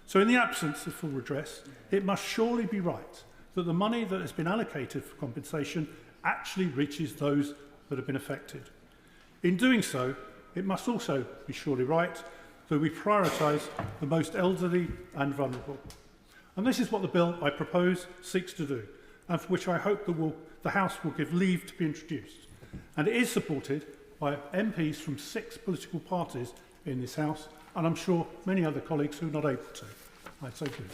So in the absence of full redress, it must surely be right that the money that has been allocated for compensation actually reaches those that have been affected. In doing so, it must also be surely right that we prioritise the most elderly and vulnerable. And this is what the bill I propose seeks to do, and for which I hope the House will give leave to be introduced. And it is supported by MPs from 6 political parties in this House, and I'm sure many other colleagues who are not able to. I thank you.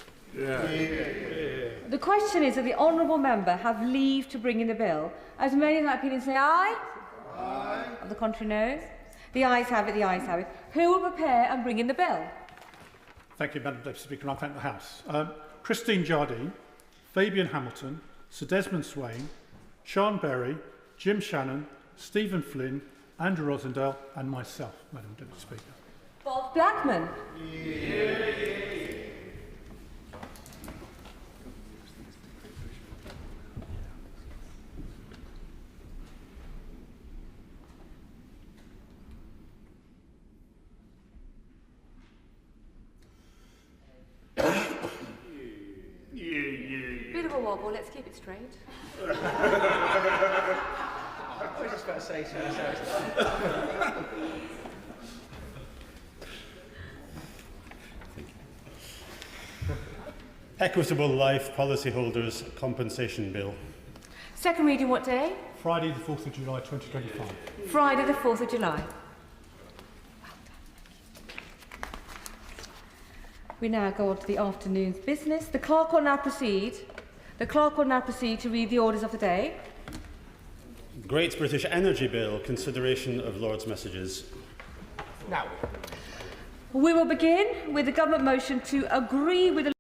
The question is that the honourable member have leave to bring in the bill. As many of that opinion say aye? Aye. On the contrary, no? The ayes have it, the ayes have it. Who will prepare and bring in the bill? Thank you, Madam Deputy Speaker, and I thank the House. Christine Jardine, Fabian Hamilton, Sir Desmond Swain, Sean Berry, Jim Shannon, Stephen Flynn, Andrew Rosendale and myself, Madam Deputy Speaker. Bob Blackman. Bit of a wobble, let's keep it straight. I was just about to say so. Equitable Life Policyholders Compensation Bill. Second reading what day? Friday the 4th of July 2025. Friday the 4th of July. We now go on to the afternoon's business. The clerk will now proceed to read the orders of the day. Great British Energy Bill, consideration of Lord's messages. Now, we will begin with the government motion to agree with the